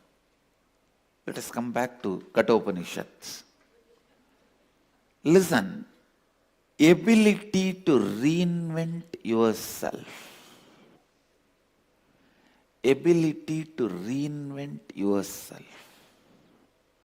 let us come back to Kathopanishads. Listen, ability to reinvent yourself. Ability to reinvent yourself.